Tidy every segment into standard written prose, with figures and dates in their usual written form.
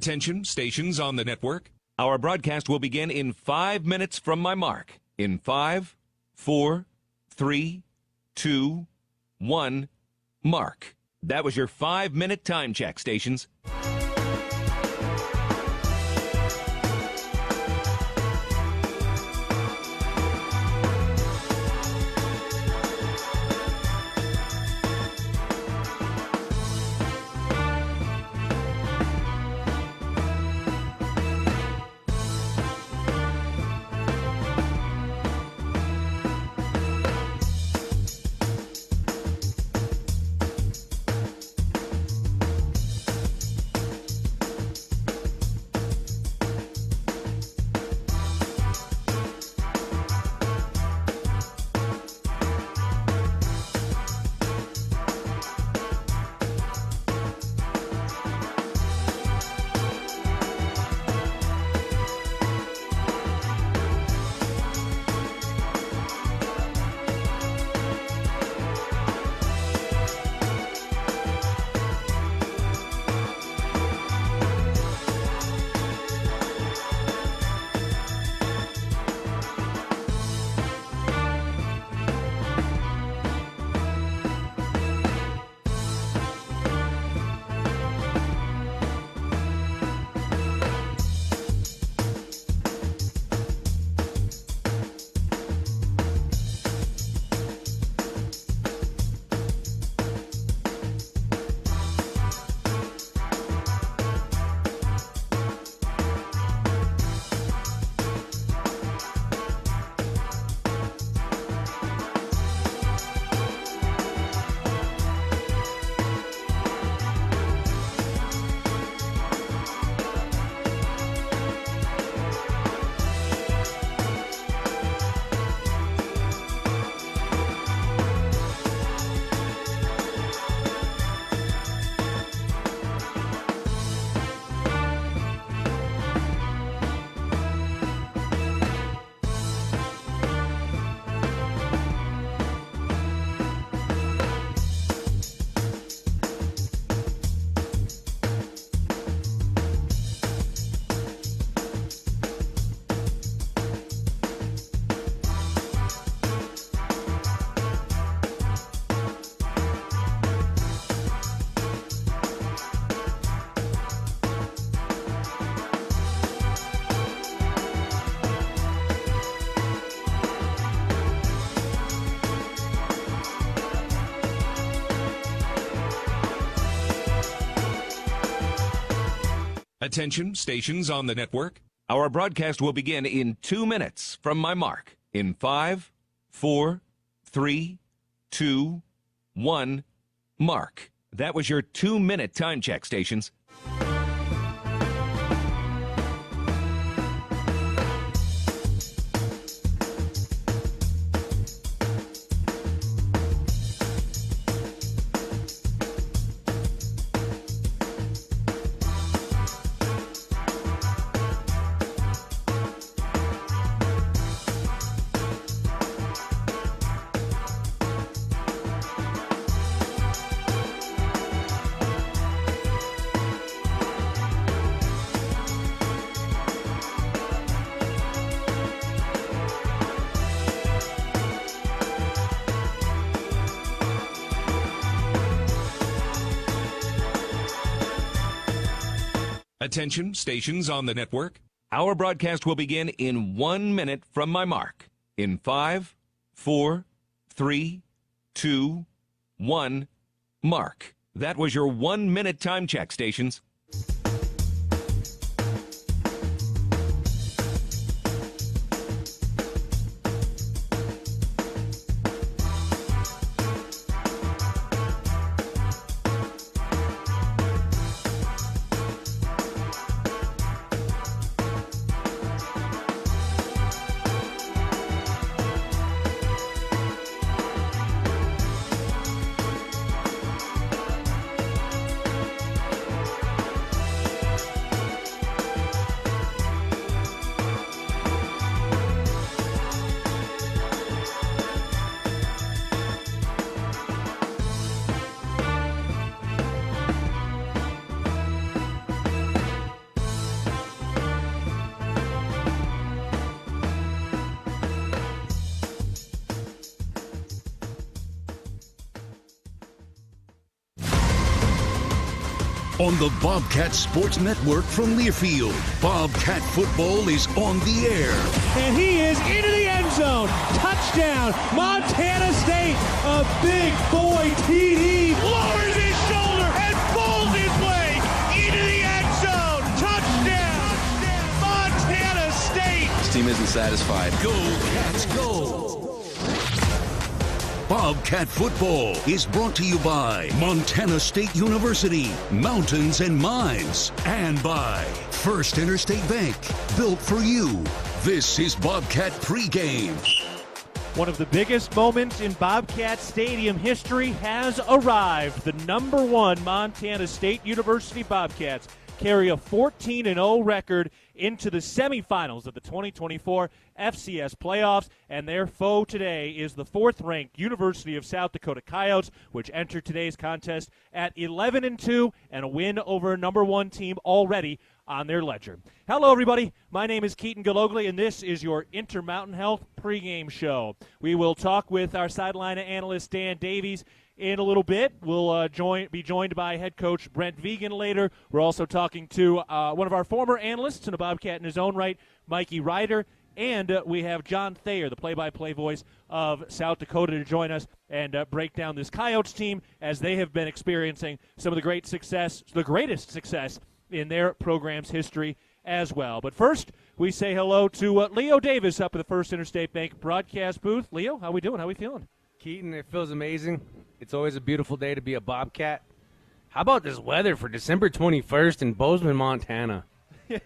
Attention, stations on the network. Our broadcast will begin in 5 minutes from my mark. In 5, 4, 3, 2, 1, mark. That was your 5-minute time check, stations. Attention, stations on the network. Our broadcast will begin in 2 minutes from my mark. In 5, 4, 3, 2, 1, mark. That was your 2-minute time check, stations. Attention, stations on the network. Our broadcast will begin in 1 minute from my mark. In 5, 4, 3, 2, 1, mark. That was your 1-minute time check, stations. on the Bobcat Sports Network from Learfield. Bobcat football is on the air. And he is into the end zone. Touchdown, Montana State. A big boy TD lowers his shoulder and falls his way into the end zone. Touchdown, Montana State. This team isn't satisfied. Go Cats, go! Bobcat football is brought to you by Montana State University, Mountains and Mines, and by First Interstate Bank, built for you. This is Bobcat pregame. One of the biggest moments in Bobcat Stadium history has arrived. The number one Montana State University Bobcats carry a 14-0 record into the semifinals of the 2024 FCS Playoffs, and their foe today is the fourth-ranked University of South Dakota Coyotes, which entered today's contest at 11-2 and a win over a number one team already on their ledger. Hello, everybody. My name is Keaton Gillogly, and this is your Intermountain Health pregame show. We will talk with our sideline analyst, Dan Davies, in a little bit. We'll be joined by head coach Brent Vegan later. We're also talking to one of our former analysts and a Bobcat in his own right, Mikey Ryder. And we have John Thayer, the play-by-play voice of South Dakota, to join us and break down this Coyotes team as they have been experiencing some of the greatest success in their program's history as well. But first, we say hello to Leo Davis up at the First Interstate Bank broadcast booth. Leo, how we doing? How we feeling? Keaton, it feels amazing. It's always a beautiful day to be a Bobcat. How about this weather for December 21st in Bozeman, Montana?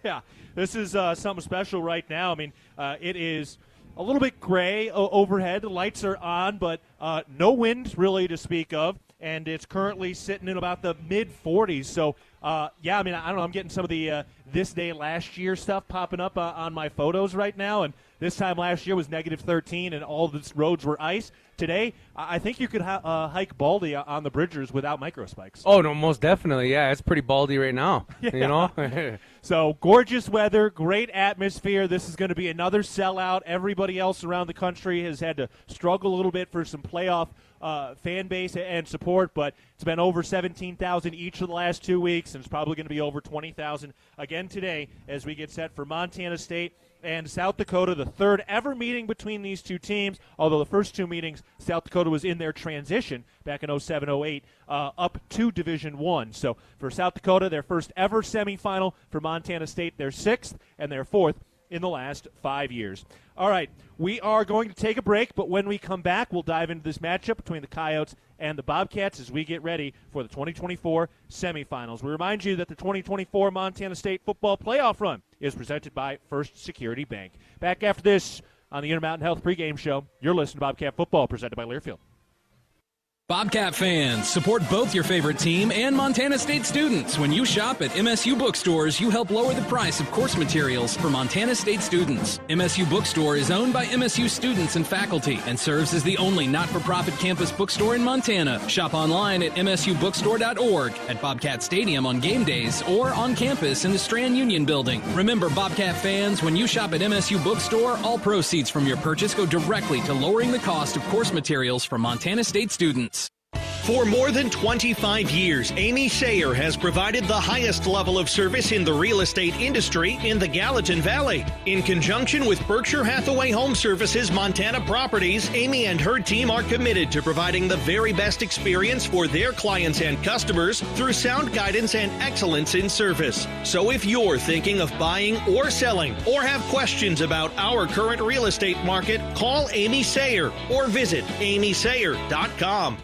Yeah, this is something special right now. I mean, it is a little bit gray overhead. The lights are on, but no wind really to speak of, and it's currently sitting in about the mid-40s. So, yeah, I mean, I don't know. I'm getting some of the this day last year stuff popping up on my photos right now, and this time last year was negative 13, and all the roads were ice. Today, I think you could hike baldy on the bridges without microspikes. Oh, no, most definitely. Yeah, it's pretty baldy right now, yeah. You know? So, gorgeous weather, great atmosphere. This is going to be another sellout. Everybody else around the country has had to struggle a little bit for some playoff fan base and support, but it's been over 17,000 each of the last 2 weeks, and it's probably going to be over 20,000 again today as we get set for Montana State and South Dakota, the third ever meeting between these two teams, although the first two meetings, South Dakota was in their transition back in 07-08 up to Division I. So for South Dakota, their first ever semifinal. For Montana State, their sixth and their fourth in the last 5 years. All right, we are going to take a break, but when we come back, we'll dive into this matchup between the Coyotes and the Bobcats as we get ready for the 2024 semifinals. We remind you that the 2024 Montana State football playoff run is presented by First Security Bank. Back after this on the Intermountain Health pregame show, you're listening to Bobcat Football presented by Learfield. Bobcat fans, support both your favorite team and Montana State students. When you shop at MSU bookstores, you help lower the price of course materials for Montana State students. MSU Bookstore is owned by MSU students and faculty and serves as the only not-for-profit campus bookstore in Montana. Shop online at msubookstore.org, at Bobcat Stadium on game days, or on campus in the Strand Union building. Remember, Bobcat fans, when you shop at MSU Bookstore, all proceeds from your purchase go directly to lowering the cost of course materials for Montana State students. For more than 25 years, Amy Sayer has provided the highest level of service in the real estate industry in the Gallatin Valley. In conjunction with Berkshire Hathaway Home Services Montana Properties, Amy and her team are committed to providing the very best experience for their clients and customers through sound guidance and excellence in service. So if you're thinking of buying or selling or have questions about our current real estate market, call Amy Sayer or visit amysayer.com.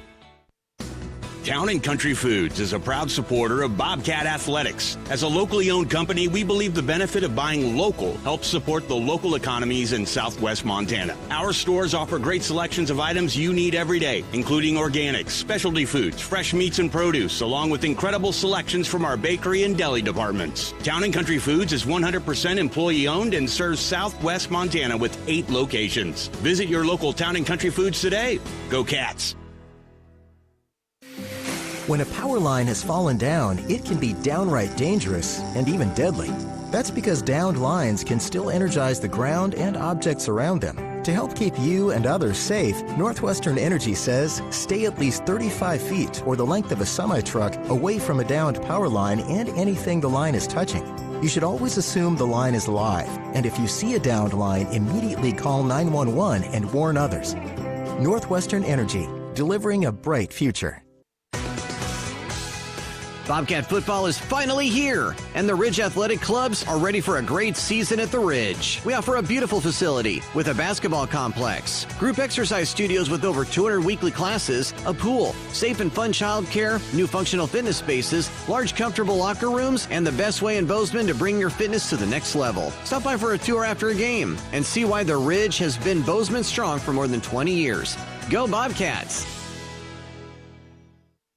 Town & Country Foods is a proud supporter of Bobcat Athletics. As a locally owned company, we believe the benefit of buying local helps support the local economies in southwest Montana. Our stores offer great selections of items you need every day, including organics, specialty foods, fresh meats and produce, along with incredible selections from our bakery and deli departments. Town & Country Foods is 100% employee-owned and serves southwest Montana with 8 locations. Visit your local Town & Country Foods today. Go Cats! When a power line has fallen down, it can be downright dangerous and even deadly. That's because downed lines can still energize the ground and objects around them. To help keep you and others safe, Northwestern Energy says stay at least 35 feet or the length of a semi-truck away from a downed power line and anything the line is touching. You should always assume the line is live, and if you see a downed line, immediately call 911 and warn others. Northwestern Energy, delivering a bright future. Bobcat football is finally here, and the Ridge Athletic Clubs are ready for a great season at the Ridge. We offer a beautiful facility with a basketball complex, group exercise studios with over 200 weekly classes, a pool, safe and fun childcare, new functional fitness spaces, large comfortable locker rooms, and the best way in Bozeman to bring your fitness to the next level. Stop by for a tour after a game and see why the Ridge has been Bozeman strong for more than 20 years. Go Bobcats!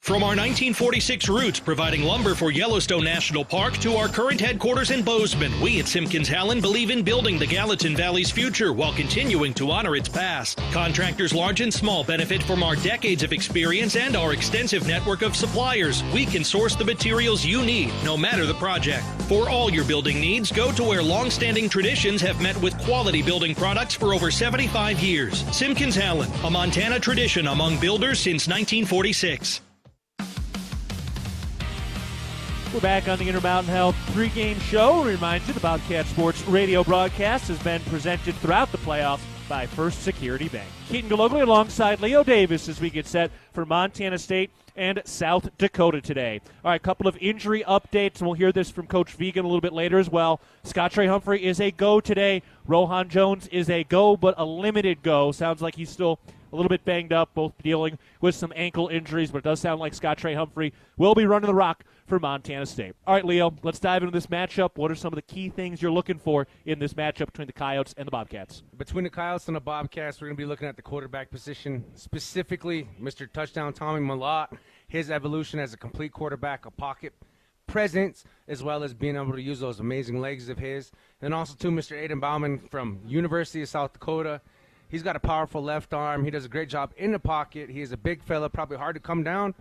From our 1946 roots providing lumber for Yellowstone National Park to our current headquarters in Bozeman, we at Simpkins-Hallen believe in building the Gallatin Valley's future while continuing to honor its past. Contractors large and small benefit from our decades of experience and our extensive network of suppliers. We can source the materials you need, no matter the project. For all your building needs, go to where long-standing traditions have met with quality building products for over 75 years. Simpkins-Hallen, a Montana tradition among builders since 1946. We're back on the Intermountain Health pregame show. Remind you, the Bobcat Sports radio broadcast has been presented throughout the playoffs by First Security Bank. Keaton Gillogly alongside Leo Davis as we get set for Montana State and South Dakota today. All right, a couple of injury updates, and we'll hear this from Coach Vegan a little bit later as well. Scott Trey Humphrey is a go today. Rohan Jones is a go, but a limited go. Sounds like he's still a little bit banged up, both dealing with some ankle injuries, but it does sound like Scott Trey Humphrey will be running the rock for Montana State. All right, Leo, let's dive into this matchup. What are some of the key things you're looking for in this matchup between the Coyotes and the Bobcats? Between the Coyotes and the Bobcats, we're going to be looking at the quarterback position, specifically Mr. Touchdown Tommy Malott, his evolution as a complete quarterback, a pocket presence, as well as being able to use those amazing legs of his. And also, too, Mr. Aiden Bauman from University of South Dakota. He's got a powerful left arm. He does a great job in the pocket. He is a big fella, probably hard to come down,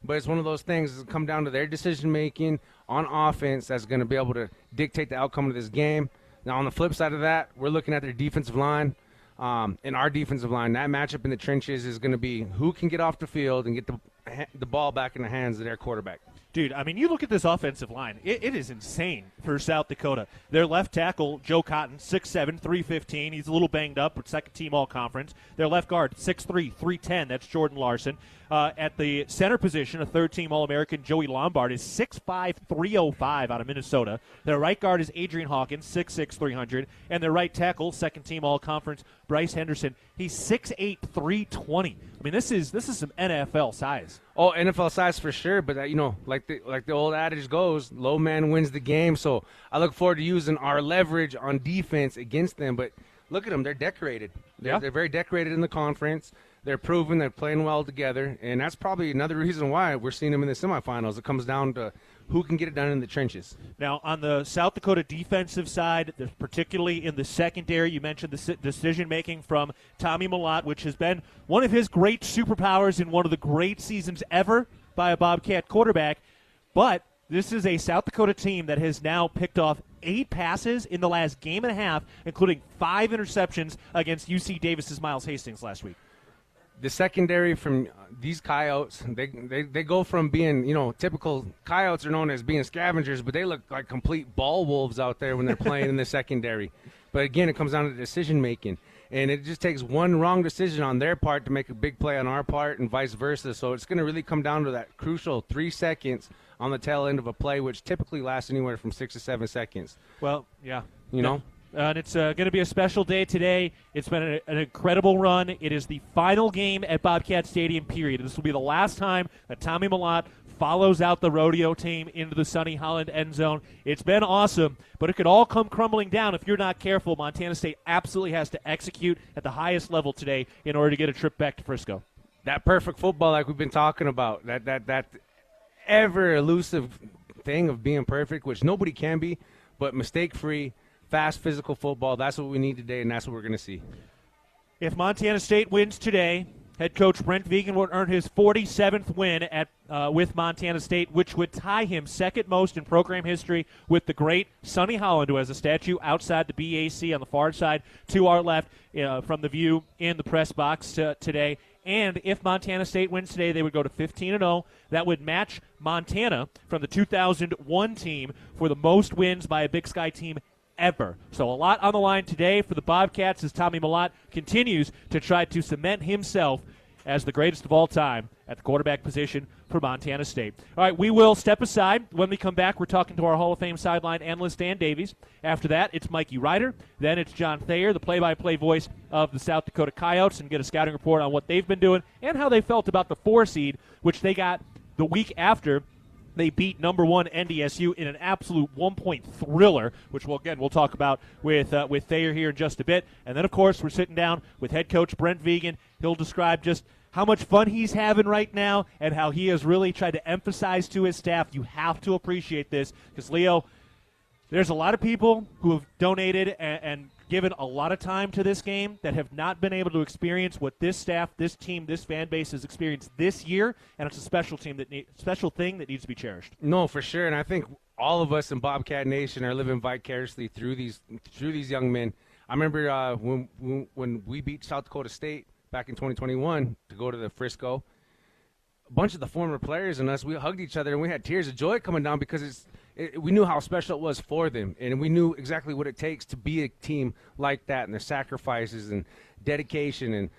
but it's one of those things that come down to their decision-making on offense that's going to be able to dictate the outcome of this game. Now, on the flip side of that, we're looking at their defensive line. And our defensive line, that matchup in the trenches is going to be who can get off the field and get the ball back in the hands of their quarterback. Dude, I mean, you look at this offensive line. It is insane for South Dakota. Their left tackle, Joe Cotton, 6'7", 315. He's a little banged up, but second-team all-conference. Their left guard, 6'3", 310. That's Jordan Larson. At the center position, a third-team All-American, Joey Lombard, is 6'5", 305 out of Minnesota. Their right guard is Adrian Hawkins, 6'6", 300. And their right tackle, second-team All-Conference, Bryce Henderson. He's 6'8", 320. I mean, this is some NFL size. Oh, NFL size for sure, but like the old adage goes, low man wins the game. So I look forward to using our leverage on defense against them. But look at them; they're decorated. They're very decorated in the conference. They're proven they're playing well together, and that's probably another reason why we're seeing them in the semifinals. It comes down to who can get it done in the trenches. Now, on the South Dakota defensive side, particularly in the secondary, you mentioned the decision-making from Tommy Malott, which has been one of his great superpowers in one of the great seasons ever by a Bobcat quarterback. But this is a South Dakota team that has now picked off 8 passes in the last game and a half, including 5 interceptions against UC Davis's Miles Hastings last week. The secondary from these Coyotes, they go from being, typical Coyotes are known as being scavengers, but they look like complete ball wolves out there when they're playing in the secondary. But again, it comes down to decision-making. And it just takes one wrong decision on their part to make a big play on our part and vice versa. So it's going to really come down to that crucial 3 seconds on the tail end of a play, which typically lasts anywhere from 6 to 7 seconds. Well, yeah. And it's going to be a special day today. It's been an incredible run. It is the final game at Bobcat Stadium, period. This will be the last time that Tommy Malott follows out the rodeo team into the Sonny Holland end zone. It's been awesome, but it could all come crumbling down if you're not careful. Montana State absolutely has to execute at the highest level today in order to get a trip back to Frisco. That perfect football like we've been talking about, that ever-elusive thing of being perfect, which nobody can be, but mistake-free, fast physical football, that's what we need today, and that's what we're going to see. If Montana State wins today, head coach Brent Vigen would earn his 47th win with Montana State, which would tie him second most in program history with the great Sonny Holland, who has a statue outside the BAC on the far side to our left from the view in the press box today. And if Montana State wins today, they would go to 15-0. That would match Montana from the 2001 team for the most wins by a Big Sky team ever. So a lot on the line today for the Bobcats as Tommy Mellott continues to try to cement himself as the greatest of all time at the quarterback position for Montana State. All right, we will step aside. When we come back, we're talking to our Hall of Fame sideline analyst, Dan Davies. After that, it's Mikey Ryder. Then it's John Thayer, the play-by-play voice of the South Dakota Coyotes, and get a scouting report on what they've been doing and how they felt about the 4 seed, which they got the week after they beat number 1 NDSU in an absolute one-point thriller, which we'll talk about with Thayer here in just a bit. And then, of course, we're sitting down with head coach Brent Vigen. He'll describe just how much fun he's having right now and how he has really tried to emphasize to his staff, you have to appreciate this, because, Leo, there's a lot of people who have donated and given a lot of time to this game that have not been able to experience what this staff, this team, this fan base has experienced this year, and it's a special thing that needs to be cherished. No, for sure, and I think all of us in Bobcat Nation are living vicariously through these young men. I remember when we beat South Dakota State back in 2021 to go to the Frisco, a bunch of the former players and us, we hugged each other and we had tears of joy coming down because we knew how special it was for them, and we knew exactly what it takes to be a team like that, and the sacrifices and dedication and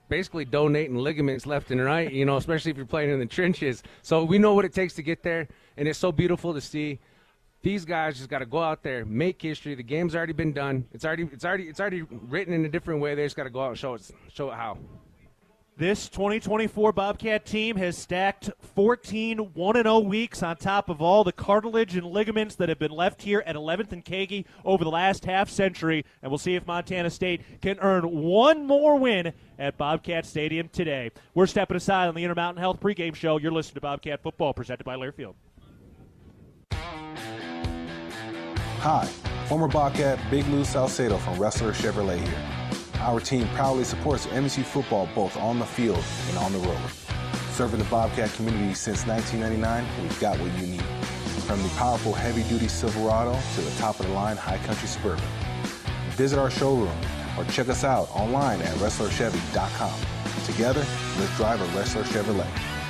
basically donating ligaments left and right, especially if you're playing in the trenches. So we know what it takes to get there, and it's so beautiful to see. These guys just got to go out there, make history. The game's already been done. It's already written in a different way. They just got to go out and show it how. This 2024 Bobcat team has stacked 14 1-0 weeks on top of all the cartilage and ligaments that have been left here at 11th and Kagi over the last half century, and we'll see if Montana State can earn one more win at Bobcat Stadium today. We're stepping aside on the Intermountain Health pregame show. You're listening to Bobcat Football, presented by Learfield. Hi, former Bobcat Big Lou Salcedo from Wrestler Chevrolet here. Our team proudly supports MSU football both on the field and on the road. Serving the Bobcat community since 1999, we've got what you need. From the powerful heavy-duty Silverado to the top-of-the-line high-country Suburban. Visit our showroom or check us out online at WrestlerChevy.com. Together, let's drive a Wrestler Chevrolet.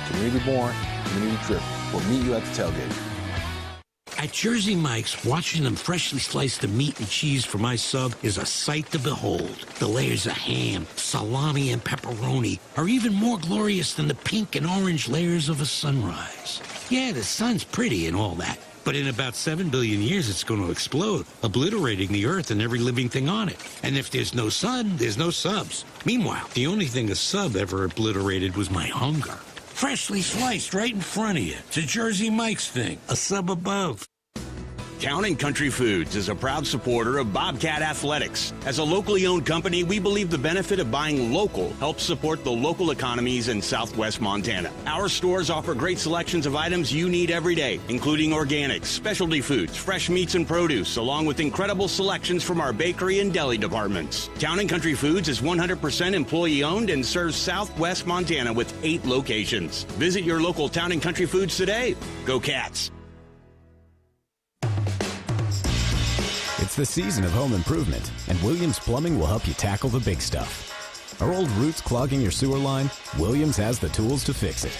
Community born, community driven. We'll meet you at the tailgate. At Jersey Mike's, watching them freshly slice the meat and cheese for my sub is a sight to behold. The layers of ham, salami, and pepperoni are even more glorious than the pink and orange layers of a sunrise. Yeah, the sun's pretty and all that, but in about 7 billion years it's going to explode, obliterating the earth and every living thing on it. And if there's no sun, there's no subs. Meanwhile, the only thing a sub ever obliterated was my hunger. Freshly sliced right in front of you. It's a Jersey Mike's thing. A sub above. Town & Country Foods is a proud supporter of Bobcat Athletics. As a locally owned company, we believe the benefit of buying local helps support the local economies in southwest Montana. Our stores offer great selections of items you need every day, including organics, specialty foods, fresh meats and produce, along with incredible selections from our bakery and deli departments. Town & Country Foods is 100% employee-owned and serves southwest Montana with 8 locations. Visit your local Town & Country Foods today. Go Cats! It's the season of home improvement, and Williams Plumbing will help you tackle the big stuff. Are old roots clogging your sewer line? Williams has the tools to fix it.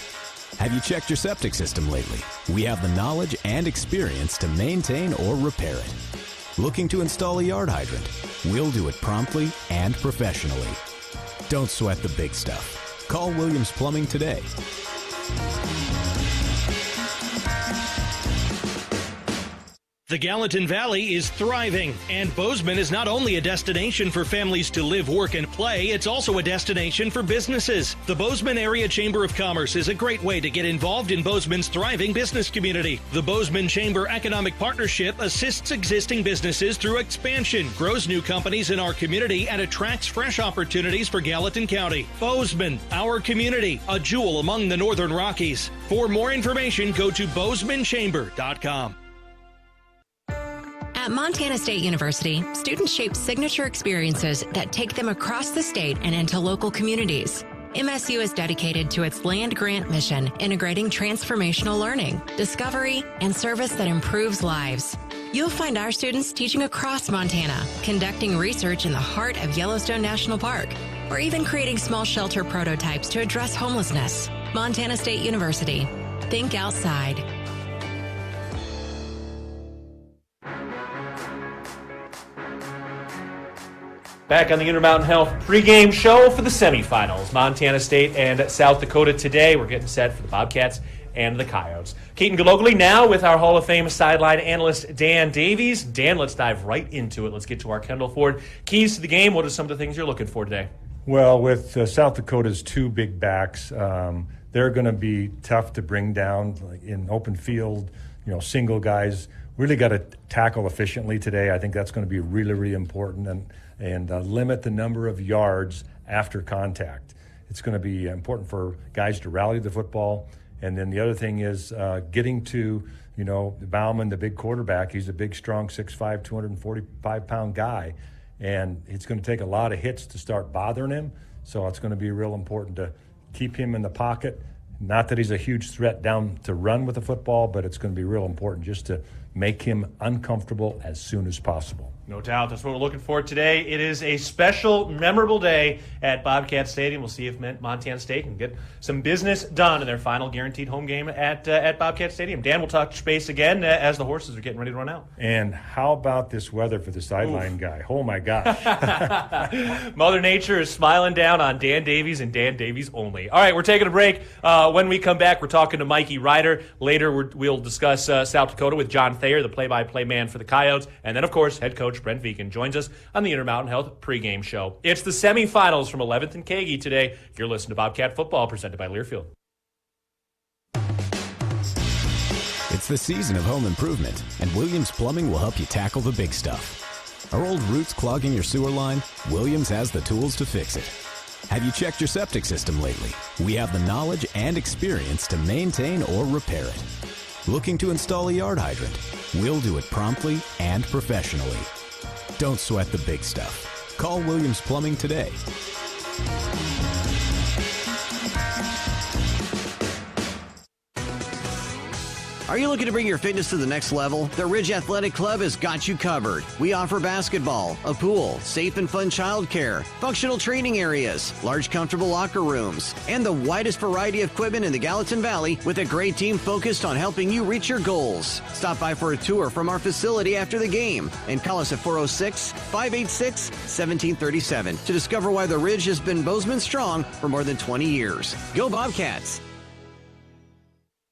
Have you checked your septic system lately? We have the knowledge and experience to maintain or repair it. Looking to install a yard hydrant? We'll do it promptly and professionally. Don't sweat the big stuff. Call Williams Plumbing today. The Gallatin Valley is thriving, and Bozeman is not only a destination for families to live, work, and play, it's also a destination for businesses. The Bozeman Area Chamber of Commerce is a great way to get involved in Bozeman's thriving business community. The Bozeman Chamber Economic Partnership assists existing businesses through expansion, grows new companies in our community, and attracts fresh opportunities for Gallatin County. Bozeman, our community, a jewel among the Northern Rockies. For more information, go to bozemanchamber.com. At Montana State University, students shape signature experiences that take them across the state and into local communities. MSU is dedicated to its land-grant mission, integrating transformational learning, discovery, and service that improves lives. You'll find our students teaching across Montana, conducting research in the heart of Yellowstone National Park, or even creating small shelter prototypes to address homelessness. Montana State University. Think outside. Back on the Intermountain Health pregame show for the semifinals. Montana State and South Dakota today. We're getting set for the Bobcats and the Coyotes. Keaton Gillogly now with our Hall of Fame sideline analyst Dan Davies. Dan, let's dive right into it. Let's get to our Kendall Ford keys to the game. What are some of the things you're looking for today? Well, with South Dakota's two big backs, they're going to be tough to bring down like in open field, single guys. Really got to tackle efficiently today. I think that's going to be really, really important, and limit the number of yards after contact. It's going to be important for guys to rally the football. And then the other thing is getting to, Bauman, the big quarterback. He's a big, strong, 6'5", 245-pound guy. And it's going to take a lot of hits to start bothering him. So it's going to be real important to keep him in the pocket. Not that he's a huge threat down to run with the football, but it's going to be real important just to make him uncomfortable as soon as possible. No doubt. That's what we're looking for today. It is a special, memorable day at Bobcat Stadium. We'll see if Montana State can get some business done in their final guaranteed home game at Bobcat Stadium. Dan, we'll touch base again as the horses are getting ready to run out. And how about this weather for the sideline guy? Oh, my gosh. Mother Nature is smiling down on Dan Davies and Dan Davies only. All right, we're taking a break. When we come back, we're talking to Mikey Ryder. Later, we'll discuss South Dakota with John Thayer, the play-by-play man for the Coyotes. And then, of course, head coach Brent Viken joins us on the Intermountain Health pregame show. It's the semifinals from 11th and Kagi today. You're listening to Bobcat Football, presented by Learfield. It's the season of home improvement, and Williams Plumbing will help you tackle the big stuff. Are old roots clogging your sewer line? Williams has the tools to fix it. Have you checked your septic system lately? We have the knowledge and experience to maintain or repair it. Looking to install a yard hydrant? We'll do it promptly and professionally. Don't sweat the big stuff. Call Williams Plumbing today. Are you looking to bring your fitness to the next level? The Ridge Athletic Club has got you covered. We offer basketball, a pool, safe and fun childcare, functional training areas, large comfortable locker rooms, and the widest variety of equipment in the Gallatin Valley with a great team focused on helping you reach your goals. Stop by for a tour from our facility after the game and call us at 406-586-1737 to discover why the Ridge has been Bozeman strong for more than 20 years. Go Bobcats!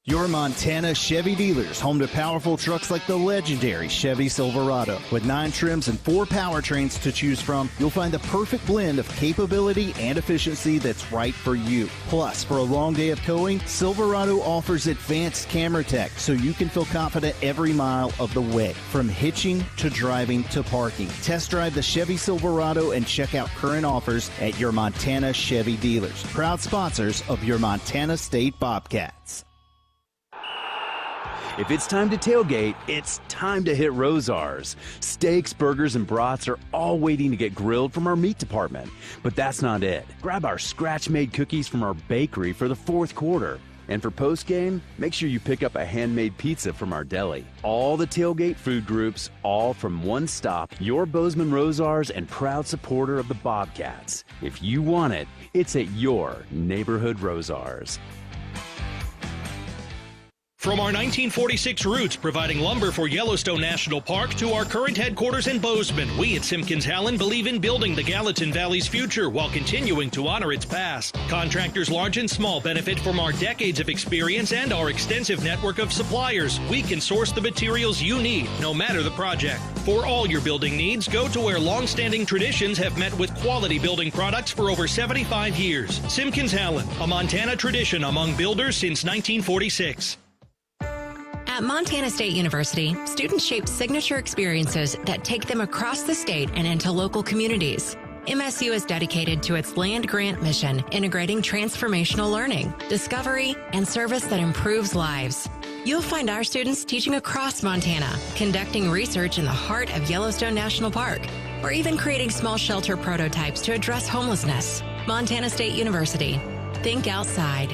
Your Montana Chevy dealers, home to powerful trucks like the legendary Chevy Silverado. With 9 trims and 4 powertrains to choose from, you'll find the perfect blend of capability and efficiency that's right for you. Plus, for a long day of towing, Silverado offers advanced camera tech so you can feel confident every mile of the way. From hitching to driving to parking. Test drive the Chevy Silverado and check out current offers at your Montana Chevy dealers. Proud sponsors of your Montana State Bobcats. If it's time to tailgate, it's time to hit Rosar's. Steaks, burgers, and brats are all waiting to get grilled from our meat department. But that's not it. Grab our scratch-made cookies from our bakery for the fourth quarter. And for post-game, make sure you pick up a handmade pizza from our deli. All the tailgate food groups, all from one stop. Your Bozeman Rosar's and proud supporter of the Bobcats. If you want it, it's at your neighborhood Rosar's. From our 1946 roots providing lumber for Yellowstone National Park to our current headquarters in Bozeman, we at Simpkins-Hallen believe in building the Gallatin Valley's future while continuing to honor its past. Contractors large and small benefit from our decades of experience and our extensive network of suppliers. We can source the materials you need, no matter the project. For all your building needs, go to where long-standing traditions have met with quality building products for over 75 years. Simpkins-Hallen, a Montana tradition among builders since 1946. At Montana State University, students shape signature experiences that take them across the state and into local communities. MSU is dedicated to its land-grant mission, integrating transformational learning, discovery, and service that improves lives. You'll find our students teaching across Montana, conducting research in the heart of Yellowstone National Park, or even creating small shelter prototypes to address homelessness. Montana State University. Think outside.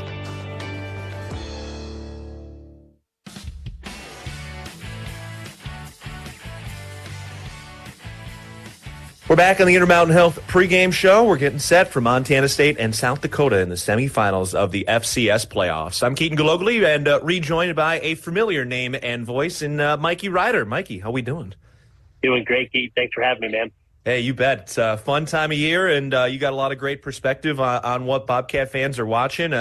We're back on the Intermountain Health pregame show. We're getting set for Montana State and South Dakota in the semifinals of the FCS Playoffs. I'm Keaton Gillogly, and rejoined by a familiar name and voice in Mikey Ryder. Mikey, how we doing? Doing great, Keith. Thanks for having me, man. Hey, you bet. It's a fun time of year, and you got a lot of great perspective on what Bobcat fans are watching.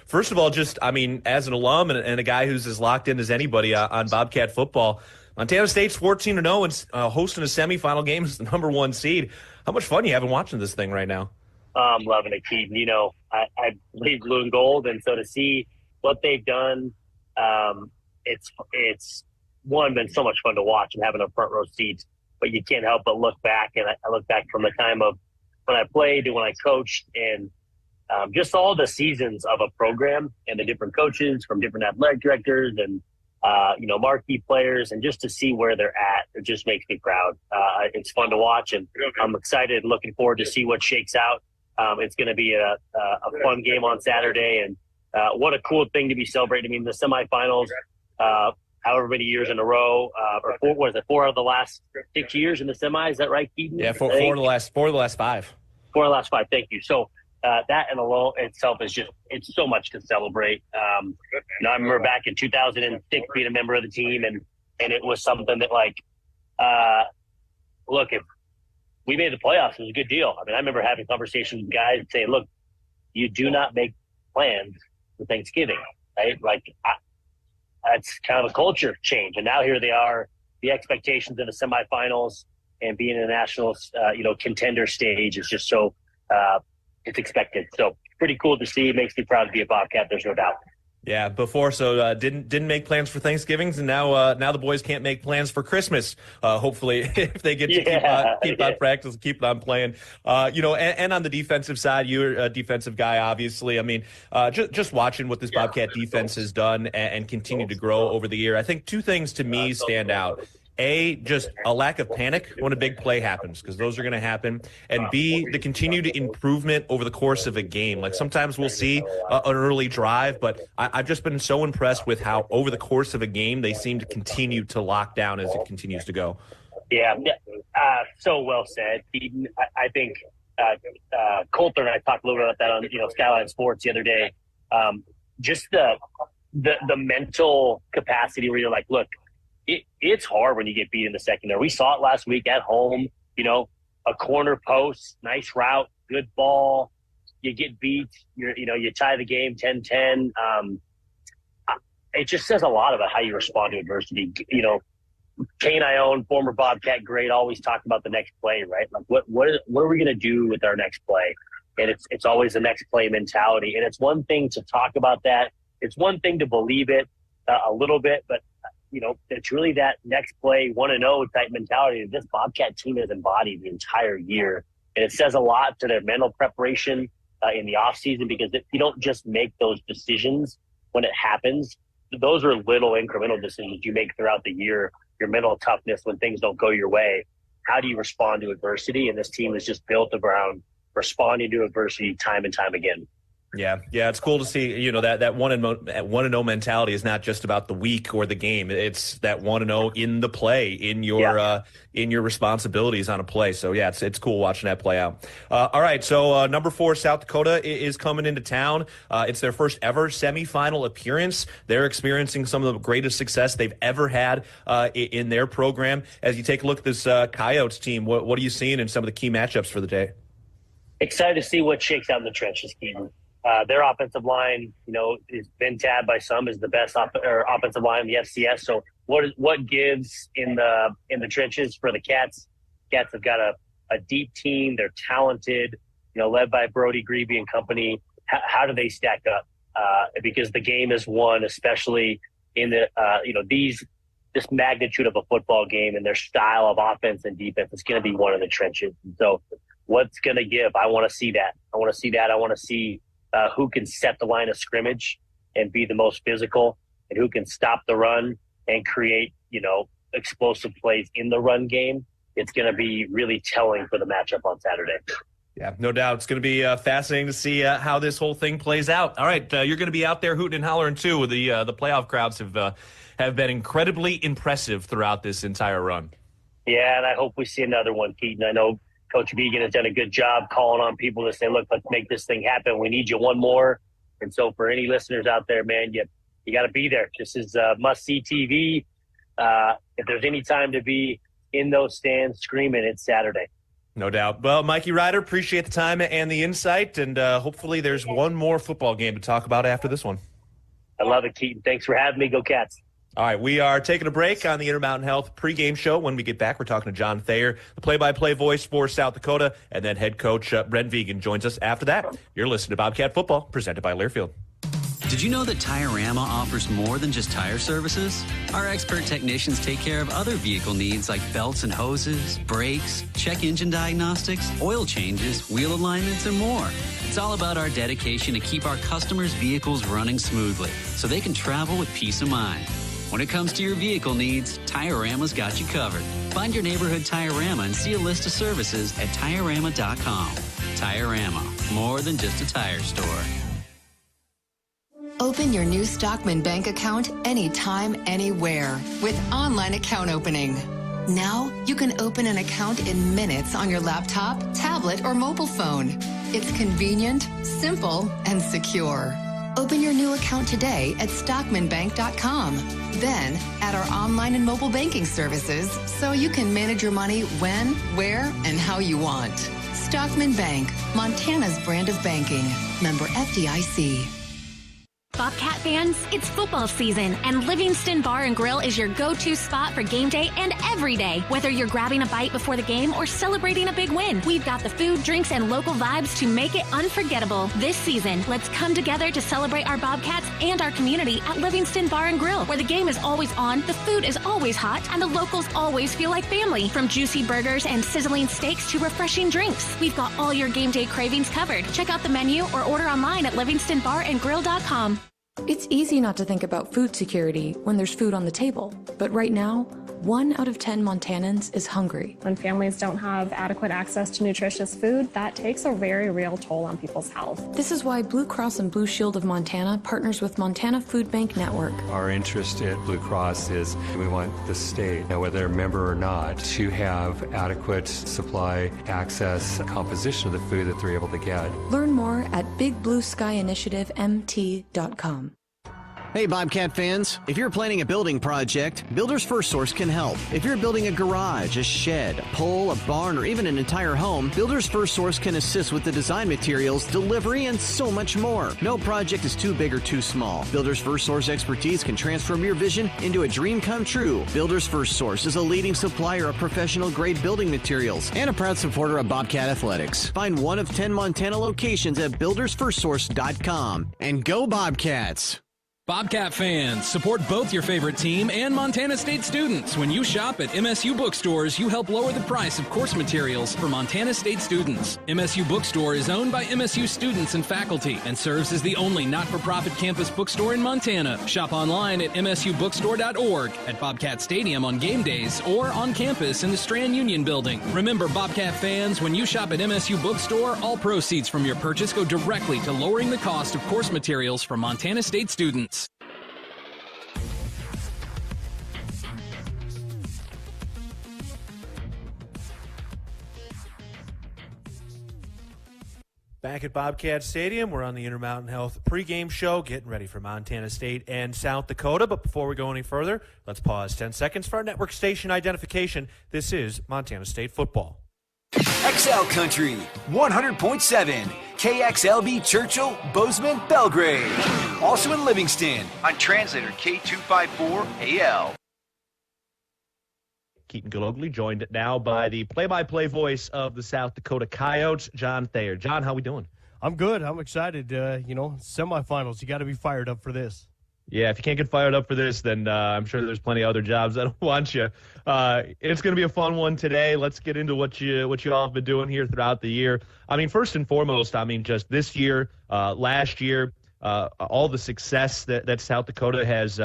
First of all, just, as an alum and a guy who's as locked in as anybody on Bobcat football, Montana State's 14-0 and hosting a semifinal game as the number 1 seed. How much fun are you having watching this thing right now? I'm loving it, Keaton. You know, I believe blue and gold, and so to see what they've done, it's been so much fun to watch and having a front row seat. But you can't help but look back, and I look back from the time of when I played to when I coached, and just all the seasons of a program and the different coaches from different athletic directors and marquee players, and just to see where they're at, it just makes me proud. It's fun to watch, and I'm excited and looking forward to see what shakes out. It's going to be a fun game on Saturday, and what a cool thing to be celebrating. The semifinals, however many years in a row, or 4 of the last 6 years in the semis? Is that right, Keaton? Yeah, four of the last 5. 4 of the last 5. Thank you. So that in alone itself is it's so much to celebrate. I remember back in 2006 being a member of the team, and it was something that look, if we made the playoffs, it was a good deal. I remember having conversations with guys and saying, look, you do not make plans for Thanksgiving, right? That's kind of a culture change. And now here they are, the expectations in the semifinals and being in the national, contender stage is just so it's expected. So pretty cool to see. Makes me proud to be a Bobcat. There's no doubt. Yeah, before, so didn't make plans for Thanksgivings, and now the boys can't make plans for Christmas. Hopefully, if they get to keep on practice, keep on playing. And on the defensive side, you're a defensive guy, obviously. Just watching what this Bobcat defense has done and continue to grow over the year. I think 2 things to me stand out. A, just a lack of panic when a big play happens, because those are going to happen. And B, the continued improvement over the course of a game. Like sometimes we'll see an early drive, but I've just been so impressed with how over the course of a game they seem to continue to lock down as it continues to go. Yeah, so well said, Keaton. I think Coulter and I talked a little bit about that on Skyline Sports the other day. Just the mental capacity where you're like, look, it's hard when you get beat in the secondary. We saw it last week at home, a corner post, nice route, good ball. You get beat, you tie the game 10-10. It just says a lot about how you respond to adversity. Kane Ione, former Bobcat great, always talked about the next play, right? Like what are we going to do with our next play? And it's always the next play mentality. And it's one thing to talk about that. It's one thing to believe it a little bit, but it's really that next play 1-0 type mentality that this Bobcat team has embodied the entire year. And it says a lot to their mental preparation in the offseason, because if you don't just make those decisions when it happens, those are little incremental decisions you make throughout the year. Your mental toughness when things don't go your way. How do you respond to adversity? And this team is just built around responding to adversity time and time again. Yeah, it's cool to see, that 1-0 mentality is not just about the week or the game. It's that 1-0 in the play, in your responsibilities on a play. So, yeah, it's cool watching that play out. All right, so number 4, South Dakota is coming into town. It's their first ever semifinal appearance. They're experiencing some of the greatest success they've ever had in their program. As you take a look at this Coyotes team, what are you seeing in some of the key matchups for the day? Excited to see what shakes out in the trenches, Keaton. Their offensive line, has been tabbed by some as the best offensive line in the FCS. So what gives in the trenches for the Cats? Cats have got a deep team. They're talented, led by Brody Grebe and company. How do they stack up? Because the game is won, especially in the this magnitude of a football game and their style of offense and defense. It's going to be won in the trenches. And so what's going to give? I want to see that. I want to see who can set the line of scrimmage and be the most physical, and who can stop the run and create, explosive plays in the run game. It's going to be really telling for the matchup on Saturday. Yeah, no doubt. It's going to be fascinating to see how this whole thing plays out. All right, you're going to be out there hooting and hollering too. The playoff crowds have been incredibly impressive throughout this entire run. Yeah, and I hope we see another one, Keaton. I know Coach Began has done a good job calling on people to say, look, let's make this thing happen. We need you one more. And so for any listeners out there, man, you got to be there. This is must-see TV. If there's any time to be in those stands screaming, it's Saturday. No doubt. Well, Mikey Ryder, appreciate the time and the insight, and hopefully there's one more football game to talk about after this one. I love it, Keaton. Thanks for having me. Go Cats. All right, we are taking a break on the Intermountain Health pregame show. When we get back, we're talking to John Thayer, the play-by-play voice for South Dakota, and then head coach Brent Vigen joins us after that. You're listening to Bobcat Football, presented by Learfield. Did you know that Tire-Rama offers more than just tire services? Our expert technicians take care of other vehicle needs like belts and hoses, brakes, check engine diagnostics, oil changes, wheel alignments, and more. It's all about our dedication to keep our customers' vehicles running smoothly so they can travel with peace of mind. When it comes to your vehicle needs, Tire-Rama's got you covered. Find your neighborhood Tire-Rama and see a list of services at TireRama.com. Tire-Rama, more than just a tire store. Open your new Stockman Bank account anytime, anywhere with online account opening. Now, you can open an account in minutes on your laptop, tablet, or mobile phone. It's convenient, simple, and secure. Open your new account today at StockmanBank.com. Then, add our online and mobile banking services so you can manage your money when, where, and how you want. Stockman Bank, Montana's brand of banking. Member FDIC. Bobcat fans, it's football season, and Livingston Bar and Grill is your go-to spot for game day and every day. Whether you're grabbing a bite before the game or celebrating a big win, we've got the food, drinks, and local vibes to make it unforgettable. This season, let's come together to celebrate our Bobcats and our community at Livingston Bar and Grill, where the game is always on, the food is always hot, and the locals always feel like family. From juicy burgers and sizzling steaks to refreshing drinks, we've got all your game day cravings covered. Check out the menu or order online at livingstonbarandgrill.com. It's easy not to think about food security when there's food on the table. But right now, 1 out of 10 Montanans is hungry. When families don't have adequate access to nutritious food, that takes a very real toll on people's health. This is why Blue Cross and Blue Shield of Montana partners with Montana Food Bank Network. Our interest at Blue Cross is we want the state, whether they're a member or not, to have adequate supply, access, composition of the food that they're able to get. Learn more at bigblueskyinitiativemt.com. Hey Bobcat fans, if you're planning a building project, Builders First Source can help. If you're building a garage, a shed, a pole, a barn, or even an entire home, Builders First Source can assist with the design materials, delivery, and so much more. No project is too big or too small. Builders First Source expertise can transform your vision into a dream come true. Builders First Source is a leading supplier of professional-grade building materials and a proud supporter of Bobcat Athletics. Find 1 of 10 Montana locations at buildersfirstsource.com. And go Bobcats! Bobcat fans, support both your favorite team and Montana State students. When you shop at MSU bookstores, you help lower the price of course materials for Montana State students. MSU Bookstore is owned by MSU students and faculty and serves as the only not-for-profit campus bookstore in Montana. Shop online at msubookstore.org, at Bobcat Stadium on game days, or on campus in the Strand Union Building. Remember, Bobcat fans, when you shop at MSU Bookstore, all proceeds from your purchase go directly to lowering the cost of course materials for Montana State students. Back at Bobcat Stadium, we're on the Intermountain Health pregame show, getting ready for Montana State and South Dakota. But before we go any further, let's pause 10 seconds for our network station identification. This is Montana State football. XL Country, 100.7, KXLB Churchill, Bozeman, Belgrade. Also in Livingston on translator K254AL. Keaton Gillogly, joined now by the play-by-play voice of the South Dakota Coyotes, John Thayer. John, how we doing? I'm good. I'm excited. Semifinals. You got to be fired up for this. Yeah, if you can't get fired up for this, then I'm sure there's plenty of other jobs that'll want you. It's going to be a fun one today. Let's get into what you all have been doing here throughout the year. I mean, first and foremost, just this year, last year, all the success that South Dakota has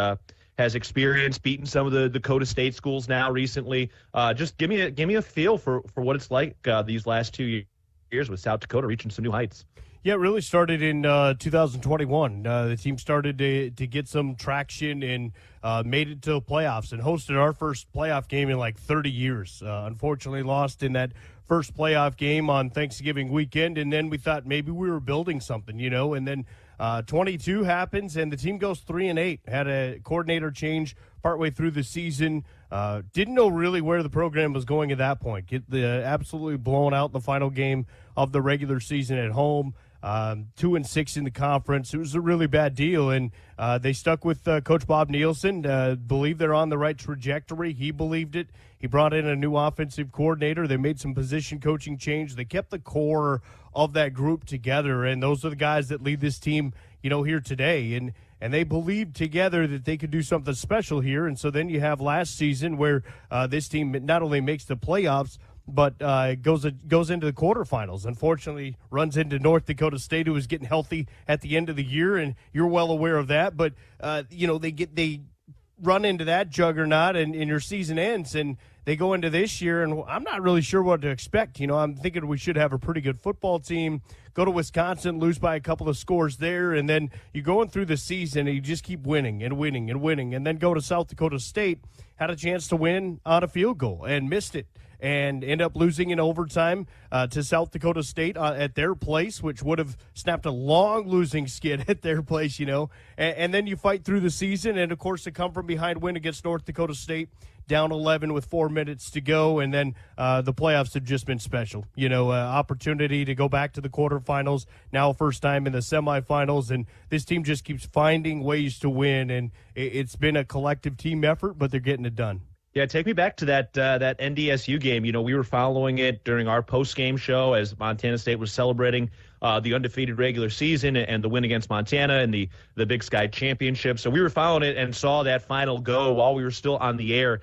experienced, beating some of the Dakota State schools now recently. Just give me a feel for what it's like these last 2 years. years with South Dakota reaching some new heights. Yeah, it really started in 2021. The team started to get some traction and made it to the playoffs and hosted our first playoff game in like 30 years. Unfortunately, lost in that first playoff game on Thanksgiving weekend, and then we thought maybe we were building something, and then 22 happens, and the team goes 3-8. Had a coordinator change partway through the season. Didn't know really where the program was going at that point. Get absolutely blown out in the final game of the regular season at home. 2-6 in the conference. It was a really bad deal, and they stuck with Coach Bob Nielsen. Believe they're on the right trajectory. He believed it. He brought in a new offensive coordinator. They made some position coaching change. They kept the core of that group together, and those are the guys that lead this team, here today. And they believed together that they could do something special here. And so then you have last season where this team not only makes the playoffs, but goes into the quarterfinals. Unfortunately, runs into North Dakota State, who was getting healthy at the end of the year, and you're well aware of that. But they run into that juggernaut, and your season ends, and they go into this year, and I'm not really sure what to expect. I'm thinking we should have a pretty good football team. Go to Wisconsin, lose by a couple of scores there, and then you're going through the season, and you just keep winning and winning and winning, and then go to South Dakota State, had a chance to win on a field goal and missed it, and end up losing in overtime to South Dakota State at their place, which would have snapped a long losing skid at their place, And then you fight through the season, and, of course, the come-from-behind win against North Dakota State, down 11 with 4 minutes to go, and then the playoffs have just been special. Opportunity to go back to the quarterfinals, now first time in the semifinals, and this team just keeps finding ways to win, and it's been a collective team effort, but they're getting it done. Yeah, take me back to that NDSU game. We were following it during our post-game show as Montana State was celebrating the undefeated regular season and the win against Montana in the Big Sky Championship. So we were following it and saw that final go while we were still on the air,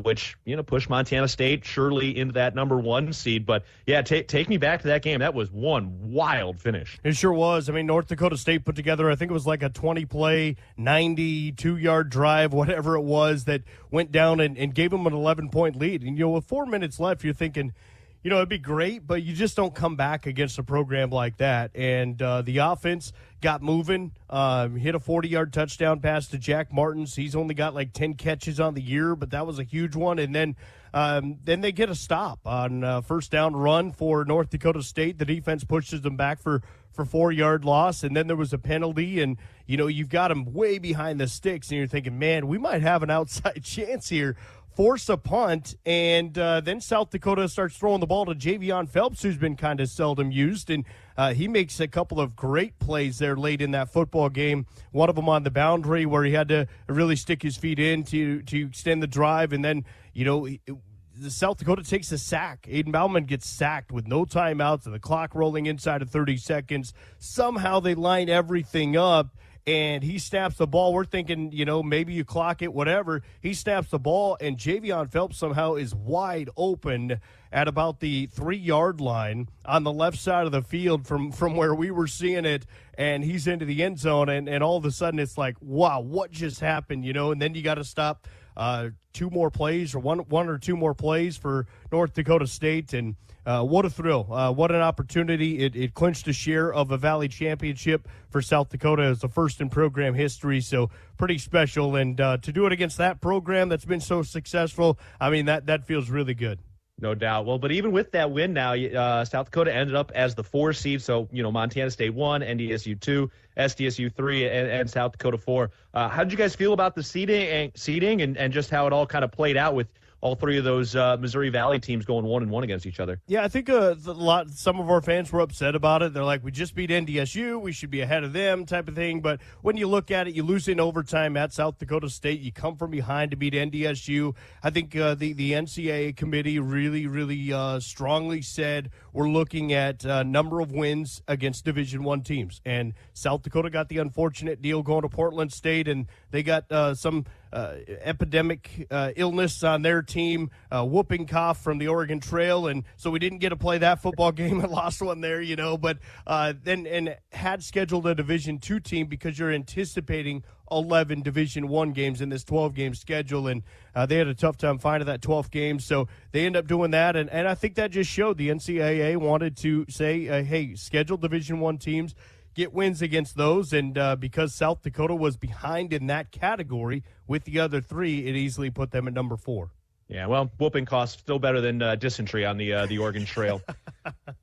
which, pushed Montana State surely into that number 1 seed. But, yeah, take me back to that game. That was one wild finish. It sure was. I mean, North Dakota State put together, I think it was like a 20-play, 92-yard drive, whatever it was, that went down and gave them an 11-point lead. And, with 4 minutes left, you're thinking, it'd be great, but you just don't come back against a program like that. And the offense got moving, hit a 40-yard touchdown pass to Jack Martins. He's only got like 10 catches on the year, but that was a huge one. And then they get a stop on first down run for North Dakota State. The defense pushes them back for 4-yard loss, and then there was a penalty, and, you've got them way behind the sticks, and you're thinking, man, we might have an outside chance here. Force a punt, and then South Dakota starts throwing the ball to Javion Phelps, who's been kind of seldom used, and he makes a couple of great plays there late in that football game. One of them on the boundary where he had to really stick his feet in to extend the drive, and then, the South Dakota takes a sack. Aiden Bauman gets sacked with no timeouts and the clock rolling inside of 30 seconds. Somehow they line everything up, and he snaps the ball. We're thinking, maybe you clock it, whatever. He snaps the ball, and Javion Phelps somehow is wide open at about the 3-yard line on the left side of the field from where we were seeing it, and he's into the end zone, and all of a sudden it's like, wow, what just happened, And then you got to stop 2 more plays or one or 2 more plays for North Dakota State, and what a thrill. What an opportunity. It clinched a share of a Valley Championship for South Dakota as the first in program history, so pretty special. And to do it against that program that's been so successful, I mean, that feels really good. No doubt. Well, but even with that win now, South Dakota ended up as the 4 seed. So, Montana State 1, NDSU 2, SDSU 3, and South Dakota 4. How did you guys feel about the seeding and just how it all kind of played out with all 3 of those Missouri Valley teams going 1-1 against each other? Yeah, I think some of our fans were upset about it. They're like, we just beat NDSU, we should be ahead of them type of thing. But when you look at it, you lose in overtime at South Dakota State. You come from behind to beat NDSU. I think the NCAA committee really, really strongly said we're looking at a number of wins against Division I teams. And South Dakota got the unfortunate deal going to Portland State, and they got some epidemic illness on their team, whooping cough from the Oregon Trail, and so we didn't get to play that football game and lost one there, but then had scheduled a Division II team because you're anticipating 11 Division I games in this 12-game schedule, and they had a tough time finding that 12th game, so they end up doing that, and I think that just showed the NCAA wanted to say, hey, schedule Division I teams, get wins against those, and because South Dakota was behind in that category with the other three, it easily put them at number 4. Yeah, well, whooping cough still better than dysentery on the Oregon Trail.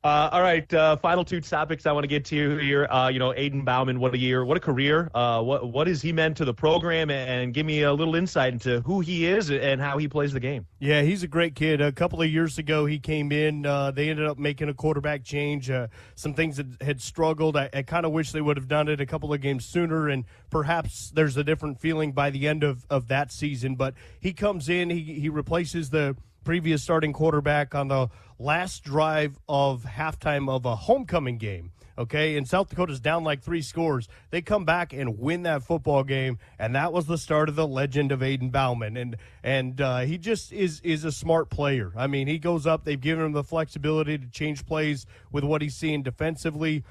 All right, final two topics I want to get to here. Aiden Bauman, what a year, what a career. What has he meant to the program? And give me a little insight into who he is and how he plays the game. Yeah, he's a great kid. A couple of years ago, he came in. They ended up making a quarterback change. Some things that had struggled. I kind of wish they would have done it a couple of games sooner, and perhaps there's a different feeling by the end of that season. But he comes in, he replaces the previous starting quarterback on the last drive of halftime of a homecoming game. Okay, and South Dakota's down like 3 scores. They come back and win that football game, and that was the start of the legend of Aiden Bauman. And he just is a smart player. I mean, he goes up. They've given him the flexibility to change plays with what he's seeing defensively.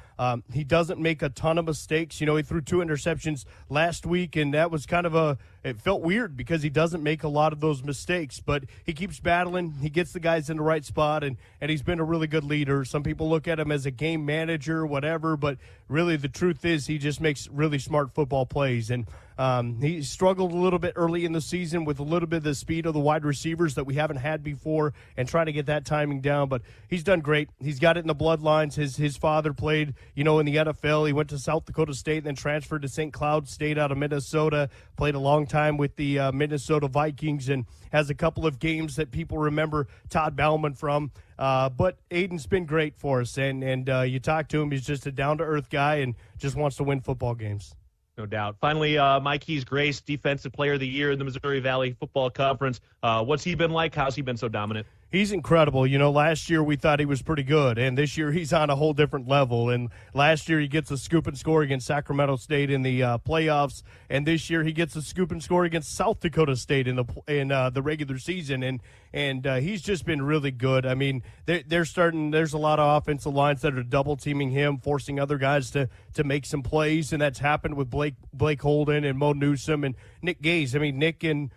He doesn't make a ton of mistakes. He threw 2 interceptions last week, and that was kind of it felt weird because he doesn't make a lot of those mistakes, but he keeps battling. He gets the guys in the right spot, and he's been a really good leader. Some people look at him as a game manager, whatever, but really the truth is he just makes really smart football plays. And he struggled a little bit early in the season with a little bit of the speed of the wide receivers that we haven't had before and trying to get that timing down, but he's done great. He's got it in the bloodlines. His father played, in the NFL. He went to South Dakota State and then transferred to St. Cloud State out of Minnesota, played a long time with the Minnesota Vikings, and has a couple of games that people remember Todd Bauman from. But Aiden's been great for us, and you talk to him, he's just a down-to-earth guy and just wants to win football games. No doubt. Finally, Mike Grace, Defensive Player of the Year in the Missouri Valley Football Conference. What's he been like? How's he been so dominant? He's incredible. Last year we thought he was pretty good, and this year he's on a whole different level. And last year he gets a scoop and score against Sacramento State in the playoffs, and this year he gets a scoop and score against South Dakota State in the regular season. And he's just been really good. I mean, they're starting. There's a lot of offensive lines that are double teaming him, forcing other guys to make some plays, and that's happened with Blake Holden and Mo Newsome and Nick Gaze. I mean, Nick and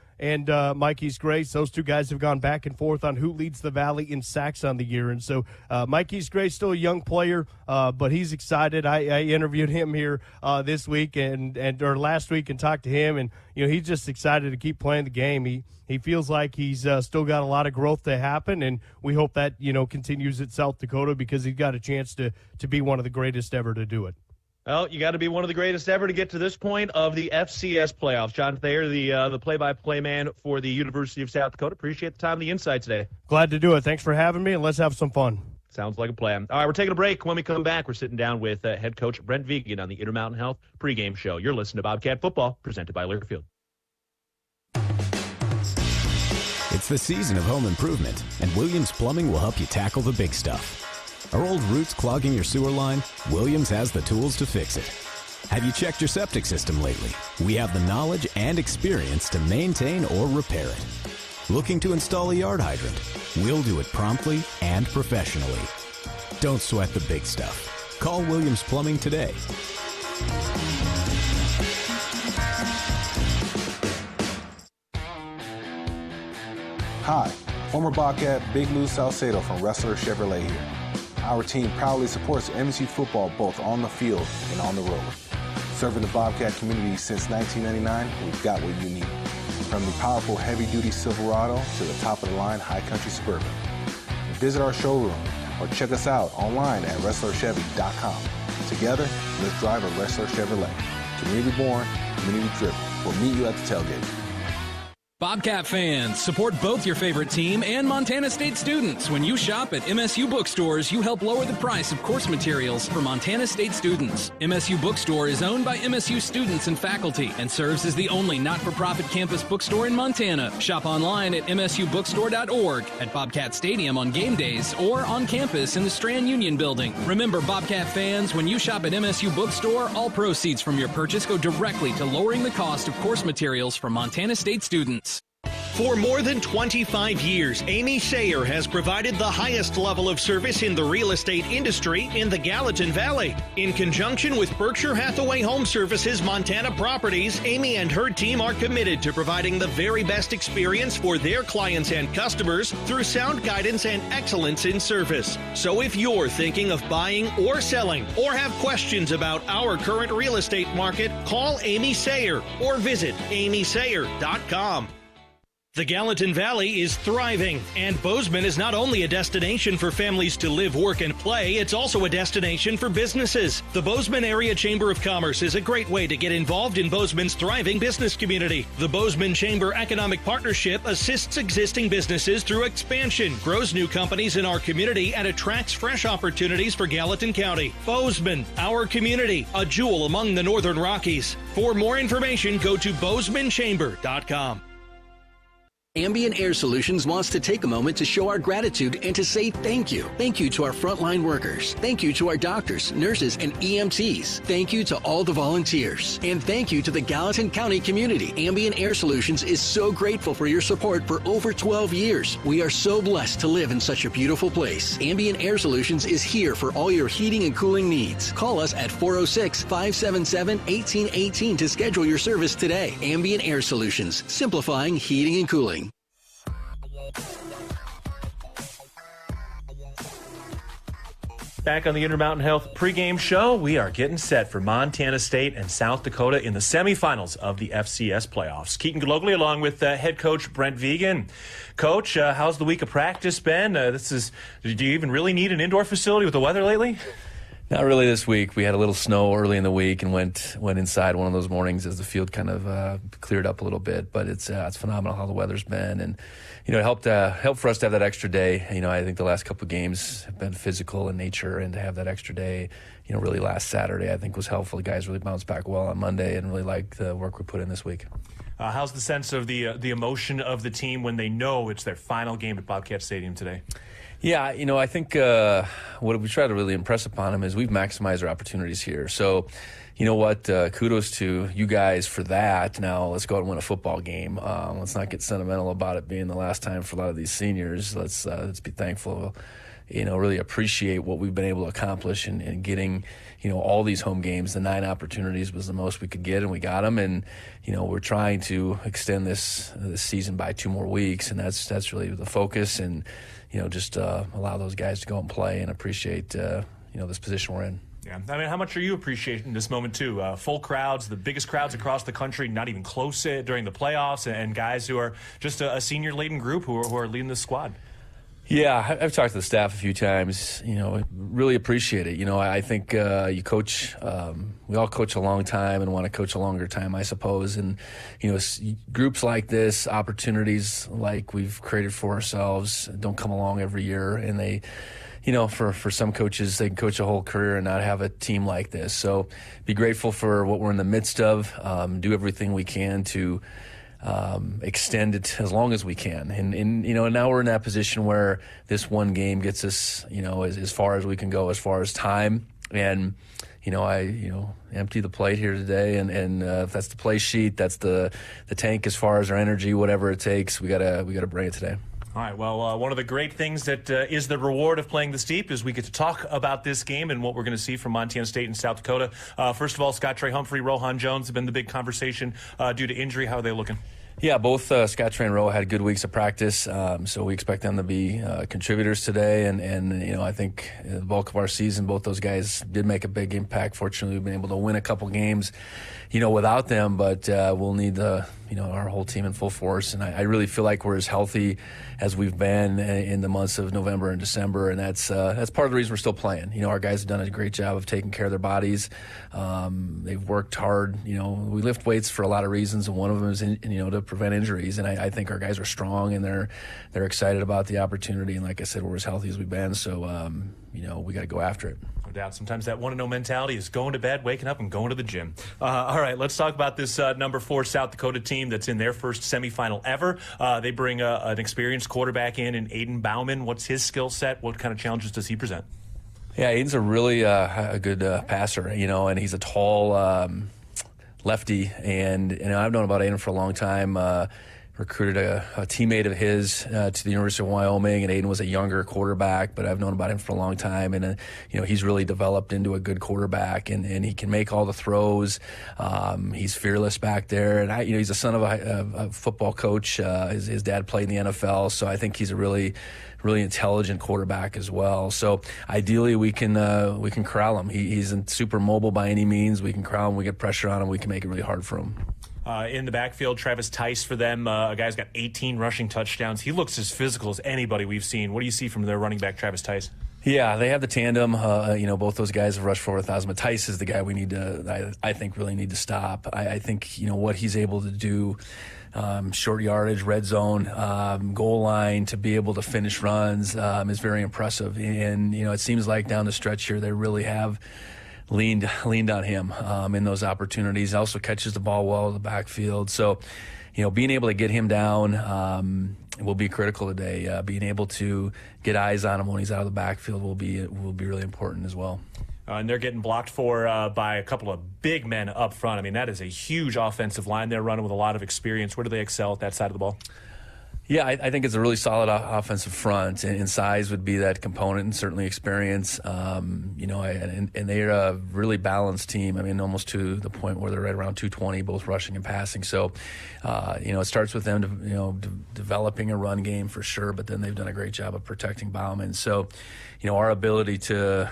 Mikey's Grace, those two guys have gone back and forth on who leads the Valley in sacks on the year. And so Mikey's Grace, still a young player, but he's excited. I interviewed him here this week or last week and talked to him, and he's just excited to keep playing the game. He feels like he's still got a lot of growth to happen, and we hope that continues at South Dakota because he's got a chance to be one of the greatest ever to do it. Well, you got to be one of the greatest ever to get to this point of the FCS playoffs. John Thayer, the play-by-play man for the University of South Dakota. Appreciate the time and the insight today. Glad to do it. Thanks for having me, and let's have some fun. Sounds like a plan. All right, we're taking a break. When we come back, we're sitting down with head coach Brent Vigen on the Intermountain Health pregame show. You're listening to Bobcat Football, presented by Learfield. It's the season of home improvement, and Williams Plumbing will help you tackle the big stuff. Are old roots clogging your sewer line? Williams has the tools to fix it. Have you checked your septic system lately? We have the knowledge and experience to maintain or repair it. Looking to install a yard hydrant? We'll do it promptly and professionally. Don't sweat the big stuff. Call Williams Plumbing today. Hi, former Bobcat Big Lou Salcedo from Wrestler Chevrolet here. Our team proudly supports MSU football both on the field and on the road. Serving the Bobcat community since 1999, we've got what you need. From the powerful heavy-duty Silverado to the top-of-the-line High Country Suburban. Visit our showroom or check us out online at WrestlerChevy.com. Together, let's drive a Wrestler Chevrolet. Community born, community driven. We'll meet you at the tailgate. Bobcat fans, support both your favorite team and Montana State students. When you shop at MSU bookstores, you help lower the price of course materials for Montana State students. MSU Bookstore is owned by MSU students and faculty and serves as the only not-for-profit campus bookstore in Montana. Shop online at msubookstore.org, at Bobcat Stadium on game days, or on campus in the Strand Union Building. Remember, Bobcat fans, when you shop at MSU Bookstore, all proceeds from your purchase go directly to lowering the cost of course materials for Montana State students. For more than 25 years, Amy Sayer has provided the highest level of service in the real estate industry in the Gallatin Valley. In conjunction with Berkshire Hathaway Home Services Montana Properties, Amy and her team are committed to providing the very best experience for their clients and customers through sound guidance and excellence in service. So if you're thinking of buying or selling or have questions about our current real estate market, call Amy Sayer or visit amysayer.com. The Gallatin Valley is thriving, and Bozeman is not only a destination for families to live, work, and play, it's also a destination for businesses. The Bozeman Area Chamber of Commerce is a great way to get involved in Bozeman's thriving business community. The Bozeman Chamber Economic Partnership assists existing businesses through expansion, grows new companies in our community, and attracts fresh opportunities for Gallatin County. Bozeman, our community, a jewel among the Northern Rockies. For more information, go to bozemanchamber.com. Ambient Air Solutions wants to take a moment to show our gratitude and to say thank you. Thank you to our frontline workers. Thank you to our doctors, nurses, and EMTs. Thank you to all the volunteers. And thank you to the Gallatin County community. Ambient Air Solutions is so grateful for your support for over 12 years. We are so blessed to live in such a beautiful place. Ambient Air Solutions is here for all your heating and cooling needs. Call us at 406-577-1818 to schedule your service today. Ambient Air Solutions, simplifying heating and cooling. Back on the Intermountain Health pregame show, we are getting set for Montana State and South Dakota in the semifinals of the FCS Playoffs. Keaton Gillogly along with head coach Brent Vigen. Coach, how's the week of practice been? Do you even really need an indoor facility with the weather lately? Not really this week. We had a little snow early in the week and went inside one of those mornings as the field kind of cleared up a little bit. But it's phenomenal how the weather's been, and it helped for us to have that extra day. I think the last couple of games have been physical in nature, and to have that extra day, really last Saturday, I think was helpful. The guys really bounced back well on Monday, and really liked the work we put in this week. How's the sense of the emotion of the team when they know it's their final game at Bobcat Stadium today? Yeah, I think what we try to really impress upon them is we've maximized our opportunities here. So, you know what? Kudos to you guys for that. Now let's go out and win a football game. Let's not get sentimental about it being the last time for a lot of these seniors. Let's be thankful. Really appreciate what we've been able to accomplish in getting, all these home games. The 9 opportunities was the most we could get, and we got them. And, we're trying to extend this season by 2 more weeks, and that's really the focus. And, just allow those guys to go and play and appreciate, this position we're in. Yeah, how much are you appreciating this moment too? Full crowds, the biggest crowds across the country, not even close during the playoffs, and guys who are just a senior-laden group who are leading the squad. Yeah, I've talked to the staff a few times. Really appreciate it. I think you coach. We all coach a long time and want to coach a longer time, I suppose. And groups like this, opportunities like we've created for ourselves, don't come along every year. And they, for some coaches, they can coach a whole career and not have a team like this. So, be grateful for what we're in the midst of. Do everything we can to extend it as long as we can. And now we're in that position where this one game gets us, as far as we can go as far as time. And, I empty the plate here today. And if that's the play sheet, that's the tank as far as our energy, whatever it takes, we gotta bring it today. All right, well, one of the great things that is the reward of playing this deep is we get to talk about this game and what we're going to see from Montana State and South Dakota. First of all, Scott Trey Humphrey, Rohan Jones have been the big conversation due to injury. How are they looking? Yeah, both Scott Trey and Roe had good weeks of practice, so we expect them to be contributors today. And I think the bulk of our season, both those guys did make a big impact. Fortunately, we've been able to win a couple games without them, but we'll need our whole team in full force. And I really feel like we're as healthy as we've been in the months of November and December, and that's part of the reason we're still playing. Our guys have done a great job of taking care of their bodies. They've worked hard. We lift weights for a lot of reasons, and one of them is to prevent injuries. And I think our guys are strong, and they're excited about the opportunity. And like I said, we're as healthy as we've been, so we got to go after it. No doubt. Sometimes that want-to-know mentality is going to bed, waking up, and going to the gym. All right, let's talk about this number 4 South Dakota team that's in their first semifinal ever. They bring an experienced quarterback in Aiden Bauman. What's his skill set? What kind of challenges does he present? Yeah, Aiden's a really a good passer, and he's a tall lefty. And I've known about Aiden for a long time. Recruited a teammate of his to the University of Wyoming, and Aiden was a younger quarterback, but I've known about him for a long time, and he's really developed into a good quarterback, and he can make all the throws. He's fearless back there, and he's a son of a football coach. His dad played in the NFL, so I think he's a really intelligent quarterback as well. So ideally, we can corral him. He isn't super mobile by any means. We can corral him. We get pressure on him. We can make it really hard for him. In the backfield, Travis Tice for them. A guy's got 18 rushing touchdowns. He looks as physical as anybody we've seen. What do you see from their running back, Travis Tice? Yeah, they have the tandem. Both those guys have rushed for 1,000. But Tice is the guy we need to, I think, really need to stop. I think, what he's able to do, short yardage, red zone, goal line, to be able to finish runs is very impressive. And, it seems like down the stretch here, they really have leaned on him in those opportunities. He also catches the ball well in the backfield. So, being able to get him down will be critical today. Being able to get eyes on him when he's out of the backfield will be really important as well. And they're getting blocked for by a couple of big men up front. I mean, that is a huge offensive line they're running with a lot of experience. Where do they excel at that side of the ball? Yeah, I think it's a really solid offensive front, and size would be that component, and certainly experience. And they're a really balanced team. I mean, almost to the point where they're right around 220, both rushing and passing. So, it starts with them, developing a run game for sure, but then they've done a great job of protecting Bauman. So, our ability to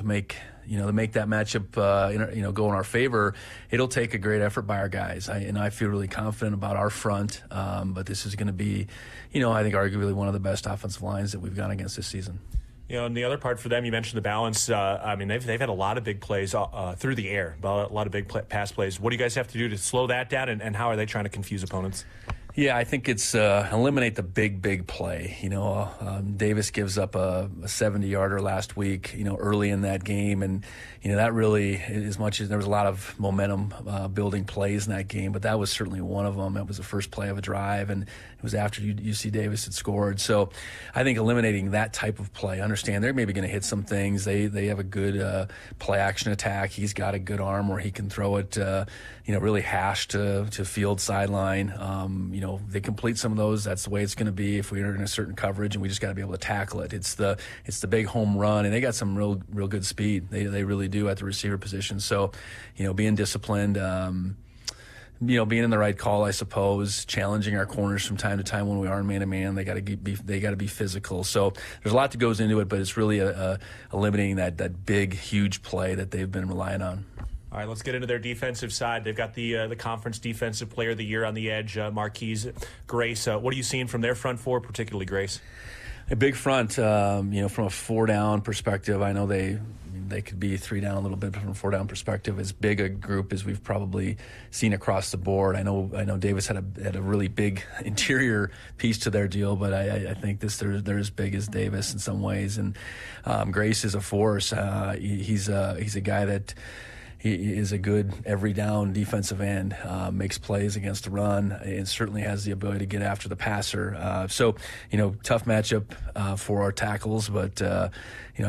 make that matchup, go in our favor, it'll take a great effort by our guys. I feel really confident about our front, but this is going to be, I think arguably one of the best offensive lines that we've gone against this season. And the other part for them, you mentioned the balance. They've had a lot of big plays through the air, a lot of big pass plays. What do you guys have to do to slow that down, and how are they trying to confuse opponents? Yeah, I think it's eliminate the big play. Davis gives up a 70-yarder last week, early in that game. And, that really, as much as there was a lot of momentum building plays in that game, but that was certainly one of them. It was the first play of a drive, and it was after UC Davis had scored. So I think eliminating that type of play, understand they're maybe going to hit some things. They have a good play-action attack. He's got a good arm where he can throw it, really hash to field sideline. They complete some of those. That's the way it's going to be if we're in a certain coverage, and we just got to be able to tackle it. It's the big home run, and they got some real good speed. They really do at the receiver position. So, being disciplined, being in the right call, I suppose, challenging our corners from time to time when we are man-to-man. They got to be physical. So there's a lot that goes into it, but it's really eliminating that big, huge play that they've been relying on. All right, let's get into their defensive side. They've got the Conference Defensive Player of the Year on the edge, Marquise Grace. What are you seeing from their front four, particularly Grace? A big front, from a 4-down perspective. I know they could be 3 down a little bit, but from a 4-down perspective, as big a group as we've probably seen across the board. I know Davis had a really big interior piece to their deal, but I think they're as big as Davis in some ways. And Grace is a force. He's a guy that. He is a good every down defensive end, makes plays against the run, and certainly has the ability to get after the passer. Tough matchup for our tackles, but I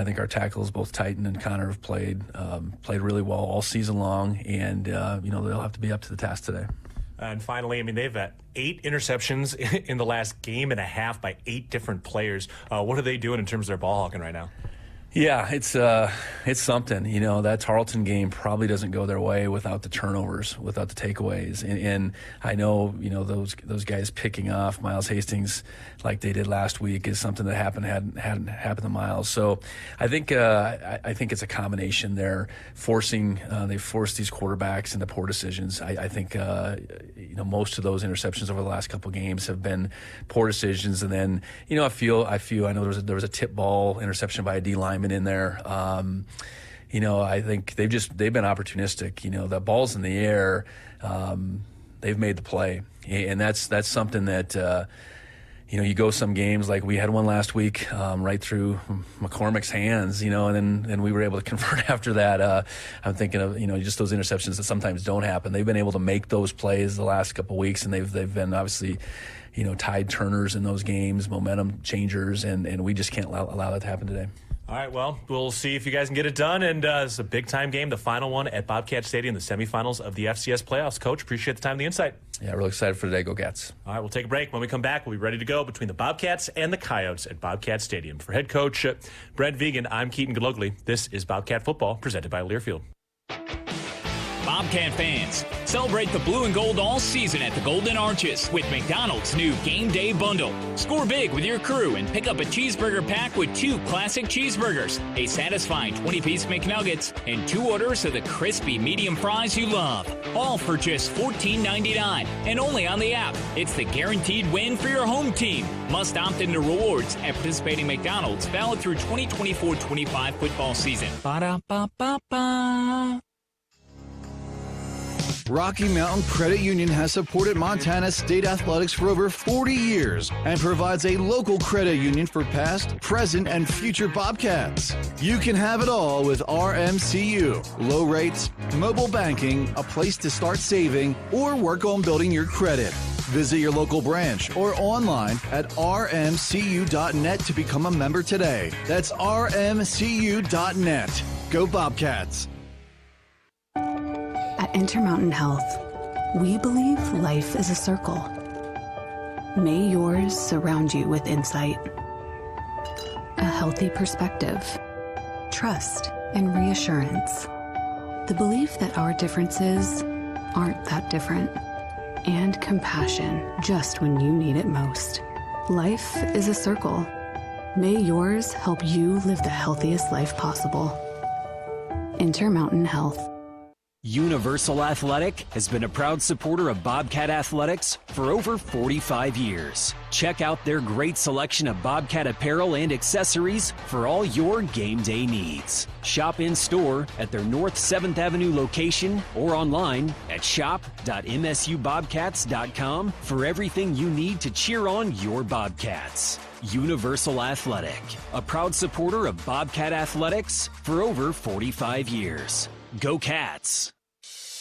think our tackles, both Titan and Connor, have played really well all season long, and they'll have to be up to the task today. And finally, they've got 8 interceptions in the last game and a half by 8 different players. What are they doing in terms of their ball hawking right now? Yeah, it's something. You know, that Tarleton game probably doesn't go their way without the turnovers, without the takeaways. And I know, you know, those guys picking off Miles Hastings like they did last week is something that hadn't happened to Miles. So I think it's a combination there. They forced these quarterbacks into poor decisions. I think you know, most of those interceptions over the last couple of games have been poor decisions. And then, you know, I know there was a tip ball interception by a D lineman in there. You know, I think they've been opportunistic. You know, the ball's in the air. They've made the play, and that's something that you know, you go some games like we had one last week, right through McCormick's hands. You know, and then we were able to convert after that. I'm thinking of, you know, just those interceptions that sometimes don't happen. They've been able to make those plays the last couple of weeks, and they've been obviously, you know, tide turners in those games, momentum changers, and we just can't allow that to happen today. All right, well, we'll see if you guys can get it done. And it's a big-time game, the final one at Bobcat Stadium, the semifinals of the FCS Playoffs. Coach, appreciate the time and the insight. Yeah, really excited for today. Go Cats. All right, we'll take a break. When we come back, we'll be ready to go between the Bobcats and the Coyotes at Bobcat Stadium. For head coach Brent Vigen, I'm Keaton Gillogly. This is Bobcat Football, presented by Learfield. Bobcat fans, celebrate the blue and gold all season at the Golden Arches with McDonald's new Game Day Bundle. Score big with your crew and pick up a cheeseburger pack with 2 classic cheeseburgers, a satisfying 20-piece McNuggets, and 2 orders of the crispy medium fries you love. All for just $14.99 and only on the app. It's the guaranteed win for your home team. Must opt into rewards at participating McDonald's, valid through 2024-25 football season. Ba-da-ba-ba-ba. Rocky Mountain Credit Union has supported Montana State athletics for over 40 years and provides a local credit union for past, present, and future Bobcats. You can have it all with RMCU. Low rates, mobile banking, a place to start saving, or work on building your credit. Visit your local branch or online at rmcu.net to become a member today. That's rmcu.net. Go Bobcats. At Intermountain Health, we believe life is a circle. May yours surround you with insight, a healthy perspective, trust, and reassurance. The belief that our differences aren't that different, and compassion just when you need it most. Life is a circle. May yours help you live the healthiest life possible. Intermountain Health. Universal Athletic has been a proud supporter of Bobcat Athletics for over 45 years. Check out their great selection of Bobcat apparel and accessories for all your game day needs. Shop in-store at their North 7th Avenue location or online at shop.msubobcats.com for everything you need to cheer on your Bobcats. Universal Athletic, a proud supporter of Bobcat Athletics for over 45 years. Go Cats!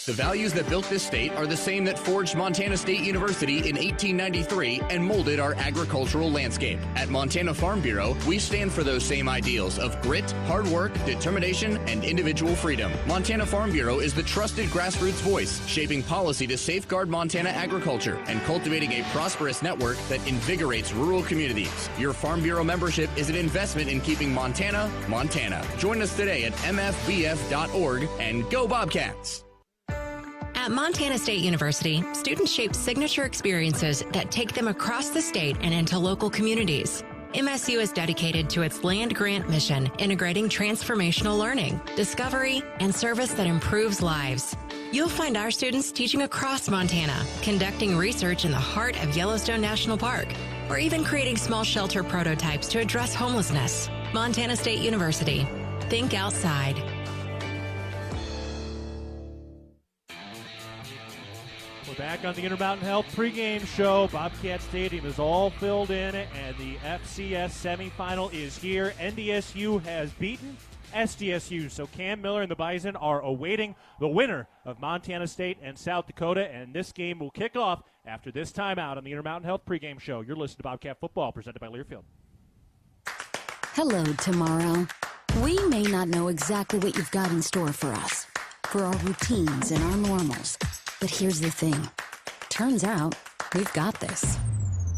The values that built this state are the same that forged Montana State University in 1893 and molded our agricultural landscape. At Montana Farm Bureau, we stand for those same ideals of grit, hard work, determination, and individual freedom. Montana Farm Bureau is the trusted grassroots voice, shaping policy to safeguard Montana agriculture and cultivating a prosperous network that invigorates rural communities. Your Farm Bureau membership is an investment in keeping Montana, Montana. Join us today at mfbf.org and go Bobcats! At Montana State University, students shape signature experiences that take them across the state and into local communities. MSU is dedicated to its land grant mission, integrating transformational learning, discovery, and service that improves lives. You'll find our students teaching across Montana, conducting research in the heart of Yellowstone National Park, or even creating small shelter prototypes to address homelessness. Montana State University. Think outside. We're back on the Intermountain Health pregame show. Bobcat Stadium is all filled in, and the FCS semifinal is here. NDSU has beaten SDSU, so Cam Miller and the Bison are awaiting the winner of Montana State and South Dakota, and this game will kick off after this timeout on the Intermountain Health pregame show. You're listening to Bobcat Football, presented by Learfield. Hello, tomorrow. We may not know exactly what you've got in store for us, for our routines and our normals. But here's the thing. Turns out, we've got this.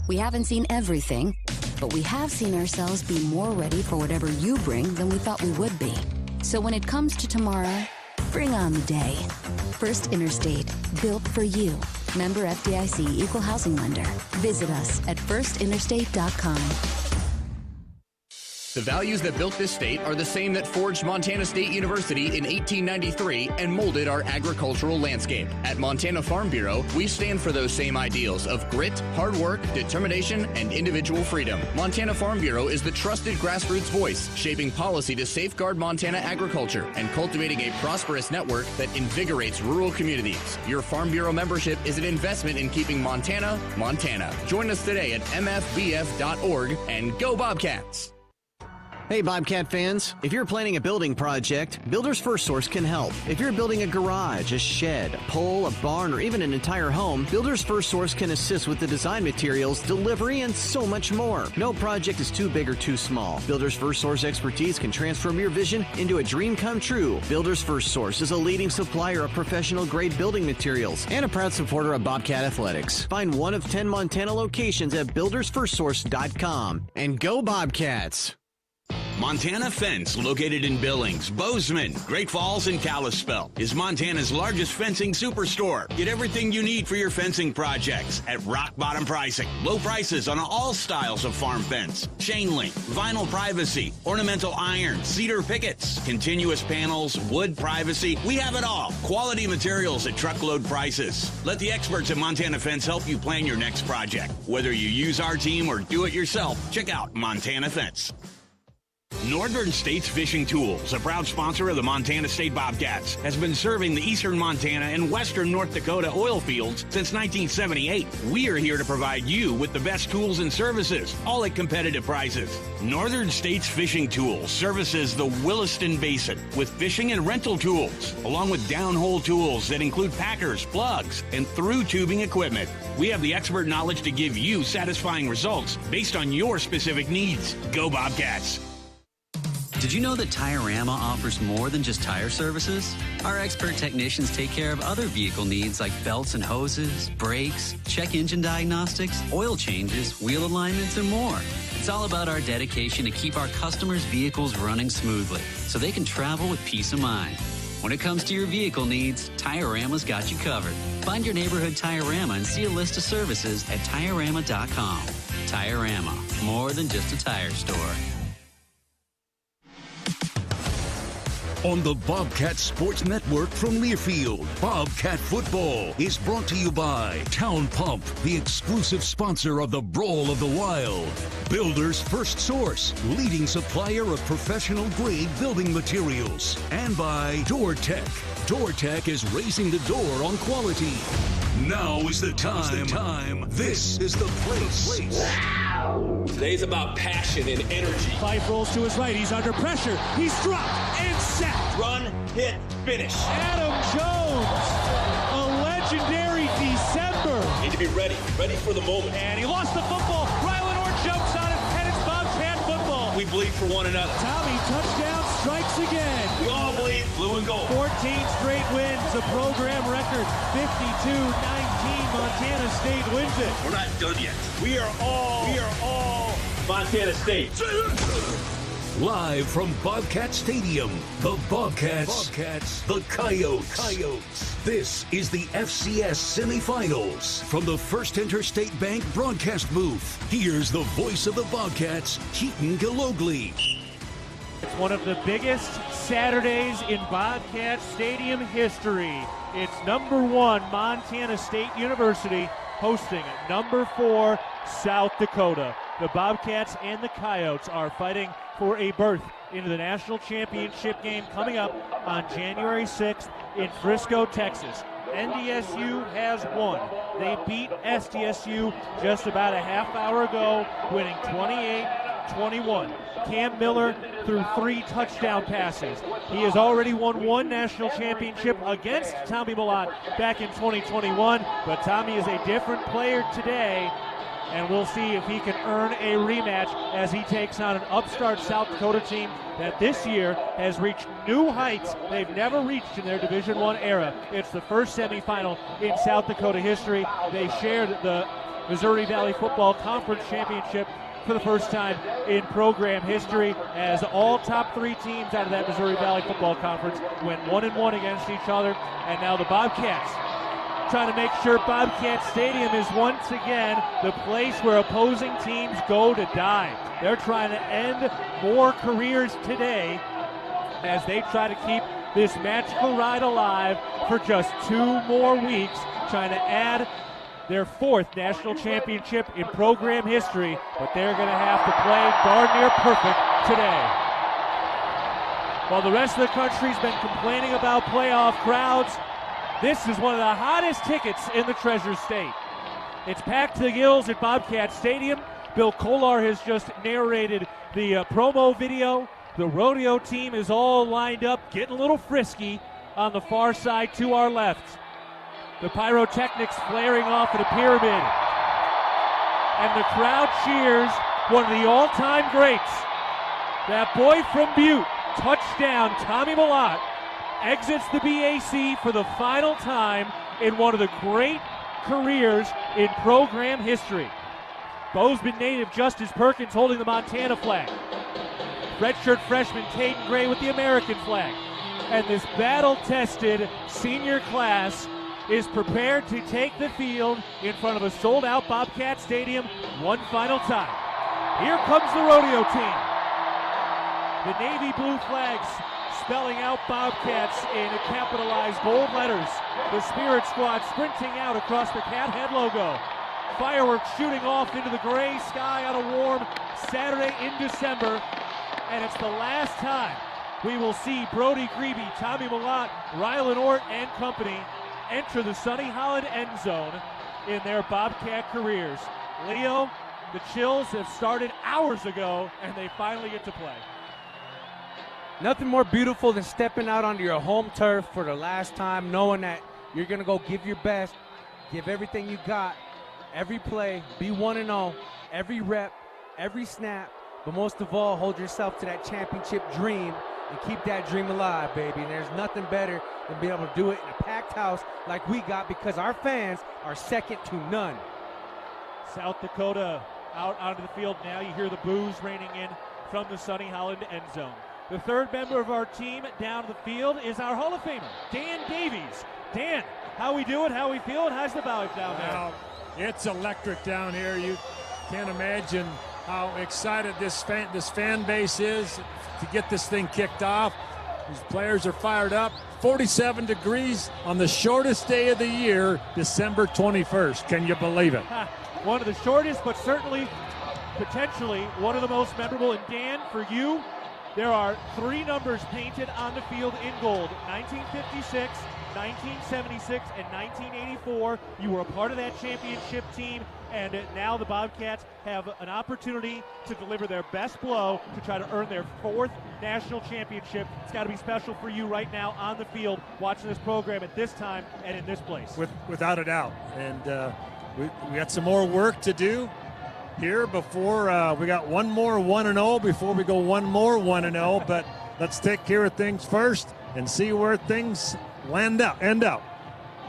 We haven't seen everything, but we have seen ourselves be more ready for whatever you bring than we thought we would be. So when it comes to tomorrow, bring on the day. First Interstate, built for you. Member FDIC Equal Housing Lender. Visit us at firstinterstate.com. The values that built this state are the same that forged Montana State University in 1893 and molded our agricultural landscape. At Montana Farm Bureau, we stand for those same ideals of grit, hard work, determination, and individual freedom. Montana Farm Bureau is the trusted grassroots voice, shaping policy to safeguard Montana agriculture and cultivating a prosperous network that invigorates rural communities. Your Farm Bureau membership is an investment in keeping Montana, Montana. Join us today at mfbf.org and go Bobcats! Hey Bobcat fans, if you're planning a building project, Builders First Source can help. If you're building a garage, a shed, a pole, a barn, or even an entire home, Builders First Source can assist with the design materials, delivery, and so much more. No project is too big or too small. Builders First Source expertise can transform your vision into a dream come true. Builders First Source is a leading supplier of professional grade building materials and a proud supporter of Bobcat Athletics. Find one of 10 Montana locations at buildersfirstsource.com and go Bobcats! Montana Fence, located in Billings, Bozeman, Great Falls, and Kalispell, is Montana's largest fencing superstore. Get everything you need for your fencing projects at rock bottom pricing. Low prices on all styles of farm fence, chain link, vinyl privacy, ornamental iron, cedar pickets, continuous panels, wood privacy. We have it all. Quality materials at truckload prices. Let the experts at Montana Fence help you plan your next project. Whether you use our team or do it yourself, check out Montana Fence. Northern States Fishing Tools, a proud sponsor of the Montana State Bobcats, has been serving the eastern Montana and western North Dakota oil fields since 1978. We are here to provide you with the best tools and services, all at competitive prices. Northern States Fishing Tools services the Williston Basin with fishing and rental tools, along with downhole tools that include packers, plugs, and through tubing equipment. We have the expert knowledge to give you satisfying results based on your specific needs. Go Bobcats! Did you know that Tire-Rama offers more than just tire services? Our expert technicians take care of other vehicle needs like belts and hoses, brakes, check engine diagnostics, oil changes, wheel alignments, and more. It's all about our dedication to keep our customers' vehicles running smoothly so they can travel with peace of mind. When it comes to your vehicle needs, Tire-Rama's got you covered. Find your neighborhood Tire-Rama and see a list of services at TireRama.com. Tire-Rama, more than just a tire store. On the Bobcat Sports Network from Learfield, Bobcat Football is brought to you by Town Pump, the exclusive sponsor of the Brawl of the Wild. Builders First Source, leading supplier of professional-grade building materials. And by DoorTech. DoorTech is raising the door on quality. Now is the time. This is the place. Today's about passion and energy. Fife rolls to his right. He's under pressure. He's dropped and sacked. Run, hit, finish. Adam Jones, a legendary December. Need to be ready for the moment. And he lost the football. Rylan Orr jumps on it, and it's Bobcat football. We bleed for one another. Tommy, touchdown, strikes again. We all bleed blue and gold. 14 straight wins, a program record. 52-19, Montana State wins it. We're not done yet. We are all Montana State. Live from Bobcat Stadium, the Bobcats, the Coyotes. This is the FCS Semifinals. From the First Interstate Bank broadcast booth, here's the voice of the Bobcats, Keaton Gillogly. It's one of the biggest Saturdays in Bobcat Stadium history. It's number 1 Montana State University hosting number 4 South Dakota. The Bobcats and the Coyotes are fighting for a berth into the national championship game coming up on January 6th in Frisco, Texas. NDSU has won. They beat SDSU just about a half hour ago, winning 28-21. Cam Miller threw 3 touchdown passes. He has already won 1 national championship against Tommy Millott back in 2021, but Tommy is a different player today, and we'll see if he can earn a rematch as he takes on an upstart South Dakota team that this year has reached new heights they've never reached in their Division I era. It's the first semifinal in South Dakota history. They shared the Missouri Valley Football Conference Championship for the first time in program history, as all top 3 teams out of that Missouri Valley Football Conference went 1-1 against each other. And now the Bobcats trying to make sure Bobcat Stadium is once again the place where opposing teams go to die. They're trying to end more careers today as they try to keep this magical ride alive for just 2 more weeks, trying to add their 4th national championship in program history, but they're going to have to play darn near perfect today. While the rest of the country's been complaining about playoff crowds, this is one of the hottest tickets in the Treasure State. It's packed to the gills at Bobcat Stadium. Bill Kolar has just narrated the promo video. The rodeo team is all lined up, getting a little frisky on the far side to our left. The pyrotechnics flaring off at a pyramid. And the crowd cheers one of the all-time greats. That boy from Butte, touchdown, Tommy Millott, exits the BAC for the final time in one of the great careers in program history. Bozeman native Justice Perkins holding the Montana flag. Redshirt freshman Caden Gray with the American flag. And this battle-tested senior class is prepared to take the field in front of a sold-out Bobcat Stadium one final time. Here comes the rodeo team. The navy blue flags spelling out Bobcats in capitalized gold letters. The Spirit Squad sprinting out across the cat head logo. Fireworks shooting off into the gray sky on a warm Saturday in December. And it's the last time we will see Brody Grebe, Tommy Millott, Rylan Ort, and company enter the Sonny Holland end zone in their Bobcat careers. Leo, the chills have started hours ago, and they finally get to play. Nothing more beautiful than stepping out onto your home turf for the last time, knowing that you're going to go give your best, give everything you got, every play, be 1-0, every rep, every snap, but most of all, hold yourself to that championship dream and keep that dream alive, baby. And there's nothing better than being able to do it in a packed house like we got, because our fans are second to none. South Dakota out onto the field now. You hear the boos raining in from the Sonny Holland end zone. The 3rd member of our team down the field is our Hall of Famer, Dan Davies. Dan, how we doing? How we feeling? How's the vibe down there? Well, it's electric down here. You can't imagine how excited this fan base is to get this thing kicked off. These players are fired up. 47 degrees on the shortest day of the year, December 21st. Can you believe it? One of the shortest, but certainly, potentially, one of the most memorable. And Dan, for you, there are 3 numbers painted on the field in gold: 1956, 1976, and 1984. You were a part of that championship team, and now the Bobcats have an opportunity to deliver their best blow to try to earn their 4th national championship. It's got to be special for you right now on the field, watching this program at this time and in this place. Without a doubt. And we got some more work to do here before we got one more 1-0 before we go one more 1-0. But let's take care of things first and see where things end up.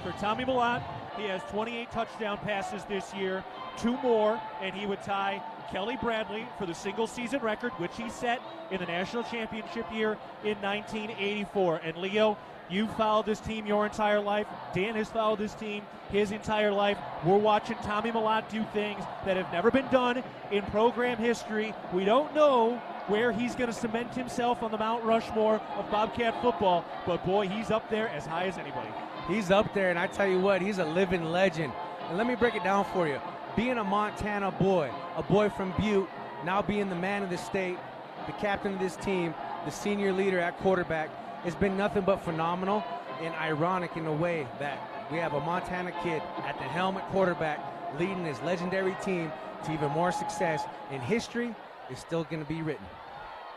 For Tommy Millott, he has 28 touchdown passes this year, 2 more, and he would tie Kelly Bradley for the single-season record, which he set in the national championship year in 1984. And Leo, you followed this team your entire life. Dan has followed this team his entire life. We're watching Tommy Millott do things that have never been done in program history. We don't know where he's going to cement himself on the Mount Rushmore of Bobcat football, but boy, he's up there as high as anybody. He's up there, and I tell you what, he's a living legend. And let me break it down for you. Being a Montana boy, a boy from Butte, now being the man of the state, the captain of this team, the senior leader at quarterback, it's been nothing but phenomenal and ironic in a way that we have a Montana kid at the helm at quarterback leading his legendary team to even more success, and history is still going to be written.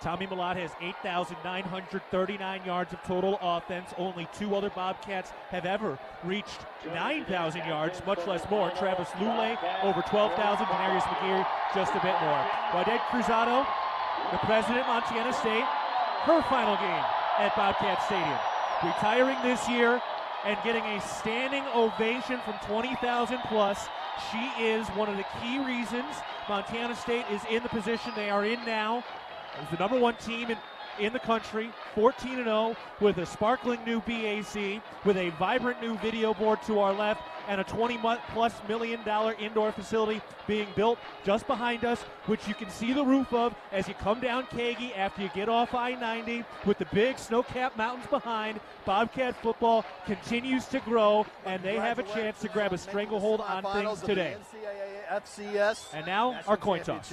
Tommy Millott has 8,939 yards of total offense. Only 2 other Bobcats have ever reached 9,000 yards, much less more. Travis Lulay over 12,000. Denarius McGeary just a bit more. Waded Cruzado, the president of Montana State, her final game at Bobcat Stadium, retiring this year and getting a standing ovation from 20,000 plus She is one of the key reasons Montana State is in the position they are in now. As the number 1 team in the country, 14-0, with a sparkling new BAC, with a vibrant new video board to our left, and a $20+ million indoor facility being built just behind us, which you can see the roof of as you come down Kagi after you get off I-90, with the big snow-capped mountains behind. Bobcat football continues to grow, and they have a chance to grab a stranglehold on things today. NCAA FCS. And now our coin toss.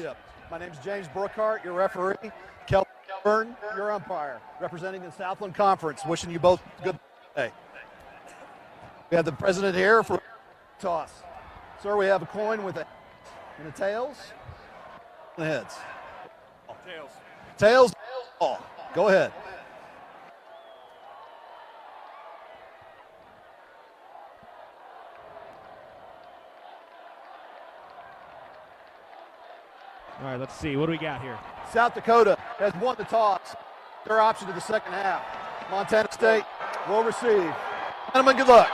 My name is James Brookhart, your referee. Kel Byrne, your umpire, representing the Southland Conference. Wishing you both good day. We have the president here for toss. Sir, we have a coin with a and the tails and the heads. Tails. Tails. Ball. Go ahead. All right, let's see. What do we got here? South Dakota has won the toss. Their option to the second half. Montana State will receive. Gentlemen, good luck.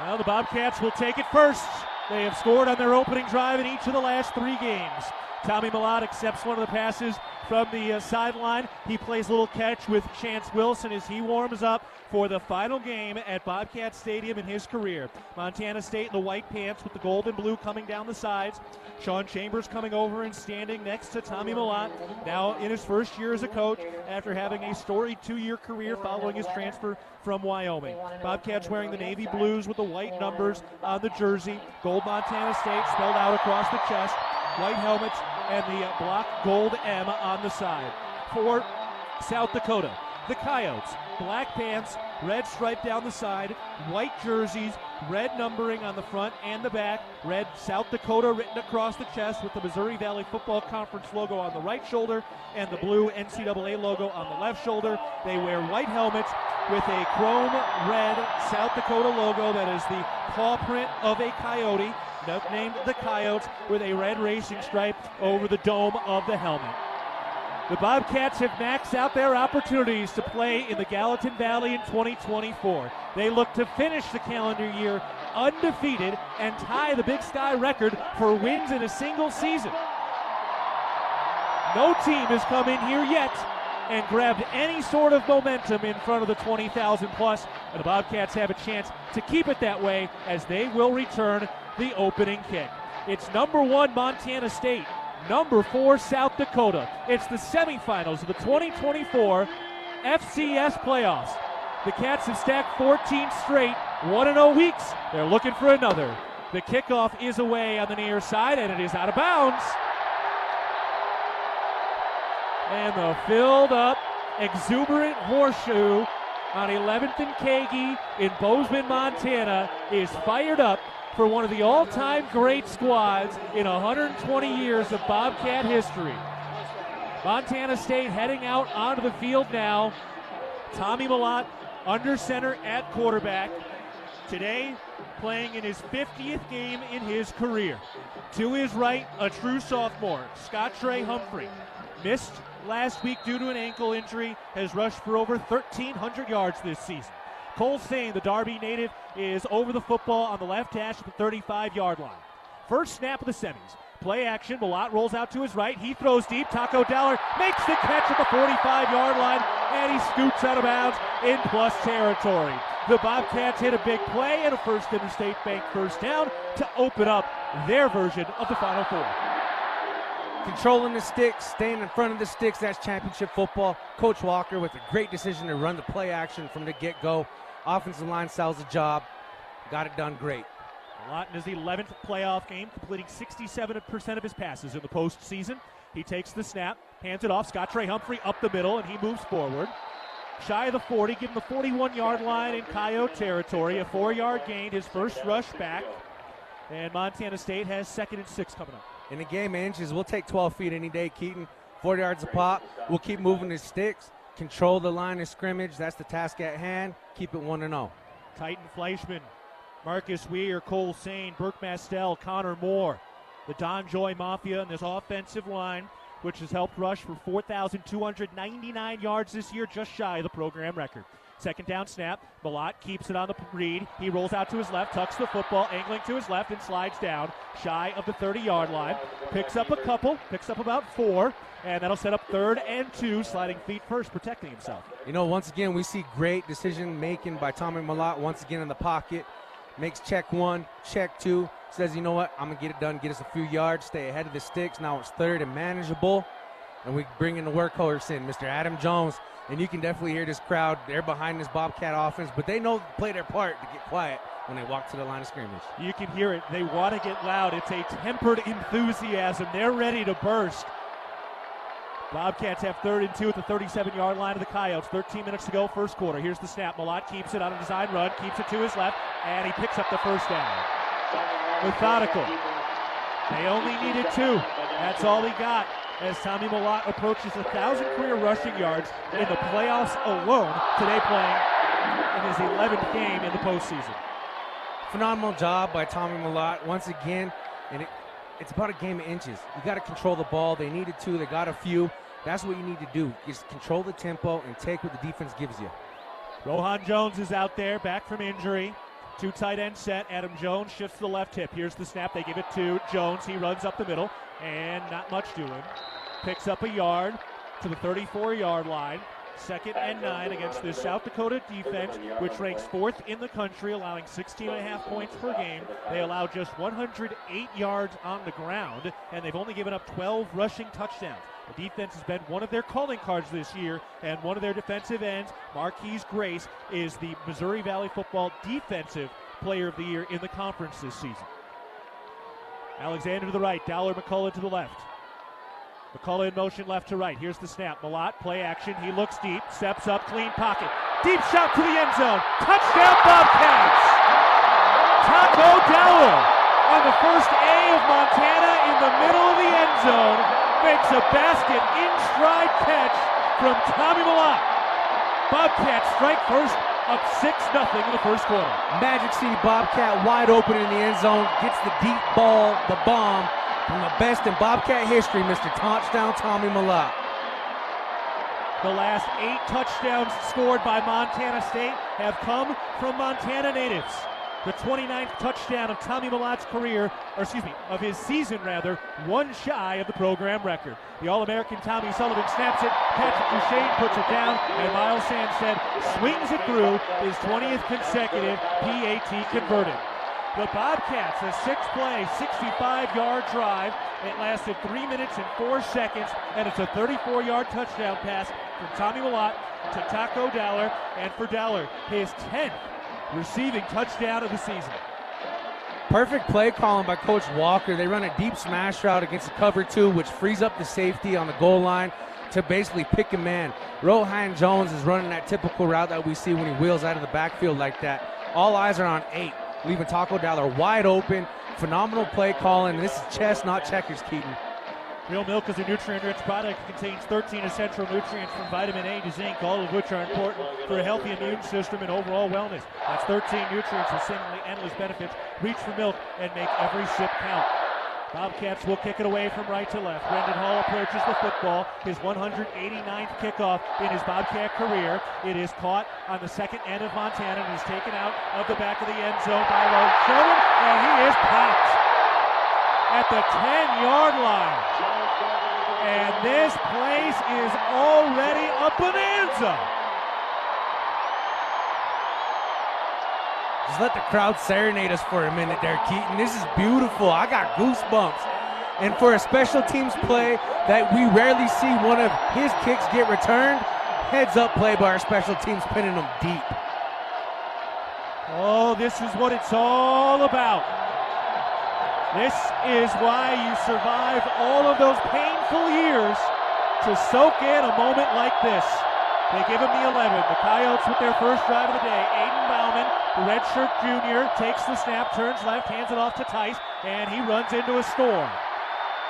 Well, the Bobcats will take it first. They have scored on their opening drive in each of the last 3 games. Tommy Millott accepts one of the passes from the sideline. He plays a little catch with Chance Wilson as he warms up for the final game at Bobcat Stadium in his career. Montana State in the white pants with the gold and blue coming down the sides. Sean Chambers coming over and standing next to Tommy Millott, now in his first year as a coach after having a storied 2-year career following his transfer from Wyoming. Bobcats wearing the navy blues with the white numbers on the jersey. Gold Montana State spelled out across the chest. White helmets and the block gold M on the side. For South Dakota, the Coyotes, black pants, red stripe down the side, white jerseys, red numbering on the front and the back, red South Dakota written across the chest with the Missouri Valley Football Conference logo on the right shoulder and the blue NCAA logo on the left shoulder. They wear white helmets with a chrome red South Dakota logo that is the paw print of a coyote, named the Coyotes, with a red racing stripe over the dome of the helmet. The Bobcats have maxed out their opportunities to play in the Gallatin Valley in 2024. They look to finish the calendar year undefeated and tie the Big Sky record for wins in a single season. No team has come in here yet and grabbed any sort of momentum in front of the 20,000 plus, and the Bobcats have a chance to keep it that way as they will return the opening kick. It's number 1 Montana State, number 4 South Dakota. It's the semifinals of the 2024 FCS Playoffs. The Cats have stacked 14 straight 1-0 weeks. They're looking for another. The kickoff is away on the near side, and it is out of bounds. And the filled up, exuberant horseshoe on 11th and Kagi in Bozeman, Montana is fired up for one of the all-time great squads in 120 years of Bobcat history. Montana State heading out onto the field now. Tommy Millott under center at quarterback. Today, playing in his 50th game in his career. To his right, a true sophomore, Scott Trey Humphrey. Missed last week due to an ankle injury, has rushed for over 1,300 yards this season. Cole Sane, the Darby native, is over the football on the left hash at the 35-yard line. First snap of the semis. Play action, Millott rolls out to his right. He throws deep. Taco Dollar makes the catch at the 45-yard line, and he scoots out of bounds in plus territory. The Bobcats hit a big play and a First Interstate Bank first down to open up their version of the Final Four. Controlling the sticks, staying in front of the sticks, that's championship football. Coach Walker with a great decision to run the play action from the get-go. Offensive line sells the job. Got it done great. Millott in his 11th playoff game, completing 67% of his passes in the postseason. He takes the snap, hands it off. Scott Trey Humphrey up the middle, and he moves forward. Shy of the 40, given the 41-yard line in Coyote territory. A 4-yard gain, his first rush back. And Montana State has 2nd and 6 coming up. In the game of inches, we'll take 12 feet any day, Keaton. 40 yards a pop. We'll keep moving the sticks. Control the line of scrimmage. That's the task at hand. Keep it 1-0. Titan Fleischman, Marcus Weir, Cole Sane, Burke Mastel, Connor Moore. The Don Joy Mafia in this offensive line, which has helped rush for 4,299 yards this year, just shy of the program record. Second down snap. Malott keeps it on the read. He rolls out to his left, tucks the football, angling to his left, and slides down shy of the 30-yard line. Picks up about 4, and that'll set up 3rd and 2, sliding feet first, protecting himself. Once again, we see great decision-making by Tommy Malott once again in the pocket. Makes check 1, check 2, says, you know what, I'm going to get it done, get us a few yards, stay ahead of the sticks. Now it's 3rd and manageable, and we bring in the workhorse in, Mr. Adam Jones. And you can definitely hear this crowd. They're behind this Bobcat offense, but they know play their part to get quiet when they walk to the line of scrimmage. You can hear it. They want to get loud. It's a tempered enthusiasm. They're ready to burst. Bobcats have 3rd and 2 at the 37-yard line of the Coyotes. 13 minutes to go, first quarter. Here's the snap. Malott keeps it on a design run, keeps it to his left, and he picks up the first down. Methodical. They only needed 2. That's all he got, as Tommy Malott approaches 1,000 career rushing yards in the playoffs alone, today playing in his 11th game in the postseason. Phenomenal job by Tommy Malott once again, and it's about a game of inches. You got to control the ball. They needed 2. They got a few. That's what you need to do, is control the tempo and take what the defense gives you. Rohan Jones is out there, back from injury. 2 tight end set. Adam Jones shifts to the left hip. Here's the snap. They give it to Jones. He runs up the middle, and not much doing. Picks up a yard to the 34-yard line. 2nd and 9 against the South Dakota defense, which ranks 4th in the country, allowing 16.5 points per game. They allow just 108 yards on the ground, and they've only given up 12 rushing touchdowns. The defense has been one of their calling cards this year, and one of their defensive ends, Marquise Grace, is the Missouri Valley Football Defensive Player of the Year in the conference this season. Alexander to the right, Dowler McCullough to the left. McCullough in motion left to right. Here's the snap. Malott, play action. He looks deep, steps up, clean pocket. Deep shot to the end zone. Touchdown Bobcats! Taco Dowler on the first A of Montana in the middle of the end zone makes a basket in stride catch from Tommy Malott. Bobcats strike first, up 6-0 in the first quarter. Magic City Bobcat wide open in the end zone, gets the deep ball, the bomb, from the best in Bobcat history, Mr. Touchdown Tommy Malott. The last 8 touchdowns scored by Montana State have come from Montana natives. The 29th touchdown of Tommy Malott's career, of his season rather, one shy of the program record. The All-American Tommy Sullivan snaps it, Patrick Duchesne puts it down, and Miles Sandstead swings it through, his 20th consecutive PAT converted. The Bobcats, a 6-play, 65-yard drive. It lasted 3 minutes and 4 seconds, and it's a 34-yard touchdown pass from Tommy Malott to Taco Dowler, and for Dowler, his 10th receiving touchdown of the season. Perfect play calling by Coach Walker. They run a deep smash route against the cover 2, which frees up the safety on the goal line to basically pick a man. Rohan Jones is running that typical route that we see when he wheels out of the backfield like that. All eyes are on 8, leaving Taco Dowler wide open. Phenomenal play calling. This is chess, not checkers, Keaton. Real Milk is a nutrient-rich product. It contains 13 essential nutrients from vitamin A to zinc, all of which are important for a healthy immune system and overall wellness. That's 13 nutrients with seemingly endless benefits. Reach for milk and make every sip count. Bobcats will kick it away from right to left. Brendan Hall approaches the football, his 189th kickoff in his Bobcat career. It is caught on the second end of Montana and is taken out of the back of the end zone by Sherman, and he is popped at the 10-yard line. And this place is already a bonanza. Just let the crowd serenade us for a minute there, Keaton. This is beautiful. I got goosebumps. And for a special teams play that we rarely see one of his kicks get returned, heads up play by our special teams, pinning them deep. Oh, this is what it's all about. This is why you survive all of those painful years to soak in a moment like this. They give him the 11. The Coyotes with their first drive of the day. Aiden Bauman, the redshirt junior, takes the snap, turns left, hands it off to Tice, and he runs into a storm.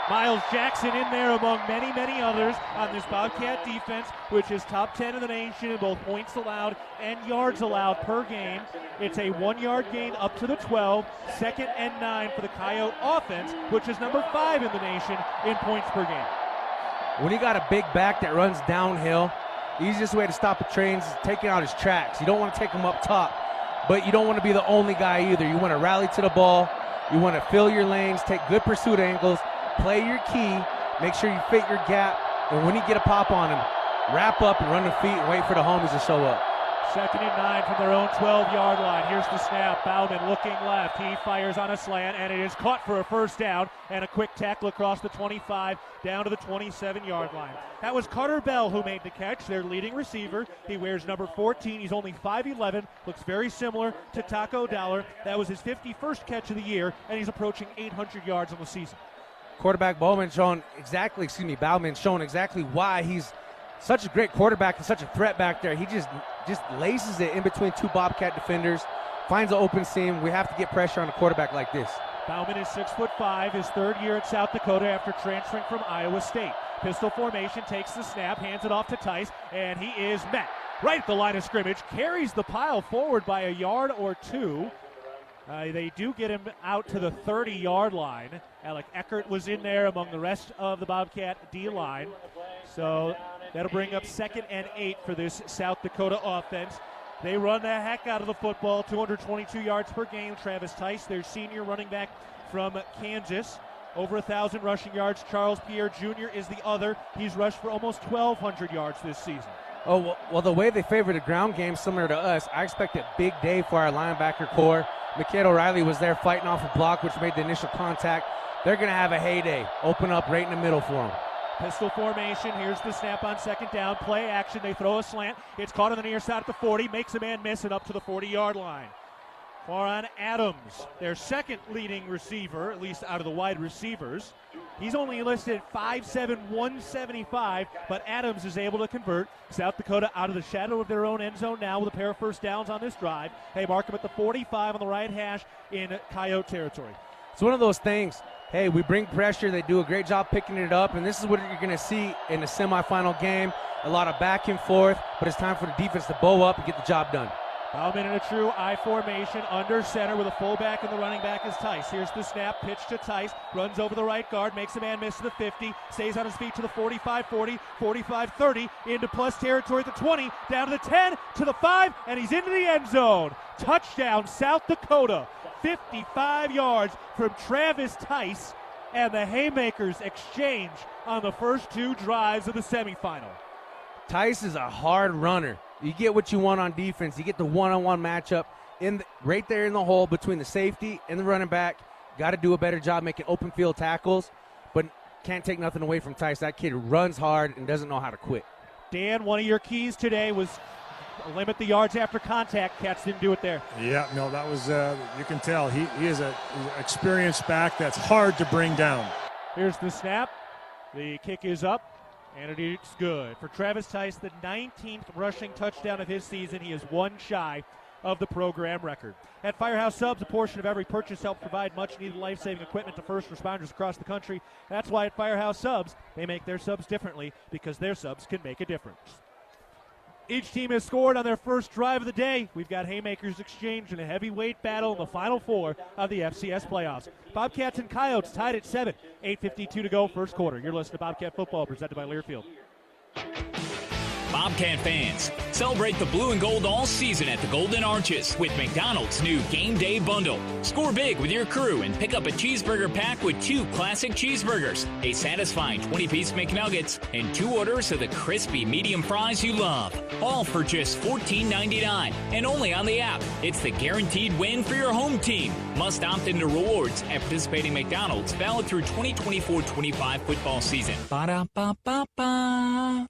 Miles Jackson in there among many, many others on this Bobcat defense, which is top 10 in the nation in both points allowed and yards allowed per game. It's a 1-yard gain up to the 12, 2nd and 9 for the Coyote offense, which is number 5 in the nation in points per game. When you got a big back that runs downhill, The easiest way to stop a train is taking out his tracks. You don't want to take him up top, but you don't want to be the only guy either. You want to rally to the ball. You want to fill your lanes, take good pursuit angles, play your key, make sure you fit your gap, and when you get a pop on him, wrap up and run the feet and wait for the homies to show up. 2nd and 9 from their own 12-yard line. Here's the snap. Bauman looking left. He fires on a slant, and it is caught for a first down and a quick tackle across the 25 down to the 27-yard line. That was Carter Bell who made the catch, their leading receiver. He wears number 14. He's only 5'11", looks very similar to Taco Dollar. That was his 51st catch of the year, and he's approaching 800 yards on the season. Quarterback Bauman showing exactly why he's such a great quarterback and such a threat back there. He just laces it in between two Bobcat defenders, finds an open seam. We have to get pressure on a quarterback like this. Bauman is 6'5", his 3rd year at South Dakota after transferring from Iowa State. Pistol formation, takes the snap, hands it off to Tice, and he is met right at the line of scrimmage, carries the pile forward by a yard or two. They do get him out to the 30-yard line. Alec Eckert was in there among the rest of the Bobcat D-line. So that'll bring up 2nd and 8 for this South Dakota offense. They run the heck out of the football, 222 yards per game. Travis Tice, their senior running back from Kansas, over 1,000 rushing yards. Charles Pierre Jr. is the other. He's rushed for almost 1,200 yards this season. Oh, well, the way they favor the ground game, similar to us, I expect a big day for our linebacker core. McKade O'Reilly was there fighting off a block, which made the initial contact. They're going to have a heyday. Open up right in the middle for them. Pistol formation. Here's the snap on 2nd down. Play action. They throw a slant. It's caught on the near side at the 40. Makes a man miss and up to the 40-yard line. Faron Adams, their 2nd leading receiver, at least out of the wide receivers. He's only listed at 5'7", 175, but Adams is able to convert. South Dakota out of the shadow of their own end zone now with a pair of first downs on this drive. They mark him at the 45 on the right hash in Coyote territory. It's one of those things. Hey, we bring pressure. They do a great job picking it up, and this is what you're going to see in the semifinal game. A lot of back and forth, but it's time for the defense to bow up and get the job done. Bauman in a true I formation under center with a fullback and the running back is Tice. Here's the snap, pitch to Tice, runs over the right guard, makes a man miss to the 50, stays on his feet to the 45-40, 45-30, into plus territory at the 20, down to the 10, to the 5, and he's into the end zone. Touchdown, South Dakota. 55 yards from Travis Tice, and the Haymakers exchange on the first 2 drives of the semifinal. Tice is a hard runner. You get what you want on defense. You get the one-on-one matchup right there in the hole between the safety and the running back. Got to do a better job making open field tackles, but can't take nothing away from Tice. That kid runs hard and doesn't know how to quit. Dan, one of your keys today was limit the yards after contact. Cats didn't do it there. Yeah, no, that was, you can tell, he is an experienced back that's hard to bring down. Here's the snap. The kick is up, and it is good. For Travis Tice, the 19th rushing touchdown of his season. He is 1 shy of the program record. At Firehouse Subs, a portion of every purchase helps provide much-needed life-saving equipment to first responders across the country. That's why at Firehouse Subs, they make their subs differently, because their subs can make a difference. Each team has scored on their first drive of the day. We've got Haymakers exchange in a heavyweight battle in the Final 4 of the FCS Playoffs. Bobcats and Coyotes tied at 7. 8:52 to go, first quarter. You're listening to Bobcat Football, presented by Learfield. Bobcat fans, celebrate the blue and gold all season at the Golden Arches with McDonald's new Game Day Bundle. Score big with your crew and pick up a cheeseburger pack with 2 classic cheeseburgers, a satisfying 20-piece McNuggets, and 2 orders of the crispy medium fries you love. All for just $14.99 and only on the app. It's the guaranteed win for your home team. Must opt into rewards at participating McDonald's, valid through 2024-25 football season. Ba-da-ba-ba-ba.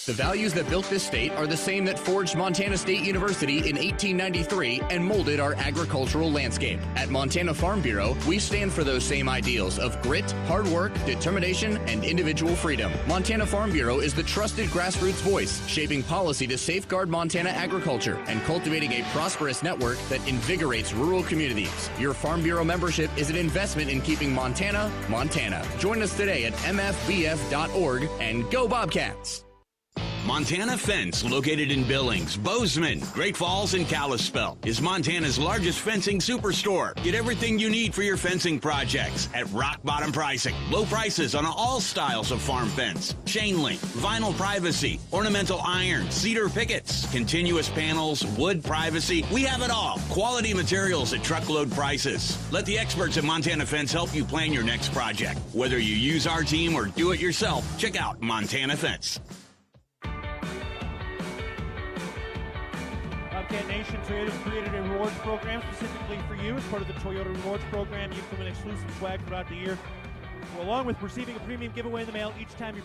The values that built this state are the same that forged Montana State University in 1893 and molded our agricultural landscape. At Montana Farm Bureau, we stand for those same ideals of grit, hard work, determination, and individual freedom. Montana Farm Bureau is the trusted grassroots voice, shaping policy to safeguard Montana agriculture and cultivating a prosperous network that invigorates rural communities. Your Farm Bureau membership is an investment in keeping Montana, Montana. Join us today at mfbf.org and go Bobcats! Montana Fence, located in Billings, Bozeman, Great Falls, and Kalispell, is Montana's largest fencing superstore. Get everything you need for your fencing projects at rock bottom pricing. Low prices on all styles of farm fence, chain link, vinyl privacy, ornamental iron, cedar pickets, continuous panels, wood privacy. We have it all. Quality materials at truckload prices. Let the experts at Montana Fence help you plan your next project. Whether you use our team or do it yourself, check out Montana Fence. Bobcat Nation, Toyota's created a rewards program specifically for you. As part of the Toyota Rewards program, you can win exclusive swag throughout the year, along with receiving a premium giveaway in the mail each time you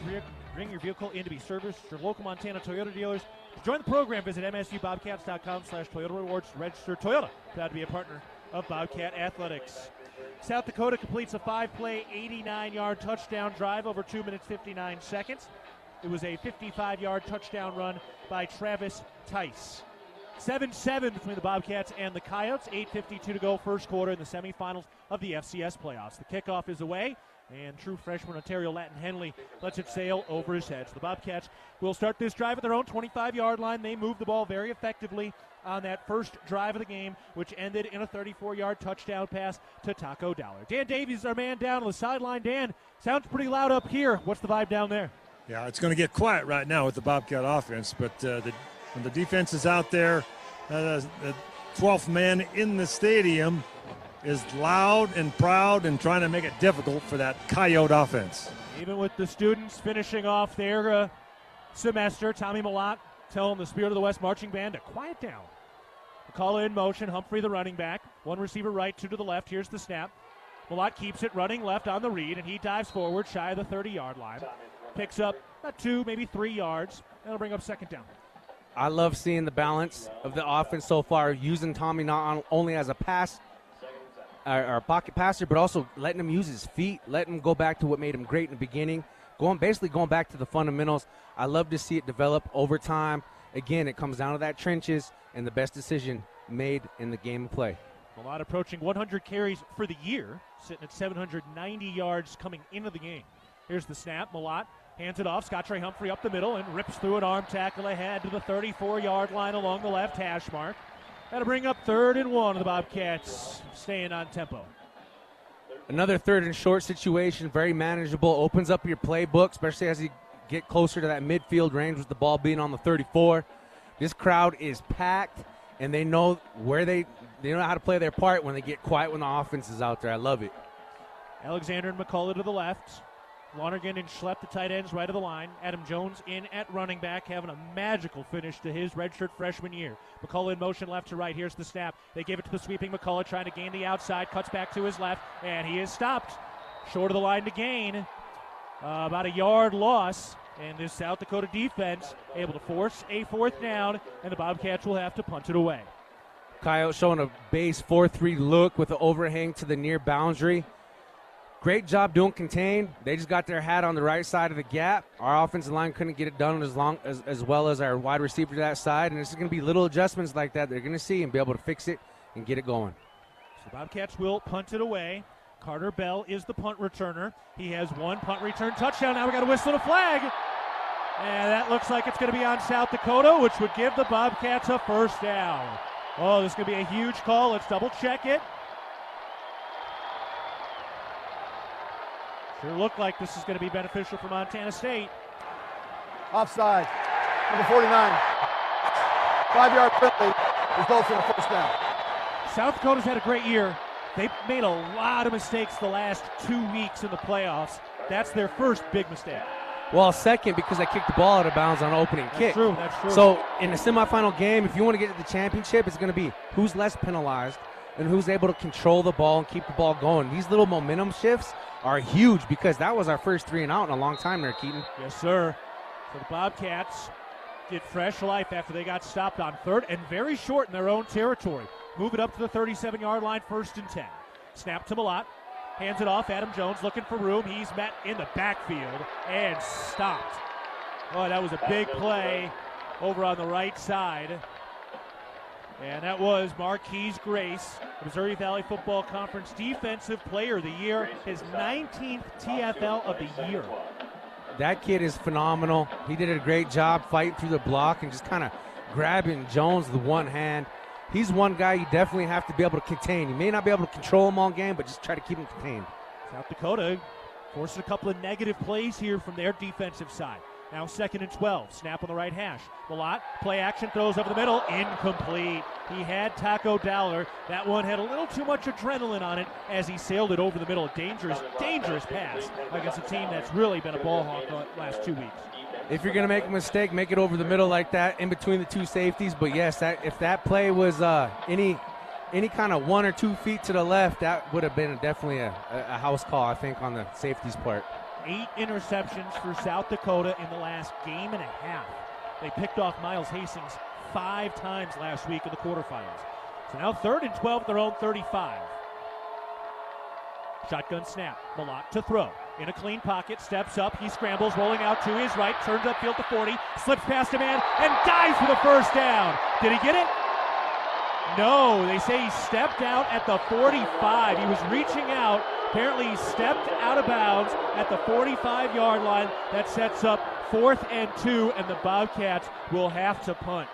bring your vehicle in to be serviced. Your local Montana Toyota dealers. To join the program, visit msubobcats.com/Toyota Rewards to register. Toyota, proud to be a partner of Bobcat Athletics. South Dakota completes a 5-play, 89-yard touchdown drive over 2 minutes, 59 seconds. It was a 55-yard touchdown run by Travis Tice. 7-7 between the Bobcats and the Coyotes. 8:52 to go, first quarter in the semifinals of the FCS playoffs. The kickoff is away, and true freshman Ontario Latin Henley lets it sail over his head. So the Bobcats will start this drive at their own 25-yard line. They moved the ball very effectively on that first drive of the game, which ended in a 34-yard touchdown pass to Taco Dowler. Dan Davies is our man down on the sideline. Dan, sounds pretty loud up here. What's the vibe down there? Yeah, it's going to get quiet right now with the Bobcat offense, but when the defense is out there, the 12th man in the stadium is loud and proud and trying to make it difficult for that Coyote offense. Even with the students finishing off their semester, Tommy Malott telling the Spirit of the West marching band to quiet down. The call in motion, Humphrey the running back. One receiver right, two to the left. Here's the snap. Malott keeps it running left on the read, and he dives forward shy of the 30-yard line. Picks up about 2, maybe 3 yards. That'll bring up second down. I love seeing the balance of the offense so far, using Tommy not only as a pass or a pocket passer, but also letting him use his feet, letting him go back to what made him great in the beginning, basically going back to the fundamentals. I love to see it develop over time. Again, it comes down to that trenches and the best decision made in the game of play. Malott approaching 100 carries for the year, sitting at 790 yards coming into the game. Here's the snap. Malott hands it off. Scott Trey Humphrey up the middle and rips through an arm tackle ahead to the 34-yard line along the left hash mark. That'll bring up 3rd and 1 of the Bobcats, staying on tempo. Another 3rd and short situation, very manageable. Opens up your playbook, especially as you get closer to that midfield range with the ball being on the 34. This crowd is packed, and they know they know how to play their part when they get quiet when the offense is out there. I love it. Alexander and McCullough to the left. Lonergan and Schlepp, the tight ends, right of the line. Adam Jones in at running back, having a magical finish to his redshirt freshman year. McCullough in motion left to right. Here's the snap. They give it to the sweeping McCullough, trying to gain the outside. Cuts back to his left, and he is stopped. Short of the line to gain. About a yard loss. And this South Dakota defense able to force a 4th down, and the Bobcats will have to punt it away. Coyote showing a base 4-3 look with the overhang to the near boundary. Great job doing contained. They just got their hat on the right side of the gap. Our offensive line couldn't get it done as well as our wide receiver to that side, and it's going to be little adjustments like that they're going to see and be able to fix it and get it going. So the Bobcats will punt it away. Carter Bell is the punt returner. He has 1 punt return touchdown. Now we got to whistle a flag. And that looks like it's going to be on South Dakota, which would give the Bobcats a 1st down. Oh, this is going to be a huge call. Let's double check it. Sure looked like this is going to be beneficial for Montana State. Offside, number 49. 5-yard penalty results in a 1st down. South Dakota's had a great year. They've made a lot of mistakes the last 2 weeks in the playoffs. That's their first big mistake. Well, second, because they kicked the ball out of bounds on opening kick. That's true. So in the semifinal game, if you want to get to the championship, it's going to be who's less penalized and who's able to control the ball and keep the ball going. These little momentum shifts are huge because that was our first 3 and out in a long time there, Keaton. Yes, sir. So the Bobcats get fresh life after they got stopped on 3rd and very short in their own territory. Move it up to the 37-yard line, 1st and 10. Snap to Malott. Hands it off. Adam Jones looking for room. He's met in the backfield and stopped. Oh, that was a big play over on the right side. And that was Marquise Grace, Missouri Valley Football Conference Defensive Player of the Year, his 19th TFL of the year. That kid is phenomenal. He did a great job fighting through the block and just kind of grabbing Jones with one hand. He's one guy you definitely have to be able to contain. You may not be able to control him all game, but just try to keep him contained. South Dakota forcing a couple of negative plays here from their defensive side. Now 2nd and 12. Snap on the right hash. Malott, play action, throws over the middle. Incomplete. He had Taco Dowler. That one had a little too much adrenaline on it as he sailed it over the middle. A dangerous, dangerous pass against a team that's really been a ball hawk the last 2 weeks. If you're going to make a mistake, make it over the middle like that in between the two safeties. But, yes, if that play was any kind of 1 or 2 feet to the left, that would have been definitely a house call, I think, on the safety's part. 8 interceptions for South Dakota in the last game and a half. They picked off Miles Hastings 5 times last week in the quarterfinals. So now 3rd and 12 at their own 35. Shotgun snap. Malott to throw. In a clean pocket, steps up, he scrambles, rolling out to his right, turns upfield to 40, slips past a man, and dives for the first down. Did he get it? No, they say he stepped out at the 45. He was reaching out. Apparently he stepped out of bounds at the 45-yard line. That sets up 4th and 2, and the Bobcats will have to punt.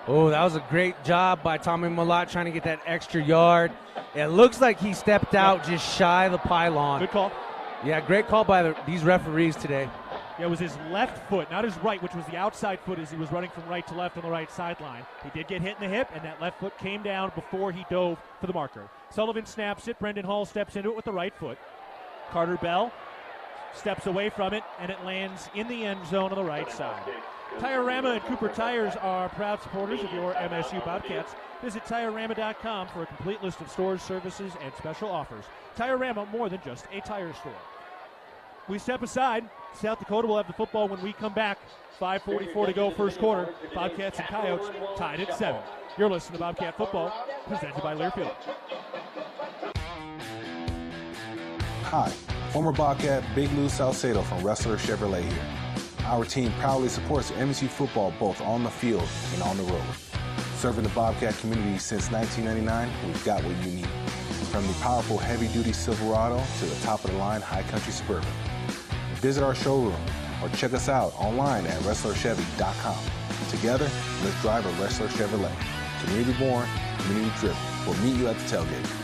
Oh, that was a great job by Tommy Malott trying to get that extra yard. It looks like he stepped out just shy of the pylon. Good call. Yeah, great call by these referees today. Yeah, it was his left foot, not his right, which was the outside foot as he was running from right to left on the right sideline. He did get hit in the hip, and that left foot came down before he dove for the marker. Sullivan snaps it. Brendan Hall steps into it with the right foot. Carter Bell steps away from it, and it lands in the end zone on the right side. Tire-Rama and Cooper Tires are proud supporters of your MSU Bobcats. Visit TireRama.com for a complete list of stores, services, and special offers. Tire-Rama, more than just a tire store. We step aside. South Dakota will have the football when we come back. 5:44 to go first quarter. Bobcats and Coyotes tied at 7. You're listening to Bobcat Football, presented by Learfield. Hi, former Bobcat Big Lou Salcedo from Wrestler Chevrolet here. Our team proudly supports MSU football both on the field and on the road. Serving the Bobcat community since 1999, we've got what you need. From the powerful heavy-duty Silverado to the top-of-the-line high-country Suburban. Visit our showroom or check us out online at WrestlerChevy.com. Together, let's drive a Wrestler Chevrolet. Community born, community driven. We'll meet you at the tailgate.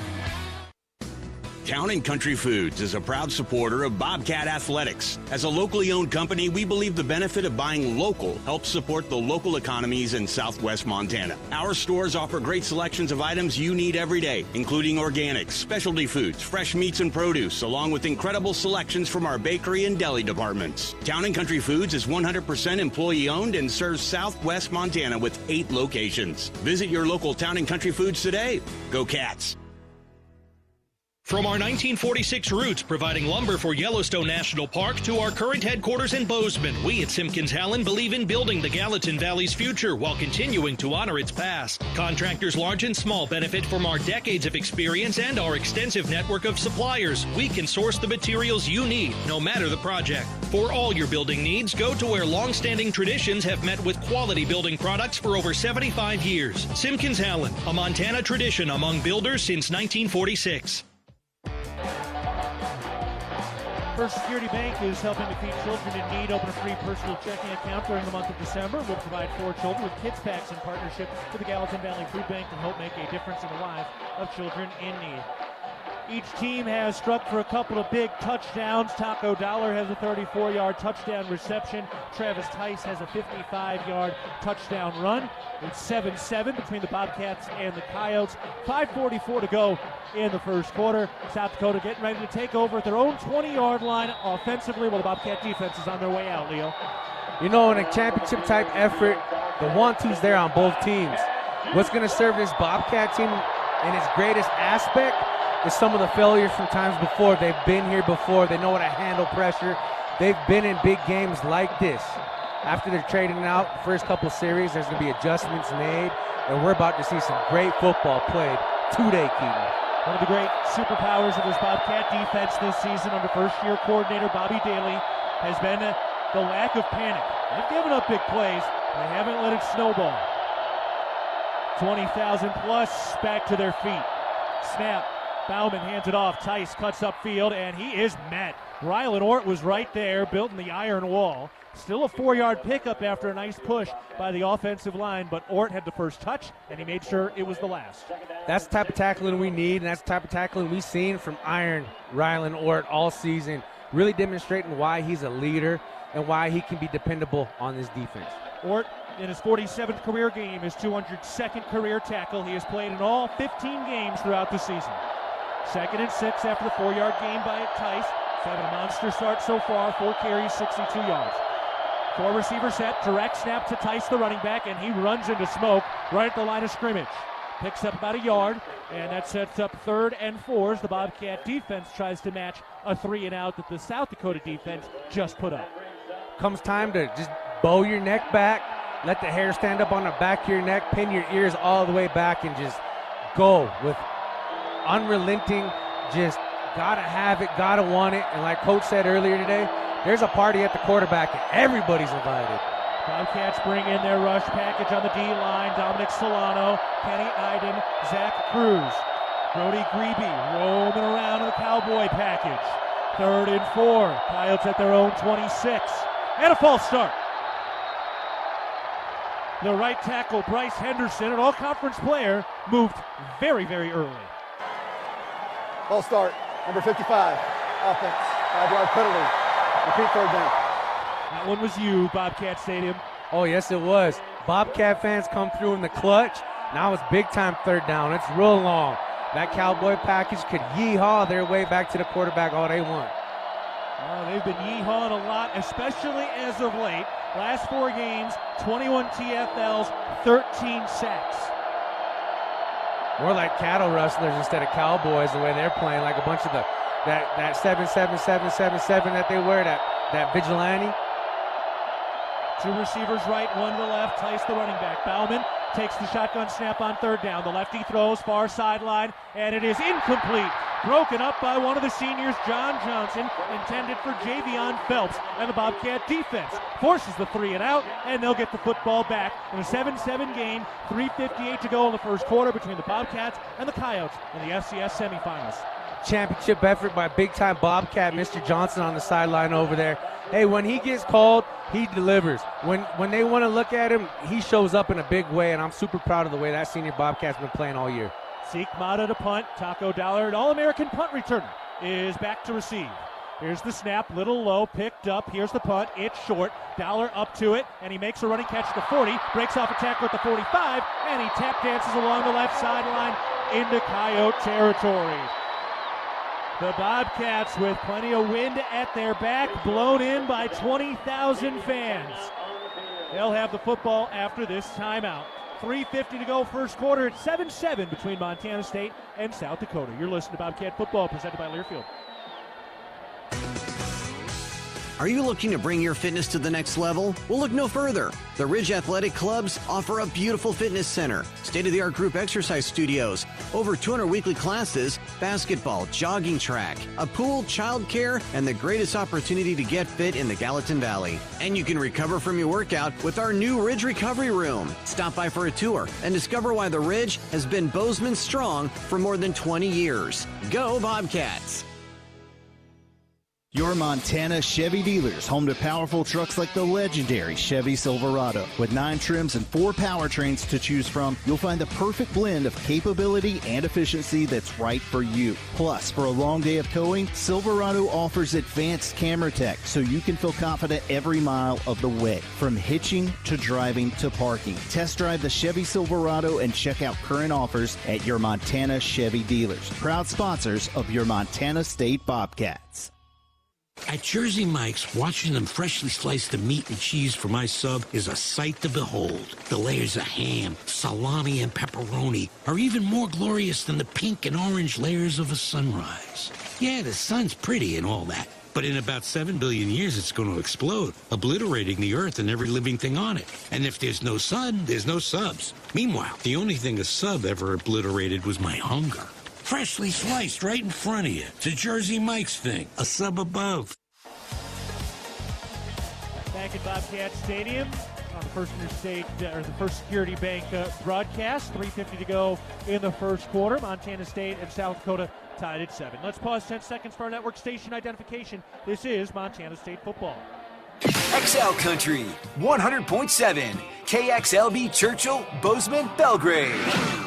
Town & Country Foods is a proud supporter of Bobcat Athletics. As a locally owned company, we believe the benefit of buying local helps support the local economies in southwest Montana. Our stores offer great selections of items you need every day, including organics, specialty foods, fresh meats and produce, along with incredible selections from our bakery and deli departments. Town & Country Foods is 100% employee owned and serves southwest Montana with 8 locations. Visit your local Town & Country Foods today. Go Cats! From our 1946 roots providing lumber for Yellowstone National Park to our current headquarters in Bozeman, we at Simpkins-Howland believe in building the Gallatin Valley's future while continuing to honor its past. Contractors large and small benefit from our decades of experience and our extensive network of suppliers. We can source the materials you need, no matter the project. For all your building needs, go to where long-standing traditions have met with quality building products for over 75 years. Simpkins-Howland, a Montana tradition among builders since 1946. First Security Bank is helping to feed children in need. Open a free personal checking account during the month of December. We'll provide 4 children with kids packs in partnership with the Gallatin Valley Food Bank to help make a difference in the lives of children in need. Each team has struck for a couple of big touchdowns. Taco Dollar has a 34-yard touchdown reception. Travis Tice has a 55-yard touchdown run. It's 7-7 between the Bobcats and the Coyotes. 5:44 to go in the first quarter. South Dakota getting ready to take over at their own 20-yard line offensively while the Bobcat defense is on their way out, Leo. You know, in a championship-type effort, the 1-2's there on both teams. What's going to serve this Bobcat team in its greatest aspect is some of the failures from times before. They've been here before. They know how to handle pressure. They've been in big games like this. After they're trading out the first couple series, there's going to be adjustments made, and we're about to see some great football played today, Keaton. One of the great superpowers of this Bobcat defense this season under first-year coordinator Bobby Daly has been the lack of panic. They've given up big plays, but they haven't let it snowball. 20,000 plus back to their feet. Snap. Bauman hands it off. Tice cuts upfield, and he is met. Rylan Ort was right there, building the iron wall. Still a 4-yard pickup after a nice push by the offensive line, but Ort had the first touch, and he made sure it was the last. That's the type of tackling we need, and that's the type of tackling we've seen from Iron Rylan Ort all season, really demonstrating why he's a leader and why he can be dependable on this defense. Ort, in his 47th career game, his 202nd career tackle. He has played in all 15 games throughout the season. 2nd and 6 after the 4-yard gain by Tice. Having a monster start so far, 4 carries, 62 yards. 4 receiver set, direct snap to Tice, the running back, and he runs into smoke right at the line of scrimmage. Picks up about a yard, and that sets up 3rd and 4 as the Bobcat defense tries to match a 3-and-out that the South Dakota defense just put up. Comes time to just bow your neck back, let the hair stand up on the back of your neck, pin your ears all the way back, and just go with unrelenting, just gotta have it, gotta want it. And like Coach said earlier today, there's a party at the quarterback and everybody's invited. Bobcats bring in their rush package on the D-line. Dominic Solano, Kenny Iden, Zach Cruz. Brody Grebe roaming around in the Cowboy package. 3rd and 4. Coyotes at their own 26. And a false start. The right tackle, Bryce Henderson, an all-conference player, moved very, very early. False start, number 55, offense, 5-yard penalty. Repeat 3rd down. That one was you, Bobcat Stadium. Oh, yes, it was. Bobcat fans come through in the clutch. Now it's big-time 3rd down. It's real long. That Cowboy package could yeehaw their way back to the quarterback all they want. Oh, they've been yeehawing a lot, especially as of late. Last 4 games, 21 TFLs, 13 sacks. More like cattle rustlers instead of cowboys, the way they're playing, like a bunch of that 7-7-7-7-7 that they wear, that vigilante. 2 receivers right, 1 to the left. Tice, the running back. Bauman takes the shotgun snap on 3rd down. The lefty throws far sideline, and it is incomplete. Broken up by one of the seniors, John Johnson, intended for Javion Phelps. And the Bobcat defense forces the 3-and-out, and they'll get the football back in a 7-7 game. 3:58 to go in the first quarter between the Bobcats and the Coyotes in the FCS Semifinals. Championship effort by big-time Bobcat, Mr. Johnson on the sideline over there. Hey, when he gets called, he delivers. When they want to look at him, he shows up in a big way, and I'm super proud of the way that senior Bobcat's been playing all year. Zeke Mata to punt. Taco Dollar, an All-American punt returner, is back to receive. Here's the snap, little low, picked up. Here's the punt. It's short. Dollar up to it, and he makes a running catch at the 40, breaks off a tackle at the 45, and he tap dances along the left sideline into Coyote territory. The Bobcats with plenty of wind at their back, blown in by 20,000 fans. They'll have the football after this timeout. 3:50 to go first quarter. It's 7-7 between Montana State and South Dakota. You're listening to Bobcat Football presented by Learfield. Are you looking to bring your fitness to the next level? Well, look no further. The Ridge Athletic Clubs offer a beautiful fitness center, state-of-the-art group exercise studios, over 200 weekly classes, basketball, jogging track, a pool, childcare, and the greatest opportunity to get fit in the Gallatin Valley. And you can recover from your workout with our new Ridge Recovery Room. Stop by for a tour and discover why the Ridge has been Bozeman strong for more than 20 years. Go Bobcats! Your Montana Chevy dealers, home to powerful trucks like the legendary Chevy Silverado. With 9 trims and 4 powertrains to choose from, you'll find the perfect blend of capability and efficiency that's right for you. Plus, for a long day of towing, Silverado offers advanced camera tech so you can feel confident every mile of the way. From hitching to driving to parking. Test drive the Chevy Silverado and check out current offers at your Montana Chevy dealers. Proud sponsors of your Montana State Bobcats. At Jersey Mike's, watching them freshly slice the meat and cheese for my sub is a sight to behold. The layers of ham, salami, and pepperoni are even more glorious than the pink and orange layers of a sunrise. Yeah, the sun's pretty and all that, but in about 7 billion years it's going to explode, obliterating the earth and every living thing on it. And if there's no sun, there's no subs. Meanwhile, the only thing a sub ever obliterated was my hunger. Freshly sliced right in front of you. It's a Jersey Mike's thing. A sub above. Back at Bobcat Stadium on the First Interstate, or the First Security Bank broadcast. 3:50 to go in the first quarter. Montana State and South Dakota tied at 7. Let's pause 10 seconds for our network station identification. This is Montana State football. XL Country, 100.7, KXLB Churchill, Bozeman, Belgrade.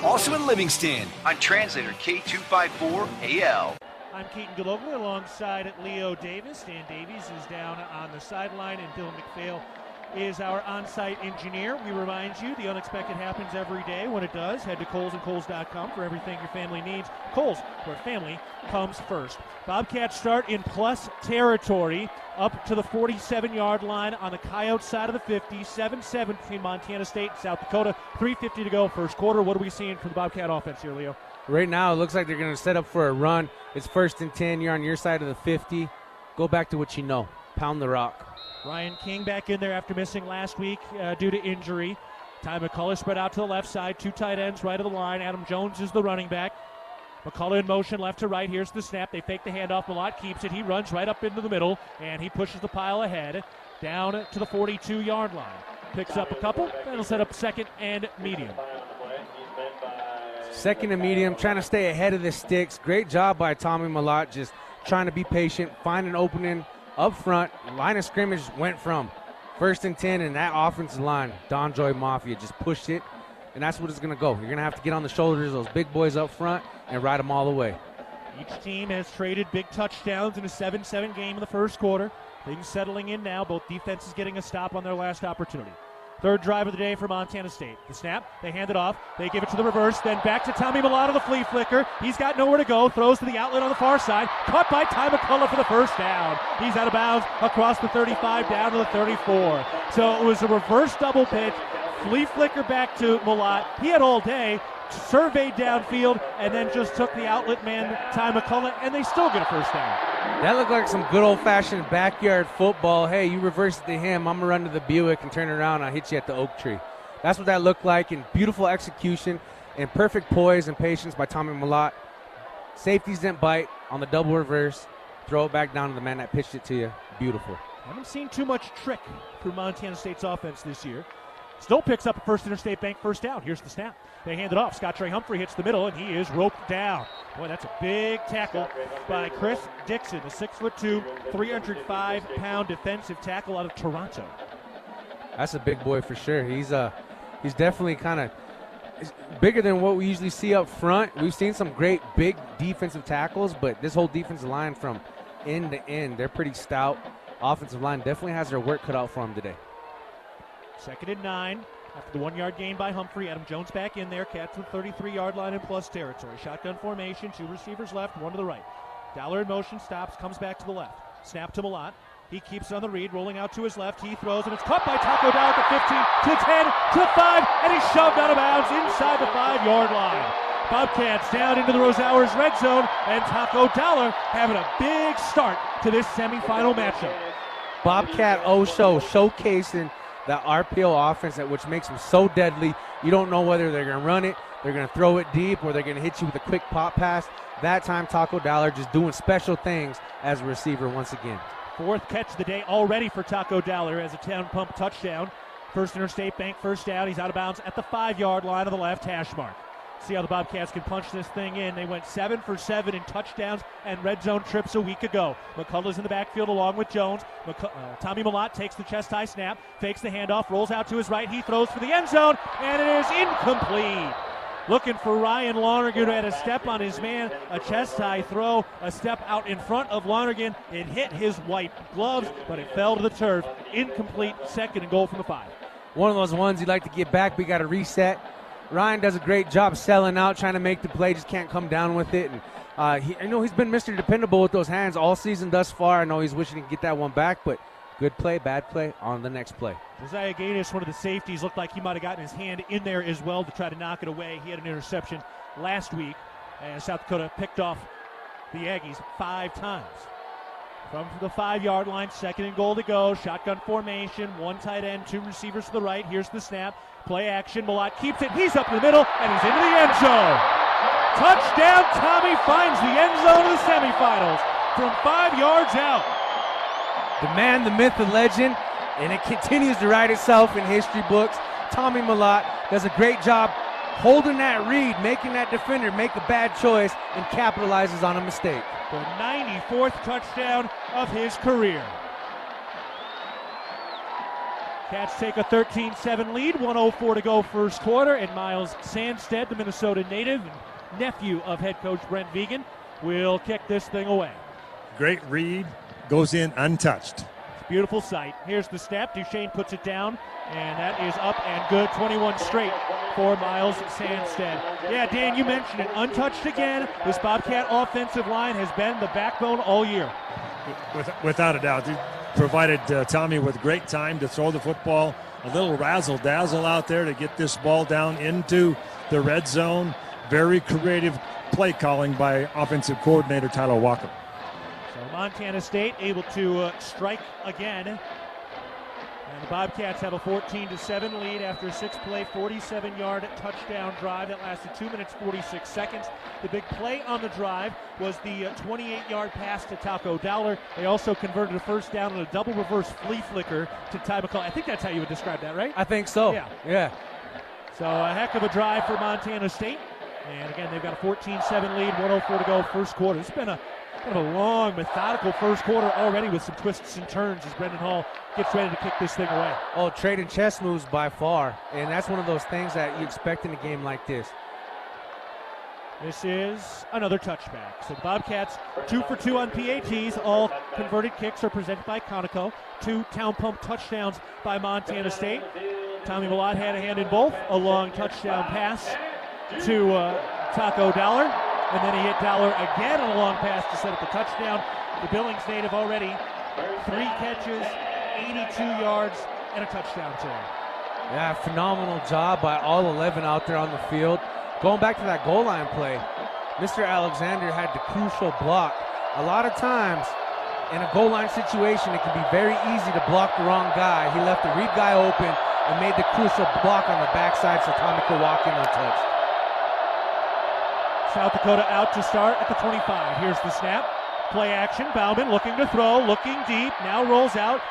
Also in Livingston, on translator K254AL. I'm Keaton Gillogly alongside Leo Davis. Dan Davies is down on the sideline, and Dylan McPhail is our on-site engineer. We remind you, the unexpected happens every day. When it does, head to Kohlsandkohls.com for everything your family needs. Kohl's, where family comes first. Bobcats start in plus territory, up to the 47-yard line on the Coyote side of the 50. 7-7 between Montana State and South Dakota. 3:50 to go first quarter. What are we seeing from the Bobcat offense here, Leo? Right now, it looks like they're going to set up for a run. It's 1st and 10. You're on your side of the 50. Go back to what you know. Pound the rock. Ryan King back in there after missing last week due to injury. Ty McCullough spread out to the left side. 2 tight ends right of the line. Adam Jones is the running back. McCullough in motion left to right. Here's the snap. They fake the handoff. Malott keeps it. He runs right up into the middle, and he pushes the pile ahead down to the 42-yard line. Picks up a couple. That'll set up 2nd and medium. 2nd and medium, trying to stay ahead of the sticks. Great job by Tommy Malott, just trying to be patient, find an opening up front. Line of scrimmage went from 1st and 10, and that offensive line, Don Joy Mafia, just pushed it, and that's what it's going to go. You're going to have to get on the shoulders of those big boys up front and ride them all the way. Each team has traded big touchdowns in a 7-7 game in the first quarter. Things settling in now. Both defenses getting a stop on their last opportunity. 3rd drive of the day for Montana State. The snap, they hand it off, they give it to the reverse, then back to Tommy Malott of the flea flicker. He's got nowhere to go, throws to the outlet on the far side, caught by Ty McCullough for the first down. He's out of bounds across the 35 down to the 34. So it was a reverse double pitch, flea flicker back to Malott. He had all day, surveyed downfield, and then just took the outlet man, Ty McCullough, and they still get a first down. That looked like some good old-fashioned backyard football. Hey, you reverse it to him, I'm going to run to the Buick and turn around, I'll hit you at the oak tree. That's what that looked like, and beautiful execution and perfect poise and patience by Tommy Malott. Safeties didn't bite on the double reverse. Throw it back down to the man that pitched it to you. Beautiful. Haven't seen too much trick through Montana State's offense this year. Still picks up a First Interstate Bank first down. Here's the snap. They hand it off. Scott Trey Humphrey hits the middle, and he is roped down. Boy, that's a big tackle by Chris Dixon, a 6'2", 305-pound defensive tackle out of Toronto. That's a big boy for sure. He's definitely kind of bigger than what we usually see up front. We've seen some great big defensive tackles, but this whole defensive line from end to end, they're pretty stout. Offensive line definitely has their work cut out for them today. 2nd and 9 after the 1-yard gain by Humphrey. Adam Jones back in there. Cats to the 33-yard line in plus territory. Shotgun formation. 2 receivers left, 1 to the right. Dollar in motion, stops, comes back to the left. Snap to Malott. He keeps it on the read, rolling out to his left. He throws, and it's caught by Taco down at the 15, to the 10, to the 5, and he's shoved out of bounds inside the 5-yard line. Bobcats down into the Rosauers red zone, and Taco Dollar having a big start to this semifinal matchup. Bobcat Osho showcasing the RPO offense, which makes them so deadly. You don't know whether they're going to run it, they're going to throw it deep, or they're going to hit you with a quick pop pass. That time, Taco Dollar just doing special things as a receiver once again. 4th catch of the day already for Taco Dollar as a town pump touchdown. First Interstate Bank first down. He's out of bounds at the 5-yard line of the left hash mark. See how the Bobcats can punch this thing in. They went 7 for 7 in touchdowns and red zone trips a week ago. McCullough's in the backfield along with Jones. Tommy Malott takes the chest high snap, fakes the handoff, rolls out to his right. He throws for the end zone, and it is incomplete. Looking for Ryan Lonergan, who had a step on his man, a chest-high throw, a step out in front of Lonergan. It hit his white gloves, but it fell to the turf. Incomplete, 2nd and goal from the 5. One of those ones you'd like to get back, but you got to reset. Ryan does a great job selling out, trying to make the play, just can't come down with it. And I know he's been Mr. Dependable with those hands all season thus far. I know he's wishing he could get that one back, but good play, bad play, on the next play. Josiah Gaius, one of the safeties, looked like he might have gotten his hand in there as well to try to knock it away. He had an interception last week, and South Dakota picked off the Aggies 5 times. From the 5-yard line, 2nd and goal to go. Shotgun formation, 1 tight end, 2 receivers to the right. Here's the snap. Play action. Malott keeps it. He's up in the middle, and he's into the end zone. Touchdown. Tommy finds the end zone of the semifinals from 5 yards out. The man, the myth, the legend, and it continues to write itself in history books. Tommy Mellott does a great job holding that read, making that defender make a bad choice, and capitalizes on a mistake. The 94th touchdown of his career. Cats take a 13-7 lead, 1:04 to go first quarter, and Miles Sandstead, the Minnesota native and nephew of head coach Brent Vigen, will kick this thing away. Great read, goes in untouched. Beautiful sight. Here's the snap. Duchesne puts it down, and that is up and good. 21 straight for Miles Sandstead. Yeah, Dan, you mentioned it. Untouched again. This Bobcat offensive line has been the backbone all year. Without a doubt. He provided Tommy with great time to throw the football. A little razzle-dazzle out there to get this ball down into the red zone. Very creative play calling by offensive coordinator Tyler Walker. Montana State able to strike again. And the Bobcats have a 14-7 lead after a 6-play, 47-yard touchdown drive that lasted 2 minutes, 46 seconds. The big play on the drive was the 28-yard pass to Taco Dowler. They also converted a first down on a double reverse flea flicker to Ty McCall. I think that's how you would describe that, right? I think so. Yeah. So a heck of a drive for Montana State. And again, they've got a 14-7 lead, 1:04 to go first quarter. It's been a kind of a long, methodical first quarter already with some twists and turns as Brendan Hall gets ready to kick this thing away. Oh, trading chess moves by far, and that's one of those things that you expect in a game like this. This is another touchback. So the Bobcats 2 for 2 on PATs. All converted kicks are presented by Conoco. 2 Town Pump touchdowns by Montana State. Tommy Mellott had a hand in both. A long touchdown pass to Taco Dowler. And then he hit Dowler again on a long pass to set up the touchdown. The Billings native already 3 catches, 82 yards, and a touchdown today. Yeah, phenomenal job by all 11 out there on the field. Going back to that goal line play, Mr. Alexander had the crucial block. A lot of times in a goal line situation, it can be very easy to block the wrong guy. He left the read guy open and made the crucial block on the backside so Tommy could walk in untouched. South Dakota out to start at the 25. Here's the snap. Play action. Bauman looking to throw, looking deep. Now rolls out.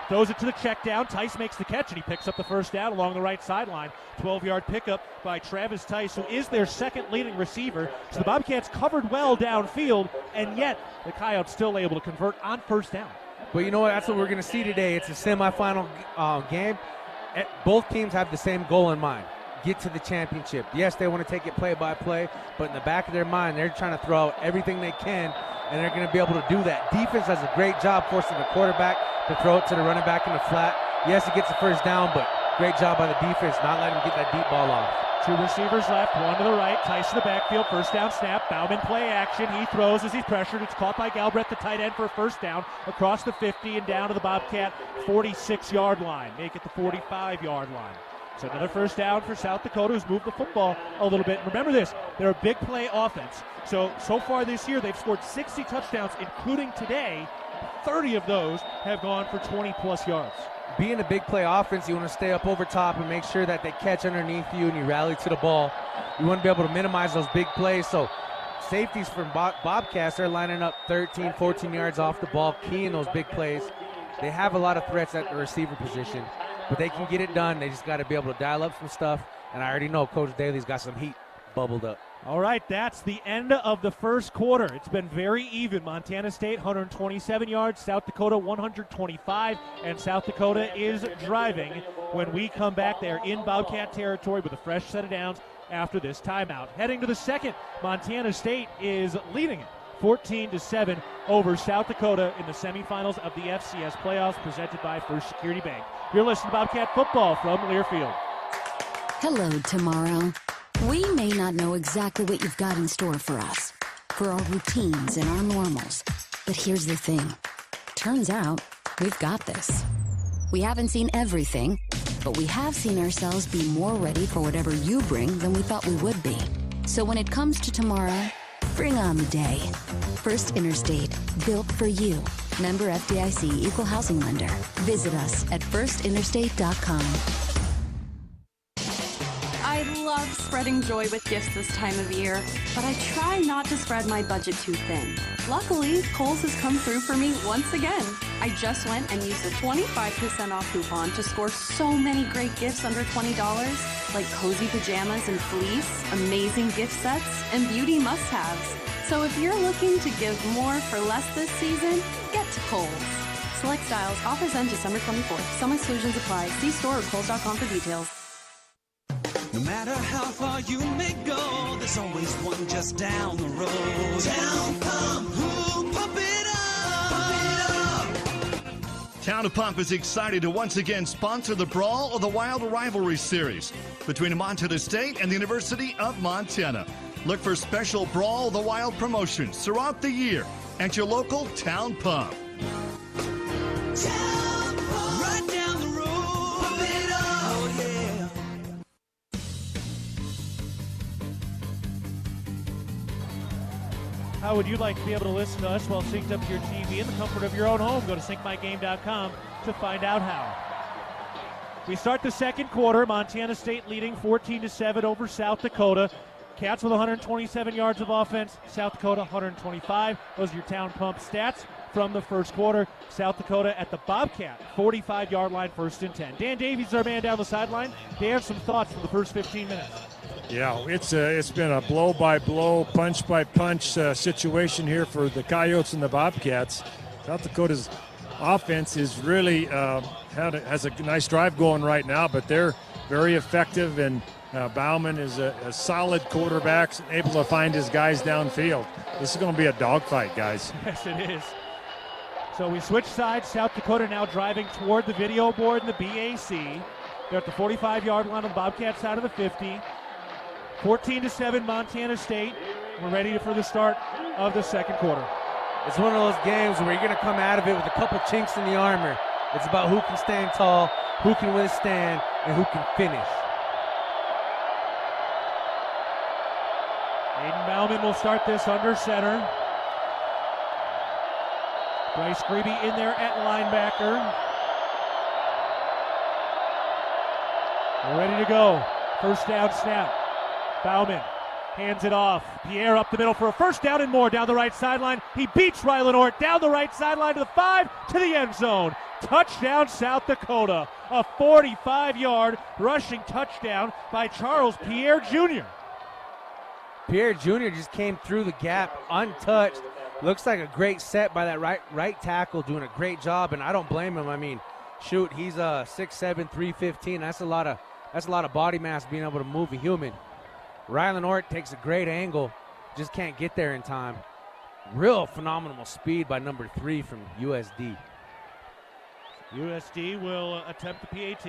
Throws it to the check down. Tice makes the catch, and he picks up the first down along the right sideline. 12-yard pickup by Travis Tice, who is their second leading receiver. So the Bobcats covered well downfield, and yet the Coyotes still able to convert on first down. But you know what? That's what we're going to see today. It's a semifinal game. Both teams have the same goal in mind. Get to the championship. Yes, they want to take it play by play, but in the back of their mind, they're trying to throw out everything they can, and they're going to be able to do that. Defense does a great job forcing the quarterback to throw it to the running back in the flat. Yes, he gets the first down, but great job by the defense not letting him get that deep ball off. 2 receivers left, 1 to the right. Tice in the backfield, first down snap. Bauman play action. He throws as he's pressured. It's caught by Galbraith, the tight end, for a first down across the 50 and down to the Bobcat 46-yard line. Make it the 45-yard line. So another first down for South Dakota, who's moved the football a little bit. Remember this, they're a big play offense. So far this year, they've scored 60 touchdowns, including today. 30 of those have gone for 20-plus yards. Being a big play offense, you want to stay up over top and make sure that they catch underneath you and you rally to the ball. You want to be able to minimize those big plays. So safeties from Bobcats, they're lining up 13, 14 yards off the ball, keying those big plays. They have a lot of threats at the receiver position, but they can get it done. They just got to be able to dial up some stuff. And I already know Coach Daly's got some heat bubbled up. All right, that's the end of the first quarter. It's been very even. Montana State, 127 yards. South Dakota, 125. And South Dakota is driving. When we come back, they're in Bobcat territory with a fresh set of downs after this timeout. Heading to the second, Montana State is leading it 14-7 over South Dakota in the semifinals of the FCS Playoffs, presented by First Security Bank. You're listening to Bobcat Football from Learfield. Hello, tomorrow. We may not know exactly what you've got in store for us, for our routines and our normals. But here's the thing. Turns out, we've got this. We haven't seen everything, but we have seen ourselves be more ready for whatever you bring than we thought we would be. So when it comes to tomorrow, bring on the day. First Interstate, built for you. Member FDIC, Equal Housing Lender. Visit us at firstinterstate.com. I love spreading joy with gifts this time of year, but I try not to spread my budget too thin. Luckily, Kohl's has come through for me once again. I just went and used the 25% off coupon to score so many great gifts under $20, like cozy pajamas and fleece, amazing gift sets, and beauty must-haves. So if you're looking to give more for less this season, get to Kohl's. Select styles, offers end December 24th. Some exclusions apply. See store or Kohl's.com for details. No matter how far you may go, there's always one just down the road. Town Pump, who pump it up, pump it up. Town of Pump is excited to once again sponsor the Brawl of the Wild Rivalry Series between Montana State and the University of Montana. Look for special Brawl of the Wild promotions throughout the year at your local Town Pump. Town Pump, right down the road, pump it up, oh yeah. How would you like to be able to listen to us while synced up to your TV in the comfort of your own home? Go to syncmygame.com to find out how. We start the second quarter. Montana State leading 14-7 over South Dakota. Cats with 127 yards of offense. South Dakota 125. Those are your Town Pump stats from the first quarter. South Dakota at the Bobcat 45-yard line, 1st and 10. Dan Davies is our man down the sideline. Dan, some thoughts from the first 15 minutes. Yeah, it's been a blow-by-blow, punch-by-punch situation here for the Coyotes and the Bobcats. South Dakota's offense is really has a nice drive going right now, but they're very effective, and Bauman is a solid quarterback, able to find his guys downfield. This is going to be a dogfight, guys. Yes, it is. So we switch sides. South Dakota now driving toward the video board in the BAC. They're at the 45-yard line on the Bobcat side of the 50. 14-7 Montana State. We're ready for the start of the second quarter. It's one of those games where you're going to come out of it with a couple chinks in the armor. It's about who can stand tall, who can withstand, and who can finish. Aiden Bauman will start this under center. Bryce Grebe in there at linebacker. We're ready to go. First down snap. Bauman hands it off. Pierre up the middle for a first down and more down the right sideline. He beats Rylan Ort down the right sideline to the 5 to the end zone. Touchdown, South Dakota. A 45-yard rushing touchdown by Charles Pierre Jr. Pierre Jr. just came through the gap untouched. Looks like a great set by that right tackle, doing a great job, and I don't blame him. I mean, shoot, he's 6'7", 315. That's a lot of body mass being able to move a human. Rylan Ort takes a great angle, just can't get there in time. Real phenomenal speed by number 3 from USD. USD will attempt the PAT.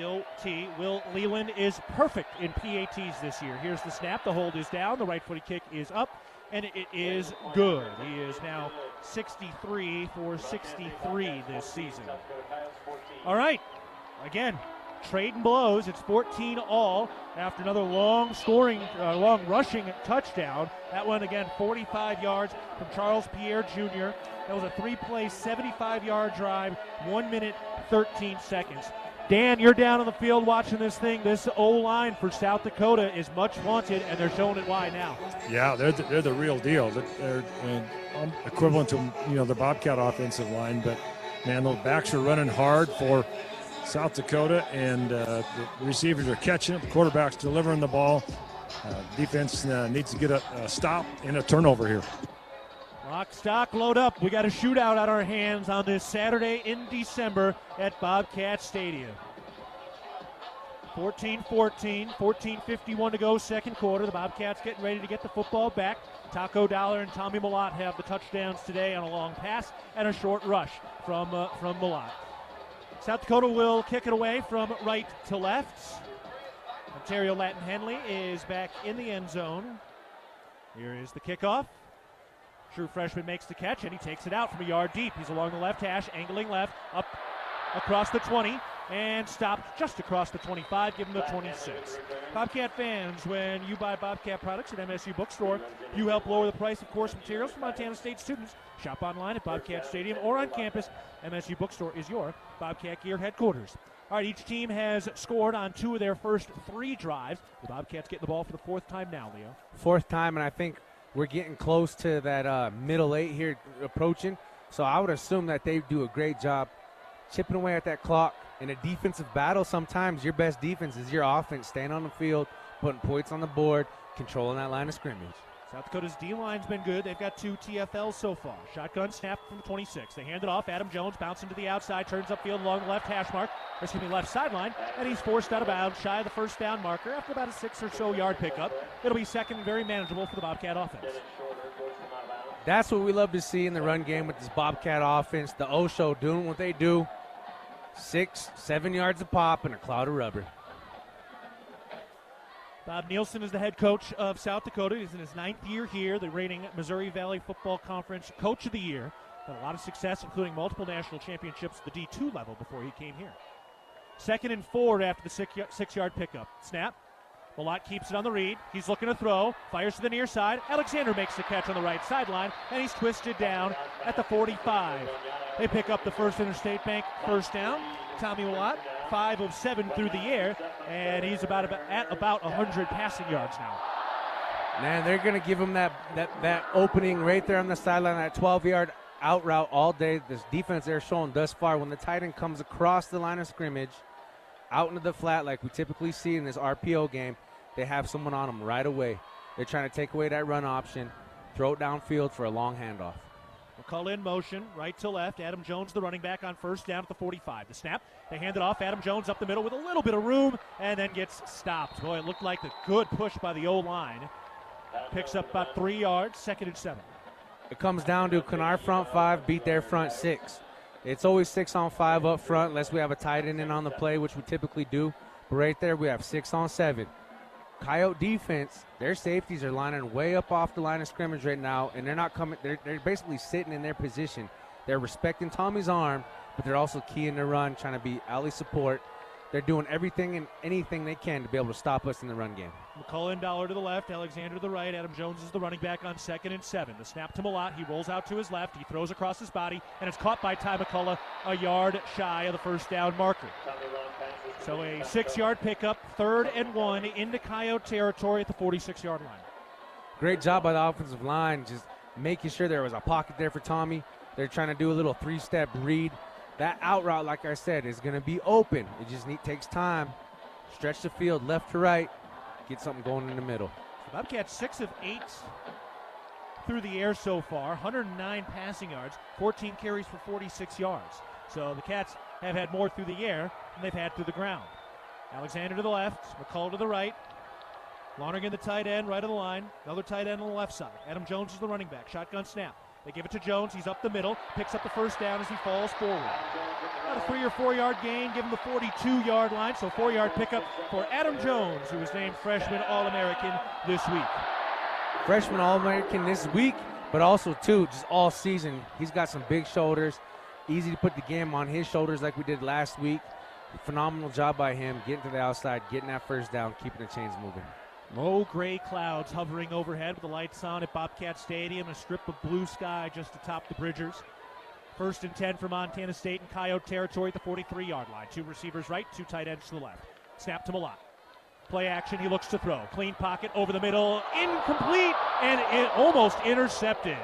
Will Leland is perfect in PATs this year. Here's the snap. The hold is down. The right-footed kick is up, and it is good. He is now 63 for 63 this season. All right. Again, trading blows. It's 14-all after another long rushing touchdown. That one, again, 45 yards from Charles Pierre Jr. That was a 3-play, 75-yard drive, 1 minute, 13 seconds. Dan, you're down on the field watching this thing. This O-line for South Dakota is much wanted, and they're showing it why now. Yeah, they're the real deal. They're equivalent to the Bobcat offensive line, but man, those backs are running hard for South Dakota, and the receivers are catching it. The quarterback's delivering the ball. Defense needs to get a stop and a turnover here. Lock, stock, load up. We got a shootout on our hands on this Saturday in December at Bobcat Stadium. 14-14, 14:51 to go, second quarter. The Bobcats getting ready to get the football back. Taco Dollar and Tommy Malott have the touchdowns today on a long pass and a short rush from Malott. South Dakota will kick it away from right to left. Ontario Latin Henley is back in the end zone. Here is the kickoff. True freshman makes the catch, and he takes it out from a yard deep. He's along the left hash, angling left, up across the 20, and stopped just across the 25, give him the 26. Bobcat fans, when you buy Bobcat products at MSU Bookstore, you help lower the price of course materials for Montana State students. Shop online at Bobcat Stadium or on campus. MSU Bookstore is your Bobcat gear headquarters. All right, each team has scored on 2 of their first 3 drives. The Bobcats getting the ball for the 4th time now, Leo. 4th time, and I think we're getting close to that middle 8 here approaching. So I would assume that they do a great job chipping away at that clock. In a defensive battle, sometimes your best defense is your offense, staying on the field, putting points on the board, controlling that line of scrimmage. South Dakota's D-line's been good. They've got 2 TFLs so far. Shotgun snap from the 26. They hand it off. Adam Jones bouncing to the outside, turns upfield along the left hash mark, left sideline, and he's forced out of bounds, shy of the first down marker after about a 6 or so yard pickup. It'll be second and very manageable for the Bobcat offense. That's what we love to see in the run game with this Bobcat offense. The O-Show doing what they do. 6, 7 yards a pop and a cloud of rubber. Bob Nielsen is the head coach of South Dakota. He's in his 9th year here, the reigning Missouri Valley Football Conference Coach of the Year. Had a lot of success, including multiple national championships at the D2 level before he came here. 2nd and 4 after the 6-yard pickup. Snap. Malott keeps it on the read. He's looking to throw. Fires to the near side. Alexander makes the catch on the right sideline, and he's twisted down at the 45. They pick up the First Interstate Bank first down. Tommy Malott, 5 of 7 through the air, and he's at about 100 passing yards now. Man, they're going to give him that opening right there on the sideline, that 12-yard out route all day. This defense they're showing thus far, when the tight end comes across the line of scrimmage, out into the flat like we typically see in this RPO game, they have someone on them right away. They're trying to take away that run option, throw it downfield for a long handoff. We'll call in motion, right to left. Adam Jones, the running back, on first down at the 45. The snap, they hand it off. Adam Jones up the middle with a little bit of room and then gets stopped. Boy, it looked like a good push by the O-line. Picks up about 3 yards, 2nd and 7. It comes down to, can our front 5 beat their front 6? It's always 6 on 5 up front unless we have a tight end in on the play, which we typically do. But right there, we have 6 on 7. Coyote defense, their safeties are lining way up off the line of scrimmage right now, and they're not coming. They're basically sitting in their position. They're respecting Tommy's arm, but they're also keying the run, trying to be alley support. They're doing everything and anything they can to be able to stop us in the run game. McCullough Dollar to the left, Alexander to the right. Adam Jones is the running back on 2nd and 7. The snap to Malott. He rolls out to his left. He throws across his body, and it's caught by Ty McCullough a yard shy of the first down marker. So a 6-yard pickup, 3rd and 1 into Coyote territory at the 46-yard line. Great job by the offensive line, just making sure there was a pocket there for Tommy. They're trying to do a little 3-step read. That out route, like I said, is going to be open. It just takes time. Stretch the field left to right, get something going in the middle. The Bobcats 6 of 8 through the air so far, 109 passing yards, 14 carries for 46 yards. So the Cats have had more through the air than they've had through the ground. Alexander to the left, McCullough to the right. Lonergan, the tight end, right of the line. Another tight end on the left side. Adam Jones is the running back. Shotgun snap. They give it to Jones. He's up the middle. Picks up the first down as he falls forward. About a 3 or 4 yard gain, given the 42-yard line. So 4-yard pickup for Adam Jones, who was named Freshman All-American this week. Freshman All-American this week, but also, too, just all season. He's got some big shoulders. Easy to put the game on his shoulders like we did last week. Phenomenal job by him, getting to the outside, getting that first down, keeping the chains moving. Low gray clouds hovering overhead with the lights on at Bobcat Stadium, a strip of blue sky just atop the Bridgers. 1st and 10 for Montana State in Coyote territory at the 43-yard line. 2 receivers right, 2 tight ends to the left. Snap to Malott. Play action, he looks to throw. Clean pocket over the middle, incomplete, and it almost intercepted.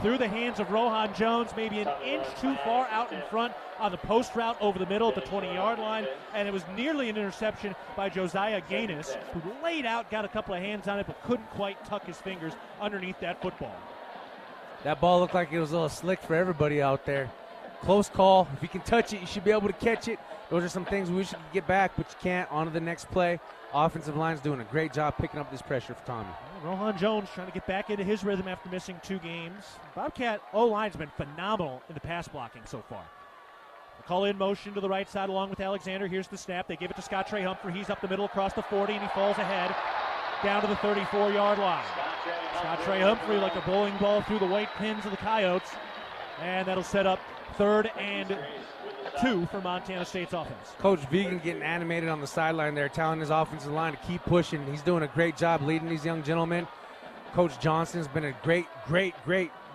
Through the hands of Rohan Jones, maybe an inch too far out in front on the post route over the middle at the 20-yard line, and it was nearly an interception by Josiah Gaines, who laid out, got a couple of hands on it, but couldn't quite tuck his fingers underneath that football. That ball looked like it was a little slick for everybody out there. Close call. If you can touch it, you should be able to catch it. Those are some things we wish you could get back, but you can't. On to the next play. Offensive line's doing a great job picking up this pressure for Tommy. Rohan Jones trying to get back into his rhythm after missing 2 games. Bobcat O-line's been phenomenal in the pass blocking so far. The call in motion to the right side along with Alexander. Here's the snap. They give it to Scott Trey Humphrey. He's up the middle across the 40, and he falls ahead down to the 34-yard line. Scott Trey Humphrey like a bowling ball through the white pins of the Coyotes, and that'll set up 3rd and 2 for Montana State's offense. Coach Vegan getting animated on the sideline there, telling his offensive line to keep pushing. He's doing a great job leading these young gentlemen. Coach Johnson's been a great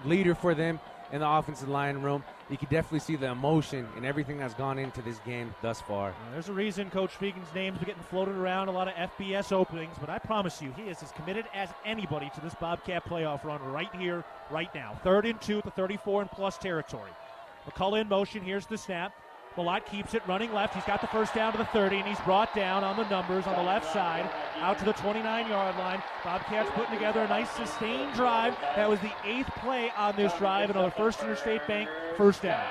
leader for them. in the offensive line room. You can definitely see the emotion and everything that's gone into this game thus far. There's a reason Coach Fegan's name's been getting floated around a lot of FBS openings, but I promise you, he is as committed as anybody to this Bobcat playoff run right here, right now. 3rd and 2 at the 34 and plus territory. McCullough in motion. Here's the snap. Malott keeps it running left. He's got the first down to the 30, and he's brought down on the numbers on the left side out to the 29-yard line. Bobcats putting together a nice sustained drive. That was the 8th play on this drive. Another First Interstate Bank first down.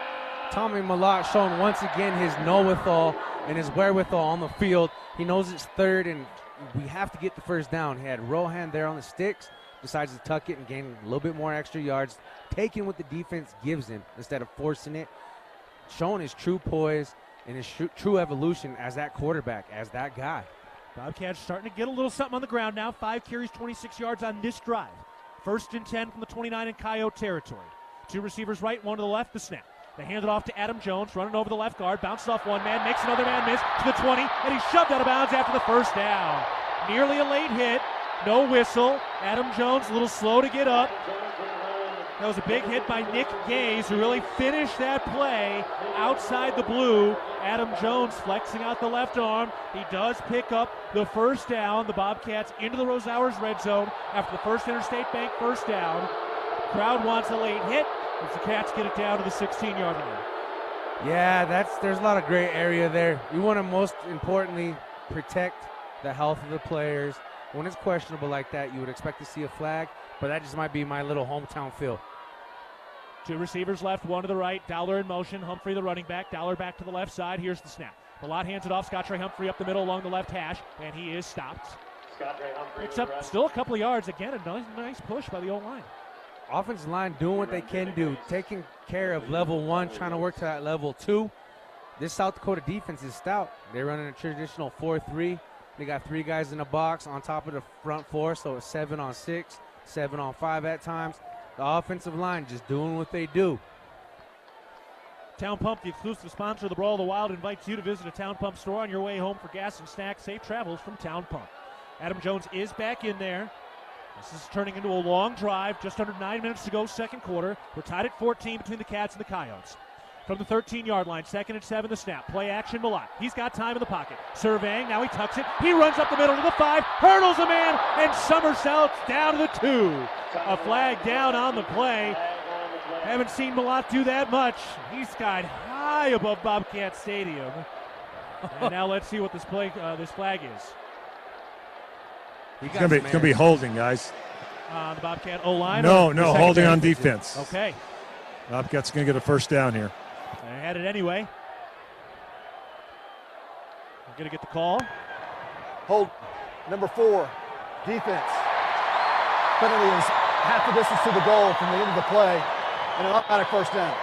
Tommy Malott showing once again his know-it-all and his wherewithal on the field. He knows it's 3rd, and we have to get the first down. He had Rohan there on the sticks, decides to tuck it and gain a little bit more extra yards, taking what the defense gives him instead of forcing it. Showing his true poise and his true evolution as that quarterback, as that guy. Bobcats starting to get a little something on the ground now. 5 carries, 26 yards on this drive. 1st and 10 from the 29 in Coyote territory. 2 receivers right, 1 to the left, the snap. They hand it off to Adam Jones, running over the left guard, bounces off one man, makes another man miss to the 20, and he's shoved out of bounds after the first down. Nearly a late hit, no whistle. Adam Jones a little slow to get up. That was a big hit by Nick Gaze, who really finished that play outside the blue. Adam Jones flexing out the left arm. He does pick up the first down. The Bobcats into the Rosauers red zone after the First Interstate Bank first down. Crowd wants a late hit as the Cats get it down to the 16-yard line. Yeah, there's a lot of gray area there. You want to most importantly protect the health of the players. When it's questionable like that, you would expect to see a flag, but that just might be my little hometown feel. 2 receivers left, 1 to the right. Dowler in motion. Humphrey the running back. Dowler back to the left side. Here's the snap. Malott hands it off. Scott Humphrey up the middle along the left hash, and he is stopped. Picks up still a couple of yards. Again, a nice push by the O-line. Offensive line doing what they can do, taking care of level 1, trying to work to that level 2. This South Dakota defense is stout. They're running a traditional 4-3. They got 3 guys in the box on top of the front 4, so it's 7 on 6, 7 on 5 at times. The offensive line just doing what they do. Town Pump, the exclusive sponsor of the Brawl of the Wild, invites you to visit a Town Pump store on your way home for gas and snacks. Safe travels from Town Pump. Adam Jones is back in there. This is turning into a long drive. Just under 9 minutes to go, second quarter. We're tied at 14 between the Cats and the Coyotes. From the 13-yard line, 2nd and 7, the snap. Play action, Malott. He's got time in the pocket. Surveying, now he tucks it. He runs up the middle to the 5, hurdles a man, and somersaults down to the 2. A flag down on the play. Haven't seen Malott do that much. He's got high above Bobcat Stadium. And now let's see what this flag is. It's going to be holding, guys. The Bobcat O-line? No, holding on defense. Okay. Bobcat's going to get a first down here. They had it anyway. We're going to get the call. Hold. Number 4, defense. Penalty is half the distance to the goal from the end of the play, and an automatic first down.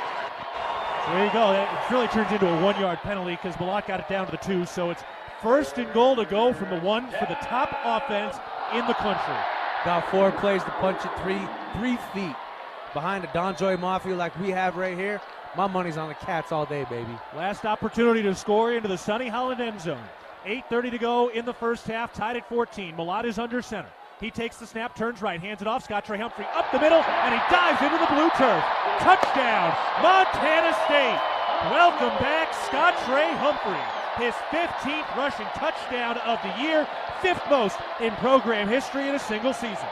So there you go. It really turns into a 1-yard penalty because Malott got it down to the 2, so it's 1st and goal to go from the 1 for the top offense in the country. Got 4 plays to punch it 3 feet behind a Don Joy Mafia like we have right here. My money's on the Cats all day, baby. Last opportunity to score into the Sonny Holland end zone. 8:30 to go in the first half, tied at 14. Malott is under center. He takes the snap, turns right, hands it off. Scott Humphrey up the middle, and he dives into the blue turf. Touchdown, Montana State. Welcome back, Scott Humphrey. His 15th rushing touchdown of the year, 5th most in program history in a single season.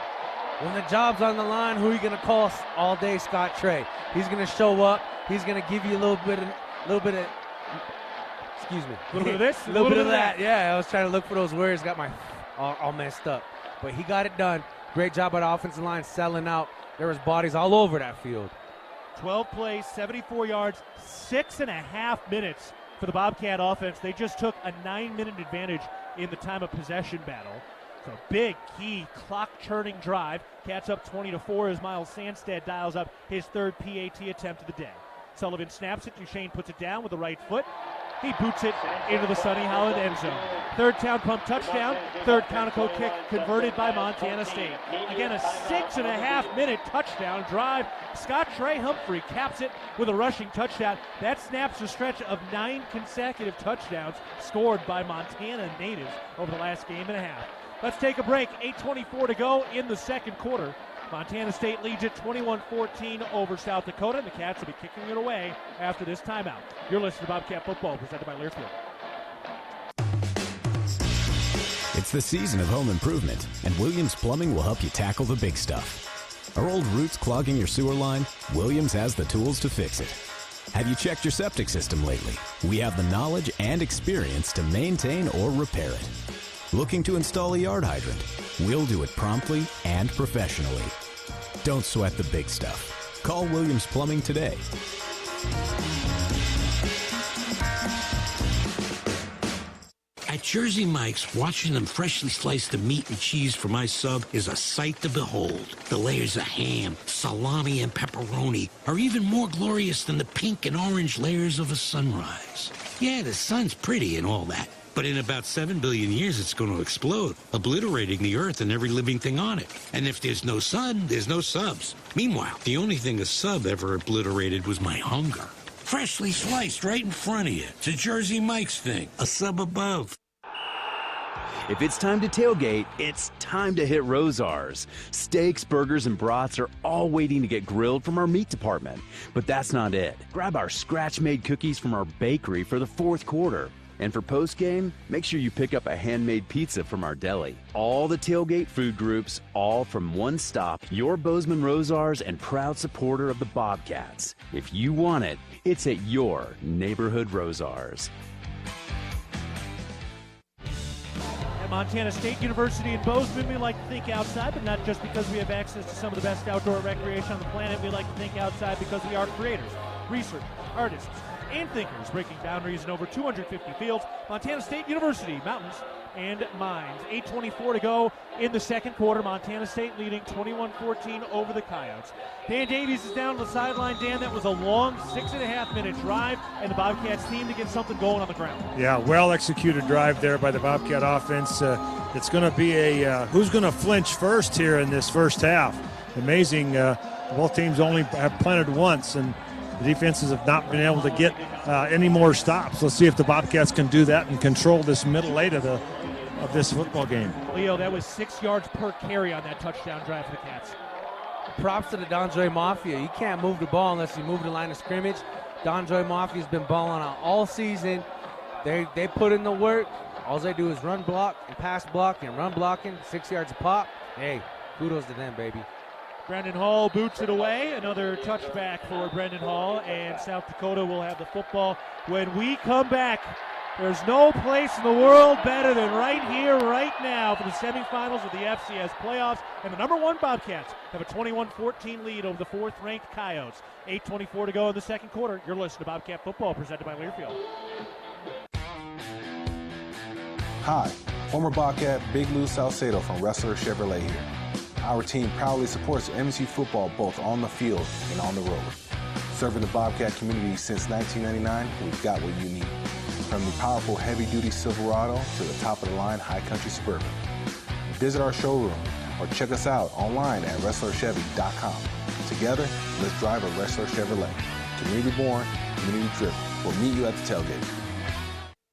When the job's on the line, who are you going to call all day, Scott Trey? He's going to show up. He's going to give you a little bit of, excuse me. A little bit of this, a little bit of that. Yeah, I was trying to look for those words, got my all messed up. But he got it done. Great job by the offensive line selling out. There was bodies all over that field. 12 plays, 74 yards, 6.5 minutes for the Bobcat offense. They just took a 9-minute advantage in the time of possession battle. So big, key, clock-churning drive. Cats up 20-4 as Miles Sandstead dials up his 3rd PAT attempt of the day. Sullivan snaps it. Duchesne puts it down with the right foot. He boots it into the Sonny Holland end zone. 3rd Town Pump touchdown. 3rd Conoco kick converted by Montana State. Again, a 6.5-minute touchdown drive. Scott Humphrey caps it with a rushing touchdown. That snaps a stretch of 9 consecutive touchdowns scored by Montana natives over the last game and a half. Let's take a break. 8:24 to go in the second quarter. Montana State leads it 21-14 over South Dakota, and the Cats will be kicking it away after this timeout. You're listening to Bobcat Football, presented by Learfield. It's the season of home improvement, and Williams Plumbing will help you tackle the big stuff. Are old roots clogging your sewer line? Williams has the tools to fix it. Have you checked your septic system lately? We have the knowledge and experience to maintain or repair it. Looking to install a yard hydrant? We'll do it promptly and professionally. Don't sweat the big stuff. Call Williams Plumbing today. At Jersey Mike's, watching them freshly slice the meat and cheese for my sub is a sight to behold. The layers of ham, salami, and pepperoni are even more glorious than the pink and orange layers of a sunrise. Yeah, the sun's pretty and all that, but in about 7 billion years it's going to explode, obliterating the earth and every living thing on it. And if there's no sun, there's no subs. Meanwhile, the only thing a sub ever obliterated was my hunger. Freshly sliced right in front of you. It's a Jersey Mike's thing, a sub above. If it's time to tailgate, it's time to hit Rosar's. Steaks, burgers, and brats are all waiting to get grilled from our meat department. But that's not it. Grab our scratch-made cookies from our bakery for the fourth quarter. And for post-game, make sure you pick up a handmade pizza from our deli. All the tailgate food groups, all from one stop. Your Bozeman Rosar's and proud supporter of the Bobcats. If you want it, it's at your neighborhood Rosar's. At Montana State University in Bozeman, we like to think outside, but not just because we have access to some of the best outdoor recreation on the planet. We like to think outside because we are creators, researchers, artists, and thinkers, breaking boundaries in over 250 fields. Montana State University, mountains and mines. 8:24 to go in the second quarter. Montana State leading 21-14 over the Coyotes. Dan Davies is down to the sideline. Dan, that was a long 6.5-minute drive, and the Bobcats team to get something going on the ground. Yeah, well-executed drive there by the Bobcat offense. It's going to be a who's going to flinch first here in this first half. Amazing. Both teams only have punted once, and the defenses have not been able to get any more stops. Let's see if the Bobcats can do that and control this middle eight of this football game. Leo, that was 6 yards per carry on that touchdown drive for the Cats. Props to the Donjoy Mafia. You can't move the ball unless you move the line of scrimmage. Donjoy Mafia's been balling out all season. They put in the work. All they do is run block and pass block and run blocking. 6 yards a pop. Hey, kudos to them, baby. Brendan Hall boots it away. Another touchback for Brendan Hall, and South Dakota will have the football when we come back. There's no place in the world better than right here, right now for the semifinals of the FCS Playoffs, and the number one Bobcats have a 21-14 lead over the fourth-ranked Coyotes. 8:24 to go in the second quarter. You're listening to Bobcat Football, presented by Learfield. Hi, former Bobcat Big Lou Salcedo from Wrestler Chevrolet here. Our team proudly supports MSU football both on the field and on the road. Serving the Bobcat community since 1999, we've got what you need. From the powerful heavy-duty Silverado to the top-of-the-line high country Suburban. Visit our showroom or check us out online at WrestlerChevy.com. Together, let's drive a Wrestler Chevrolet. Community born, community driven. We'll meet you at the tailgate.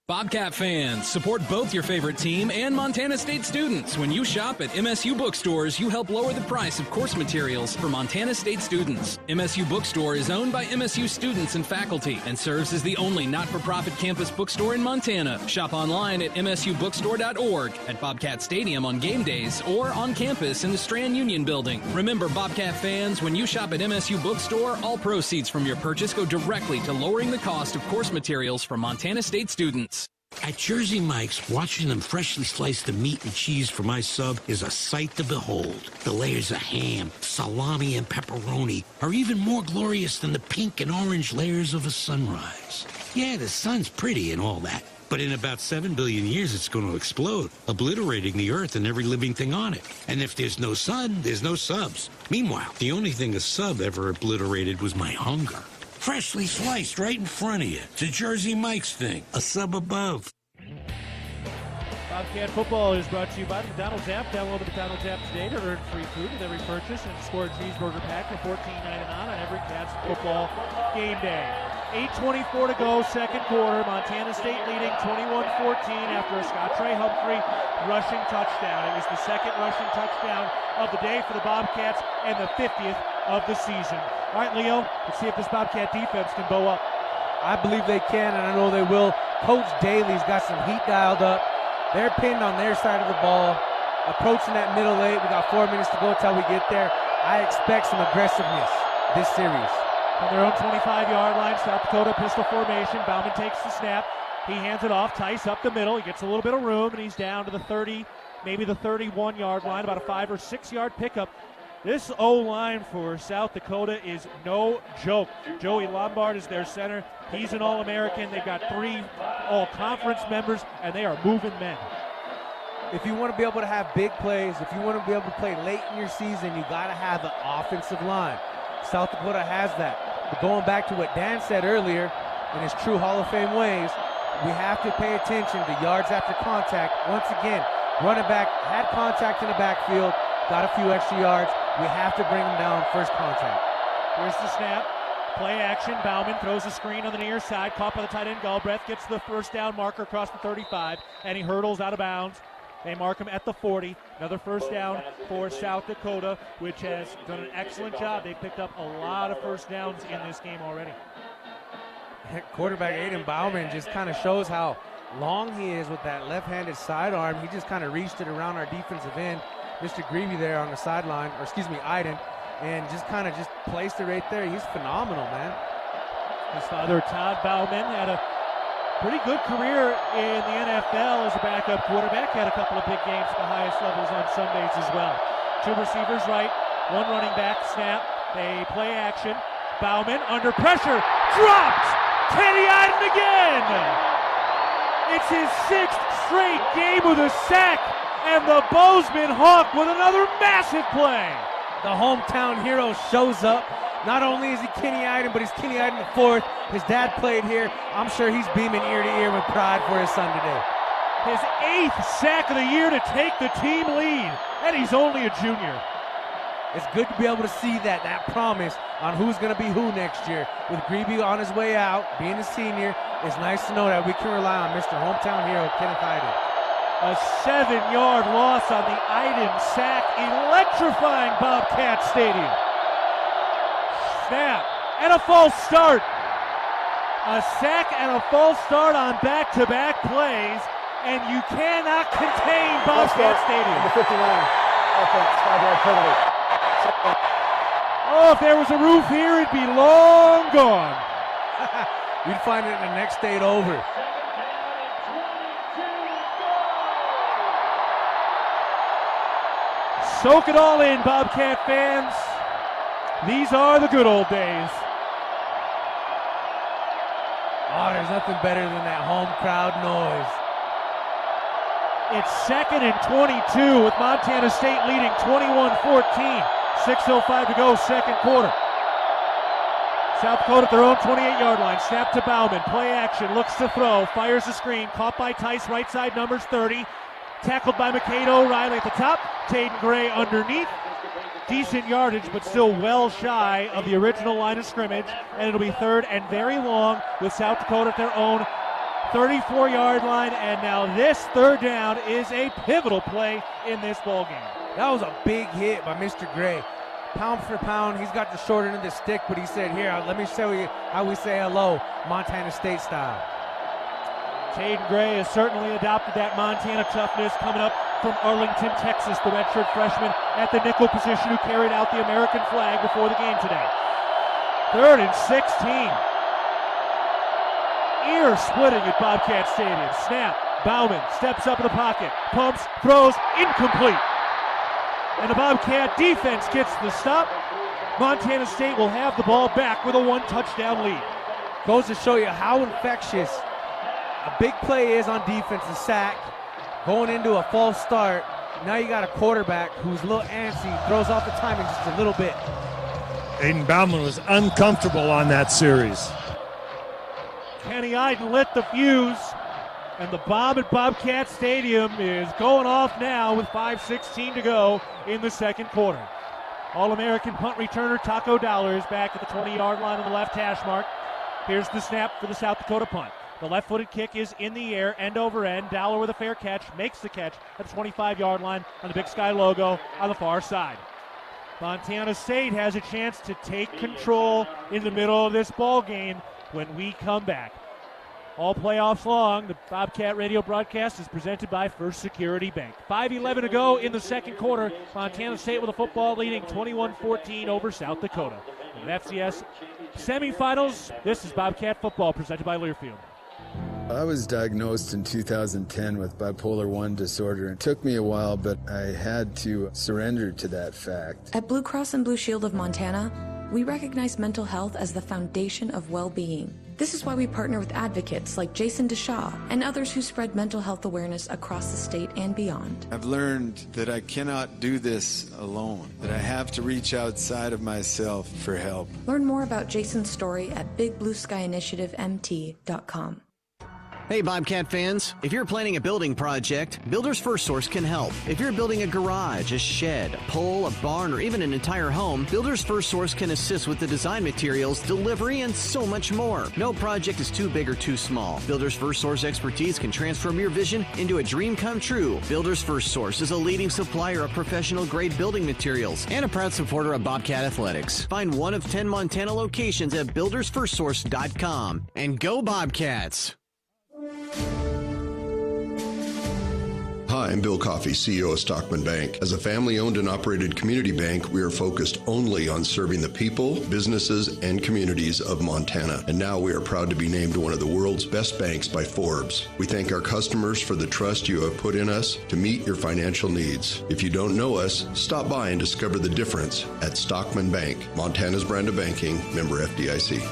Bobcat fans, support both your favorite team and Montana State students. When you shop at MSU bookstores, you help lower the price of course materials for Montana State students. MSU Bookstore is owned by MSU students and faculty and serves as the only not-for-profit campus bookstore in Montana. Shop online at msubookstore.org, at Bobcat Stadium on game days, or on campus in the Strand Union building. Remember, Bobcat fans, when you shop at MSU Bookstore, all proceeds from your purchase go directly to lowering the cost of course materials for Montana State students. At Jersey Mike's, watching them freshly slice the meat and cheese for my sub is a sight to behold. The layers of ham, salami, and pepperoni are even more glorious than the pink and orange layers of a sunrise. Yeah, the sun's pretty and all that, but in about 7 billion years it's going to explode, obliterating the earth and every living thing on it. And if there's no sun, there's no subs. Meanwhile, the only thing a sub ever obliterated was my hunger. Freshly sliced right in front of you. It's a Jersey Mike's thing, a sub above. Bobcat Football is brought to you by the McDonald's app. Download the McDonald's app today to earn free food with every purchase and score a cheeseburger pack for $14.99 on every Cats football game day. 8:24 to go, second quarter. Montana State leading 21-14 after a Scott Trey Humphrey rushing touchdown. It was the second rushing touchdown of the day for the Bobcats and the 50th of the season. All right, Leo, let's see if this Bobcat defense can bow up. I believe they can, and I know they will. Coach Daly's got some heat dialed up. They're pinned on their side of the ball. Approaching that middle 8. We got 4 minutes to go till we get there. I expect some aggressiveness this series. On their own 25-yard line, South Dakota pistol formation. Bauman takes the snap. He hands it off. Tice up the middle. He gets a little bit of room, and he's down to the 30, maybe the 31-yard line, about a 5 or 6 yard pickup. This O-line for South Dakota is no joke. Joey Lombard is their center. He's an All-American. They've got 3 All-Conference members, and they are moving men. If you want to be able to have big plays, if you want to be able to play late in your season, you got to have the offensive line. South Dakota has that. But going back to what Dan said earlier, in his true Hall of Fame ways, we have to pay attention to yards after contact. Once again, running back had contact in the backfield, got a few extra yards. We have to bring him down first contact. Here's the snap. Play action. Bauman throws a screen on the near side. Caught by the tight end Galbraith. Gets the first down marker across the 35. And he hurdles out of bounds. They mark him at the 40. Another first down for South Dakota, which has done an excellent job. They picked up a lot of first downs in this game already. Quarterback Aiden Bauman just kind of shows how long he is with that left-handed sidearm. He just kind of reached it around our defensive end. Mr. Greavy there on the sideline, or excuse me, Iden, and just kind of just placed it right there. He's phenomenal, man. His father, Todd Bauman, had a pretty good career in the NFL as a backup quarterback. Had a couple of big games at the highest levels on Sundays as well. 2 receivers right, 1 running back, snap. They play action. Bauman under pressure, dropped! Kenny Iden again! It's his 6th straight game with a sack, and the Bozeman Hawk with another massive play. The hometown hero shows up. Not only is he Kenny Iden, but he's Kenny Iden the 4th. His dad played here. I'm sure he's beaming ear to ear with pride for his son today. His 8th sack of the year to take the team lead, and he's only a junior. It's good to be able to see that promise on who's going to be who next year. With Greavy on his way out, being a senior, it's nice to know that we can rely on Mr. Hometown Hero, Kenneth Iden. A 7-yard loss on the Iden sack, electrifying Bobcat Stadium. Snap, and a false start. A sack and a false start on back-to-back plays, and you cannot contain Bobcat Stadium. The 59 offense, 5-yard penalty. Oh, if there was a roof here, it'd be long gone. You'd find it in the next state over. Soak it all in, Bobcat fans. These are the good old days. Oh, there's nothing better than that home crowd noise. It's 2nd and 22 with Montana State leading 21-14. 6:05 to go, second quarter. South Dakota at their own 28-yard line. Snap to Bauman. Play action. Looks to throw. Fires the screen. Caught by Tice. Right side, numbers 30. Tackled by McCade O'Reilly at the top. Taden Gray underneath. Decent yardage, but still well shy of the original line of scrimmage. And it'll be 3rd and very long with South Dakota at their own 34-yard line. And now this 3rd down is a pivotal play in this ballgame. That was a big hit by Mr. Gray. Pound for pound, he's got the short end of the stick, but he said, here, let me show you how we say hello, Montana State style. Taden Gray has certainly adopted that Montana toughness, coming up from Arlington, Texas, the redshirt freshman at the nickel position who carried out the American flag before the game today. 3rd and 16. Ear splitting at Bobcat Stadium. Snap. Bauman steps up in the pocket. Pumps, throws, incomplete. And the Bobcat defense gets the stop. Montana State will have the ball back with a 1-touchdown lead. Goes to show you how infectious a big play is on defense, a sack, going into a false start. Now you got a quarterback who's a little antsy, throws off the timing just a little bit. Aiden Bauman was uncomfortable on that series. Kenny Iden lit the fuse, and the bomb at Bobcat Stadium is going off now with 5:16 to go in the second quarter. All-American punt returner Taco Dollar is back at the 20-yard line on the left hash mark. Here's the snap for the South Dakota punt. The left-footed kick is in the air, end over end. Dowler with a fair catch, makes the catch at the 25-yard line on the Big Sky logo on the far side. Montana State has a chance to take control in the middle of this ball game when we come back. All playoffs long, the Bobcat radio broadcast is presented by First Security Bank. 5:11 to go in the second quarter. Montana State with a football leading 21-14 over South Dakota. In FCS Semifinals, this is Bobcat football presented by Learfield. I was diagnosed in 2010 with bipolar 1 disorder. It took me a while, but I had to surrender to that fact. At Blue Cross and Blue Shield of Montana, we recognize mental health as the foundation of well-being. This is why we partner with advocates like Jason DeShaw and others who spread mental health awareness across the state and beyond. I've learned that I cannot do this alone, that I have to reach outside of myself for help. Learn more about Jason's story at bigblueskyyinitiativemt.com. Hey Bobcat fans, if you're planning a building project, Builders First Source can help. If you're building a garage, a shed, a pole, a barn, or even an entire home, Builders First Source can assist with the design materials, delivery, and so much more. No project is too big or too small. Builders First Source expertise can transform your vision into a dream come true. Builders First Source is a leading supplier of professional grade building materials and a proud supporter of Bobcat Athletics. Find one of 10 Montana locations at buildersfirstsource.com. And go Bobcats! Hi, I'm Bill Coffey, CEO of Stockman Bank. As a family-owned and operated community bank, we are focused only on serving the people, businesses, and communities of Montana. And now we are proud to be named one of the world's best banks by Forbes. We thank our customers for the trust you have put in us to meet your financial needs. If you don't know us, stop by and discover the difference at Stockman Bank, Montana's brand of banking, member FDIC.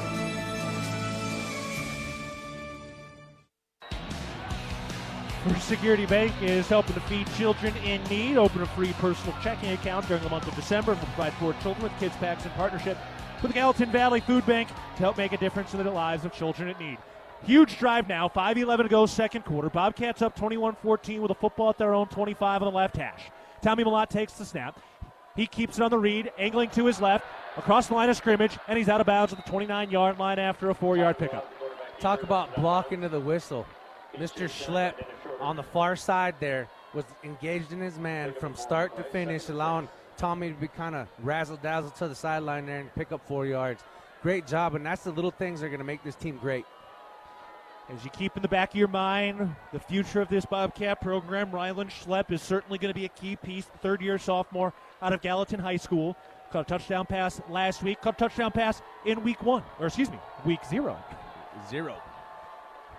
First Security Bank is helping to feed children in need. Open a free personal checking account during the month of December and provide for children with kids packs in partnership with the Gallatin Valley Food Bank to help make a difference in the lives of children in need. Huge drive now, 5:11 to go, second quarter. Bobcats up 21-14 with a football at their own 25 on the left hash. Tommy Malott takes the snap. He keeps it on the read, angling to his left, across the line of scrimmage, and he's out of bounds at the 29-yard line after a 4-yard pickup. Talk about blocking to the whistle. Mr. Schlepp on the far side there was engaged in his man from start to finish, allowing Tommy to be kind of razzle-dazzle to the sideline there and pick up 4 yards. Great job, and that's the little things that are going to make this team great. As you keep in the back of your mind the future of this Bobcat program, Rylan Schlepp is certainly going to be a key piece, the third-year sophomore out of Gallatin High School. Caught a touchdown pass last week, caught a touchdown pass in week 0.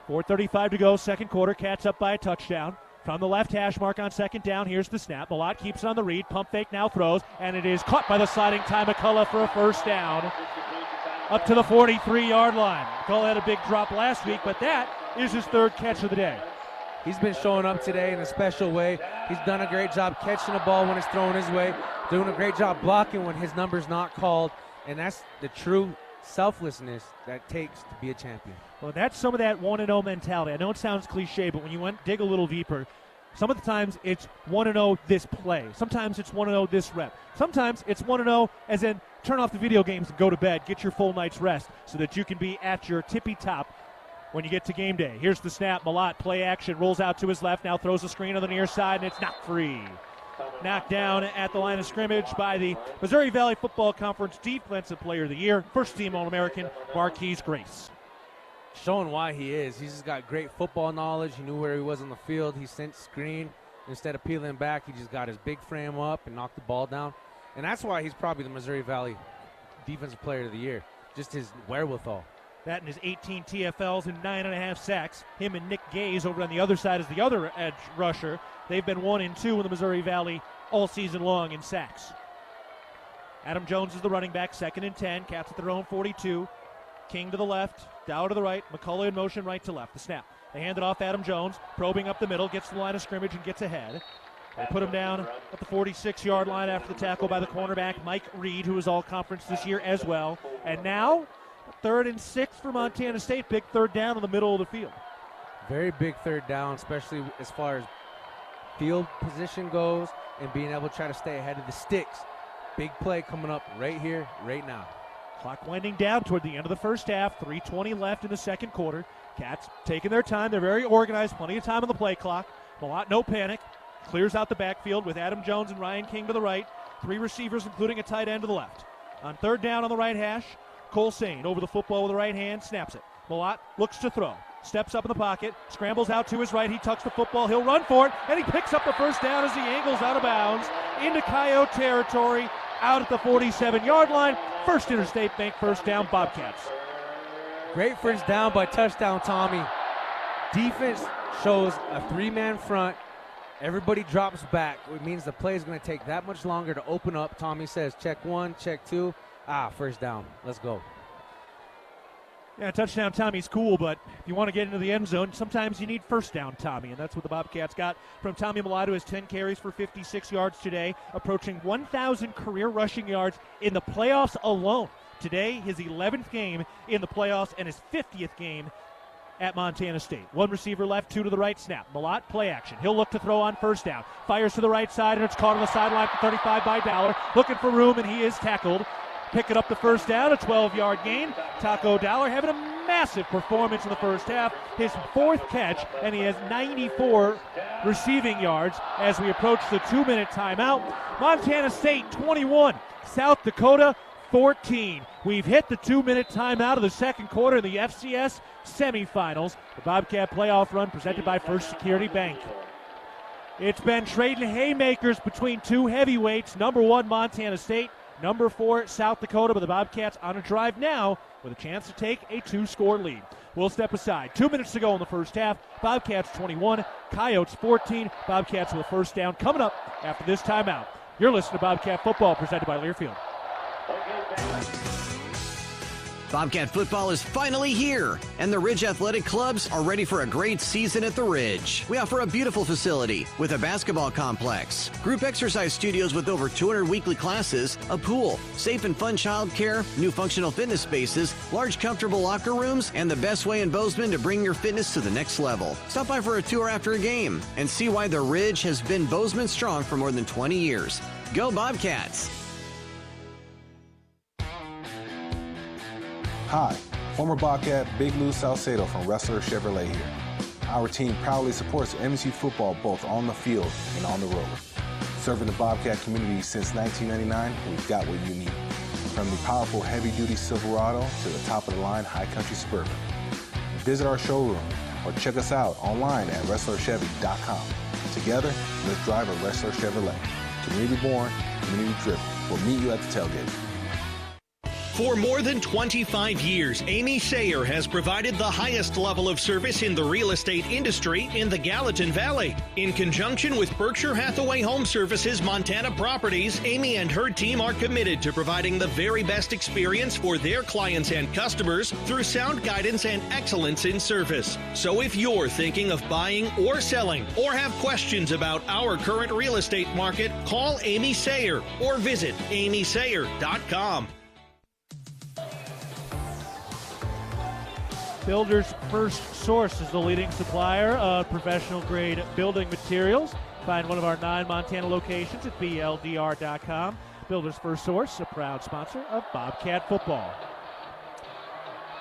4:35 to go, second quarter. Cats up by a touchdown. From the left hash mark on second down, here's the snap. Malott keeps it on the read. Pump fake now throws, and it is caught by the sliding Ty McCullough for a first down. Up to the 43-yard line. McCullough had a big drop last week, but that is his third catch of the day. He's been showing up today in a special way. He's done a great job catching the ball when it's thrown his way, doing a great job blocking when his number's not called, and that's the true selflessness that takes to be a champion. Well, that's some of that 1-0 mentality. I know it sounds cliche, but when you dig a little deeper, some of the times it's 1-0 this play. Sometimes it's 1-0 this rep. Sometimes it's 1-0 as in turn off the video games and go to bed, get your full night's rest so that you can be at your tippy top when you get to game day. Here's the snap. Malott, play action, rolls out to his left, now throws a screen on the near side, and it's knocked free. Knocked down at the line of scrimmage by the Missouri Valley Football Conference Defensive Player of the Year, first-team All-American, Marquise Grace. Showing why he is. He's just got great football knowledge. He knew where he was on the field. He sent screen. Instead of peeling back, he just got his big frame up and knocked the ball down. And that's why he's probably the Missouri Valley Defensive Player of the Year, just his wherewithal. That and his 18 TFLs and 9.5 sacks. Him and Nick Gaze over on the other side as the other edge rusher. They've been 1 and 2 in the Missouri Valley all season long in sacks. Adam Jones is the running back, 2nd and 10. Cats at their own 42. King to the left, Dow to the right, McCullough in motion right to left. The snap. They hand it off Adam Jones, probing up the middle, gets to the line of scrimmage and gets ahead. They put him down at the 46-yard line after the tackle by the cornerback, Mike Reed, who is all-conference this year as well. And now, 3rd and 6 for Montana State. Big third down in the middle of the field. Very big third down, especially as far as field position goes and being able to try to stay ahead of the sticks. Big play coming up right here, right now. Clock winding down toward the end of the first half. 3:20 left in the second quarter. Cats taking their time. They're very organized. Plenty of time on the play clock. Malott, no panic. Clears out the backfield with Adam Jones and Ryan King to the right. 3 receivers, including a tight end to the left. On third down on the right hash, Cole Sane over the football with the right hand, snaps it. Malott looks to throw. Steps up in the pocket, scrambles out to his right. He tucks the football. He'll run for it, and he picks up the first down as he angles out of bounds into Coyote territory out at the 47-yard line. First Interstate Bank first down, Bobcats. Great first down by touchdown, Tommy. Defense shows a 3-man front. Everybody drops back, which means the play is going to take that much longer to open up. Tommy says, check 1, check 2. First down. Let's go. Yeah, touchdown Tommy's cool, but if you want to get into the end zone, sometimes you need first down Tommy, and that's what the Bobcats got from Tommy Malott, who has 10 carries for 56 yards today, approaching 1,000 career rushing yards in the playoffs alone. Today, his 11th game in the playoffs and his 50th game at Montana State. 1 receiver left, 2 to the right, snap. Malott, play action. He'll look to throw on first down. Fires to the right side, and it's caught on the sideline for 35 by Dowler. Looking for room, and he is tackled. Picking up the first down, a 12-yard gain. Taco Dowler having a massive performance in the first half. His 4th catch, and he has 94 receiving yards as we approach the 2-minute timeout. Montana State 21, South Dakota 14. We've hit the 2-minute timeout of the second quarter in the FCS Semifinals. The Bobcat playoff run presented by First Security Bank. It's been trading haymakers between 2 heavyweights. Number 1, Montana State. Number 4, South Dakota, but the Bobcats on a drive now with a chance to take a 2-score lead. We'll step aside. 2 minutes to go in the first half. Bobcats 21, Coyotes 14. Bobcats with a first down coming up after this timeout. You're listening to Bobcat Football presented by Learfield. Bobcat football is finally here, and the Ridge Athletic Clubs are ready for a great season at the Ridge. We offer a beautiful facility with a basketball complex, group exercise studios with over 200 weekly classes, a pool, safe and fun child care, new functional fitness spaces, large comfortable locker rooms, and the best way in Bozeman to bring your fitness to the next level. Stop by for a tour after a game and see why the Ridge has been Bozeman strong for more than 20 years. Go Bobcats! Hi, former Bobcat Big Lou Salcedo from Wrestler Chevrolet here. Our team proudly supports MSU football both on the field and on the road. Serving the Bobcat community since 1999, we've got what you need. From the powerful heavy-duty Silverado to the top-of-the-line High Country Suburban. Visit our showroom or check us out online at WrestlerChevy.com. Together, let's drive a Wrestler Chevrolet. Community born, community driven. We'll meet you at the tailgate. For more than 25 years, Amy Sayer has provided the highest level of service in the real estate industry in the Gallatin Valley. In conjunction with Berkshire Hathaway Home Services Montana Properties, Amy and her team are committed to providing the very best experience for their clients and customers through sound guidance and excellence in service. So if you're thinking of buying or selling or have questions about our current real estate market, call Amy Sayer or visit amysayer.com. Builder's First Source is the leading supplier of professional-grade building materials. Find one of our 9 Montana locations at BLDR.com. Builder's First Source, a proud sponsor of Bobcat football.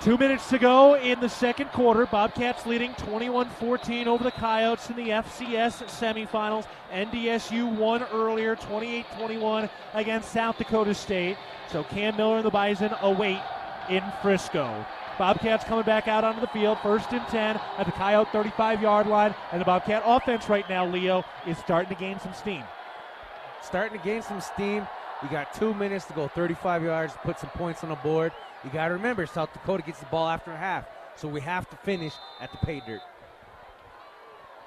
2 minutes to go in the second quarter. Bobcats leading 21-14 over the Coyotes in the FCS semifinals. NDSU won earlier, 28-21 against South Dakota State. So Cam Miller and the Bison await in Frisco. Bobcats coming back out onto the field, 1st and 10 at the Coyote 35-yard line. And the Bobcat offense right now, Leo, is starting to gain some steam. Starting to gain some steam. You got 2 minutes to go 35 yards, put some points on the board. You got to remember, South Dakota gets the ball after a half, so we have to finish at the pay dirt.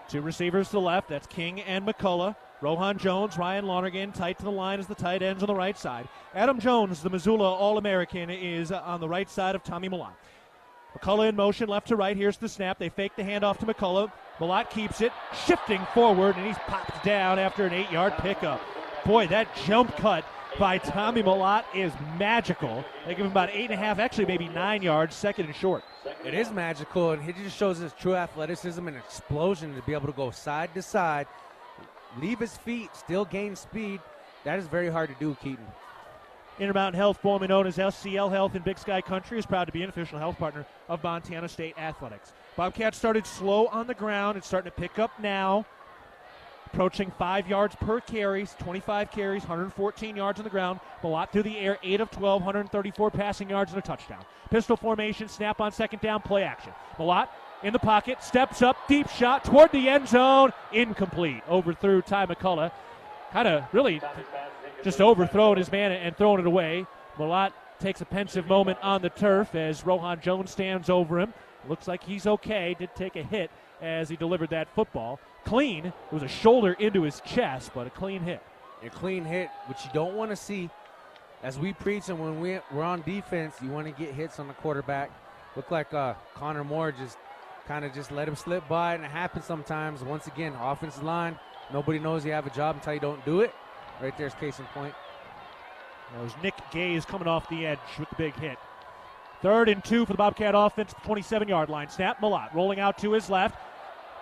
2 receivers to the left. That's King and McCullough. Rohan Jones, Ryan Lonergan, tight to the line as the tight ends on the right side. Adam Jones, the Missoula All-American, is on the right side of Tommy Malott. McCullough in motion, left to right. Here's the snap. They fake the handoff to McCullough. Malott keeps it, shifting forward, and he's popped down after an 8-yard pickup. Boy, that jump cut by Tommy Malott is magical. They give him about 8.5, actually maybe 9 yards, second and short. It is magical, and he just shows his true athleticism and explosion to be able to go side to side, leave his feet, still gain speed. That is very hard to do, Keaton. Intermountain Health, formerly known as SCL Health in Big Sky Country, is proud to be an official health partner of Montana State Athletics. Bobcats started slow on the ground. It's starting to pick up now. Approaching 5 yards per carry, 25 carries, 114 yards on the ground. Malott through the air, 8 of 12, 134 passing yards and a touchdown. Pistol formation, snap on second down, play action. Malott in the pocket, steps up, deep shot toward the end zone, incomplete. Overthrew Ty McCullough. Kind of really just overthrown his man and throwing it away. Malott takes a pensive moment on the turf as Rohan Jones stands over him. Looks like he's okay. Did take a hit as he delivered that football. Clean. It was a shoulder into his chest, but a clean hit. A clean hit, which you don't want to see. As we preach, and when we're on defense, you want to get hits on the quarterback. Looked like Connor Moore just kind of just let him slip by, and it happens sometimes. Once again, offensive line, nobody knows you have a job until you don't do it. Right there's case in point. That was Nick Gaze coming off the edge with the big hit. 3rd and 2 for the Bobcat offense, 27-yard line. Snap, Malott rolling out to his left.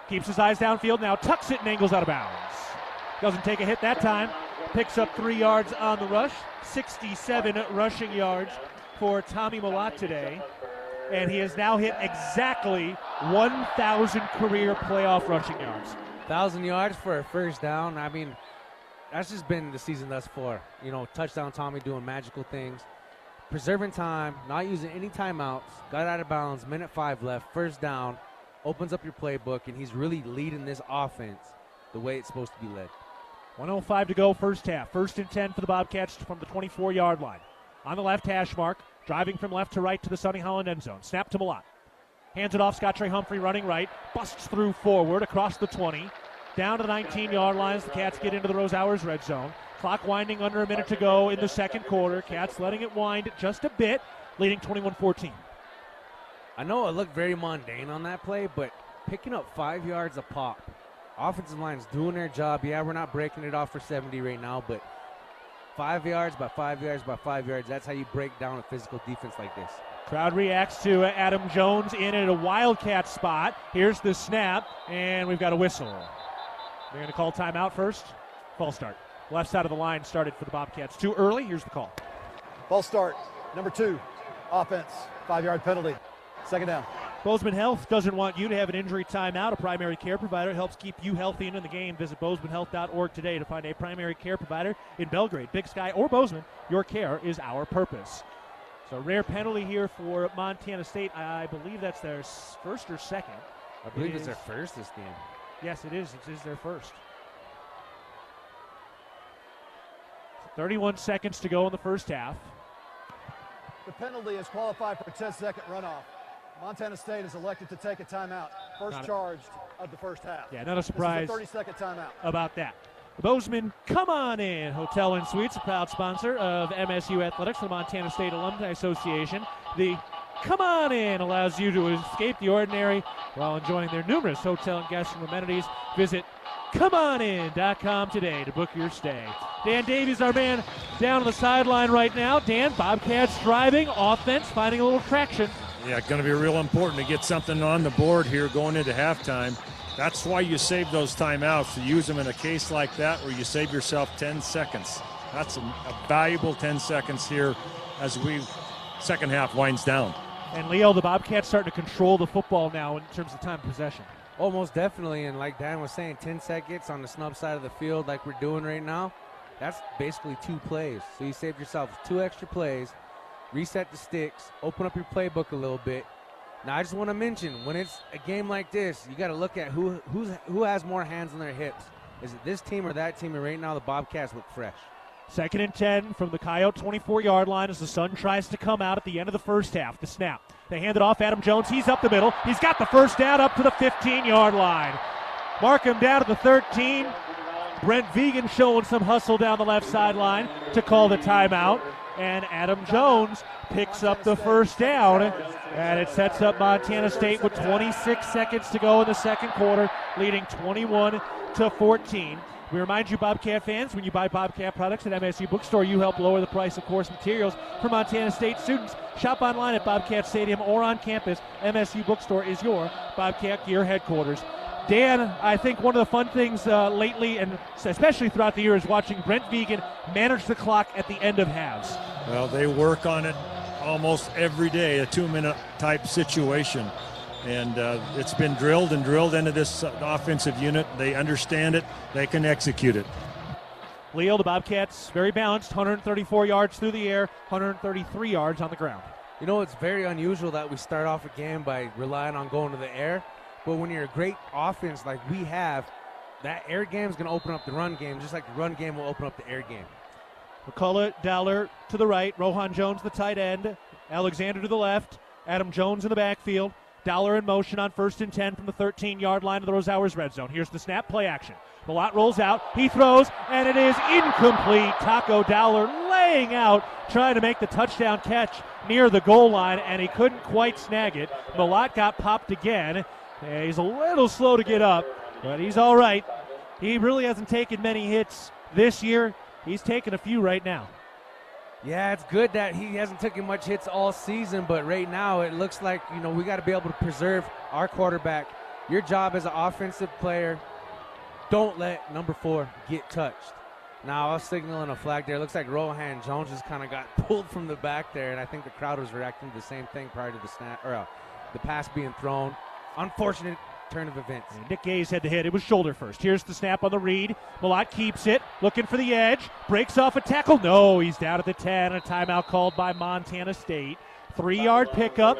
Keeps his eyes downfield now, tucks it and angles out of bounds. Doesn't take a hit that time. Picks up 3 yards on the rush. 67 rushing yards for Tommy Malott today. And he has now hit exactly 1,000 career playoff rushing yards. 1,000 yards for a first down. I mean, that's just been the season thus far. You know, touchdown Tommy doing magical things. Preserving time, not using any timeouts. Got out of bounds, minute 5 left, first down. Opens up your playbook, and he's really leading this offense the way it's supposed to be led. 1:05 to go, first half. 1st and 10 for the Bobcats from the 24-yard line. On the left hash mark, driving from left to right to the Sonny Holland end zone. Snap to Malott. Hands it off, Scott Trey Humphrey running right. Busts through forward across the 20. Down to the 19-yard line as the Cats get into the Rose Hours red zone. Clock winding under a minute to go in the second quarter. Cats letting it wind just a bit, leading 21-14. I know it looked very mundane on that play, but picking up 5 yards a pop. Offensive line's doing their job. Yeah, we're not breaking it off for 70 right now, but 5 yards by 5 yards by 5 yards, that's how you break down a physical defense like this. Crowd reacts to Adam Jones in at a Wildcat spot. Here's the snap, and we've got a whistle. They're going to call timeout first. False start. Left side of the line started for the Bobcats. Too early. Here's the call. False start. Number 2, offense. 5-yard penalty. Second down. Bozeman Health doesn't want you to have an injury timeout. A primary care provider helps keep you healthy and in the game. Visit bozemanhealth.org today to find a primary care provider in Belgrade, Big Sky, or Bozeman. Your care is our purpose. So rare penalty here for Montana State. I believe that's their first or second. I believe it's their first this game. Yes, it is. It is their first. 31 seconds to go in the first half. The penalty is qualified for a 10-second runoff. Montana State is elected to take a timeout. First charged of the first half. Yeah, not a surprise. This is a 30-second timeout. About that. The Bozeman Come On In Hotel and Suites, a proud sponsor of MSU Athletics, the Montana State Alumni Association. The Come On In allows you to escape the ordinary while enjoying their numerous hotel and guest room amenities. Visit ComeOnIn.com today to book your stay. Dan Davies, our man, down on the sideline right now. Dan, Bobcats driving, offense, finding a little traction. Yeah, going to be real important to get something on the board here going into halftime. That's why you save those timeouts, to use them in a case like that where you save yourself 10 seconds. That's a valuable 10 seconds here as second half winds down. And Leo, the Bobcats starting to control the football now in terms of time of possession. Almost definitely, and like Dan was saying, 10 seconds on the snub side of the field like we're doing right now, that's basically 2 plays. So you saved yourself 2 extra plays, reset the sticks, open up your playbook a little bit. Now, I just want to mention, when it's a game like this, you got to look at who has more hands on their hips. Is it this team or that team? And right now, the Bobcats look fresh. 2nd and 10 from the Coyote 24-yard line as the sun tries to come out at the end of the first half. The snap. They hand it off. Adam Jones, he's up the middle. He's got the first down up to the 15-yard line. Mark him down to the 13. Brent Vegan showing some hustle down the left sideline to call the timeout. And Adam Jones picks up the first down, and it sets up Montana State with 26 seconds to go in the second quarter, leading 21-14. We remind you, Bobcat fans, when you buy Bobcat products at MSU Bookstore, you help lower the price of course materials for Montana State students. Shop online at Bobcat Stadium or on campus. MSU Bookstore is your Bobcat gear headquarters. Dan, I think one of the fun things lately, and especially throughout the year, is watching Brent Vegan manage the clock at the end of halves. Well, they work on it almost every day, a 2-minute type situation. And it's been drilled into this offensive unit. They understand it. They can execute it. Leo, the Bobcats, very balanced, 134 yards through the air, 133 yards on the ground. You know, it's very unusual that we start off a game by relying on going to the air. But when you're a great offense like we have, that air game is going to open up the run game, just like the run game will open up the air game. McCullough, Dowler to the right, Rohan Jones, the tight end, Alexander to the left, Adam Jones in the backfield, Dowler in motion on 1st and 10 from the 13-yard line of the Rosauers red zone. Here's the snap, play action. Malott rolls out, he throws, and it is incomplete. Taco Dowler laying out, trying to make the touchdown catch near the goal line, and he couldn't quite snag it. Malott got popped again. He's a little slow to get up, but he's all right. He really hasn't taken many hits this year. He's taken a few right now. Yeah, it's good that he hasn't taken much hits all season, but right now it looks like, we got to be able to preserve our quarterback. Your job as an offensive player, don't let number 4 get touched. Now, I was signaling a flag there. It looks like Rohan Jones just kind of got pulled from the back there, and I think the crowd was reacting to the same thing prior to the snap or the pass being thrown. Unfortunate turn of events. And Nick Gayes had the hit. It was shoulder first. Here's the snap on the read. Malott keeps it, looking for the edge, breaks off a tackle. No, he's down at the 10. A timeout called by Montana State. 3-yard pickup.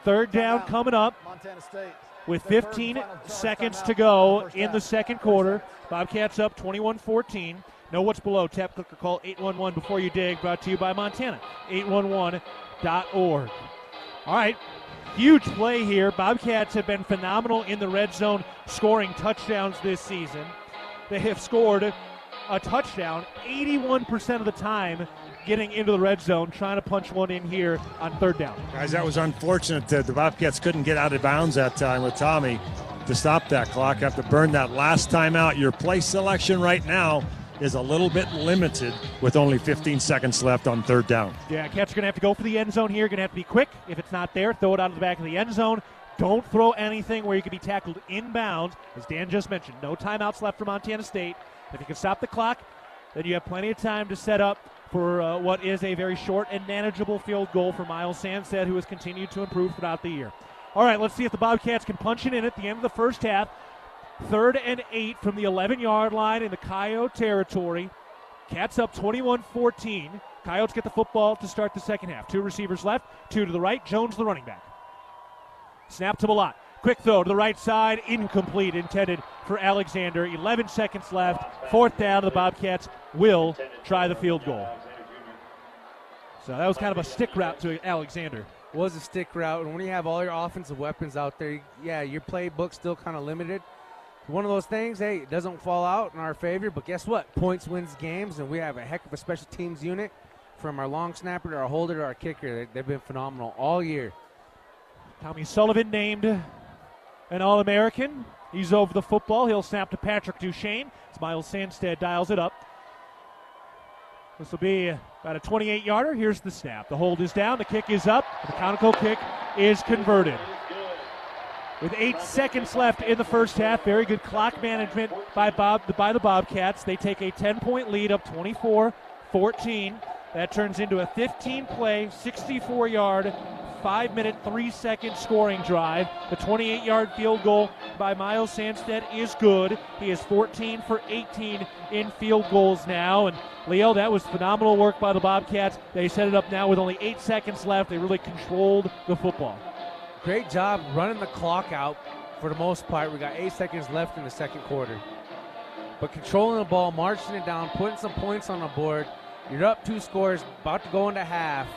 3rd down coming up. Montana State. With 15 seconds to go in the second quarter. Bobcats up 21-14. Know what's below. Tap, click, or call 811 before you dig. Brought to you by Montana. 811.org. All right. Huge play here. Bobcats have been phenomenal in the red zone, scoring touchdowns this season. They have scored a touchdown 81% of the time getting into the red zone, trying to punch one in here on 3rd down. Guys, that was unfortunate that the Bobcats couldn't get out of bounds that time with Tommy to stop that clock. Have to burn that last time out. Your play selection right now is a little bit limited with only 15 seconds left on 3rd down. Yeah, Cats are going to have to go for the end zone here. Going to have to be quick. If it's not there, throw it out of the back of the end zone. Don't throw anything where you can be tackled inbounds. As Dan just mentioned, no timeouts left for Montana State. If you can stop the clock, then you have plenty of time to set up for what is a very short and manageable field goal for Miles Sandstead, who has continued to improve throughout the year. All right, let's see if the Bobcats can punch it in at the end of the first half. 3rd and 8 from the 11-yard line in the Coyote territory. Cats up 21-14. Coyotes get the football to start the second half. 2 receivers left, 2 to the right. Jones, the running back. Snap to Malott. Quick throw to the right side, incomplete, intended for Alexander. 11 seconds left. 4th down. The Bobcats will try the field goal. So that was kind of a stick route to Alexander. Was a stick route, and when you have all your offensive weapons out there, yeah, your playbook's still kind of limited. One of those things, hey, it doesn't fall out in our favor, but guess what? Points wins games, and we have a heck of a special teams unit from our long snapper to our holder to our kicker. They've been phenomenal all year. Tommy Sullivan named an All-American. He's over the football. He'll snap to Patrick Duchesne as Miles Sandstead dials it up. This will be about a 28-yarder. Here's the snap. The hold is down. The kick is up. The conical kick is converted. With 8 seconds left in the first half, very good clock management by the Bobcats. They take a 10-point lead up 24-14. That turns into a 15-play, 64-yard, 5-minute, 3-second scoring drive. The 28-yard field goal by Miles Sandstead is good. He is 14 for 18 in field goals now. And, Leo, that was phenomenal work by the Bobcats. They set it up now with only 8 seconds left. They really controlled the football. Great job running the clock out for the most part. We got 8 seconds left in the second quarter. But controlling the ball, marching it down, putting some points on the board. You're up 2 scores, about to go into half.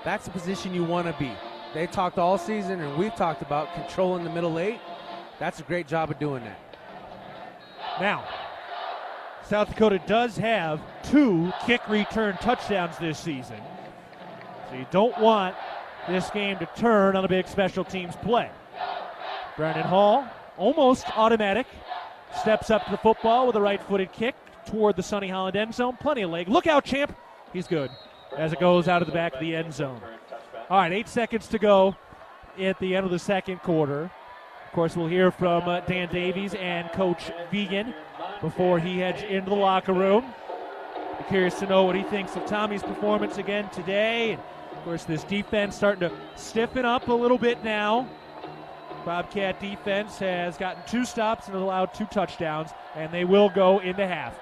That's the position you want to be. They talked all season, and we've talked about controlling the middle 8. That's a great job of doing that. Now, South Dakota does have 2 kick return touchdowns this season. So you don't want this game to turn on a big special teams play. Brandon Hall, almost automatic, steps up to the football with a right-footed kick toward the Sonny Holland end zone. Plenty of leg. Look out, champ. He's good as it goes out of the back of the end zone. All right, 8 seconds to go at the end of the second quarter. Of course, we'll hear from Dan Davies and Coach Vegan before he heads into the locker room. Be curious to know what he thinks of Tommy's performance again today. And of course, this defense starting to stiffen up a little bit now. Bobcat defense has gotten 2 stops and allowed 2 touchdowns, and they will go into half.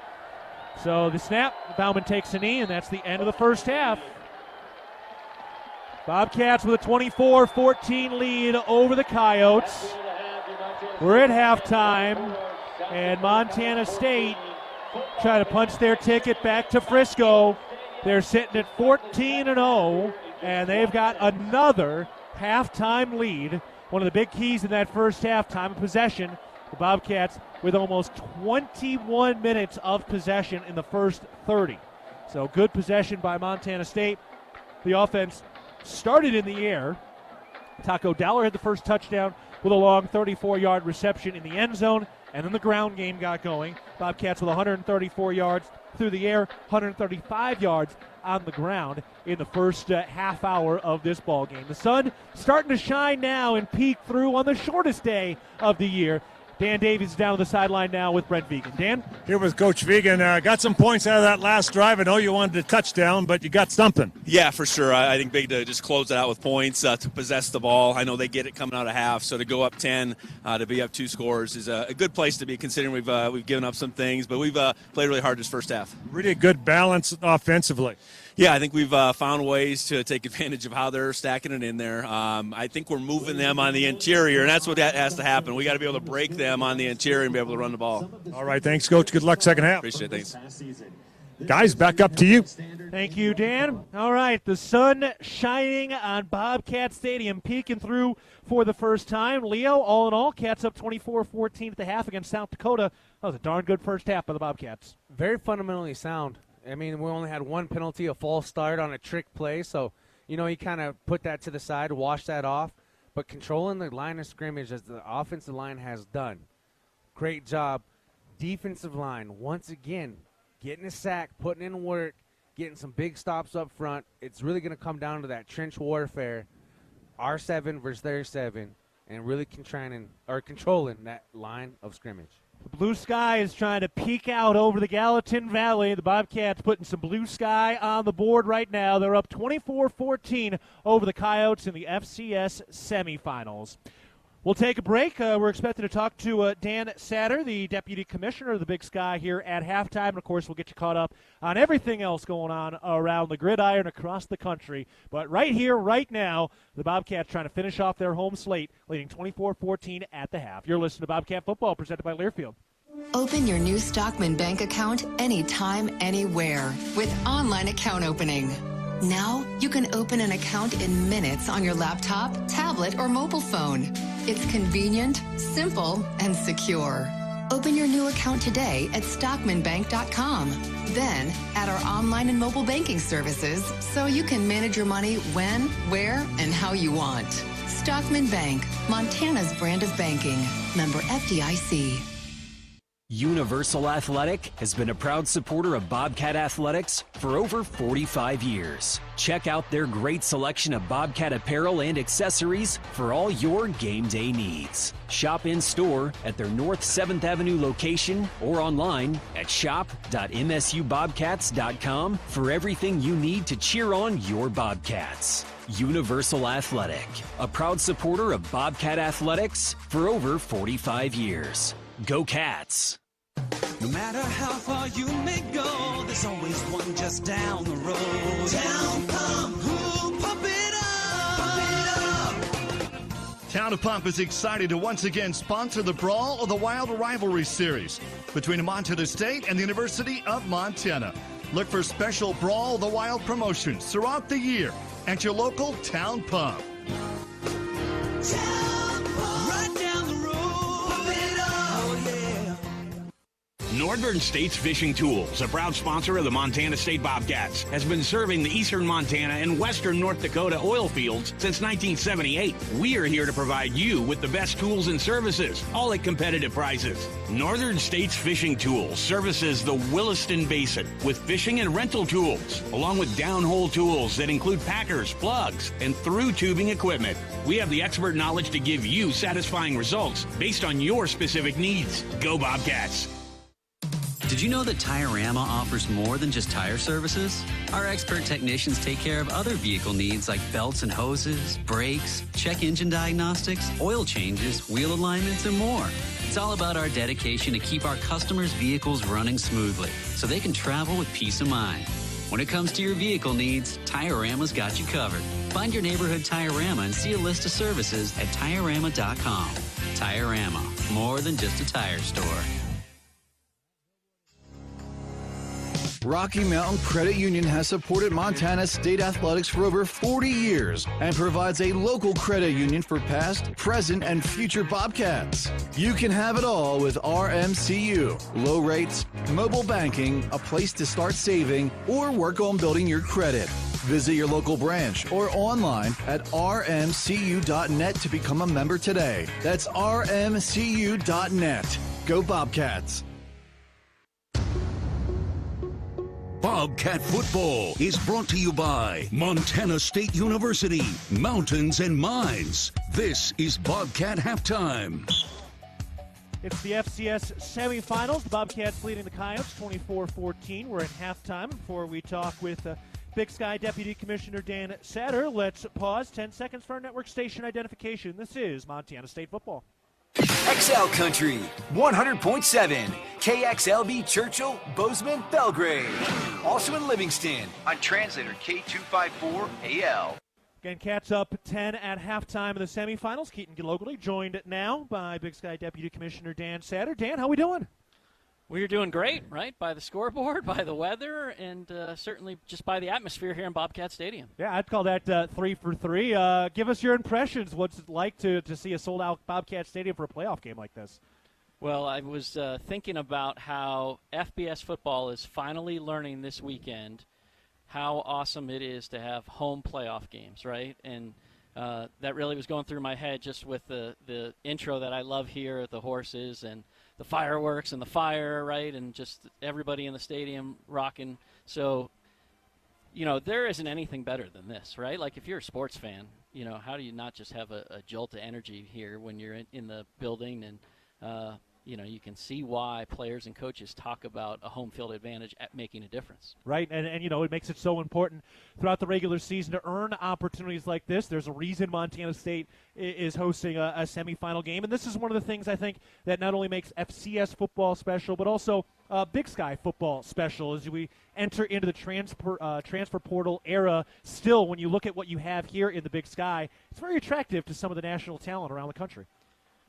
So the snap, Bauman takes a knee, and that's the end of the first half. Bobcats with a 24-14 lead over the Coyotes. We're at halftime, and Montana State try to punch their ticket back to Frisco. They're sitting at 14-0, and they've got another halftime lead. One of the big keys in that first half, time of possession, the Bobcats with almost 21 minutes of possession in the first 30. So good possession by Montana State. The offense started in the air. Taco Dowler had the first touchdown with a long 34-yard reception in the end zone, and then the ground game got going. Bobcats with 134 yards through the air, 135 yards on the ground in the first half hour of this ball game. The sun starting to shine now and peek through on the shortest day of the year. Dan Davies is down on the sideline now with Brent Vegan. Dan? Here with Coach Vegan. Got some points out of that last drive. I know you wanted a touchdown, but you got something. Yeah, for sure. I think big to just close it out with points, to possess the ball. I know they get it coming out of half, so to go up 10, to be up 2 scores is a good place to be, considering we've given up some things, but we've played really hard this first half. Really good balance offensively. Yeah, I think we've found ways to take advantage of how they're stacking it in there. I think we're moving them on the interior, and that's what has to happen. We got to be able to break them on the interior and be able to run the ball. All right, thanks, Coach. Good luck second half. Appreciate it. Thanks. Guys, back up to you. Thank you, Dan. All right, the sun shining on Bobcat Stadium, peeking through for the first time. Leo, all in all, Cats up 24-14 at the half against South Dakota. That was a darn good first half by the Bobcats. Very fundamentally sound. I mean, we only had 1 penalty, a false start on a trick play, so, you kind of put that to the side, wash that off. But controlling the line of scrimmage, as the offensive line has done, great job. Defensive line, once again, getting a sack, putting in work, getting some big stops up front. It's really going to come down to that trench warfare, our 7 versus their 7, and really controlling that line of scrimmage. The blue sky is trying to peek out over the Gallatin Valley. The Bobcats putting some blue sky on the board right now. They're up 24-14 over the Coyotes in the FCS Semifinals. We'll take a break. We're expected to talk to Dan Satter, the Deputy Commissioner of the Big Sky, here at halftime. And, of course, we'll get you caught up on everything else going on around the gridiron across the country. But right here, right now, the Bobcats trying to finish off their home slate, leading 24-14 at the half. You're listening to Bobcat Football, presented by Learfield. Open your new Stockman Bank account anytime, anywhere with online account opening. Now, you can open an account in minutes on your laptop, tablet, or mobile phone. It's convenient, simple, and secure. Open your new account today at stockmanbank.com. Then, add our online and mobile banking services so you can manage your money when, where, and how you want. Stockman Bank, Montana's brand of banking. Member FDIC. Universal Athletic has been a proud supporter of Bobcat Athletics for over 45 years. Check out their great selection of Bobcat apparel and accessories for all your game day needs. Shop in store at their North 7th Avenue location or online at shop.msubobcats.com for everything you need to cheer on your Bobcats. Universal Athletic, a proud supporter of Bobcat Athletics for over 45 years. Go Cats! No matter how far you may go, there's always one just down the road. Down Pump, who pump it up, Town of Pump is excited to once again sponsor the Brawl of the Wild Rivalry Series between Montana State and the University of Montana. Look for special Brawl of the Wild promotions throughout the year at your local Town Pump. Right down the road, pump it up, oh yeah. Northern States Fishing Tools, a proud sponsor of the Montana State Bobcats, has been serving the eastern Montana and western North Dakota oil fields since 1978. We are here to provide you with the best tools and services, all at competitive prices. Northern States Fishing Tools services the Williston Basin with fishing and rental tools, along with downhole tools that include packers, plugs, and through tubing equipment. We have the expert knowledge to give you satisfying results based on your specific needs. Go Bobcats! Did you know that Tire-Rama offers more than just tire services? Our expert technicians take care of other vehicle needs like belts and hoses, brakes, check engine diagnostics, oil changes, wheel alignments, and more. It's all about our dedication to keep our customers' vehicles running smoothly so they can travel with peace of mind. When it comes to your vehicle needs, Tire-Rama's got you covered. Find your neighborhood Tire-Rama and see a list of services at TireRama.com. Tire-Rama, more than just a tire store. Rocky Mountain Credit Union has supported Montana State athletics for over 40 years and provides a local credit union for past, present, and future Bobcats. You can have it all with RMCU. Low rates, mobile banking, a place to start saving, or work on building your credit. Visit your local branch or online at rmcu.net to become a member today. That's rmcu.net. Go Bobcats! Bobcat football is brought to you by Montana State University, Mountains and Mines. This is Bobcat Halftime. It's the FCS Semifinals. The Bobcats leading the Coyotes 24-14. We're at halftime. Before we talk with Big Sky Deputy Commissioner Dan Satter, let's pause 10 seconds for our network station identification. This is Montana State football. XL Country, 100.7, KXLB Churchill, Bozeman, Belgrade. Also in Livingston on translator K254AL. Again, Cats up 10 at halftime of the semifinals. Keaton Gillogly joined now by Big Sky Deputy Commissioner Dan Satter. Dan, how we doing? We're doing great, right? By the scoreboard, by the weather, and certainly just by the atmosphere here in Bobcat Stadium. Yeah, I'd call that 3 for 3. Give us your impressions. What's it like to see a sold-out Bobcat Stadium for a playoff game like this? Well, I was thinking about how FBS football is finally learning this weekend how awesome it is to have home playoff games, right? And that really was going through my head just with the intro that I love here, the horses and the fireworks and the fire, right, and just everybody in the stadium rocking. So, there isn't anything better than this, right? Like, if you're a sports fan, how do you not just have a jolt of energy here when you're in the building? And, you can see why players and coaches talk about a home field advantage at making a difference. Right, and it makes it so important throughout the regular season to earn opportunities like this. There's a reason Montana State is hosting a semifinal game, and this is one of the things I think that not only makes FCS football special, but also Big Sky football special as we enter into the transfer portal era. Still, when you look at what you have here in the Big Sky, it's very attractive to some of the national talent around the country.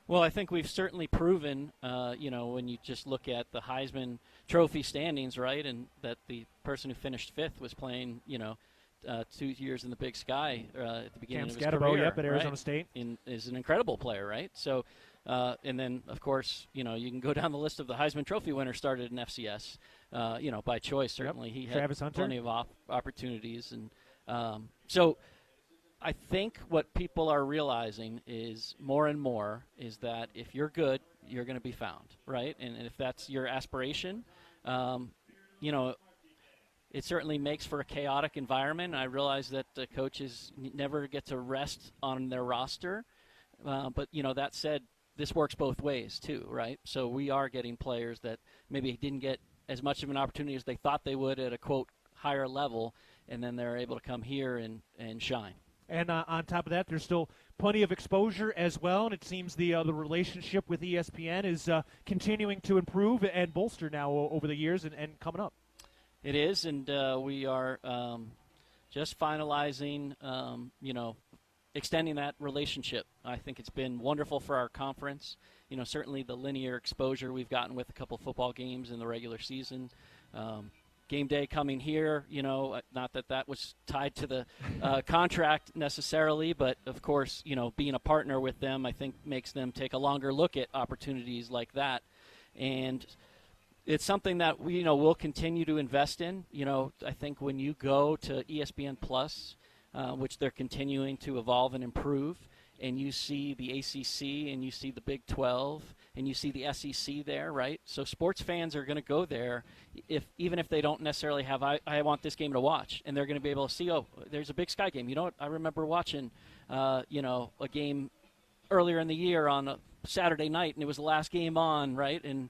Well, I think we've certainly proven, when you just look at the Heisman Trophy standings, right, and that the person who finished fifth was playing, 2 years in the Big Sky at the beginning of his career. Yep, at Arizona right? State. Is an incredible player, right? So, and then, of course, you can go down the list of the Heisman Trophy winners started in FCS, by choice, certainly. He had plenty of opportunities. And so I think what people are realizing is more and more is that if you're good, you're going to be found, right? And if that's your aspiration, it certainly makes for a chaotic environment. I realize that the coaches never get to rest on their roster. But, that said, this works both ways too, right? So we are getting players that maybe didn't get as much of an opportunity as they thought they would at a, quote, higher level, and then they're able to come here and shine. And on top of that, there's still plenty of exposure as well, and it seems the relationship with ESPN is continuing to improve and bolster now over the years and coming up. It is, and we are just finalizing, extending that relationship. I think it's been wonderful for our conference. Certainly the linear exposure we've gotten with a couple football games in the regular season. Game day coming here, not that was tied to the contract necessarily, but of course, being a partner with them, I think makes them take a longer look at opportunities like that. And it's something that we'll continue to invest in. I think when you go to ESPN Plus, which they're continuing to evolve and improve, and you see the ACC and you see the Big 12 and you see the SEC there, right? So sports fans are going to go there even if they don't necessarily have, I want this game to watch, and they're going to be able to see, oh, there's a Big Sky game. You know what? I remember watching, a game earlier in the year on a Saturday night, and it was the last game on, right? And,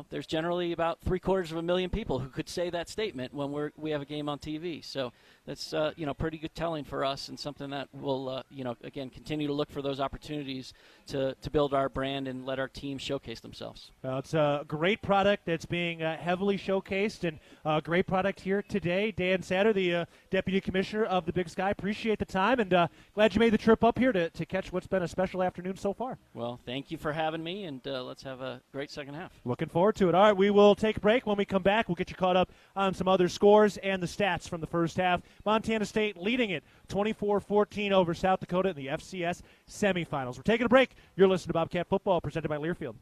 there's generally about 750,000 people who could say that statement when we have a game on TV. So that's, pretty good telling for us, and something that we'll, again, continue to look for those opportunities to build our brand and let our team showcase themselves. Well, it's a great product that's being heavily showcased, and a great product here today. Dan Satter, the Deputy Commissioner of the Big Sky, appreciate the time, and glad you made the trip up here to catch what's been a special afternoon so far. Well, thank you for having me, and let's have a great second half. Looking forward to it. All right, we will take a break. When we come back, we'll get you caught up on some other scores and the stats from the first half. Montana State leading it 24-14 over South Dakota in the FCS Semifinals. We're taking a break. You're listening to Bobcat Football, presented by Learfield.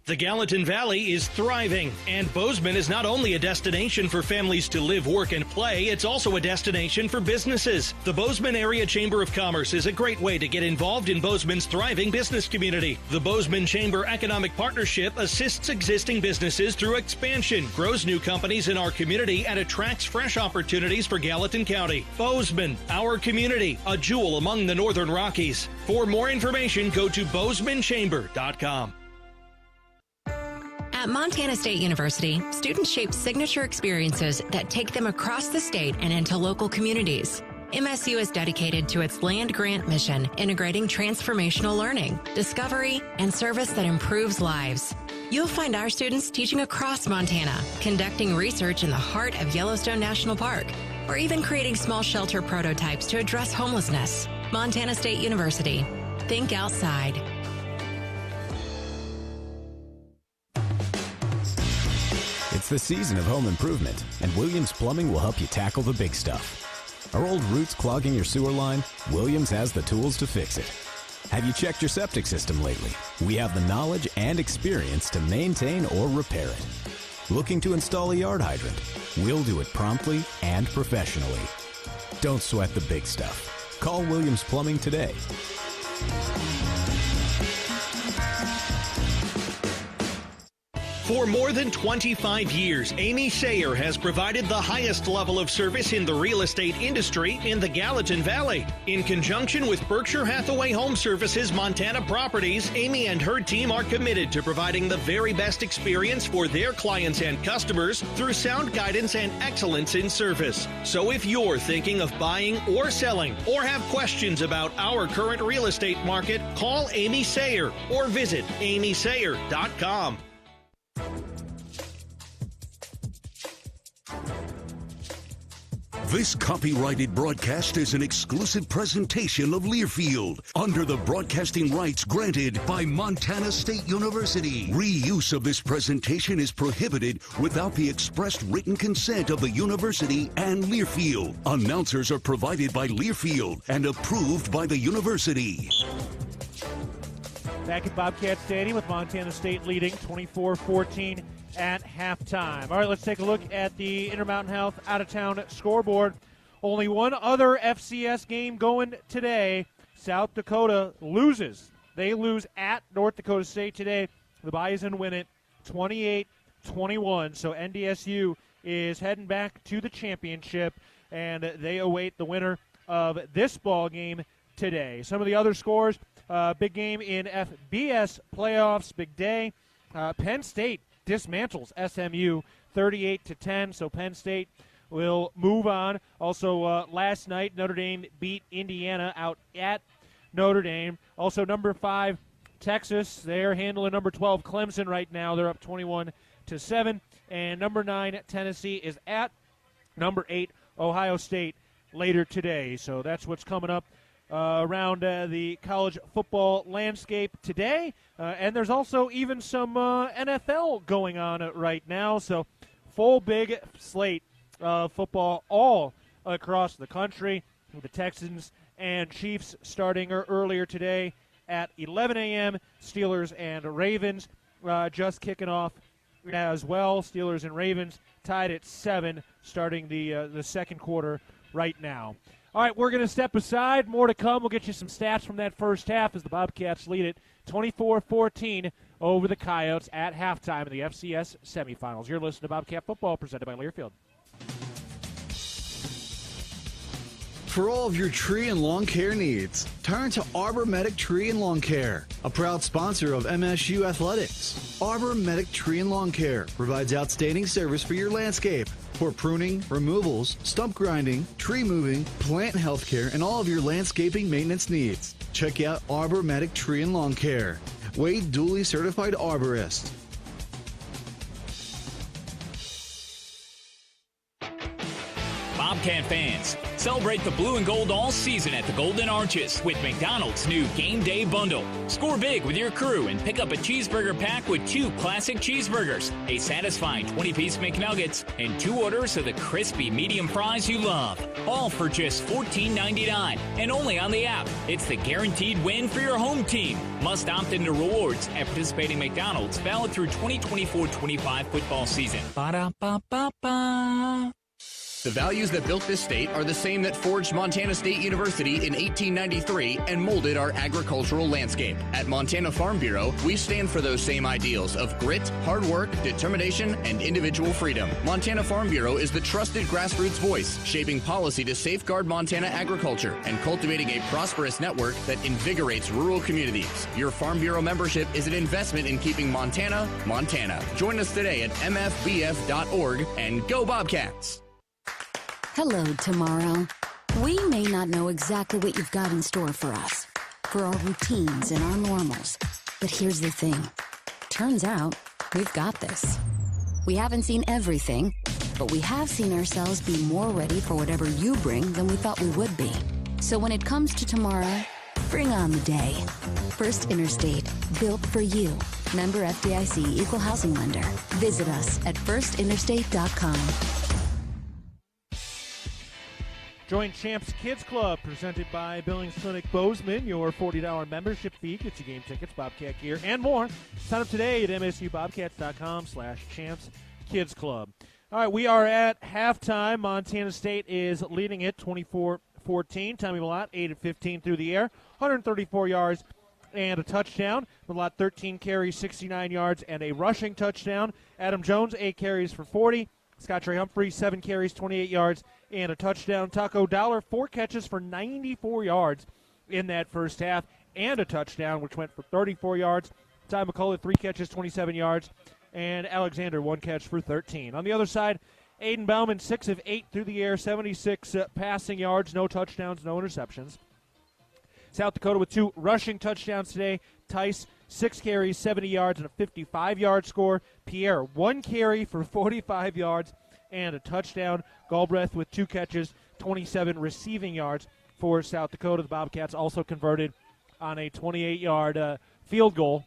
The Gallatin Valley is thriving, and Bozeman is not only a destination for families to live, work, and play, it's also a destination for businesses. The Bozeman Area Chamber of Commerce is a great way to get involved in Bozeman's thriving business community. The Bozeman Chamber Economic Partnership assists existing businesses through expansion, grows new companies in our community, and attracts fresh opportunities for Gallatin County. Bozeman, our community, a jewel among the Northern Rockies. For more information, go to bozemanchamber.com. At Montana State University, students shape signature experiences that take them across the state and into local communities. MSU is dedicated to its land-grant mission, integrating transformational learning, discovery, and service that improves lives. You'll find our students teaching across Montana, conducting research in the heart of Yellowstone National Park, or even creating small shelter prototypes to address homelessness. Montana State University. Think outside. It's the season of home improvement, and Williams Plumbing will help you tackle the big stuff. Are old roots clogging your sewer line? Williams has the tools to fix it. Have you checked your septic system lately? We have the knowledge and experience to maintain or repair it. Looking to install a yard hydrant? We'll do it promptly and professionally. Don't sweat the big stuff. Call Williams Plumbing today. For more than 25 years, Amy Sayer has provided the highest level of service in the real estate industry in the Gallatin Valley. In conjunction with Berkshire Hathaway Home Services Montana Properties, Amy and her team are committed to providing the very best experience for their clients and customers through sound guidance and excellence in service. So if you're thinking of buying or selling or have questions about our current real estate market, call Amy Sayer or visit amysayer.com. This copyrighted broadcast is an exclusive presentation of Learfield under the broadcasting rights granted by Montana State University. Reuse of this presentation is prohibited without the expressed written consent of the university and Learfield. Announcers are provided by Learfield and approved by the university. Back at Bobcat Stadium with Montana State leading 24-14 at halftime. All right, let's take a look at the Intermountain Health out-of-town scoreboard. Only one other FCS game going today. South Dakota loses. They lose at North Dakota State today. The Bison win it 28-21. So NDSU is heading back to the championship, and they await the winner of this ball game today. Some of the other scores, big game in FBS playoffs, big day. Penn State dismantles SMU 38-10, so Penn State will move on. Also, last night, Notre Dame beat Indiana out at Notre Dame. Also, number 5, Texas. They're handling number 12, Clemson right now. They're up 21-7. And number 9, Tennessee is at number 8, Ohio State later today. So that's what's coming up around the college football landscape today. And there's also even some NFL going on right now. So full big slate of football all across the country. The Texans and Chiefs starting earlier today at 11 a.m. Steelers and Ravens just kicking off as well. Steelers and Ravens tied at 7, starting the second quarter right now. All right, we're going to step aside. More to come. We'll get you some stats from that first half as the Bobcats lead it 24-14 over the Coyotes at halftime in the FCS Semifinals. You're listening to Bobcat Football, presented by Learfield. For all of your tree and lawn care needs, turn to Arbor Medic Tree and Lawn Care, a proud sponsor of MSU Athletics. Arbor Medic Tree and Lawn Care provides outstanding service for your landscape for pruning, removals, stump grinding, tree moving, plant health care, and all of your landscaping maintenance needs. Check out Arbor Medic Tree and Lawn Care. Wade duly certified arborist. Bobcat fans, celebrate the blue and gold all season at the Golden Arches with McDonald's new Game Day Bundle. Score big with your crew and pick up a cheeseburger pack with 2 classic cheeseburgers, a satisfying 20-piece McNuggets, and 2 orders of the crispy medium fries you love. All for just $14.99 and only on the app. It's the guaranteed win for your home team. Must opt into rewards at participating McDonald's, valid through 2024-25 football season. Ba-da-ba-ba-ba. The values that built this state are the same that forged Montana State University in 1893 and molded our agricultural landscape. At Montana Farm Bureau, we stand for those same ideals of grit, hard work, determination, and individual freedom. Montana Farm Bureau is the trusted grassroots voice, shaping policy to safeguard Montana agriculture and cultivating a prosperous network that invigorates rural communities. Your Farm Bureau membership is an investment in keeping Montana, Montana. Join us today at mfbf.org and go Bobcats! Hello, tomorrow. We may not know exactly what you've got in store for us, for our routines and our normals. But here's the thing. Turns out, we've got this. We haven't seen everything, but we have seen ourselves be more ready for whatever you bring than we thought we would be. So when it comes to tomorrow, bring on the day. First Interstate, built for you. Member FDIC, Equal Housing Lender. Visit us at firstinterstate.com. Join Champs Kids Club, presented by Billings Clinic Bozeman. Your $40 membership fee gets you game tickets, Bobcat gear, and more. Sign up today at msubobcats.com/Champs Kids Club. All right, we are at halftime. Montana State is leading it 24-14. Tommy Mellott, 8 of 15 through the air, 134 yards and a touchdown. Mellott, 13 carries, 69 yards, and a rushing touchdown. Adam Jones, 8 carries for 40. Scott Trey Humphrey, 7 carries, 28 yards, and a touchdown. Taco Dollar, 4 catches for 94 yards in that first half, and a touchdown, which went for 34 yards. Ty McCullough, 3 catches, 27 yards, and Alexander, 1 catch for 13. On the other side, Aiden Bauman, 6 of 8 through the air, 76 passing yards, no touchdowns, no interceptions. South Dakota with 2 rushing touchdowns today. Tice, 6 carries, 70 yards, and a 55-yard score. Pierre, 1 carry for 45 yards and a touchdown. Galbraith with 2 catches, 27 receiving yards for South Dakota. The Bobcats also converted on a 28-yard field goal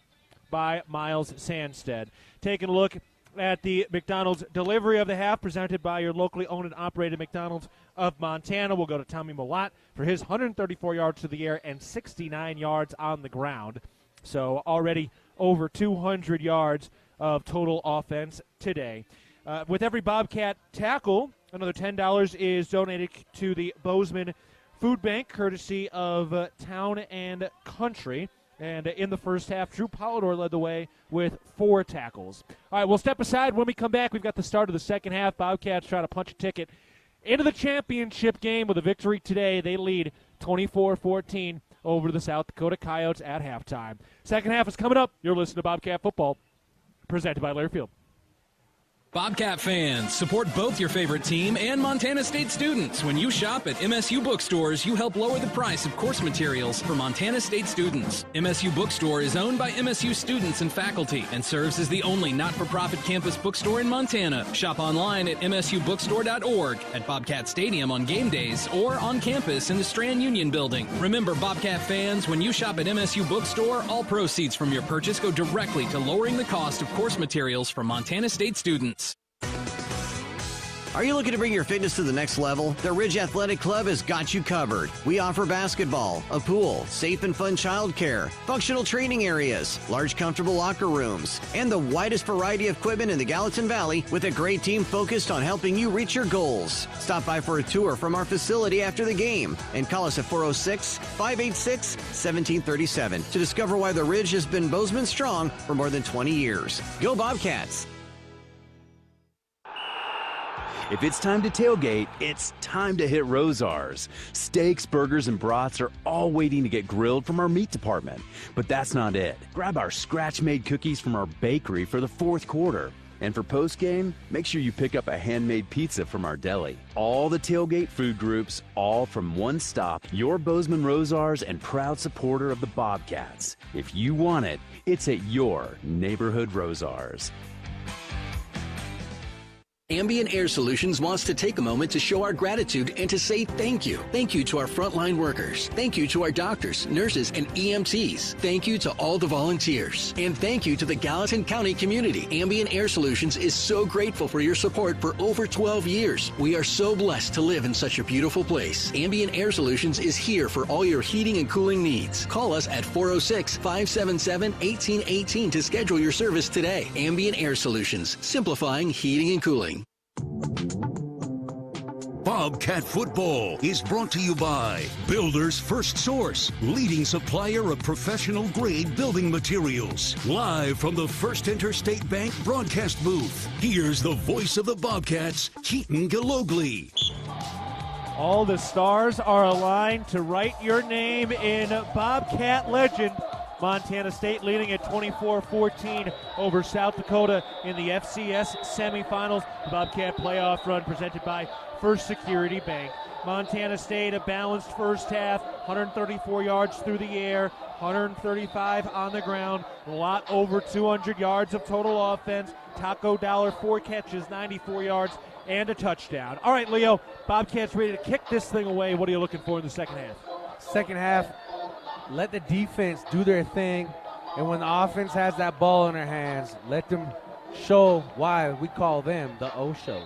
by Miles Sandstead. Taking a look at the McDonald's delivery of the half, presented by your locally owned and operated McDonald's of Montana. We'll go to Tommy Mellott for his 134 yards to the air and 69 yards on the ground. So already over 200 yards of total offense today. With every Bobcat tackle, another $10 is donated to the Bozeman Food Bank, courtesy of Town and Country. And in the first half, Drew Polidor led the way with 4 tackles. All right, we'll step aside. When we come back, we've got the start of the second half. Bobcats try to punch a ticket into the championship game with a victory today. They lead 24-14 over the South Dakota Coyotes at halftime. Second half is coming up. You're listening to Bobcat Football, presented by Learfield. Bobcat fans, support both your favorite team and Montana State students. When you shop at MSU bookstores, you help lower the price of course materials for Montana State students. MSU Bookstore is owned by MSU students and faculty and serves as the only not-for-profit campus bookstore in Montana. Shop online at msubookstore.org, at Bobcat Stadium on game days, or on campus in the Strand Union Building. Remember, Bobcat fans, when you shop at MSU Bookstore, all proceeds from your purchase go directly to lowering the cost of course materials for Montana State students. Are you looking to bring your fitness to the next level? The Ridge Athletic Club has got you covered. We offer basketball, a pool, safe and fun childcare, functional training areas, large comfortable locker rooms, and the widest variety of equipment in the Gallatin Valley with a great team focused on helping you reach your goals. Stop by for a tour from our facility after the game and call us at 406-586-1737 to discover why the Ridge has been Bozeman strong for more than 20 years. Go Bobcats! If it's time to tailgate, it's time to hit Rosar's. Steaks, burgers, and brats are all waiting to get grilled from our meat department. But that's not it. Grab our scratch-made cookies from our bakery for the fourth quarter. And for post-game, make sure you pick up a handmade pizza from our deli. All the tailgate food groups, all from one stop. Your Bozeman Rosar's and proud supporter of the Bobcats. If you want it, it's at your neighborhood Rosar's. Ambient Air Solutions wants to take a moment to show our gratitude and to say thank you. Thank you to our frontline workers. Thank you to our doctors, nurses, and EMTs. Thank you to all the volunteers. And thank you to the Gallatin County community. Ambient Air Solutions is so grateful for your support for over 12 years. We are so blessed to live in such a beautiful place. Ambient Air Solutions is here for all your heating and cooling needs. Call us at 406-577-1818 to schedule your service today. Ambient Air Solutions, simplifying heating and cooling. Bobcat Football is brought to you by Builder's First Source, leading supplier of professional-grade building materials. Live from the First Interstate Bank broadcast booth, here's the voice of the Bobcats, Keaton Gillogly. All the stars are aligned to write your name in Bobcat legend. Montana State leading at 24-14 over South Dakota in the FCS Semifinals. The Bobcat Playoff run presented by First Security Bank. Montana State, a balanced first half, 134 yards through the air, 135 on the ground, a lot over 200 yards of total offense. Taco Dollar, 4 catches, 94 yards, and a touchdown. All right, Leo, Bobcats ready to kick this thing away. What are you looking for in the second half? Second half, let the defense do their thing, and when the offense has that ball in their hands, let them show why we call them the O Show.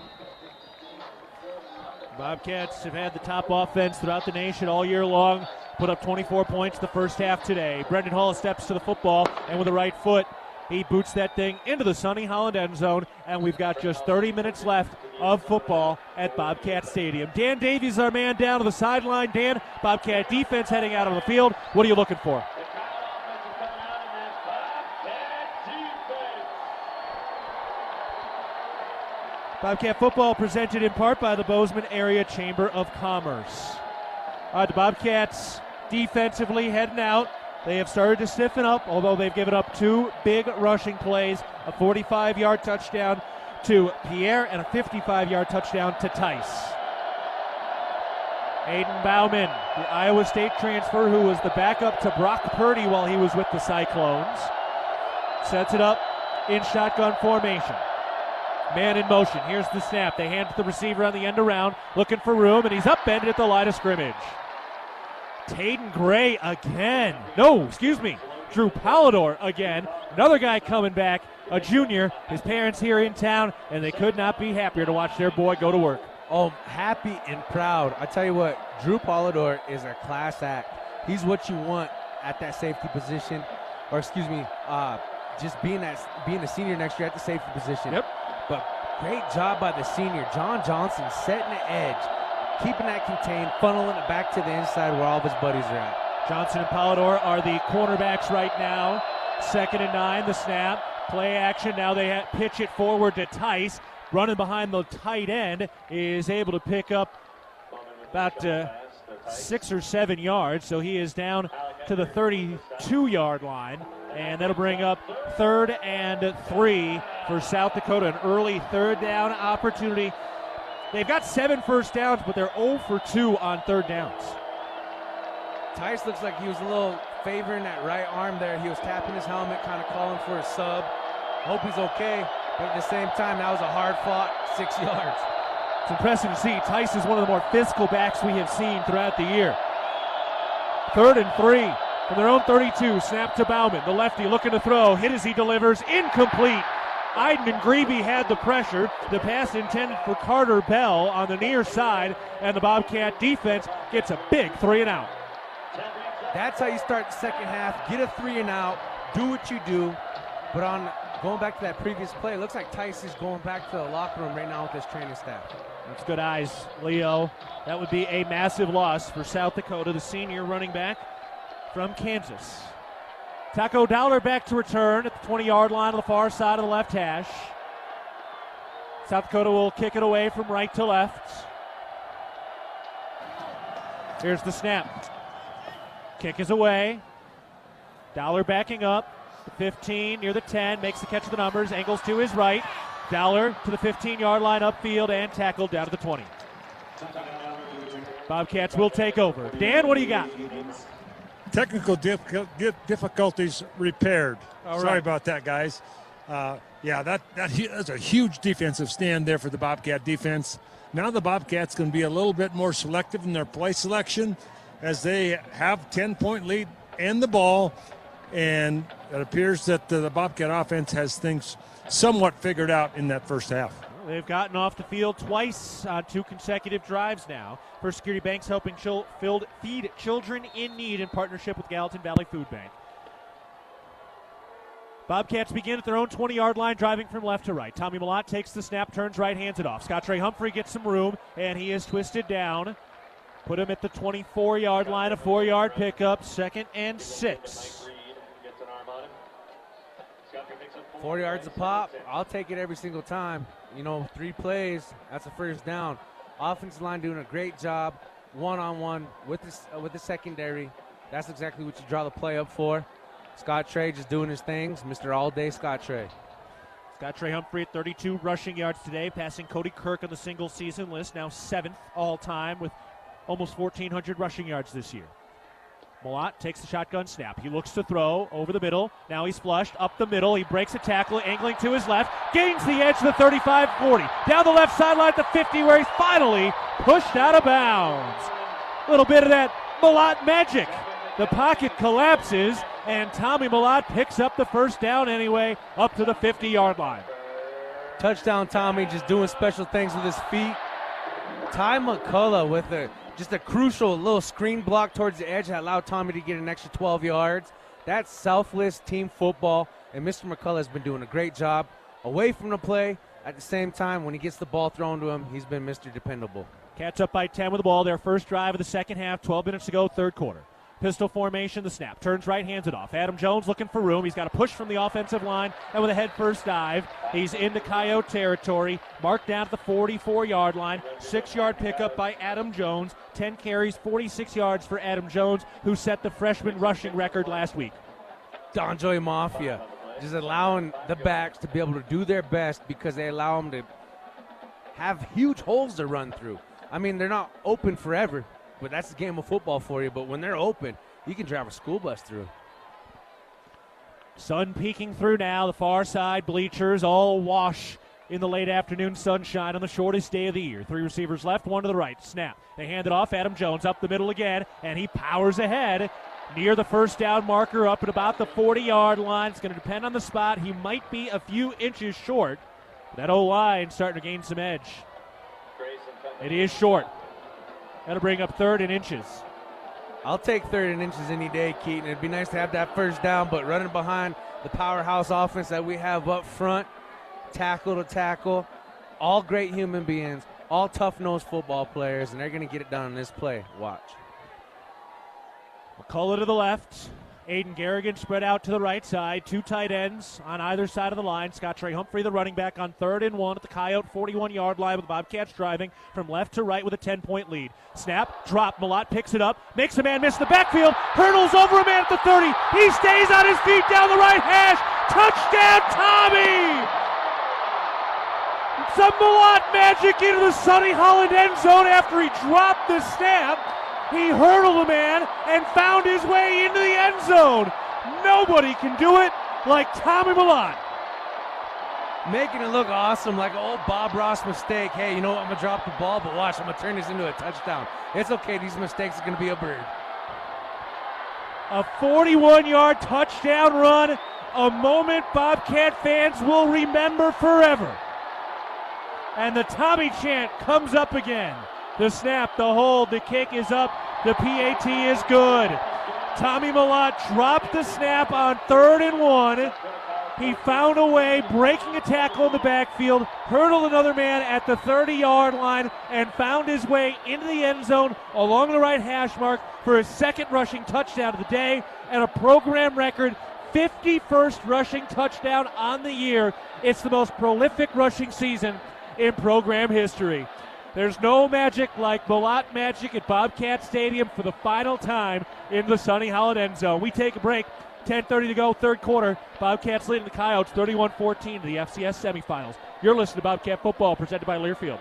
Bobcats have had the top offense throughout the nation all year long, put up 24 points the first half today. Brendan Hall steps to the football, and with the right foot, he boots that thing into the Sonny Holland end zone, and we've got just 30 minutes left of football at Bobcat Stadium. Dan Davies, our man down to the sideline. Dan, Bobcat defense heading out on the field. What are you looking for? Bobcat football presented in part by the Bozeman Area Chamber of Commerce. All right, the Bobcats defensively heading out. They have started to stiffen up, although they've given up 2 big rushing plays, a 45-yard touchdown to Pierre and a 55-yard touchdown to Tice. Aiden Bauman, the Iowa State transfer who was the backup to Brock Purdy while he was with the Cyclones, sets it up in shotgun formation. Man in motion. Here's the snap. They hand it to the receiver on the end around, looking for room, and he's upended at the line of scrimmage. Taden Gray again. No, excuse me. Drew Polidor again. Another guy coming back, a junior. His parents here in town, and they could not be happier to watch their boy go to work. Oh, happy and proud. I tell you what, Drew Polidor is a class act. He's what you want at that safety position, or excuse me, just being a senior next year at the safety position. Yep. But great job by the senior, John Johnson, setting the edge, keeping that contained, funneling it back to the inside where all of his buddies are at. Johnson and Polidor are the cornerbacks right now. 2nd and 9, the snap. Play action, now they pitch it forward to Tice. Running behind the tight end, is able to pick up about 6 or 7 yards. So he is down to the 32-yard line. And that'll bring up 3rd and 3 for South Dakota. An early 3rd down opportunity. They've got 7 first downs, but they're 0 for 2 on 3rd downs. Tice looks like he was a little favoring that right arm there. He was tapping his helmet, kind of calling for a sub. Hope he's okay, but at the same time, that was a hard-fought 6 yards. It's impressive to see. Tice is one of the more physical backs we have seen throughout the year. 3rd and 3 from their own 32. Snap to Bauman, the lefty looking to throw. Hit as he delivers. Incomplete Iden and Grebe had the pressure. The pass intended for Carter Bell on the near side, and the Bobcat defense gets a big 3-and-out. That's how you start the second half. Get a 3-and-out. Do what you do. But on going back to that previous play, it looks like Tice is going back to the locker room right now with his training staff. That's good eyes, Leo. That would be a massive loss for South Dakota, the senior running back from Kansas. Taco Dowler back to return at the 20-yard line on the far side of the left hash. South Dakota will kick it away from right to left. Here's the snap. Kick is away. Dowler backing up. The 15 near the 10, makes the catch of the numbers, angles to his right. Dowler to the 15-yard line upfield and tackled down to the 20. Bobcats will take over. Dan, what do you got? Technical difficulties repaired. All Sorry right. about that, guys. That's a huge defensive stand there for the Bobcat defense. Now the Bobcats can be a little bit more selective in their play selection as they have 10-point lead and the ball, and it appears that the Bobcat offense has things somewhat figured out in that first half. They've gotten off the field twice on 2 consecutive drives now. First Security Bank's helping feed children in need in partnership with Gallatin Valley Food Bank. Bobcats begin at their own 20-yard line, driving from left to right. Tommy Malott takes the snap, turns right, hands it off. Scott Trey Humphrey gets some room, and he is twisted down. Put him at the 24-yard line, a 4-yard pickup, 2nd and 6. 4 yards a pop. I'll take it every single time. 3 plays, that's a first down. Offensive line doing a great job, one-on-one with the secondary. That's exactly what you draw the play up for. Scott Trey just doing his things. Mr. All-Day Scott Trey. Scott Trey Humphrey at 32 rushing yards today, passing Cody Kirk on the single-season list, now 7th all-time with almost 1,400 rushing yards this year. Malott takes the shotgun snap. He looks to throw over the middle. Now he's flushed up the middle. He breaks a tackle, angling to his left. Gains the edge to the 35-40. Down the left sideline at the 50, where he's finally pushed out of bounds. A little bit of that Malott magic. The pocket collapses, and Tommy Malott picks up the first down anyway, up to the 50-yard line. Touchdown Tommy, just doing special things with his feet. Ty McCullough with just a crucial little screen block towards the edge that allowed Tommy to get an extra 12 yards. That's selfless team football, and Mr. McCullough has been doing a great job away from the play. At the same time, when he gets the ball thrown to him, he's been Mr. Dependable. Cats up by 10 with the ball. Their first drive of the second half, 12 minutes to go, third quarter. Pistol formation, the snap. Turns right, hands it off. Adam Jones looking for room. He's got a push from the offensive line, and with a head-first dive, he's into Coyote territory. Marked down at the 44-yard line. 6-yard pickup by Adam Jones. 10 carries, 46 yards for Adam Jones, who set the freshman rushing record last week. Donjoy Mafia just allowing the backs to be able to do their best because they allow them to have huge holes to run through. I mean, they're not open forever, but that's the game of football for you. But when they're open, you can drive a school bus through. Sun peeking through now. The far side bleachers all wash in the late afternoon sunshine on the shortest day of the year. 3 receivers left, 1 to the right. Snap. They hand it off. Adam Jones up the middle again, and he powers ahead near the first down marker up at about the 40-yard line. It's going to depend on the spot. He might be a few inches short. That O-line starting to gain some edge. It is short. That'll bring up 3rd and inches. I'll take 3rd and inches any day, Keaton. It'd be nice to have that first down, but running behind the powerhouse offense that we have up front, tackle to tackle, all great human beings, all tough-nosed football players, and they're going to get it done in this play. Watch. McCullough to the left. Aiden Garrigan spread out to the right side. 2 tight ends on either side of the line. Scott Trey Humphrey, the running back, on 3rd and 1 at the Coyote 41-yard line with the Bobcats driving from left to right with a 10-point lead. Snap, drop, Malott picks it up, makes a man miss the backfield, hurdles over a man at the 30. He stays on his feet down the right hash. Touchdown, Tommy! Some Malott magic into the Sonny Holland end zone after he dropped the snap. He hurdled a man and found his way into the end zone. Nobody can do it like Tommy Malott. Making it look awesome, like an old Bob Ross mistake. Hey, you know what? I'm going to drop the ball, but watch, I'm going to turn this into a touchdown. It's okay. These mistakes are going to be a bird. A 41-yard touchdown run A moment Bobcat fans will remember forever. And the Tommy chant comes up again. The snap, the hold, the kick is up. The PAT is good. Tommy Mellott dropped the snap on 3rd and 1. He found a way, breaking a tackle in the backfield, hurdled another man at the 30-yard line, and found his way into the end zone along the right hash mark for his second rushing touchdown of the day and a program record 51st rushing touchdown on the year. It's the most prolific rushing season in program history. There's no magic like Mellott magic at Bobcat Stadium for the final time in the Sonny Howland end zone. We take a break. 10:30 to go, third quarter. Bobcats leading the Coyotes 31-14 to the FCS Semifinals. You're listening to Bobcat Football, presented by Learfield.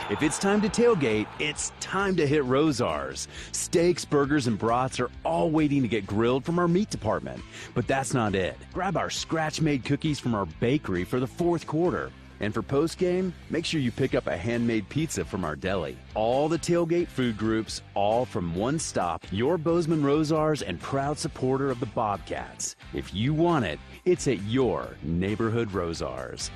If it's time to tailgate, it's time to hit Rosar's. Steaks, burgers, and brats are all waiting to get grilled from our meat department. But that's not it. Grab our scratch-made cookies from our bakery for the fourth quarter. And for post-game, make sure you pick up a handmade pizza from our deli. All the tailgate food groups, all from one stop. Your Bozeman Rosar's and proud supporter of the Bobcats. If you want it, it's at your neighborhood Rosar's.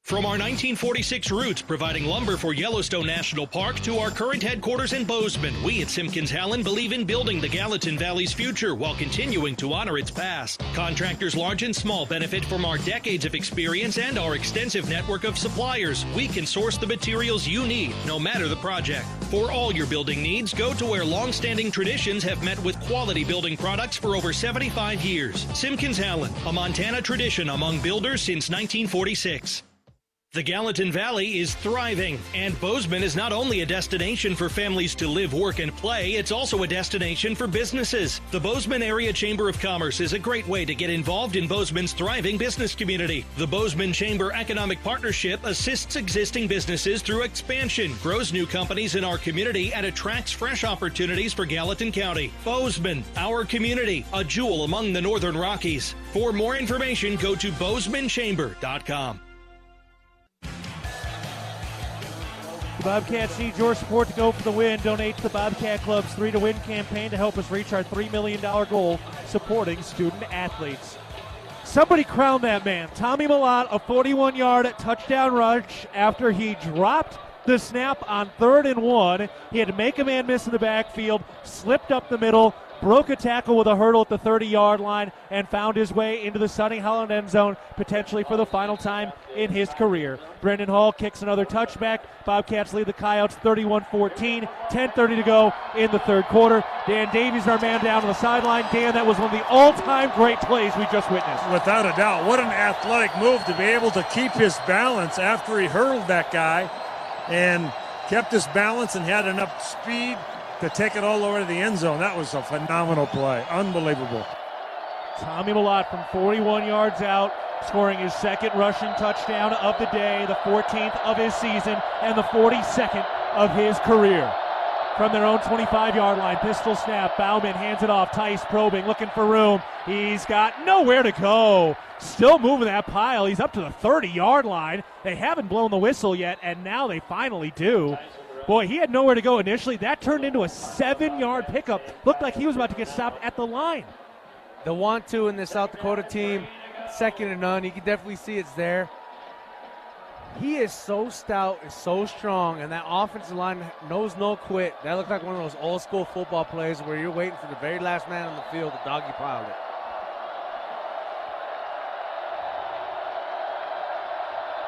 From our 1946 roots providing lumber for Yellowstone National Park to our current headquarters in Bozeman, we at Simpkins-Hallen believe in building the Gallatin Valley's future while continuing to honor its past. Contractors large and small benefit from our decades of experience and our extensive network of suppliers. We can source the materials you need, no matter the project. For all your building needs, go to where long-standing traditions have met with quality building products for over 75 years. Simpkins-Hallen, a Montana tradition among builders since 1946. The Gallatin Valley is thriving, and Bozeman is not only a destination for families to live, work, and play, it's also a destination for businesses. The Bozeman Area Chamber of Commerce is a great way to get involved in Bozeman's thriving business community. The Bozeman Chamber Economic Partnership assists existing businesses through expansion, grows new companies in our community, and attracts fresh opportunities for Gallatin County. Bozeman, our community, a jewel among the Northern Rockies. For more information, go to BozemanChamber.com. The Bobcats need your support to go for the win. Donate to the Bobcat Club's 3 to Win campaign to help us reach our $3 million goal supporting student athletes. Somebody crown that man. Tommy Mellott, a 41-yard touchdown rush after he dropped the snap on 3rd and 1. He had to make a man miss in the backfield, slipped up the middle, broke a tackle with a hurdle at the 30-yard line, and found his way into the Sonny Howland end zone, potentially for the final time in his career. Brendan Hall kicks another touchback. Bobcats lead the Coyotes 31-14. 10:30 to go in the third quarter. Dan Davies, our man down on the sideline. Dan, that was one of the all-time great plays we just witnessed. Without a doubt. What an athletic move to be able to keep his balance after he hurled that guy and kept his balance and had enough speed to take it all the way to the end zone. That was a phenomenal play. Unbelievable. Tommy Mellott from 41 yards out, scoring his second rushing touchdown of the day, the 14th of his season, and the 42nd of his career. From their own 25-yard line, pistol snap, Bauman hands it off, Tice probing, looking for room. He's got nowhere to go. Still moving that pile. He's up to the 30-yard line. They haven't blown the whistle yet, and now they finally do. Boy, he had nowhere to go initially. That turned into a 7-yard pickup. Looked like he was about to get stopped at the line. The 1-2 in the South Dakota team, second to none. You can definitely see it's there. He is so stout and so strong, and that offensive line knows no quit. That looked like one of those old-school football plays where you're waiting for the very last man on the field to doggy pile it.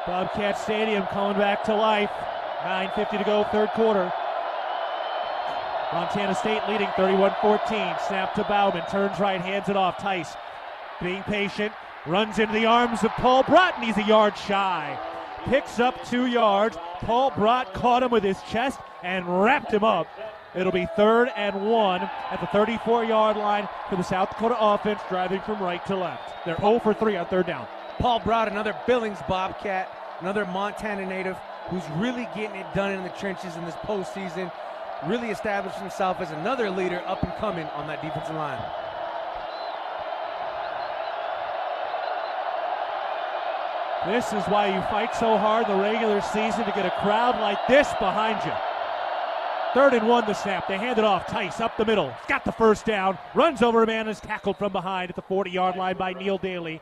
Bobcat Stadium coming back to life. 9:50 to go, third quarter. Montana State leading 31-14. Snap to Bauman, turns right, hands it off. Tice being patient, runs into the arms of Paul Brott, and he's a yard shy. Picks up 2 yards. Paul Brott caught him with his chest and wrapped him up. It'll be 3rd and 1 at the 34-yard line for the South Dakota offense, driving from right to left. They're 0 for 3 on 3rd down. Paul Brott, another Billings Bobcat, another Montana native who's really getting it done in the trenches in this postseason, really established himself as another leader up and coming on that defensive line. This is why you fight so hard the regular season, to get a crowd like this behind you. 3rd and 1, the snap. They hand it off. Tice up the middle. Got the first down. Runs over a man. Is tackled from behind at the 40-yard line by Neil Daly.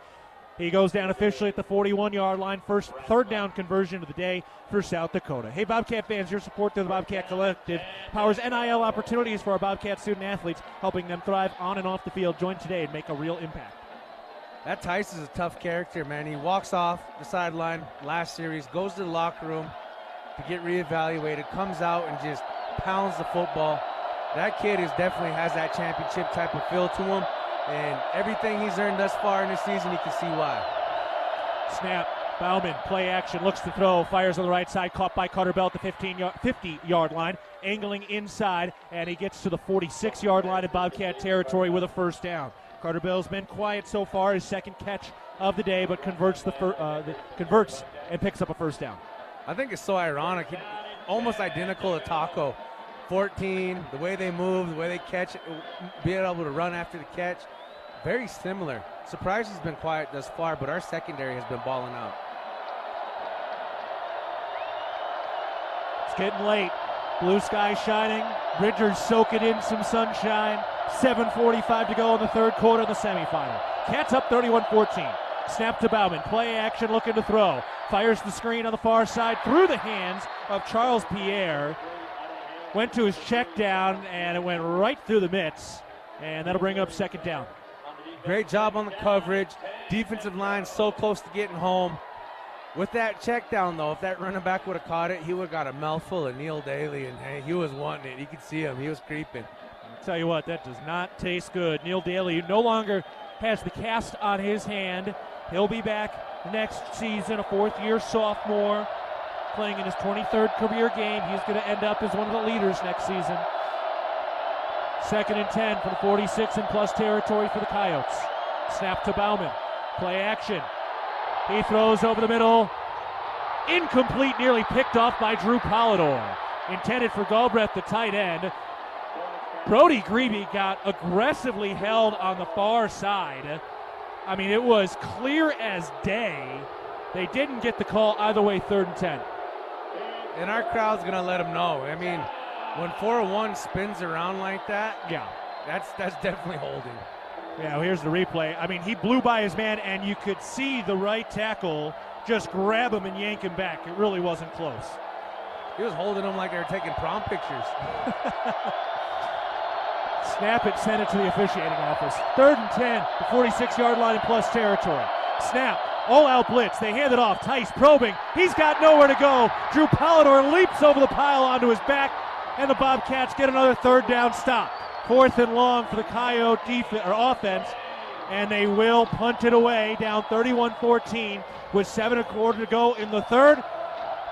He goes down officially at the 41-yard line. First 3rd down conversion of the day for South Dakota. Hey, Bobcat fans, your support to the Bobcat Collective powers NIL opportunities for our Bobcat student athletes, helping them thrive on and off the field. Join today and make a real impact. That Tice is a tough character, man. He walks off the sideline last series, goes to the locker room to get reevaluated, comes out and just pounds the football. That kid definitely has that championship type of feel to him. And everything he's earned thus far in this season, you can see why. Snap. Bauman, play action, looks to throw, fires on the right side, caught by Carter Bell at the 50-yard line, angling inside, and he gets to the 46-yard line of Bobcat territory with a first down. Carter Bell's been quiet so far, his second catch of the day, but converts and picks up a first down. I think it's so ironic. Almost identical to Taco. 14, the way they move, the way they catch, being able to run after the catch, very similar. Surprise has been quiet thus far, but our secondary has been balling out. It's getting late. Blue sky shining. Bridgers soaking in some sunshine. 7:45 to go in the 3rd quarter of the semifinal. Cats up 31-14. Snap to Bauman. Play action, looking to throw. Fires the screen on the far side through the hands of Charles Pierre. Went to his check down, and it went right through the mitts. And that'll bring up 2nd down. Great job on the coverage. Defensive line so close to getting home. With that check down, though, if that running back would have caught it, he would have got a mouthful of Neil Daly, and hey, he was wanting it. You could see him. He was creeping. I'll tell you what, that does not taste good. Neil Daly no longer has the cast on his hand. He'll be back next season, a 4th-year sophomore, playing in his 23rd career game. He's going to end up as one of the leaders next season. 2nd and 10 from the 46 and plus territory for the Coyotes. Snap to Bauman. Play action. He throws over the middle. Incomplete, nearly picked off by Drew Polidor. Intended for Galbraith, the tight end. Brody Grebe got aggressively held on the far side. I mean, it was clear as day. They didn't get the call either way, 3rd and 10. And our crowd's going to let them know. I mean, when 4-1 spins around like that, yeah, that's definitely holding. Yeah, well, here's the replay. I mean, he blew by his man, and you could see the right tackle just grab him and yank him back. It really wasn't close. He was holding him like they were taking prom pictures. Snap it, send it to the officiating office. 3rd and 10, the 46-yard line in plus territory. Snap, all-out blitz. They hand it off. Tice probing. He's got nowhere to go. Drew Polidor leaps over the pile onto his back, and the Bobcats get another 3rd down stop. 4th and long for the Coyote offense, and they will punt it away down 31-14 with 7:15 to go in the 3rd.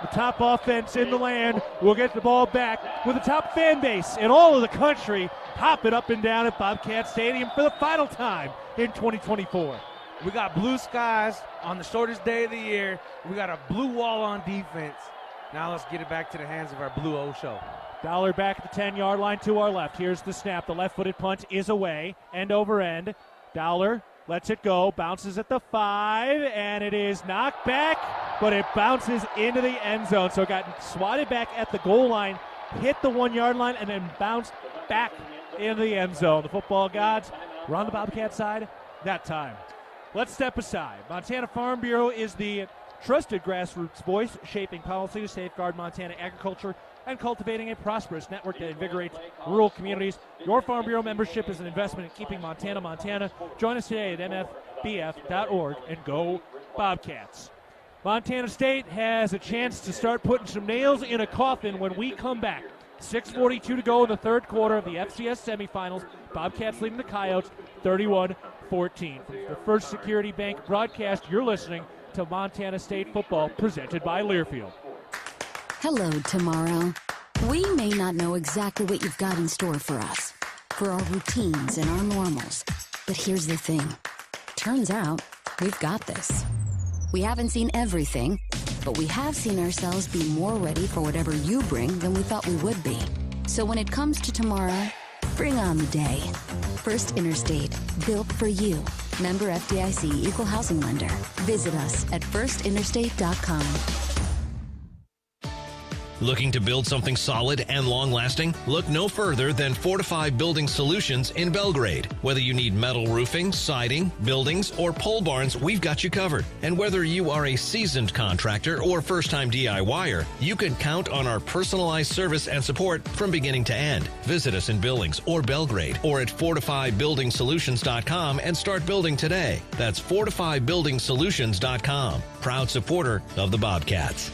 The top offense in the land will get the ball back with the top fan base in all of the country hopping up and down at Bobcat Stadium for the final time in 2024. We got blue skies on the shortest day of the year. We got a blue wall on defense. Now let's get it back to the hands of our Blue O show. Dollar back at the 10-yard line to our left. Here's the snap. The left-footed punt is away, end over end. Dollar lets it go, bounces at the 5, and it is knocked back, but it bounces into the end zone. So it got swatted back at the goal line, hit the 1-yard line, and then bounced back into the end zone. The football gods were on the Bobcat side that time. Let's step aside. Montana Farm Bureau is the trusted grassroots voice shaping policy to safeguard Montana agriculture and cultivating a prosperous network that invigorates rural communities. Your Farm Bureau membership is an investment in keeping Montana, Montana. Join us today at mfbf.org and go Bobcats. Montana State has a chance to start putting some nails in a coffin when we come back. 6:42 to go in the 3rd quarter of the FCS Semifinals. Bobcats leading the Coyotes 31-14. From the First Security Bank broadcast, you're listening to Montana State football presented by Learfield. Hello, tomorrow. We may not know exactly what you've got in store for us, for our routines and our normals. But here's the thing. Turns out, we've got this. We haven't seen everything, but we have seen ourselves be more ready for whatever you bring than we thought we would be. So when it comes to tomorrow, bring on the day. First Interstate, built for you. Member FDIC, Equal Housing Lender. Visit us at firstinterstate.com. Looking to build something solid and long-lasting? Look no further than Fortify Building Solutions in Belgrade. Whether you need metal roofing, siding, buildings, or pole barns, we've got you covered. And whether you are a seasoned contractor or first-time DIYer, you can count on our personalized service and support from beginning to end. Visit us in Billings or Belgrade or at FortifyBuildingSolutions.com and start building today. That's FortifyBuildingSolutions.com. Proud supporter of the Bobcats.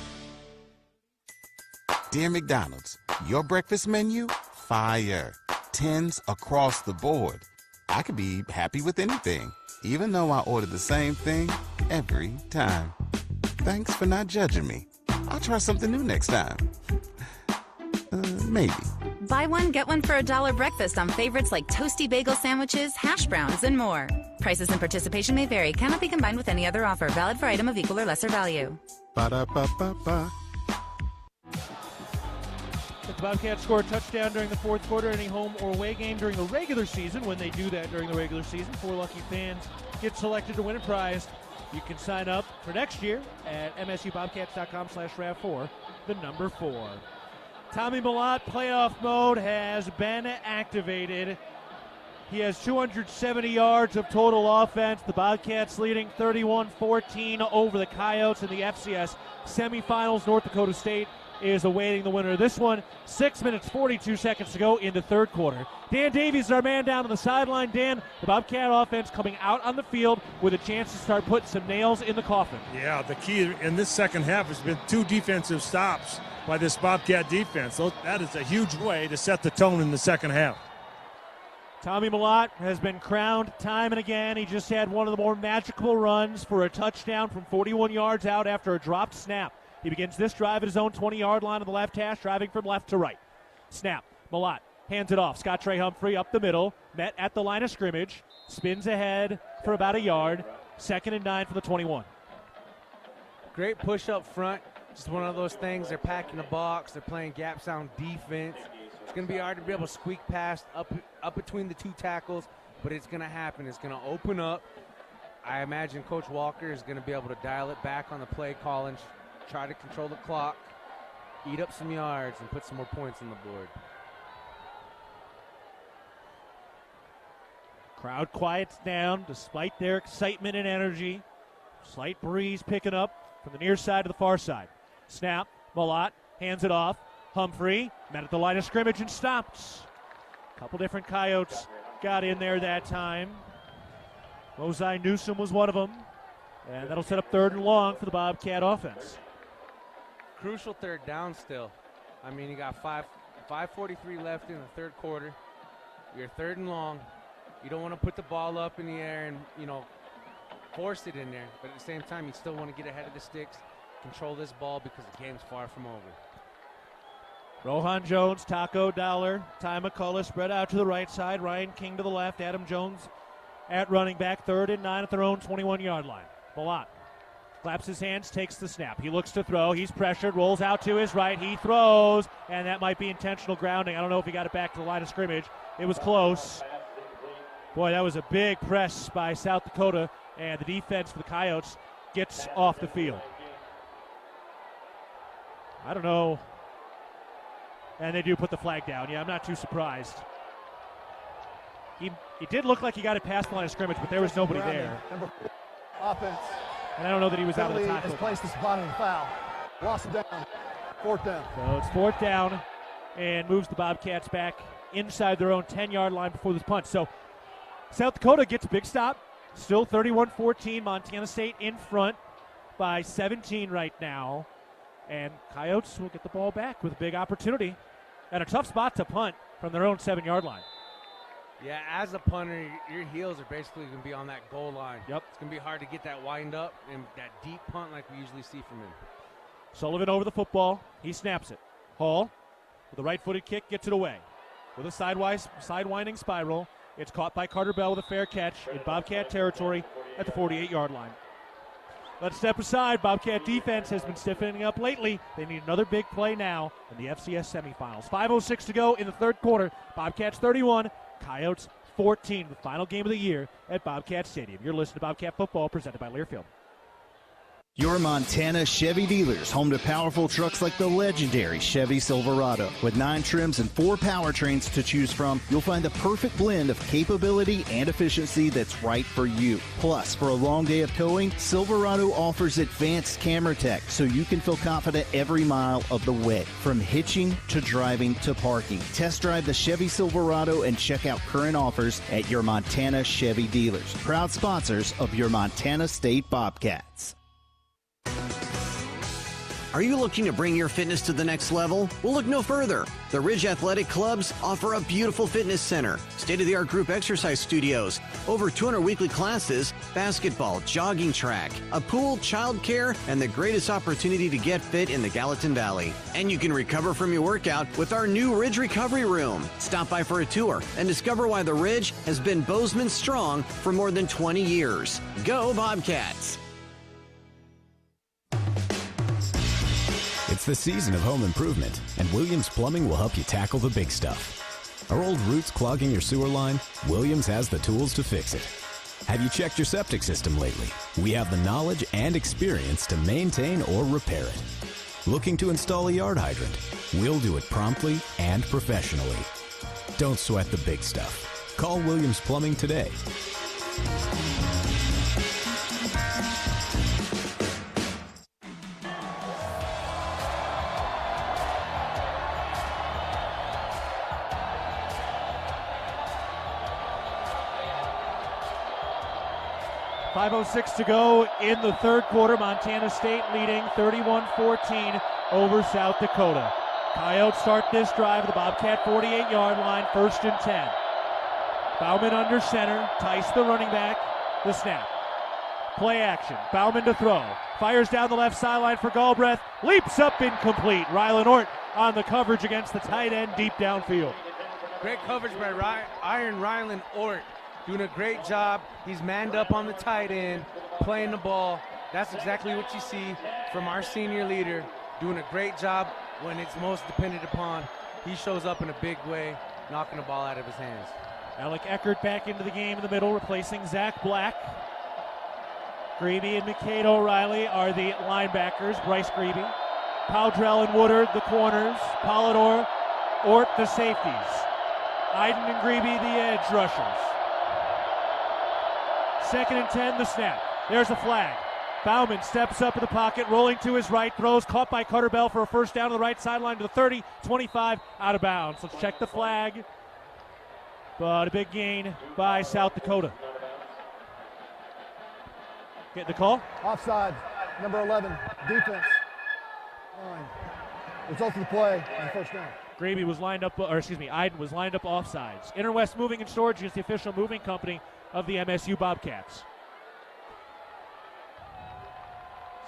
Dear McDonald's, your breakfast menu? Fire. 10s across the board. I could be happy with anything, even though I order the same thing every time. Thanks for not judging me. I'll try something new next time. Maybe. Buy one, get one for $1 breakfast on favorites like toasty bagel sandwiches, hash browns, and more. Prices and participation may vary. Cannot be combined with any other offer. Valid for item of equal or lesser value. Ba-da-ba-ba-ba. The Bobcats score a touchdown during the fourth quarter, any home or away game during the regular season. When they do that during the regular season, 4 lucky fans get selected to win a prize. You can sign up for next year at msubobcats.com/RAV4, the number 4. Tommy Mellott, playoff mode has been activated. He has 270 yards of total offense. The Bobcats leading 31-14 over the Coyotes in the FCS Semifinals. North Dakota State is awaiting the winner of this one. 6 minutes, 42 seconds to go in the third quarter. Dan Davies is our man down on the sideline. Dan, the Bobcat offense coming out on the field with a chance to start putting some nails in the coffin. Yeah, the key in this second half has been 2 defensive stops by this Bobcat defense. So that is a huge way to set the tone in the second half. Tommy Mellott has been crowned time and again. He just had one of the more magical runs for a touchdown from 41 yards out after a dropped snap. He begins this drive at his own 20-yard line on the left hash, driving from left to right. Snap. Mellott hands it off. Scott Trey Humphrey up the middle, met at the line of scrimmage, spins ahead for about a yard. 2nd and 9 for the 21. Great push up front. Just one of those things. They're packing the box. They're playing gap sound defense. It's going to be hard to be able to squeak past up between the 2 tackles, but it's going to happen. It's going to open up. I imagine Coach Walker is going to be able to dial it back on the play call and try to control the clock, eat up some yards, and put some more points on the board. Crowd quiets down despite their excitement and energy. Slight breeze picking up from the near side to the far side. Snap. Mellott hands it off. Humphrey met at the line of scrimmage and stopped. A couple different Coyotes got in there that time. Mosai Newsom was one of them. And that'll set up 3rd and long for the Bobcat offense. Crucial 3rd down still. I mean, you got 5:43 left in the third quarter. You're 3rd and long. You don't want to put the ball up in the air and, force it in there. But at the same time, you still want to get ahead of the sticks, control this ball because the game's far from over. Rohan Jones, Taco Dollar, Ty McCullough spread out to the right side. Ryan King to the left. Adam Jones at running back. 3rd and 9 at their own 21-yard line. Mellott claps his hands, takes the snap. He looks to throw. He's pressured, rolls out to his right. He throws, and that might be intentional grounding. I don't know if he got it back to the line of scrimmage. It was close. Boy, that was a big press by South Dakota, and the defense for the Coyotes gets off the field. I don't know. And they do put the flag down. Yeah, I'm not too surprised. He did look like he got it past the line of scrimmage, but there was nobody there. Offense. And I don't know that he was out of the tackle. Has placed the spot on the foul. Lost it down. 4th down. So it's 4th down and moves the Bobcats back inside their own 10-yard line before this punt. So South Dakota gets a big stop. Still 31-14. Montana State in front by 17 right now. And Coyotes will get the ball back with a big opportunity and a tough spot to punt from their own 7-yard line. Yeah, as a punter, your heels are basically going to be on that goal line. Yep. It's going to be hard to get that wind up and that deep punt like we usually see from him. Sullivan over the football. He snaps it. Hall with a right-footed kick gets it away. With a sidewinding spiral. It's caught by Carter Bell with a fair catch in Bobcat territory at the 48-yard line. Let's step aside. Bobcat defense has been stiffening up lately. They need another big play now in the FCS semifinals. 5:06 to go in the third quarter. Bobcats 31, Coyotes 14. The final game of the year at Bobcat Stadium. You're listening to Bobcat Football presented by Learfield. Your Montana Chevy dealers, home to powerful trucks like the legendary Chevy Silverado. With 9 trims and 4 powertrains to choose from, you'll find the perfect blend of capability and efficiency that's right for you. Plus, for a long day of towing, Silverado offers advanced camera tech so you can feel confident every mile of the way. From hitching to driving to parking. Test drive the Chevy Silverado and check out current offers at your Montana Chevy dealers. Proud sponsors of your Montana State Bobcats. Are you looking to bring your fitness to the next level? Well, look no further. The Ridge Athletic Clubs offer a beautiful fitness center, state-of-the-art group exercise studios, over 200 weekly classes, basketball, jogging track, a pool, childcare, and the greatest opportunity to get fit in the Gallatin Valley. And you can recover from your workout with our new Ridge Recovery Room. Stop by for a tour and discover why the Ridge has been Bozeman strong for more than 20 years. Go Bobcats! It's the season of home improvement, and Williams Plumbing will help you tackle the big stuff. Are old roots clogging your sewer line? Williams has the tools to fix it. Have you checked your septic system lately? We have the knowledge and experience to maintain or repair it. Looking to install a yard hydrant? We'll do it promptly and professionally. Don't sweat the big stuff. Call Williams Plumbing today. .506 to go in the third quarter. Montana State leading 31-14 over South Dakota. Coyotes start this drive at the Bobcat 48-yard line, 1st and 10. Bauman under center, Tice the running back, the snap. Play action, Bauman to throw. Fires down the left sideline for Galbraith, leaps up incomplete. Rylan Ort on the coverage against the tight end deep downfield. Great coverage by Rylan Ort. Doing a great job. He's manned up on the tight end, playing the ball. That's exactly what you see from our senior leader, doing a great job when it's most dependent upon. He shows up in a big way, knocking the ball out of his hands. Alec Eckert back into the game in the middle, replacing Zach Black. Grebe and McCade O'Reilly are the linebackers. Bryce Grebe. Powdrell and Woodard, the corners. Polidor, Ort, the safeties. Iden and Grebe, the edge rushers. 2nd and 10, the snap. There's a flag. Bauman steps up in the pocket, rolling to his right, throws, caught by Carter Bell for a first down to the right sideline to the 30, 25, out of bounds. Let's check the flag. But a big gain by South Dakota. Get the call? Offside, number 11, defense. Results of the play and first down. Iden was lined up offsides. Interwest Moving and Storage is the official moving company of the MSU Bobcats.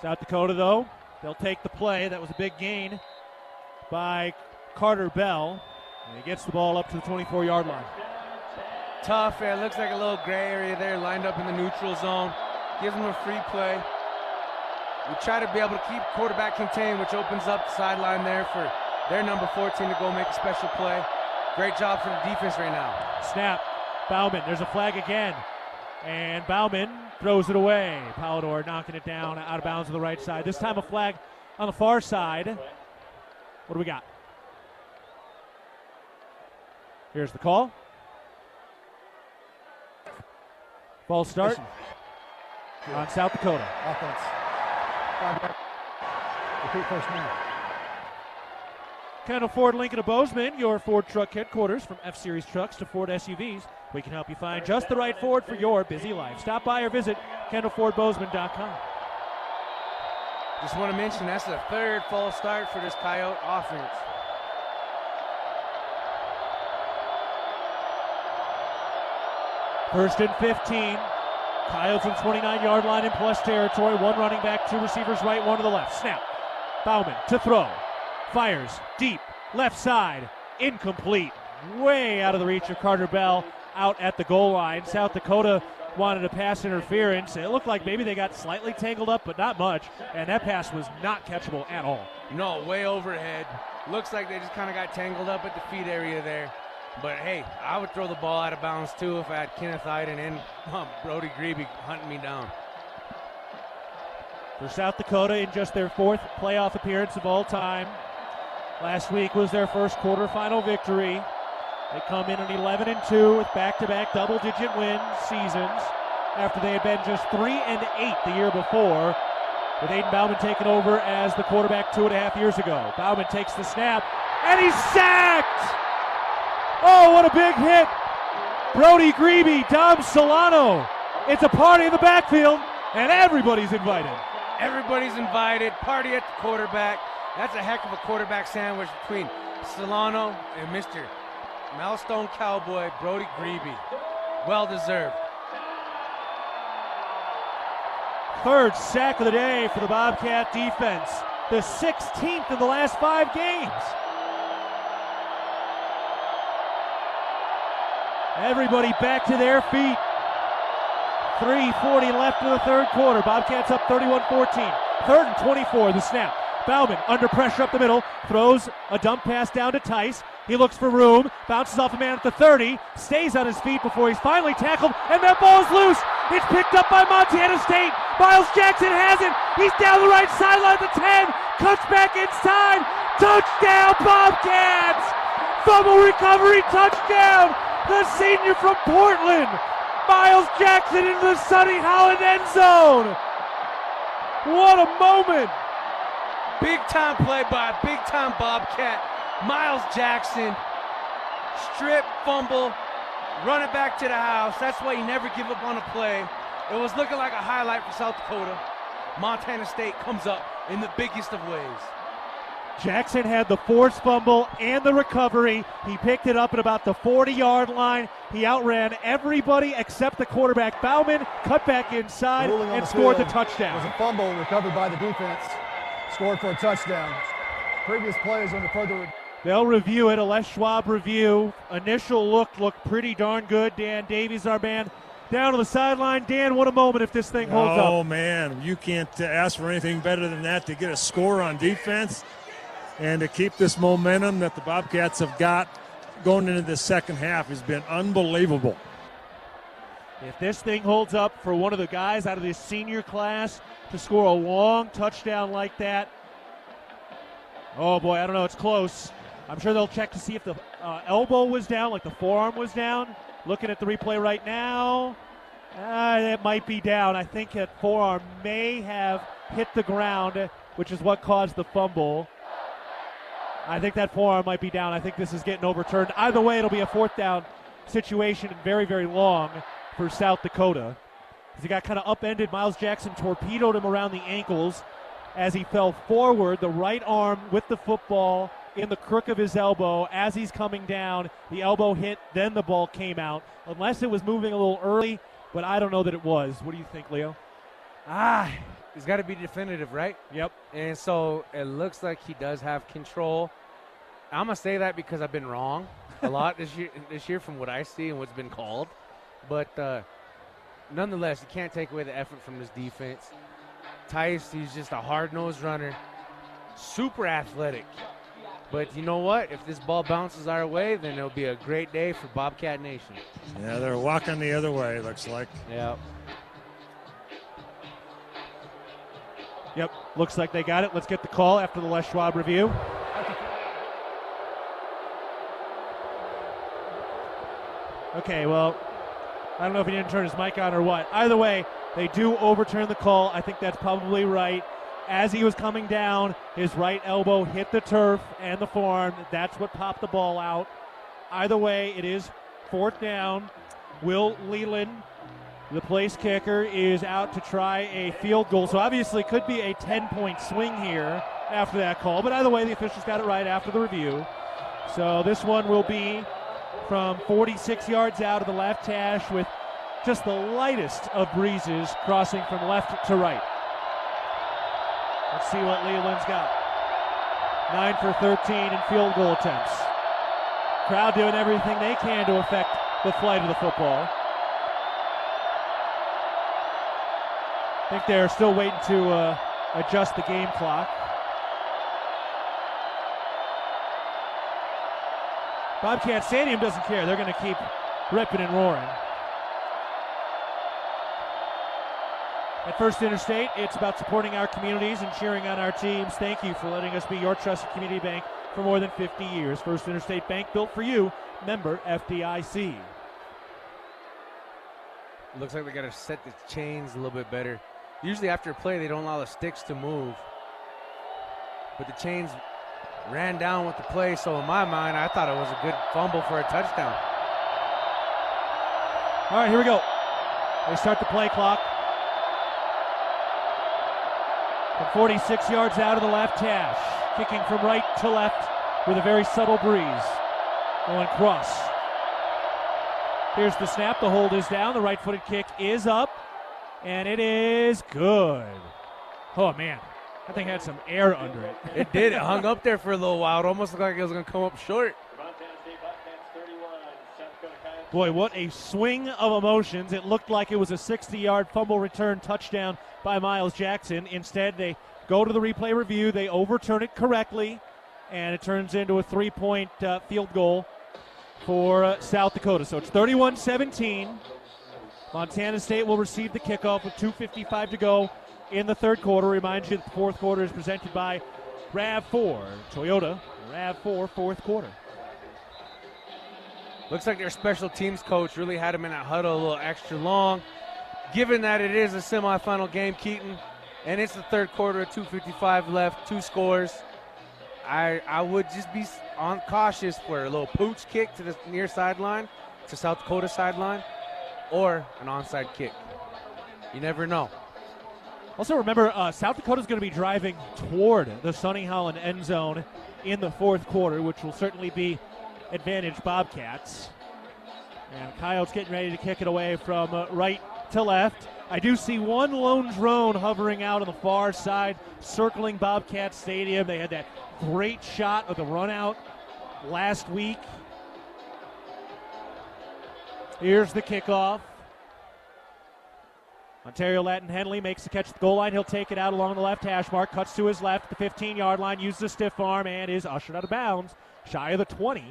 South Dakota, though, they'll take the play. That was a big gain by Carter Bell. And he gets the ball up to the 24-yard line. Tough. It looks like a little gray area there, lined up in the neutral zone. Gives them a free play. We try to be able to keep quarterback contained, which opens up the sideline there for their number 14 to go make a special play. Great job for the defense right now. Snap. Bauman, there's a flag again. And Bauman throws it away. Polidor knocking it down out of bounds on the right side. This time a flag on the far side. What do we got? Here's the call. False start on South Dakota. Offense. Repeat first down. Kendall Ford Lincoln of Bozeman, your Ford truck headquarters. From F-Series trucks to Ford SUVs, we can help you find just the right Ford for your busy life. Stop by or visit KendallFordBozeman.com. Just want to mention that's the 3rd false start for this Coyote offense. First and 15. Coyotes on 29-yard line in plus territory. 1 running back, 2 receivers right, 1 to the left. Snap. Bauman to throw. Fires deep, left side, incomplete. Way out of the reach of Carter Bell, out at the goal line. South Dakota wanted a pass interference. It looked like maybe they got slightly tangled up, but not much. And that pass was not catchable at all. No, way overhead. Looks like they just kind of got tangled up at the feet area there. But hey, I would throw the ball out of bounds too if I had Kenneth Iden and Brody Grebe hunting me down. For South Dakota in just their 4th playoff appearance of all time. Last week was their first quarterfinal victory. They come in at 11-2 with back-to-back double-digit win seasons after they had been just 3-8 the year before, with Aiden Bauman taking over as the quarterback 2.5 years ago. Bauman takes the snap, and he's sacked! Oh, what a big hit! Brody Grebe, Dom Solano. It's a party in the backfield, and everybody's invited. Everybody's invited. Party at the quarterback. That's a heck of a quarterback sandwich between Solano and Mr. Milestone Cowboy Brody Grebe. Well deserved. 3rd sack of the day for the Bobcat defense. The 16th in the last 5 games. Everybody back to their feet. 3:40 left in the 3rd quarter. Bobcats up 31-14. 3rd and 24, the snap. Bauman under pressure up the middle, throws a dump pass down to Tice. He looks for room, bounces off a man at the 30, stays on his feet before he's finally tackled, and that ball's loose. It's picked up by Montana State. Miles Jackson has it. He's down the right sideline at the 10, cuts back inside. Touchdown, Bobcats! Fumble recovery, touchdown! The senior from Portland. Miles Jackson into the Sonny Holland end zone. What a moment. Big time play by a big time Bobcat. Miles Jackson, strip, fumble, run it back to the house. That's why you never give up on a play. It was looking like a highlight for South Dakota. Montana State comes up in the biggest of ways. Jackson had the forced fumble and the recovery. He picked it up at about the 40-yard line. He outran everybody except the quarterback. Bauman cut back inside and scored the touchdown. It was a fumble recovered by the defense. Scored for a touchdown. Previous plays under further. They'll review it, a Les Schwab review. Initial looked pretty darn good. Dan Davies, our man, down to the sideline. Dan, what a moment if this thing holds up. Oh, man, you can't ask for anything better than that to get a score on defense and to keep this momentum that the Bobcats have got going into the second half has been unbelievable. If this thing holds up for one of the guys out of this senior class to score a long touchdown like that, oh boy, I don't know, it's close. I'm sure they'll check to see if the elbow was down, like the forearm was down. Looking at the replay right now, it might be down. I think that forearm may have hit the ground, which is what caused the fumble. I think that forearm might be down. I think this is getting overturned. Either way, it'll be a 4th down situation and very, very long for South Dakota. As he got kind of upended, Miles Jackson torpedoed him around the ankles as he fell forward, the right arm with the football in the crook of his elbow. As he's coming down, the elbow hit, then the ball came out. Unless it was moving a little early, but I don't know that it was. What do you think, Leo? It's got to be definitive, right? Yep. And so it looks like he does have control. I'm going to say that because I've been wrong a lot this year from what I see and what's been called. But nonetheless, you can't take away the effort from this defense. Tice, he's just a hard-nosed runner, super athletic. But you know what? If this ball bounces our way, then it'll be a great day for Bobcat Nation. Yeah, they're walking the other way, looks like. Yeah. Yep, looks like they got it. Let's get the call after the Les Schwab review. Okay, well, I don't know if he didn't turn his mic on or what. Either way, they do overturn the call. I think that's probably right. As he was coming down, his right elbow hit the turf and the forearm. That's what popped the ball out. Either way, it is 4th down. Will Leland, the place kicker, is out to try a field goal. So obviously could be a 10-point swing here after that call. But either way, the officials got it right after the review. So this one will be from 46 yards out of the left hash with just the lightest of breezes crossing from left to right. Let's see what Leland's got. 9 for 13 in field goal attempts. Crowd doing everything they can to affect the flight of the football. I think they're still waiting to adjust the game clock. Bobcat Stadium doesn't care. They're going to keep ripping and roaring. At First Interstate, it's about supporting our communities and cheering on our teams. Thank you for letting us be your trusted community bank for more than 50 years. First Interstate Bank, built for you. Member FDIC. Looks like they got to set the chains a little bit better. Usually after a play, they don't allow the sticks to move. But the chains ran down with the play, so in my mind, I thought it was a good fumble for a touchdown. All right, here we go. They start the play clock. From 46 yards out of the left hash. Kicking from right to left with a very subtle breeze. Going cross. Here's the snap. The hold is down. The right-footed kick is up. And it is good. Oh, man. That thing had some air under it. It did. It hung up there for a little while. It almost looked like it was going to come up short. Boy, what a swing of emotions. It looked like it was a 60-yard fumble return touchdown by Miles Jackson. Instead, they go to the replay review. They overturn it correctly, and it turns into a 3-point field goal for South Dakota. So it's 31-17. Montana State will receive the kickoff with 2:55 to go in the third quarter. Remind you that the fourth quarter is presented by RAV4. Toyota, RAV4, fourth quarter. Looks like their special teams coach really had him in that huddle a little extra long. Given that it is a semifinal game, Keaton, and it's the third quarter, 2:55 left, 2 scores, I would just be cautious for a little pooch kick to the near sideline, to South Dakota sideline, or an onside kick. You never know. Also remember, South Dakota's going to be driving toward the Sonny Holland end zone in the fourth quarter, which will certainly be advantage Bobcats. And Coyotes getting ready to kick it away from right to left. I do see one lone drone hovering out on the far side, circling Bobcat Stadium. They had that great shot of the run out last week. Here's the kickoff. Ontario Latin Henley makes the catch at the goal line. He'll take it out along the left hash mark, cuts to his left, the 15-yard line, uses a stiff arm, and is ushered out of bounds, shy of the 20.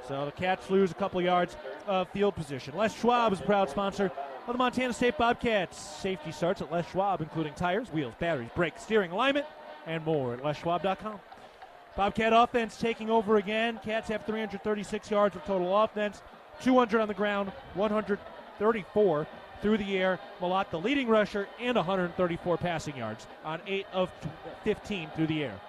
So the Cats lose a couple yards of field position. Les Schwab is a proud sponsor of the Montana State Bobcats. Safety starts at Les Schwab, including tires, wheels, batteries, brakes, steering, alignment, and more at leschwab.com. Bobcat offense taking over again. Cats have 336 yards of total offense, 200 on the ground, 134 through the air. Malott, the leading rusher, and 134 passing yards on 8 of 15 through the air.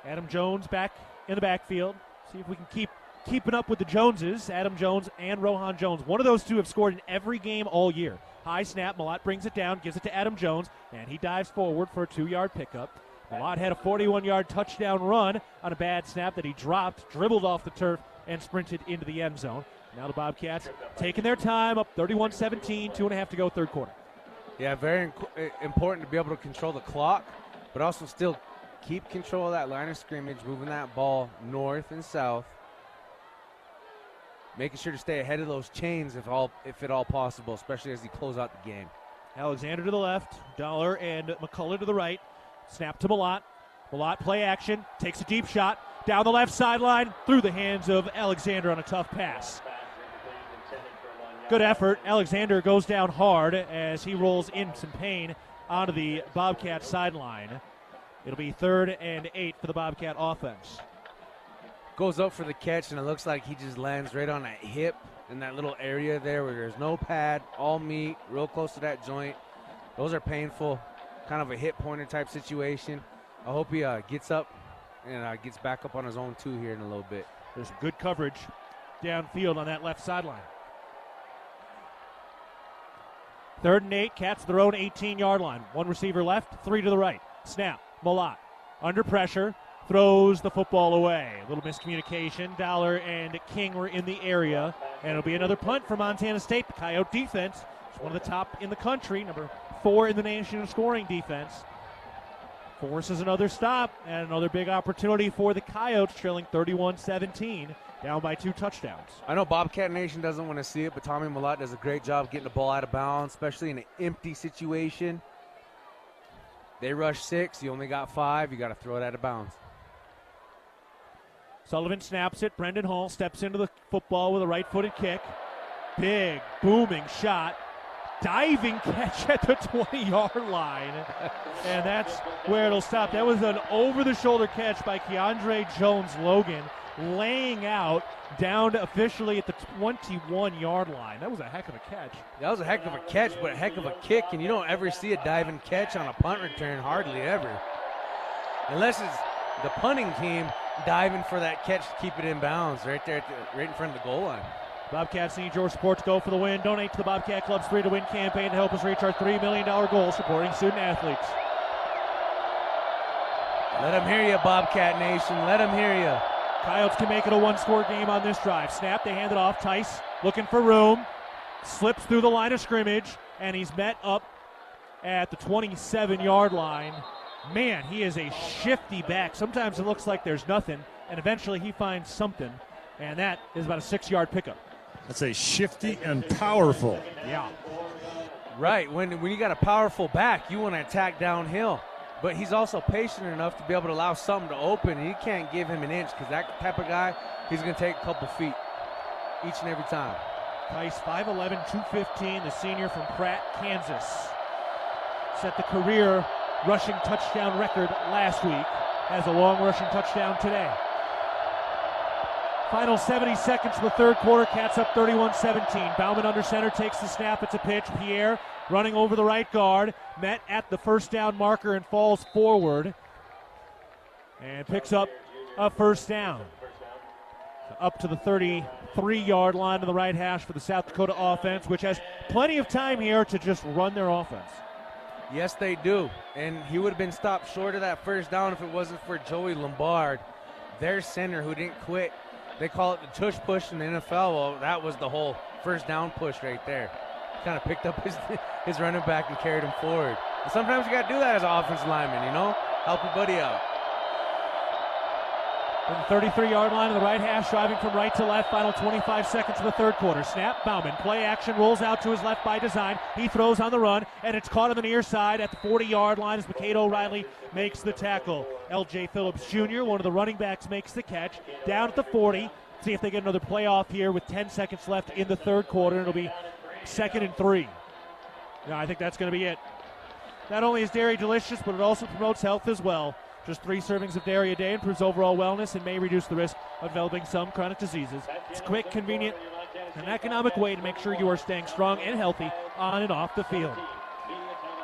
Adam Jones back in the backfield. See if we can keeping up with the Joneses. Adam Jones and Rohan Jones. One of those two have scored in every game all year. High snap. Malott brings it down, gives it to Adam Jones, and he dives forward for a 2-yard pickup. Malott had a 41-yard touchdown run on a bad snap that he dropped, dribbled off the turf, and sprinted into the end zone. Now the Bobcats taking their time, up 31-17, 2.5 to go, third quarter. Yeah, very important to be able to control the clock, but also still keep control of that line of scrimmage, moving that ball north and south, making sure to stay ahead of those chains if at all possible, especially as you close out the game. Alexander to the left, Dollar and McCullough to the right. Snap to Malott. Malott play action, takes a deep shot down the left sideline through the hands of Alexander on a tough pass. Good effort. Alexander goes down hard as he rolls in some pain onto the Bobcat sideline. It'll be 3rd and 8 for the Bobcat offense. Goes up for the catch, and it looks like he just lands right on that hip in that little area there where there's no pad, all meat, real close to that joint. Those are painful, kind of a hip pointer type situation. I hope he gets up and gets back up on his own two here in a little bit. There's some good coverage downfield on that left sideline. 3rd and 8, Cats their own 18-yard line. One receiver left, 3 to the right. Snap, Malott under pressure, throws the football away. A little miscommunication. Dollar and King were in the area, and it'll be another punt for Montana State. The Coyote defense is one of the top in the country, number 4 in the nation in scoring defense. Forces another stop, and another big opportunity for the Coyotes, trailing 31-17, down by 2 touchdowns. I know Bobcat Nation doesn't want to see it, but Tommy Malott does a great job getting the ball out of bounds, especially in an empty situation. They rush 6, you only got 5, you got to throw it out of bounds. Sullivan snaps it. Brendan Hall steps into the football with a right-footed kick. Big, booming shot. diving catch at the 20-yard line. And that's where it'll stop. That was an over-the-shoulder catch by Keandre Jones-Logan, laying out down officially at the 21-yard line. That was a heck of a catch. That was a heck of a catch, but a heck of a kick, and you don't ever see a diving catch on a punt return, hardly ever. Unless it's the punting team diving for that catch to keep it in bounds right there, right in front of the goal line. Bobcats need your support to go for the win. Donate to the Bobcat Club's 3 to Win campaign to help us reach our $3 million goal supporting student athletes. Let them hear you, Bobcat Nation. Let them hear you. Coyotes can make it a one-score game on this drive. Snap, they hand it off. Tice looking for room. Slips through the line of scrimmage, and he's met up at the 27-yard line. Man, he is a shifty back. Sometimes it looks like there's nothing, and eventually he finds something, and that is about a 6-yard pickup. That's a shifty and powerful. Yeah. Right. When you got a powerful back, you want to attack downhill. But he's also patient enough to be able to allow something to open, and you can't give him an inch because that type of guy, he's going to take a couple feet each and every time. Tice, 5'11", 215, the senior from Pratt, Kansas. Set the career rushing touchdown record last week. Has a long rushing touchdown today. Final 70 seconds of the third quarter. Cats up 31-17. Bauman under center takes the snap. It's a pitch. Pierre running over the right guard. Met at the first down marker and falls forward. And picks up a first down. Up to the 33-yard line to the right hash for the South Dakota offense, which has plenty of time here to just run their offense. Yes, they do. And he would have been stopped short of that first down if it wasn't for Joey Lombard, their center, who didn't quit. They call it the tush push in the NFL. Well, that was the whole first down push right there. Kind of picked up his running back and carried him forward. And sometimes you got to do that as an offensive lineman, you know? Help your buddy out. From the 33-yard line to the right hash, driving from right to left. Final 25 seconds of the third quarter. Snap, Bauman. Play action, rolls out to his left by design. He throws on the run, and it's caught on the near side at the 40-yard line as McCade O'Reilly makes the tackle. L.J. Phillips Jr., one of the running backs, makes the catch. Down at the 40. See if they get another playoff here with 10 seconds left in the third quarter. It'll be 2nd and 3. Yeah, I think that's going to be it. Not only is dairy delicious, but it also promotes health as well. Just 3 servings of dairy a day improves overall wellness and may reduce the risk of developing some chronic diseases. It's quick, convenient, and an economic way to make sure you are staying strong and healthy on and off the field.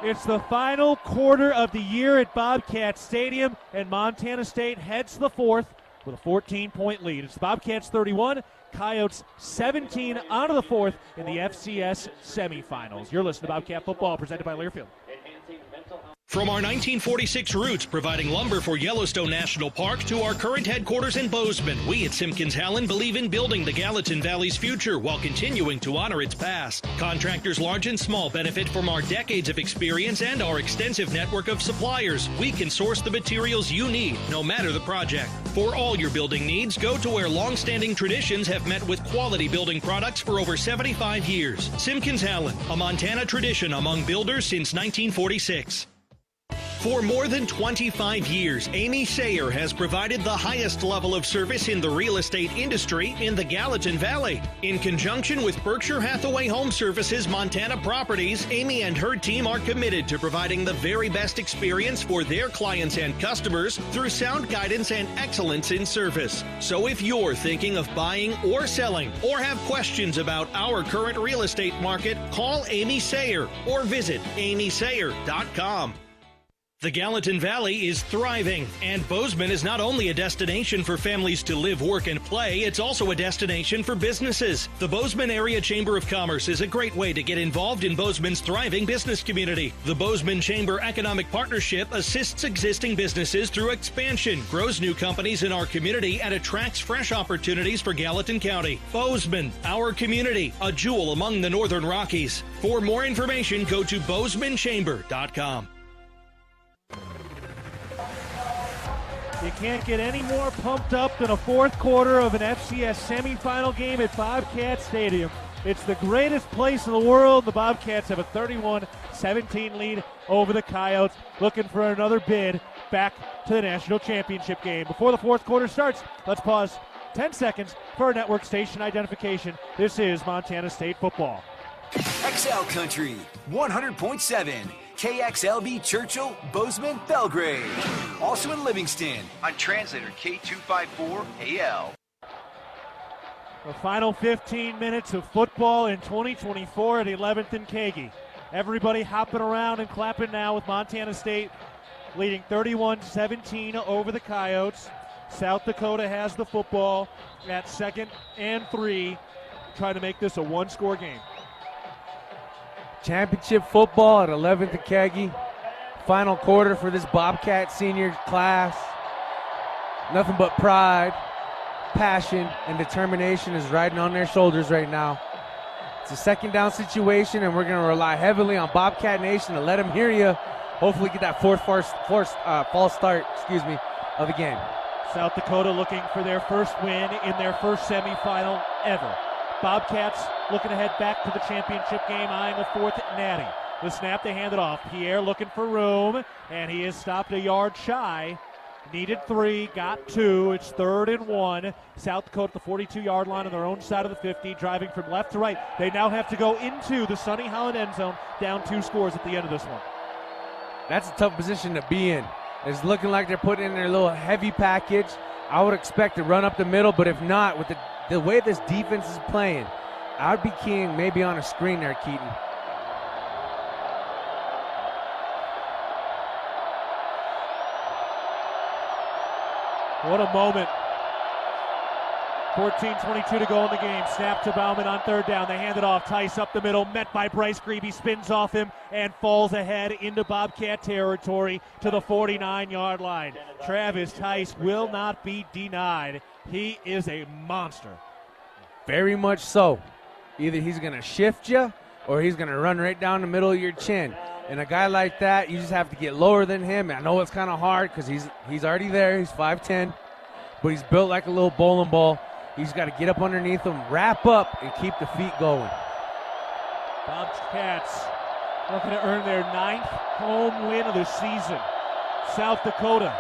It's the final quarter of the year at Bobcat Stadium, and Montana State heads to the fourth with a 14-point lead. It's the Bobcats 31, Coyotes 17 out of the fourth in the FCS Semifinals. You're listening to Bobcat Football, presented by Learfield. From our 1946 roots providing lumber for Yellowstone National Park to our current headquarters in Bozeman, we at Simpkins-Howland believe in building the Gallatin Valley's future while continuing to honor its past. Contractors large and small benefit from our decades of experience and our extensive network of suppliers. We can source the materials you need, no matter the project. For all your building needs, go to where long-standing traditions have met with quality building products for over 75 years. Simpkins-Howland, a Montana tradition among builders since 1946. For more than 25 years, Amy Sayer has provided the highest level of service in the real estate industry in the Gallatin Valley. In conjunction with Berkshire Hathaway Home Services Montana Properties, Amy and her team are committed to providing the very best experience for their clients and customers through sound guidance and excellence in service. So if you're thinking of buying or selling or have questions about our current real estate market, call Amy Sayer or visit amysayer.com. The Gallatin Valley is thriving, and Bozeman is not only a destination for families to live, work, and play, it's also a destination for businesses. The Bozeman Area Chamber of Commerce is a great way to get involved in Bozeman's thriving business community. The Bozeman Chamber Economic Partnership assists existing businesses through expansion, grows new companies in our community, and attracts fresh opportunities for Gallatin County. Bozeman, our community, a jewel among the Northern Rockies. For more information, go to bozemanchamber.com. You can't get any more pumped up than a fourth quarter of an FCS semifinal game at Bobcat Stadium. It's the greatest place in the world. The Bobcats have a 31-17 lead over the Coyotes, looking for another bid back to the national championship game. Before the fourth quarter starts, let's pause 10 seconds for our network station identification. This is Montana State football. XL Country, 100.7. KXLB Churchill, Bozeman, Belgrade. Also in Livingston on translator K254AL. The final 15 minutes of football in 2024 at 11th and Kagi. Everybody hopping around and clapping now with Montana State leading 31-17 over the Coyotes. South Dakota has the football at 2nd and 3, trying to make this a one-score game. Championship football at 11th and Kagi. Final quarter for this Bobcat senior class. Nothing but pride, passion, and determination is riding on their shoulders right now. It's a second down situation, and we're going to rely heavily on Bobcat Nation to let them hear you. Hopefully get that false start of the game. South Dakota looking for their first win in their first semifinal ever. Bobcats looking to head back to the championship game, eyeing a 4th natty. The snap, they hand it off. Pierre looking for room, and he is stopped a yard shy. Needed 3, got 2. It's 3rd and 1. South Dakota at the 42-yard line on their own side of the 50, driving from left to right. They now have to go into the Sonny Holland end zone, down 2 scores at the end of this one. That's a tough position to be in. It's looking like they're putting in their little heavy package. I would expect to run up the middle, but if not, with the way this defense is playing, I would be keying maybe on a screen there, Keaton. What a moment. 14:22 to go in the game. Snap to Bauman on 3rd down. They hand it off. Tice up the middle, met by Bryce Grebe, spins off him and falls ahead into Bobcat territory to the 49-yard line. Travis Tice will not be denied. He is a monster. Very much so. Either he's going to shift you or he's going to run right down the middle of your chin. And a guy like that, you just have to get lower than him. I know it's kind of hard because he's already there. He's 5'10", but he's built like a little bowling ball. He's got to get up underneath him, wrap up, and keep the feet going. Bobcats looking to earn their 9th home win of the season. South Dakota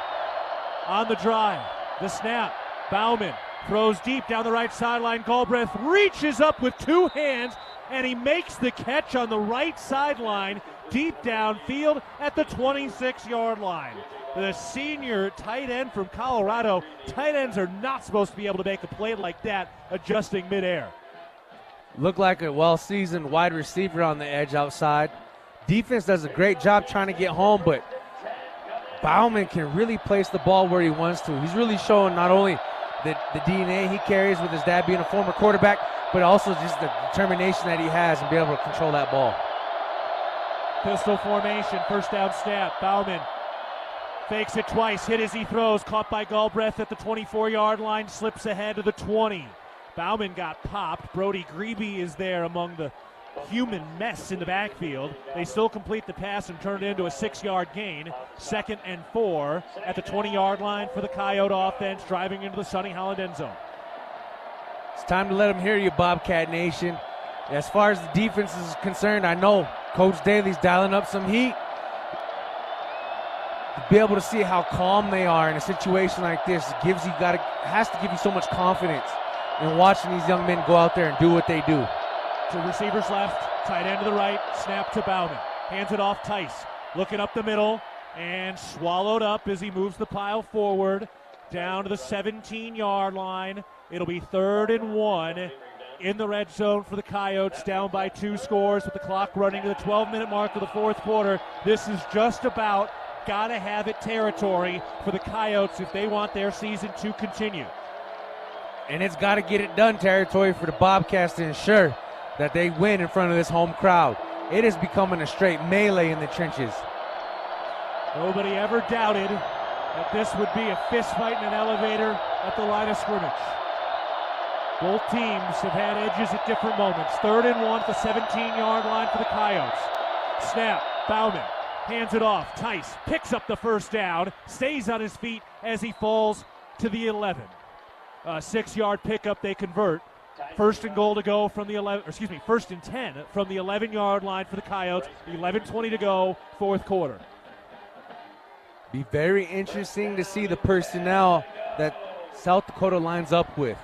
on the drive. The snap. Bauman throws deep down the right sideline. Galbraith reaches up with 2 hands, and he makes the catch on the right sideline, deep downfield at the 26-yard line. The senior tight end from Colorado. Tight ends are not supposed to be able to make a play like that, adjusting midair. Looked like a well-seasoned wide receiver on the edge outside. Defense does a great job trying to get home, but Bauman can really place the ball where he wants to. He's really showing not only the DNA he carries with his dad being a former quarterback, but also just the determination that he has and be able to control that ball. Pistol formation, 1st down snap. Bauman fakes it twice, hit as he throws, caught by Galbraith at the 24-yard line, slips ahead to the 20. Bauman got popped. Brody Grebe is there among the human mess in the backfield. They still complete the pass and turn it into a 6-yard gain. 2nd and 4 at the 20-yard line for the Coyote offense, driving into the Sonny Holland end zone. It's time to let them hear you, Bobcat Nation. As far as the defense is concerned, I know Coach Daly's dialing up some heat. To be able to see how calm they are in a situation like this has to give you so much confidence in watching these young men go out there and do what they do. 2 receivers left, tight end to the right, snap to Bauman. Hands it off Tice, looking up the middle, and swallowed up as he moves the pile forward down to the 17-yard line. It'll be 3rd and 1 in the red zone for the Coyotes, down by 2 scores with the clock running to the 12-minute mark of the 4th quarter. This is just about gotta have it territory for the Coyotes if they want their season to continue. And it's got to get it done territory for the Bobcats to ensure that they win in front of this home crowd. It is becoming a straight melee in the trenches. Nobody ever doubted that this would be a fist fight in an elevator at the line of scrimmage. Both teams have had edges at different moments. 3rd and 1 at the 17-yard line for the Coyotes. Snap, Bauman hands it off. Tice picks up the 1st down, stays on his feet as he falls to the 11. 6-yard pickup, they convert. 1st and goal to go from the 1st and 10 from the 11-yard line for the Coyotes. 11:20 to go, 4th quarter. Be very interesting to see the personnel that South Dakota lines up with.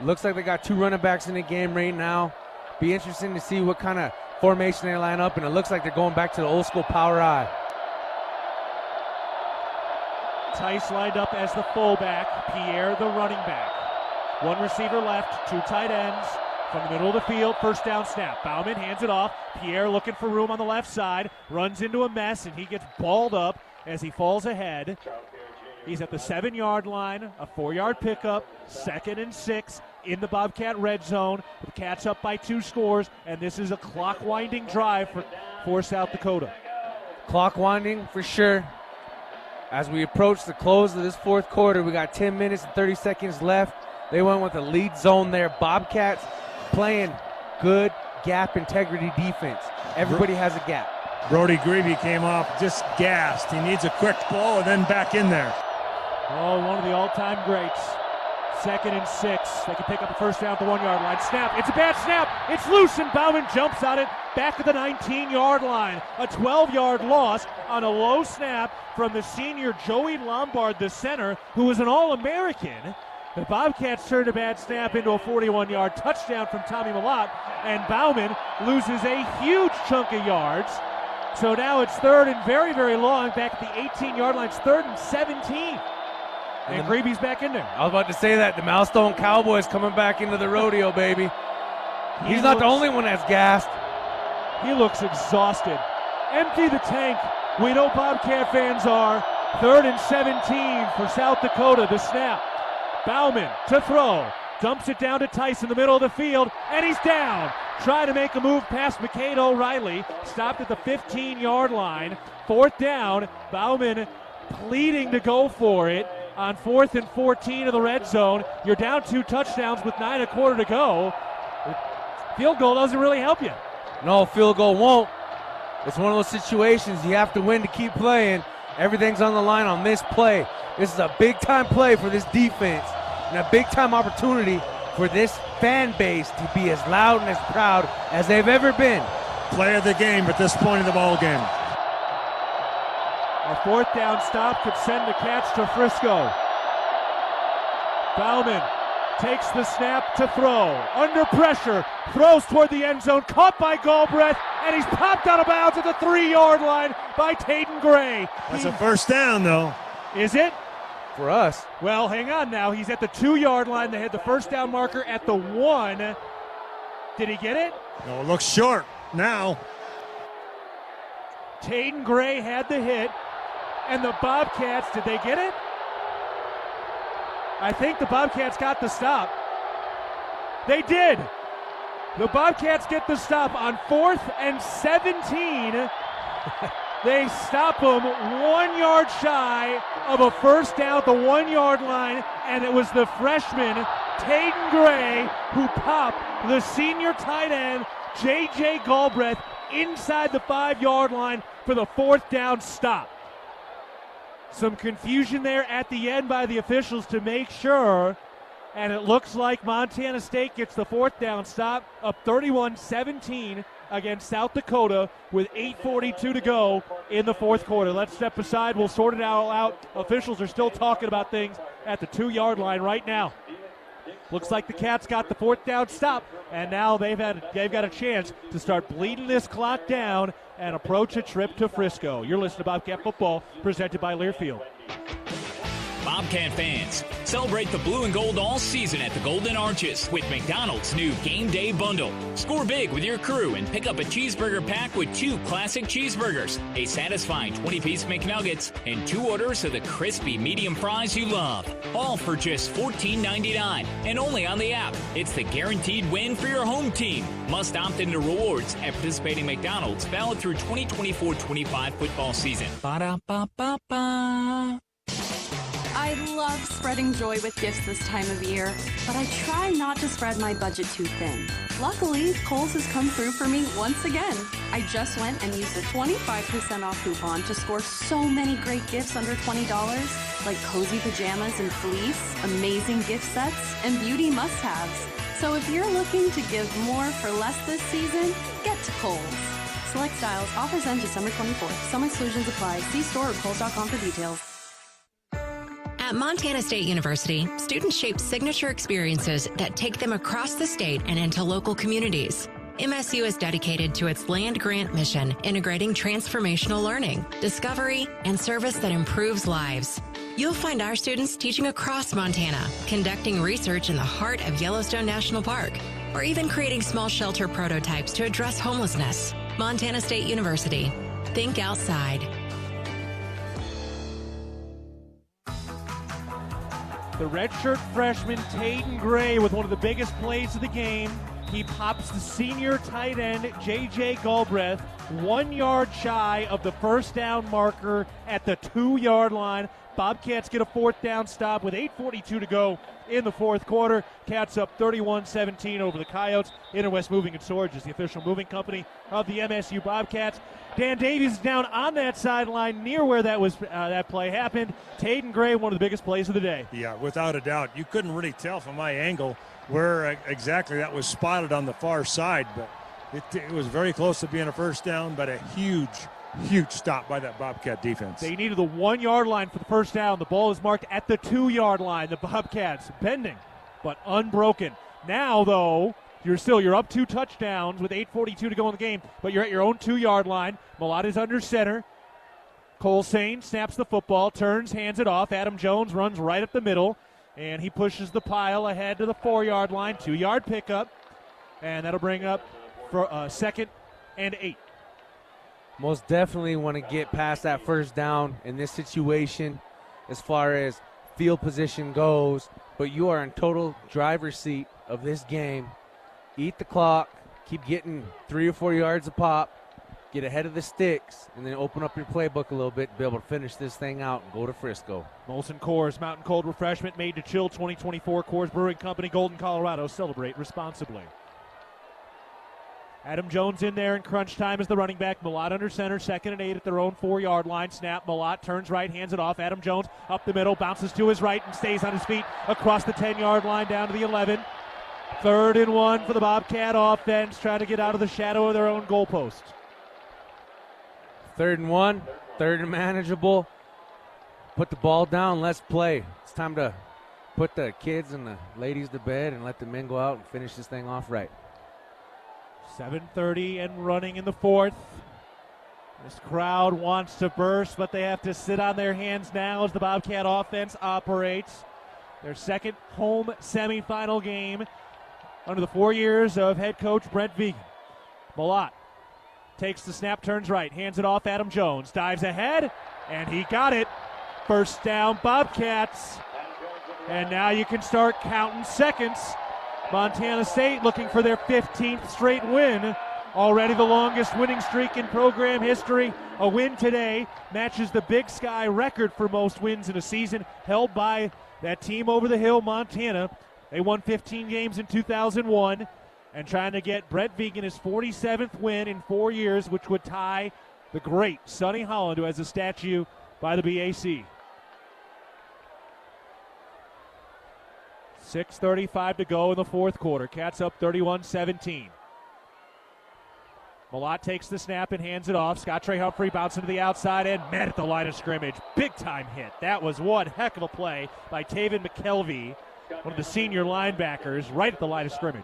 Looks like they got 2 running backs in the game right now. Be interesting to see what kind of formation they line up, and it looks like they're going back to the old school power I. Tice lined up as the fullback, Pierre the running back. One receiver left, two tight ends. From the middle of the field, first down snap. Bauman hands it off. Pierre looking for room on the left side, runs into a mess, and he gets balled up as he falls ahead. He's at the 7-yard line, a 4-yard pickup, 2nd and 6 in the Bobcat red zone. The Cats up by 2 scores, and this is a clock-winding drive for South Dakota. Clock winding for sure. As we approach the close of this fourth quarter, we got 10 minutes and 30 seconds left. They went with a lead zone there. Bobcats playing good gap integrity defense. Everybody has a gap. Brody Greavy came off just gassed. He needs a quick blow and then back in there. Oh, one of the all-time greats. 2nd and 6. They can pick up a first down at the 1-yard line. Snap. It's a bad snap. It's loose, and Bauman jumps on it back at the 19-yard line. A 12-yard loss on a low snap from the senior Joey Lombard, the center, who was an All-American. The Bobcats turned a bad snap into a 41-yard touchdown from Tommy Malott, and Bauman loses a huge chunk of yards. So now it's 3rd and very, very long, back at the 18-yard line. It's 3rd and 17. And Greavy's back in there. I was about to say that. The Milestone Cowboys coming back into the rodeo, baby. He's not the only one that's gassed. He looks exhausted. Empty the tank. We know Bobcat fans are. 3rd and 17 for South Dakota. The snap. Bauman to throw. Dumps it down to Tice in the middle of the field, and he's down. Trying to make a move past McCade O'Reilly. Stopped at the 15-yard line. 4th down. Bauman pleading to go for it on 4th and 14 of the red zone. You're down 2 touchdowns with 9:15 to go. Field goal doesn't really help you. No, field goal won't. It's one of those situations you have to win to keep playing. Everything's on the line on this play. This is a big-time play for this defense and a big-time opportunity for this fan base to be as loud and as proud as they've ever been. Play of the game at this point in the ball game. A 4th down stop could send the Cats to Frisco. Bauman takes the snap to throw. Under pressure, throws toward the end zone, caught by Galbraith, and he's popped out of bounds at the 3-yard line by Taden Gray. That's a first down, though. Is it? For us. Well, hang on now. He's at the 2-yard line. They had the first down marker at the 1. Did he get it? No, it looks short now. Taden Gray had the hit, and the Bobcats, did they get it? I think the Bobcats got the stop. They did. The Bobcats get the stop on 4th and 17. They stop him 1 yard shy of a first down at the 1-yard line, and it was the freshman, Taden Gray, who popped the senior tight end, J.J. Galbraith, inside the 5-yard line for the 4th down stop. Some confusion there at the end by the officials to make sure, and it looks like Montana State gets the 4th down stop, up 31-17 against South Dakota with 8:42 to go in the fourth quarter. Let's step aside. We'll sort it all out. Officials are still talking about things at the 2-yard line right now. Looks like the Cats got the 4th down stop, and now they've got a chance to start bleeding this clock down and approach a trip to Frisco. You're listening to Bobcat Football, presented by Learfield. Bobcat fans, celebrate the blue and gold all season at the Golden Arches with McDonald's new Game Day Bundle. Score big with your crew and pick up a cheeseburger pack with 2 classic cheeseburgers, a satisfying 20-piece McNuggets, and 2 orders of the crispy medium fries you love. All for just $14.99 and only on the app. It's the guaranteed win for your home team. Must opt into rewards at participating McDonald's, valid through 2024-25 football season. Ba-da-ba-ba-ba. I love spreading joy with gifts this time of year, but I try not to spread my budget too thin. Luckily, Kohl's has come through for me once again. I just went and used a 25% off coupon to score so many great gifts under $20, like cozy pajamas and fleece, amazing gift sets, and beauty must-haves. So if you're looking to give more for less this season, get to Kohl's. Select styles, offers end December 24th. Some exclusions apply. See store or Kohl's.com for details. At Montana State University, students shape signature experiences that take them across the state and into local communities. MSU is dedicated to its land-grant mission, integrating transformational learning, discovery, and service that improves lives. You'll find our students teaching across Montana, conducting research in the heart of Yellowstone National Park, or even creating small shelter prototypes to address homelessness. Montana State University. Think outside. The redshirt freshman, Taden Gray, with one of the biggest plays of the game. He pops the senior tight end, J.J. Galbraith, 1 yard shy of the first down marker at the 2-yard line. Bobcats get a fourth down stop with 8:42 to go in the fourth quarter. Cats up 31-17 over the Coyotes. Interwest Moving and Storage is the official moving company of the MSU Bobcats. Dan Davies is down on that sideline near where that play happened. Taden Gray, one of the biggest plays of the day. Yeah, without a doubt. You couldn't really tell from my angle where exactly that was spotted on the far side, but it was very close to being a first down, but a huge stop by that Bobcat defense. They needed the 1 yard line for the first down. The ball is marked at the 2 yard line. The Bobcats bending, but unbroken. Now, though, you're up 2 touchdowns with 8:42 to go in the game, but you're at your own 2 yard line. Malott is under center. Cole Sane snaps the football, turns, hands it off. Adam Jones runs right up the middle, and he pushes the pile ahead to the 4 yard line. 2 yard pickup, and that'll bring up for 2nd and 8. Most definitely want to get past that first down in this situation as far as field position goes, but you are in total driver's seat of this game. Eat the clock, keep getting 3 or 4 yards a pop, get ahead of the sticks, and then open up your playbook a little bit to be able to finish this thing out and go to Frisco. Molson Coors Mountain Cold Refreshment made to chill 2024. Coors Brewing Company, Golden, Colorado. Celebrate responsibly. Adam Jones in there in crunch time as the running back. Malott under center, 2nd and 8 at their own 4 yard line. Snap, Malott turns right, hands it off. Adam Jones up the middle, bounces to his right and stays on his feet across the 10 yard line down to the 11. 3rd and 1 for the Bobcat offense, trying to get out of the shadow of their own goalpost. 3rd and 1, 3rd and manageable. Put the ball down, let's play. It's time to put the kids and the ladies to bed and let the men go out and finish this thing off right. 7:30 and running in the fourth. This crowd wants to burst, but they have to sit on their hands now as the Bobcat offense operates. Their second home semifinal game under the 4 years of head coach Brent Vegan. Malott takes the snap, turns right, hands it off. Adam Jones dives ahead, and he got it. First down, Bobcats. And now you can start counting seconds. Montana State looking for their 15th straight win. Already the longest winning streak in program history. A win today matches the Big Sky record for most wins in a season, held by that team over the hill, Montana. They won 15 games in 2001 and trying to get Brett Vegan his 47th win in 4 years, which would tie the great Sonny Holland, who has a statue by the BAC. 6:35 to go in the fourth quarter. Cats up 31-17. Malott takes the snap and hands it off. Scott Trey Humphrey bouncing to the outside and met at the line of scrimmage. Big time hit. That was one heck of a play by Taven McKelvey, one of the senior linebackers, right at the line of scrimmage.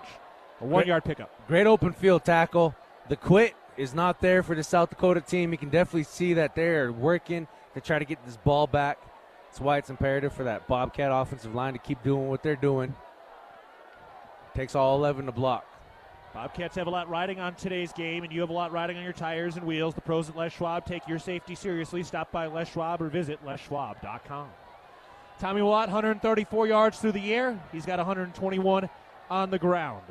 A 1 yard pickup. Great open field tackle. The quit is not there for the South Dakota team. You can definitely see that they're working to try to get this ball back. That's why it's imperative for that Bobcat offensive line to keep doing what they're doing. Takes all 11 to block. Bobcats have a lot riding on today's game, and you have a lot riding on your tires and wheels. The pros at Les Schwab take your safety seriously. Stop by Les Schwab or visit leschwab.com. Tommy Malott, 134 yards through the air. He's got 121 on the ground.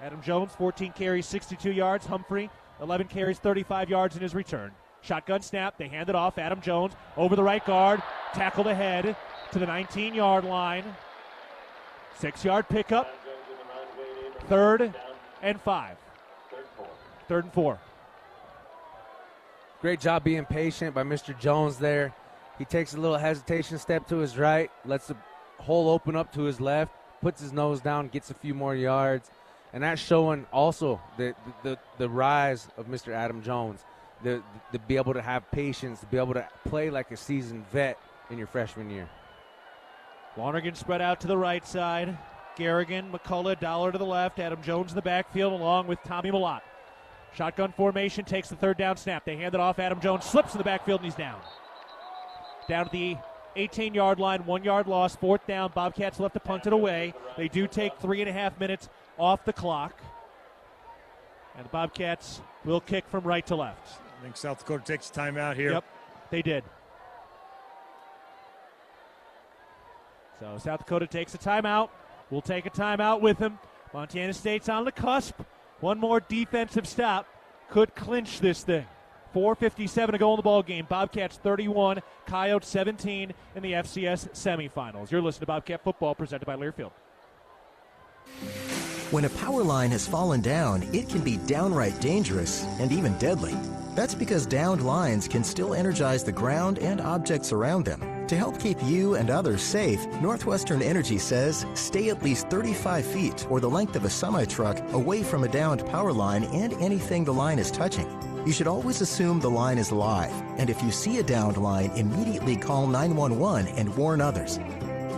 Adam Jones, 14 carries, 62 yards. Humphrey, 11 carries, 35 yards in his return. Shotgun snap. They hand it off. Adam Jones over the right guard. Tackled ahead to the 19-yard line. 6 yard pickup. 3rd and 5. 3rd and 4. Great job being patient by Mr. Jones there. He takes a little hesitation step to his right, lets the hole open up to his left, puts his nose down, gets a few more yards. And that's showing also the rise of Mr. Adam Jones. To be able to have patience, to be able to play like a seasoned vet in your freshman year. Lonergan spread out to the right side. Garrigan, McCullough, Dollar to the left, Adam Jones in the backfield along with Tommy Malott. Shotgun formation, takes the third down snap. They hand it off. Adam Jones slips in the backfield, and he's down. Down to the 18-yard line, 1 yard loss, fourth down. Bobcats left to punt it away. They do take 3.5 minutes off the clock. And the Bobcats will kick from right to left. I think South Dakota takes a timeout here. Yep, they did. So South Dakota takes a timeout. We'll take a timeout with them. Montana State's on the cusp. One more defensive stop could clinch this thing. 4:57 to go in the ball game. Bobcats 31, Coyotes 17 in the FCS semifinals. You're listening to Bobcat Football presented by Learfield. When a power line has fallen down, it can be downright dangerous and even deadly. That's because downed lines can still energize the ground and objects around them. To help keep you and others safe, Northwestern Energy says stay at least 35 feet or the length of a semi-truck away from a downed power line and anything the line is touching. You should always assume the line is live, and if you see a downed line, immediately call 911 and warn others.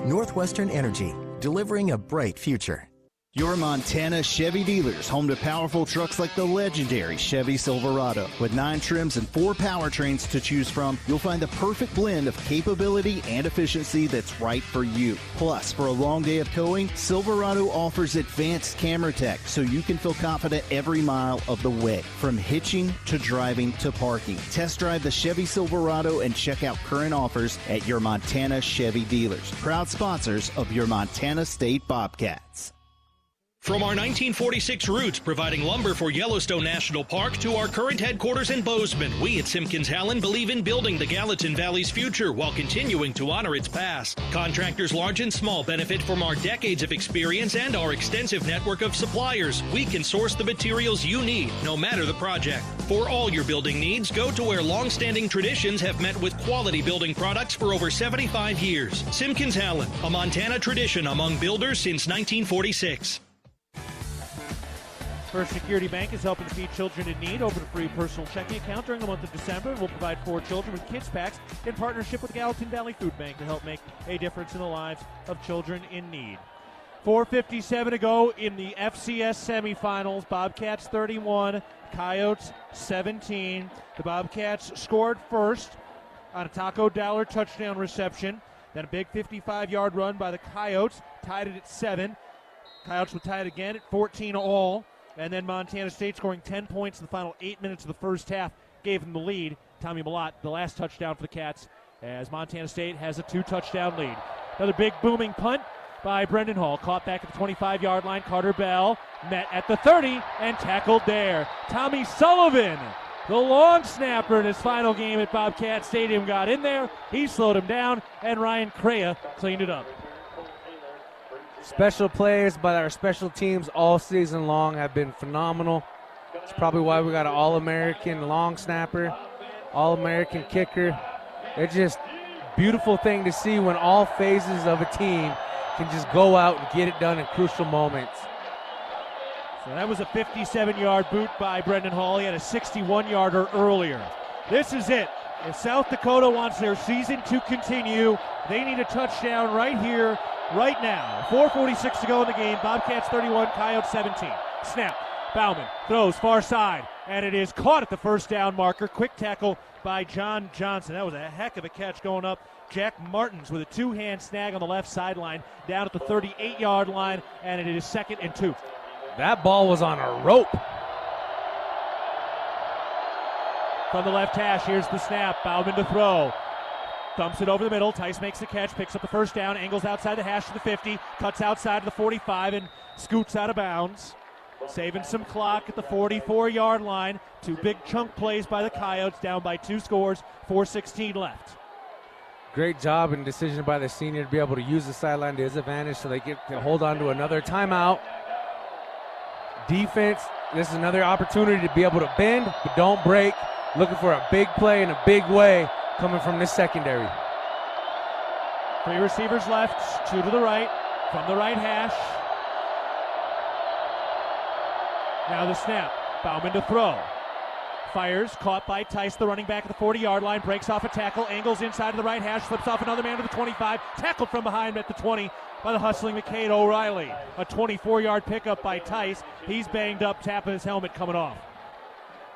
Northwestern Energy, delivering a bright future. Your Montana Chevy dealers, home to powerful trucks like the legendary Chevy Silverado. With 9 trims and 4 powertrains to choose from, you'll find the perfect blend of capability and efficiency that's right for you. Plus, for a long day of towing, Silverado offers advanced camera tech so you can feel confident every mile of the way. From hitching to driving to parking. Test drive the Chevy Silverado and check out current offers at your Montana Chevy dealers. Proud sponsors of your Montana State Bobcats. From our 1946 roots providing lumber for Yellowstone National Park to our current headquarters in Bozeman, we at Simpkins-Hallen believe in building the Gallatin Valley's future while continuing to honor its past. Contractors large and small benefit from our decades of experience and our extensive network of suppliers. We can source the materials you need, no matter the project. For all your building needs, go to where long-standing traditions have met with quality building products for over 75 years. Simpkins-Hallen, a Montana tradition among builders since 1946. First Security Bank is helping feed children in need. Open a free personal checking account during the month of December. We'll provide 4 children with kids packs in partnership with the Gallatin Valley Food Bank to help make a difference in the lives of children in need. 4:57 to go in the FCS semifinals. Bobcats 31, Coyotes 17. The Bobcats scored first on a Taco Dollar touchdown reception. Then a big 55-yard run by the Coyotes, tied it at 7. Coyotes would tie it again at 14 all. And then Montana State scoring 10 points in the final 8 minutes of the first half gave them the lead. Tommy Malott, the last touchdown for the Cats, as Montana State has a 2-touchdown lead. Another big booming punt by Brendan Hall. Caught back at the 25-yard line. Carter Bell met at the 30 and tackled there. Tommy Sullivan, the long snapper in his final game at Bobcat Stadium, got in there. He slowed him down, and Ryan Crea cleaned it up. Special plays by our special teams all season long have been phenomenal. It's probably why we got an All-American long snapper, All-American kicker. It's just beautiful thing to see when all phases of a team can just go out and get it done in crucial moments. So that was a 57-yard boot by Brendan Hall. He had a 61-yarder earlier. This is it. If South Dakota wants their season to continue, they need a touchdown right here, right now. 4:46 to go in the game. Bobcats 31, Coyotes 17. Snap. Bauman throws far side, and it is caught at the first down marker. Quick tackle by John Johnson. That was a heck of a catch going up. Jack Martins with a 2-hand snag on the left sideline down at the 38-yard line, and it is 2nd and 2. That ball was on a rope. From the left hash, here's the snap. Bauman to throw. Dumps it over the middle. Tice makes the catch, picks up the first down, angles outside the hash to the 50, cuts outside to the 45, and scoots out of bounds. Saving some clock at the 44-yard line. 2 big chunk plays by the Coyotes, down by 2 scores, 4:16 left. Great job and decision by the senior to be able to use the sideline to his advantage so they get to hold on to another timeout. Defense, this is another opportunity to be able to bend, but don't break. Looking for a big play in a big way coming from this secondary. 3 receivers left, 2 to the right, from the right hash. Now the snap. Bauman to throw. Fires, caught by Tice, the running back at the 40-yard line, breaks off a tackle, angles inside of the right hash, slips off another man to the 25, tackled from behind at the 20, by the hustling McCade O'Reilly. A 24-yard pickup by Tice. He's banged up, tapping his helmet coming off.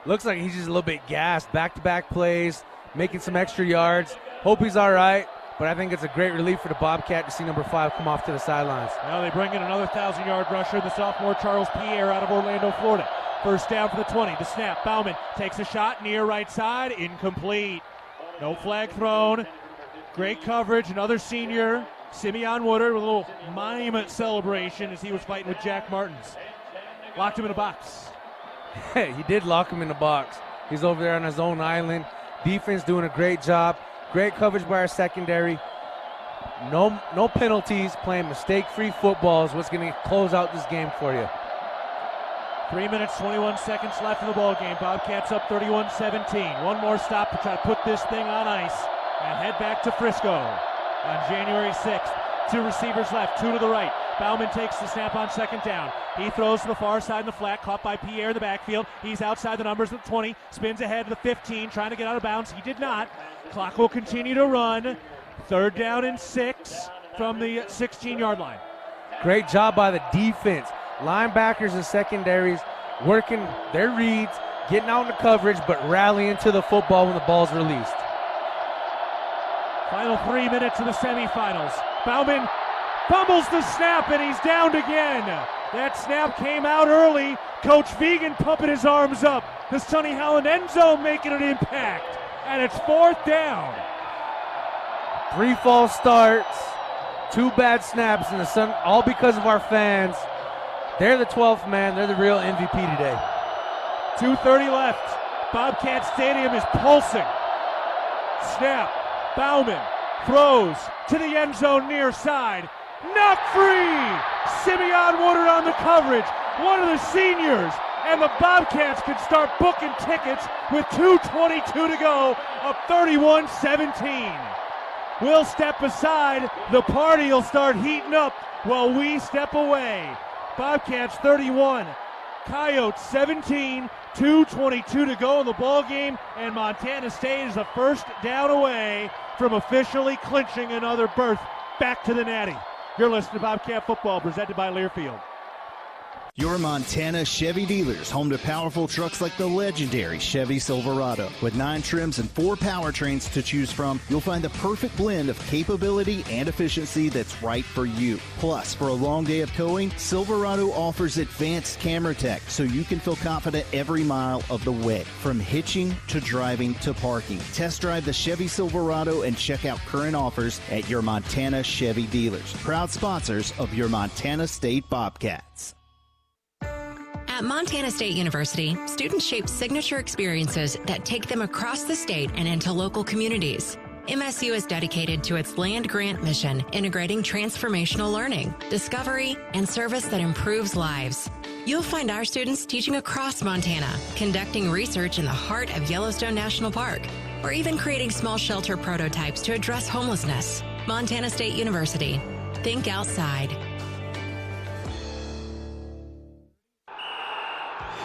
Looks like he's just a little bit gassed. Back-to-back plays, making some extra yards. Hope he's all right, but I think it's a great relief for the Bobcat to see number 5 come off to the sidelines. Now they bring in another 1,000-yard rusher, the sophomore Charles Pierre out of Orlando, Florida. First down for the 20. The snap. Bauman takes a shot near right side. Incomplete. No flag thrown. Great coverage. Another senior, Simeon Woodard, with a little mime celebration as he was fighting with Jack Martins. Locked him in a box. He did lock him in the box. He's over there on his own island. Defense doing a great job. Great coverage by our secondary. No penalties. Playing mistake-free football is what's going to close out this game for you. 3 minutes, 21 seconds left in the ball game. Bobcats up 31-17. One more stop to try to put this thing on ice and head back to Frisco on January 6th. 2 receivers left, 2 to the right. Bauman takes the snap on second down. He throws to the far side in the flat, caught by Pierre in the backfield. He's outside the numbers at the 20, spins ahead to the 15, trying to get out of bounds. He did not. Clock will continue to run. 3rd down and 6 from the 16-yard line. Great job by the defense. Linebackers and secondaries working their reads, getting out in the coverage, but rallying to the football when the ball's released. Final 3 minutes of the semifinals. Bauman fumbles the snap, and he's downed again. That snap came out early. Coach Vegan pumping his arms up. The Sonny Howland end zone making an impact. And it's 4th down. 3 false starts, 2 bad snaps, and the sun, all because of our fans. They're the 12th man. They're the real MVP today. 2:30 left. Bobcat Stadium is pulsing. Snap. Bauman throws to the end zone near side. Not free! Simeon Woodard on the coverage. One of the seniors. And the Bobcats can start booking tickets with 2:22 to go, up 31-17. We'll step aside. The party will start heating up while we step away. Bobcats 31, Coyotes 17, 2:22 to go in the ball game, and Montana State is a 1st down away from officially clinching another berth back to the Natty. You're listening to Bobcat Football, presented by Learfield. Your Montana Chevy dealers, home to powerful trucks like the legendary Chevy Silverado. With 9 trims and 4 powertrains to choose from, you'll find the perfect blend of capability and efficiency that's right for you. Plus, for a long day of towing, Silverado offers advanced camera tech so you can feel confident every mile of the way. From hitching to driving to parking. Test drive the Chevy Silverado and check out current offers at your Montana Chevy dealers. Proud sponsors of your Montana State Bobcats. At Montana State University, students shape signature experiences that take them across the state and into local communities. MSU is dedicated to its land grant mission, integrating transformational learning, discovery, and service that improves lives. You'll find our students teaching across Montana, conducting research in the heart of Yellowstone National Park, or even creating small shelter prototypes to address homelessness. Montana State University. Think outside.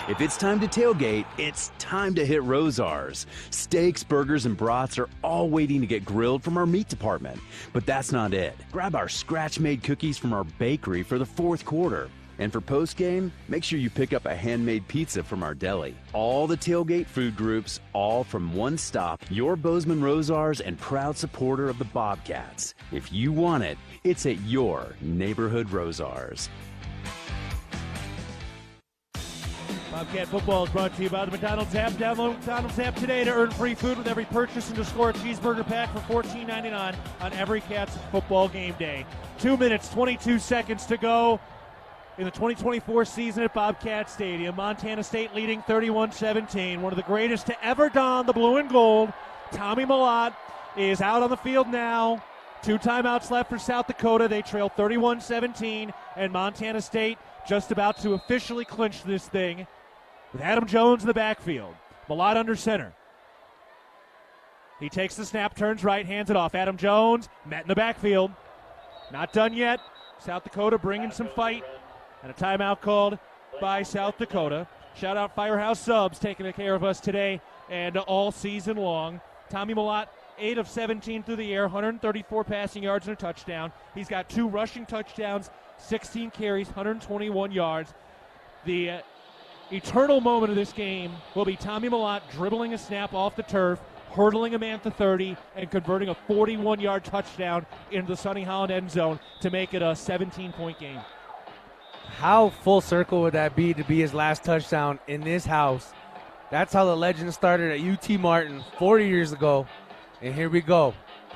If it's time to tailgate, it's time to hit Rosar's. Steaks, burgers, and brats are all waiting to get grilled from our meat department. But that's not it. Grab our scratch-made cookies from our bakery for the 4th quarter. And for post-game, make sure you pick up a handmade pizza from our deli. All the tailgate food groups, all from one stop. Your Bozeman Rosar's and proud supporter of the Bobcats. If you want it, it's at your neighborhood Rosar's. Bobcat Football is brought to you by the McDonald's app. Download McDonald's app today to earn free food with every purchase and to score a cheeseburger pack for $14.99 on every Cats football game day. 2 minutes, 22 seconds to go in the 2024 season at Bobcat Stadium. Montana State leading 31-17. One of the greatest to ever don the blue and gold. Tommy Malott is out on the field now. 2 timeouts left for South Dakota. They trail 31-17, and Montana State just about to officially clinch this thing with Adam Jones in the backfield. Malott under center. He takes the snap, turns right, hands it off. Adam Jones met in the backfield. Not done yet. South Dakota bringing some fight. And a timeout called by South Dakota. Shout out Firehouse Subs taking care of us today and all season long. Tommy Malott 8 of 17 through the air, 134 passing yards and a touchdown. He's got 2 rushing touchdowns, 16 carries, 121 yards. The eternal moment of this game will be Tommy Mellott dribbling a snap off the turf, hurdling a man at the 30, and converting a 41-yard touchdown into the Sonny Holland end zone to make it a 17-point game. How full circle would that be to be his last touchdown in this house? That's how the legend started at UT Martin 40 years ago. And here we go,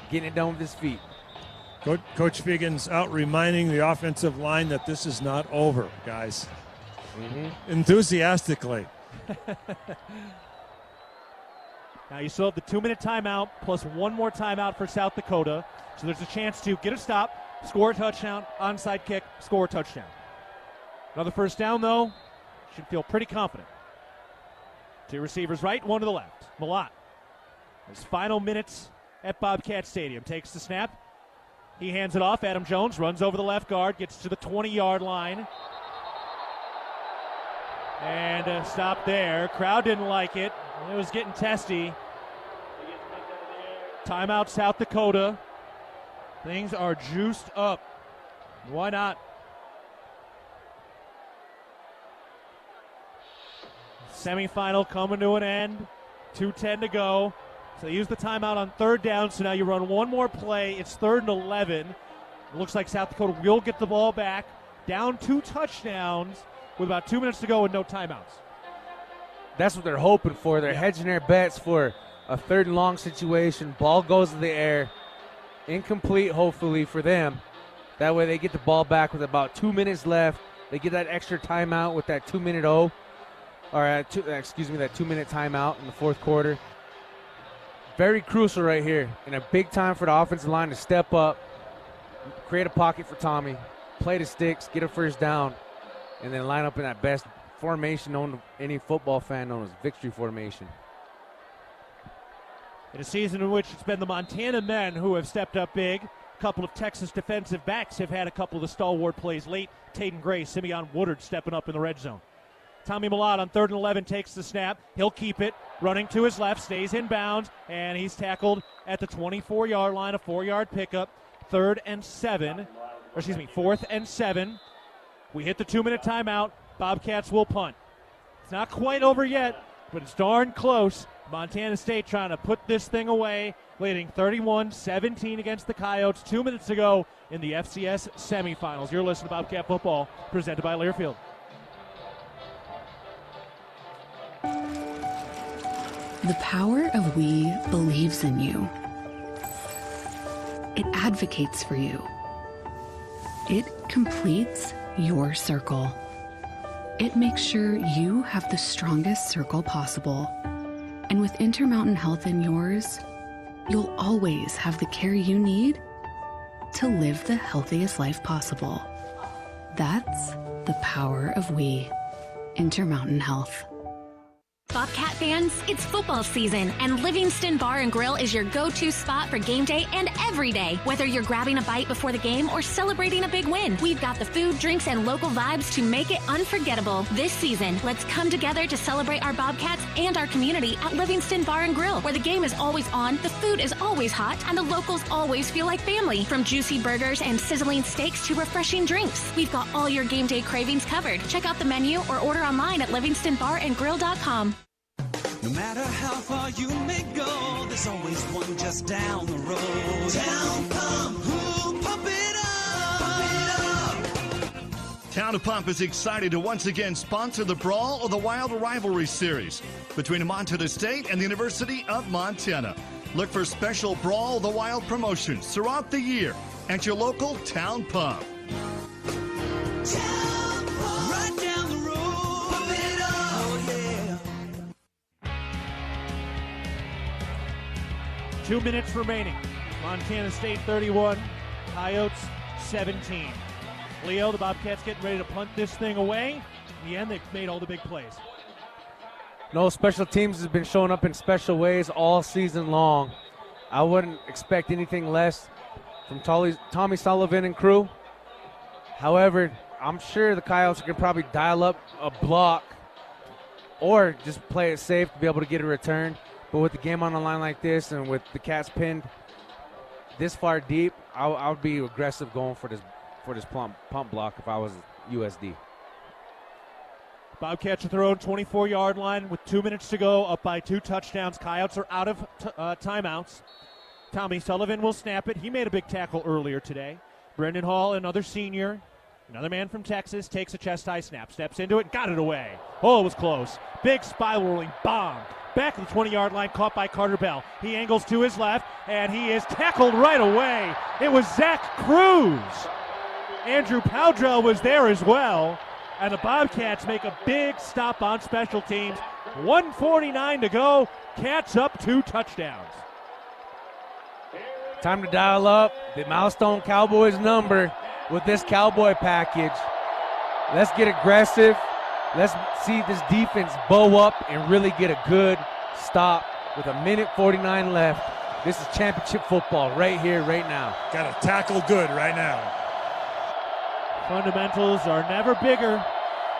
getting it done with his feet. Coach Figgins out reminding the offensive line that this is not over, guys. Enthusiastically. Now you still have the 2-minute timeout plus 1 more timeout for South Dakota. So there's a chance to get a stop, score a touchdown, onside kick, score a touchdown. Another first down, though. Should feel pretty confident. 2 receivers right, 1 to the left. Mellott. His final minutes at Bobcat Stadium. Takes the snap. He hands it off. Adam Jones runs over the left guard, gets to the 20-yard line. And stop there. Crowd didn't like it. It was getting testy. Timeout, South Dakota. Things are juiced up. Why not? Semifinal coming to an end. 2:10 to go. So they use the timeout on 3rd down. So now you run 1 more play. It's 3rd and 11. It looks like South Dakota will get the ball back. Down 2 touchdowns with about 2 minutes to go and no timeouts. That's what they're hoping for. They're hedging their bets for a 3rd and long situation. Ball goes to the air. Incomplete, hopefully, for them. That way they get the ball back with about 2 minutes left. They get that extra timeout with that 2-minute that 2-minute timeout in the 4th quarter. Very crucial right here, and a big time for the offensive line to step up, create a pocket for Tommy, play the sticks, get a first down, and then line up in that best formation known to any football fan, known as victory formation. In a season in which it's been the Montana men who have stepped up big, a couple of Texas defensive backs have had a couple of the stalwart plays late. Taden Gray, Simeon Woodard stepping up in the red zone. Tommy Mellott on 3rd and 11 takes the snap. He'll keep it. Running to his left, stays inbounds, and he's tackled at the 24-yard line, a 4-yard pickup. 4th and 7. We hit the 2-minute timeout. Bobcats will punt. It's not quite over yet, but it's darn close. Montana State trying to put this thing away, leading 31-17 against the Coyotes 2 minutes ago in the FCS semifinals. You're listening to Bobcat Football, presented by Learfield. The power of we believes in you. It advocates for you. It completes your circle. It makes sure you have the strongest circle possible. And with Intermountain Health in yours, you'll always have the care you need to live the healthiest life possible. That's the power of we. Intermountain Health. Bobcat fans, it's football season, and Livingston Bar and Grill is your go-to spot for game day and every day. Whether you're grabbing a bite before the game or celebrating a big win, we've got the food, drinks, and local vibes to make it unforgettable. This season, let's come together to celebrate our Bobcats and our community at Livingston Bar and Grill, where the game is always on, the food is always hot, and the locals always feel like family. From juicy burgers and sizzling steaks to refreshing drinks, we've got all your game day cravings covered. Check out the menu or order online at livingstonbarandgrill.com. No matter how far you may go, there's always one just down the road. Town Pump, who'll pump it up, Town of Pump is excited to once again sponsor the Brawl of the Wild Rivalry Series between Montana State and the University of Montana. Look for special Brawl of the Wild promotions throughout the year at your local Town Pump. Town Pump, right down the road, pump it up, oh yeah. 2 minutes remaining. Montana State 31, Coyotes 17. Leo, the Bobcats getting ready to punt this thing away. In the end, they've made all the big plays. No, special teams has been showing up in special ways all season long. I wouldn't expect anything less from Tommy Sullivan and crew. However, I'm sure the Coyotes can probably dial up a block or just play it safe to be able to get a return. But with the game on the line like this and with the Cats pinned this far deep, I would be aggressive going for this pump block if I was USD. Bobcats at their own 24-yard line with 2 minutes to go, up by 2 touchdowns. Coyotes are out of timeouts. Tommy Sullivan will snap it. He made a big tackle earlier today. Brendan Hall, another senior, another man from Texas, takes a chest-high snap, steps into it, got it away. Oh, it was close. Big spiraling bomb. Back to the 20-yard line, caught by Carter Bell. He angles to his left, and he is tackled right away. It was Zach Cruz. Andrew Powdrell was there as well. And the Bobcats make a big stop on special teams. 1:49 to go. Cats up 2 touchdowns. Time to dial up the Milestone Cowboys number with this Cowboy package. Let's get aggressive. Let's see this defense bow up and really get a good stop with 1:49 left. This is championship football right here, right now. Got to tackle good right now. Fundamentals are never bigger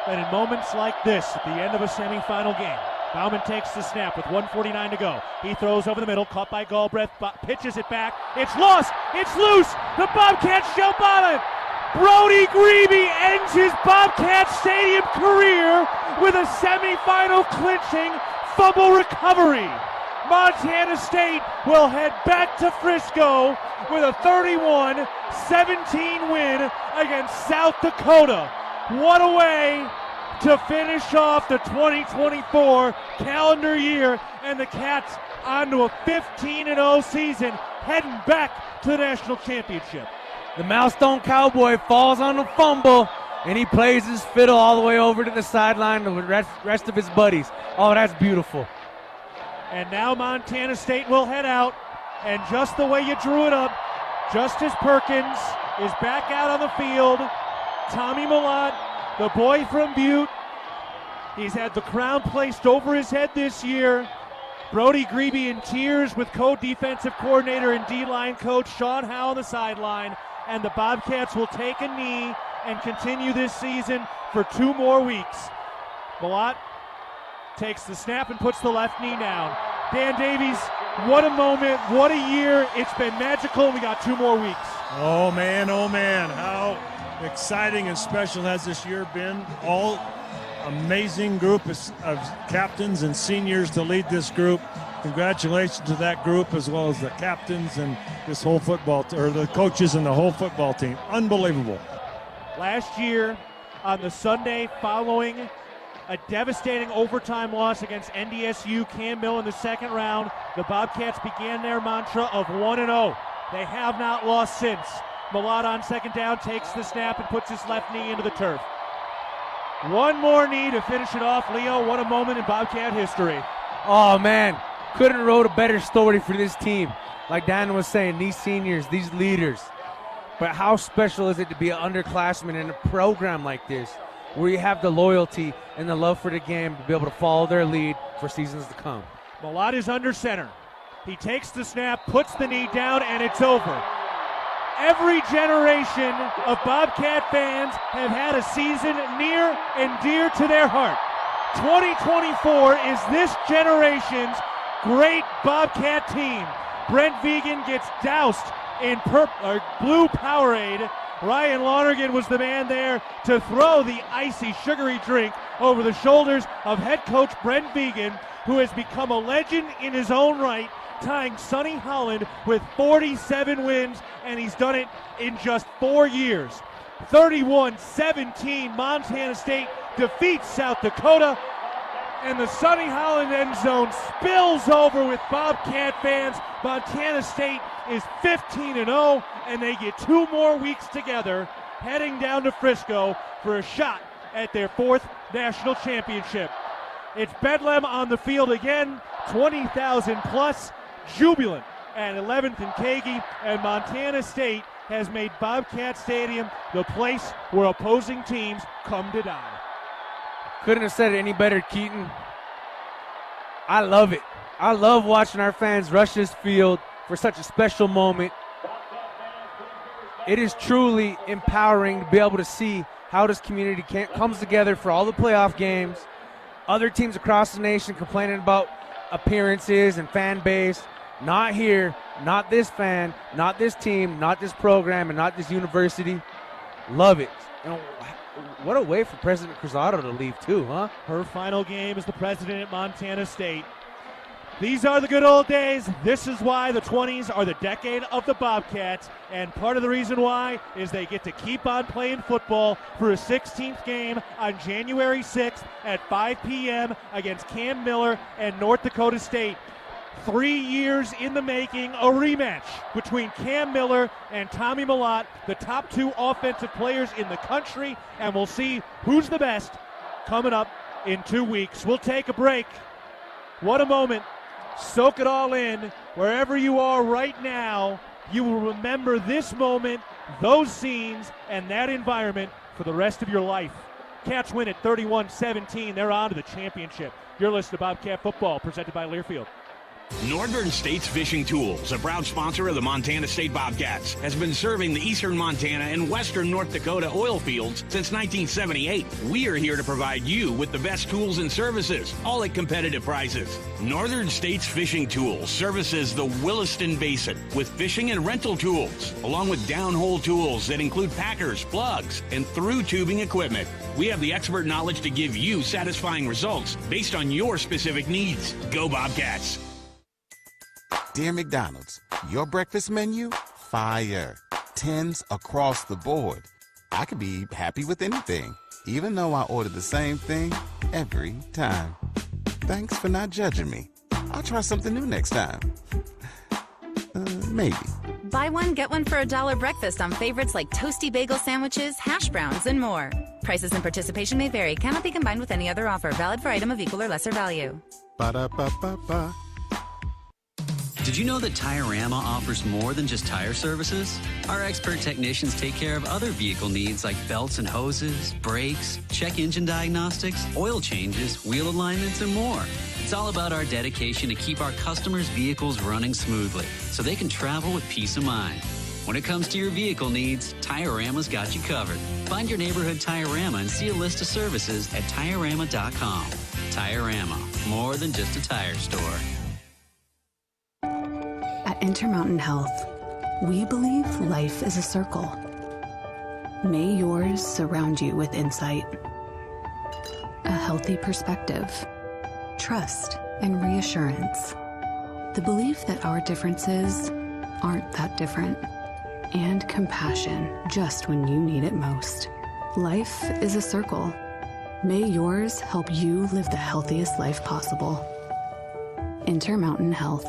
than in moments like this at the end of a semifinal game. Bauman takes the snap with 1:49 to go. He throws over the middle, caught by Galbraith, pitches it back. It's lost. It's loose. The Bobcats jump on it. Brody Grebe ends his Bobcat Stadium career with a semifinal clinching fumble recovery. Montana State will head back to Frisco with a 31-17 win against South Dakota. What a way to finish off the 2024 calendar year, and the Cats onto a 15-0 season, heading back to the national championship. The Milestone Cowboy falls on the fumble, and he plays his fiddle all the way over to the sideline with the rest of his buddies. Oh, that's beautiful. And now Montana State will head out, and just the way you drew it up, Justice Perkins is back out on the field. Tommy Millott, the boy from Butte, he's had the crown placed over his head this year. Brody Grebe in tears with co-defensive coordinator and D-line coach Sean Howe on the sideline, and the Bobcats will take a knee and continue this season for 2 more weeks. Millott takes the snap and puts the left knee down. Dan Davies, what a moment, what a year. It's been magical. We got 2 more weeks. Oh, man, how exciting and special has this year been. All amazing group of captains and seniors to lead this group. Congratulations to that group, as well as the captains and this whole the coaches and the whole football team. Unbelievable. Last year, on the Sunday following a devastating overtime loss against NDSU Cam Mill in the second round, the Bobcats began their mantra of 1-0. They have not lost since. Millott on second down takes the snap and puts his left knee into the turf. 1 more knee to finish it off. Leo, what a moment in Bobcat history. Oh, man. Couldn't have wrote a better story for this team. Like Dan was saying, these seniors, these leaders. But how special is it to be an underclassman in a program like this, where you have the loyalty and the love for the game to be able to follow their lead for seasons to come. Millott is under center. He takes the snap, puts the knee down, and it's over. Every generation of Bobcat fans have had a season near and dear to their heart. 2024 is this generation's great Bobcat team. Brent Vegan gets doused in blue Powerade. Ryan Lonergan was the man there to throw the icy, sugary drink over the shoulders of head coach Brent Vegan, who has become a legend in his own right, tying Sonny Holland with 47 wins, and he's done it in just 4 years. 31-17, Montana State defeats South Dakota, and the Sonny Holland end zone spills over with Bobcat fans. Montana State is 15-0, and they get 2 more weeks together, heading down to Frisco for a shot at their 4th national championship. It's Bedlam on the field again, 20,000 plus, jubilant at 11th and Kagi, and Montana State has made Bobcat Stadium the place where opposing teams come to die. Couldn't have said it any better, Keaton. I love it. I love watching our fans rush this field for such a special moment. It is truly empowering to be able to see how this community comes together for all the playoff games. Other teams across the nation complaining about appearances and fan base. Not here, not this fan, not this team, not this program, and not this university. Love it. And what a way for President Cruzado to leave too, huh? Her final game as the president at Montana State. These are the good old days. This is why the 20s are the decade of the Bobcats, and part of the reason why is they get to keep on playing football for a 16th game on January 6th at 5 p.m. against Cam Miller and North Dakota State. 3 years in the making, a rematch between Cam Miller and Tommy Mellott, the top two offensive players in the country, and we'll see who's the best coming up in 2 weeks. We'll take a break. What a moment. Soak it all in. Wherever you are right now, you will remember this moment, those scenes, and that environment for the rest of your life. Cats win at 31-17. They're on to the championship. You're listening to Bobcat Football, presented by Learfield. Northern States Fishing Tools, a proud sponsor of the Montana State Bobcats, has been serving the eastern Montana and western North Dakota oil fields since 1978. We are here to provide you with the best tools and services, all at competitive prices. Northern States Fishing Tools services the Williston Basin with fishing and rental tools, along with downhole tools that include packers, plugs, and through tubing equipment. We have the expert knowledge to give you satisfying results based on your specific needs. Go Bobcats! Dear McDonald's, your breakfast menu? Fire. 10s across the board. I could be happy with anything, even though I order the same thing every time. Thanks for not judging me. I'll try something new next time. Maybe. Buy one, get one for $1 breakfast on favorites like toasty bagel sandwiches, hash browns, and more. Prices and participation may vary. Cannot be combined with any other offer. Valid for item of equal or lesser value. Ba-da-ba-ba-ba. Did you know that Tire-Rama offers more than just tire services? Our expert technicians take care of other vehicle needs like belts and hoses, brakes, check engine diagnostics, oil changes, wheel alignments, and more. It's all about our dedication to keep our customers' vehicles running smoothly so they can travel with peace of mind. When it comes to your vehicle needs, Tire-Rama's got you covered. Find your neighborhood Tire-Rama and see a list of services at TireRama.com. Tire-Rama, more than just a tire store. At Intermountain Health, we believe life is a circle. May yours surround you with insight, a healthy perspective, trust, and reassurance. The belief that our differences aren't that different, and compassion just when you need it most. Life is a circle. May yours help you live the healthiest life possible. Intermountain Health.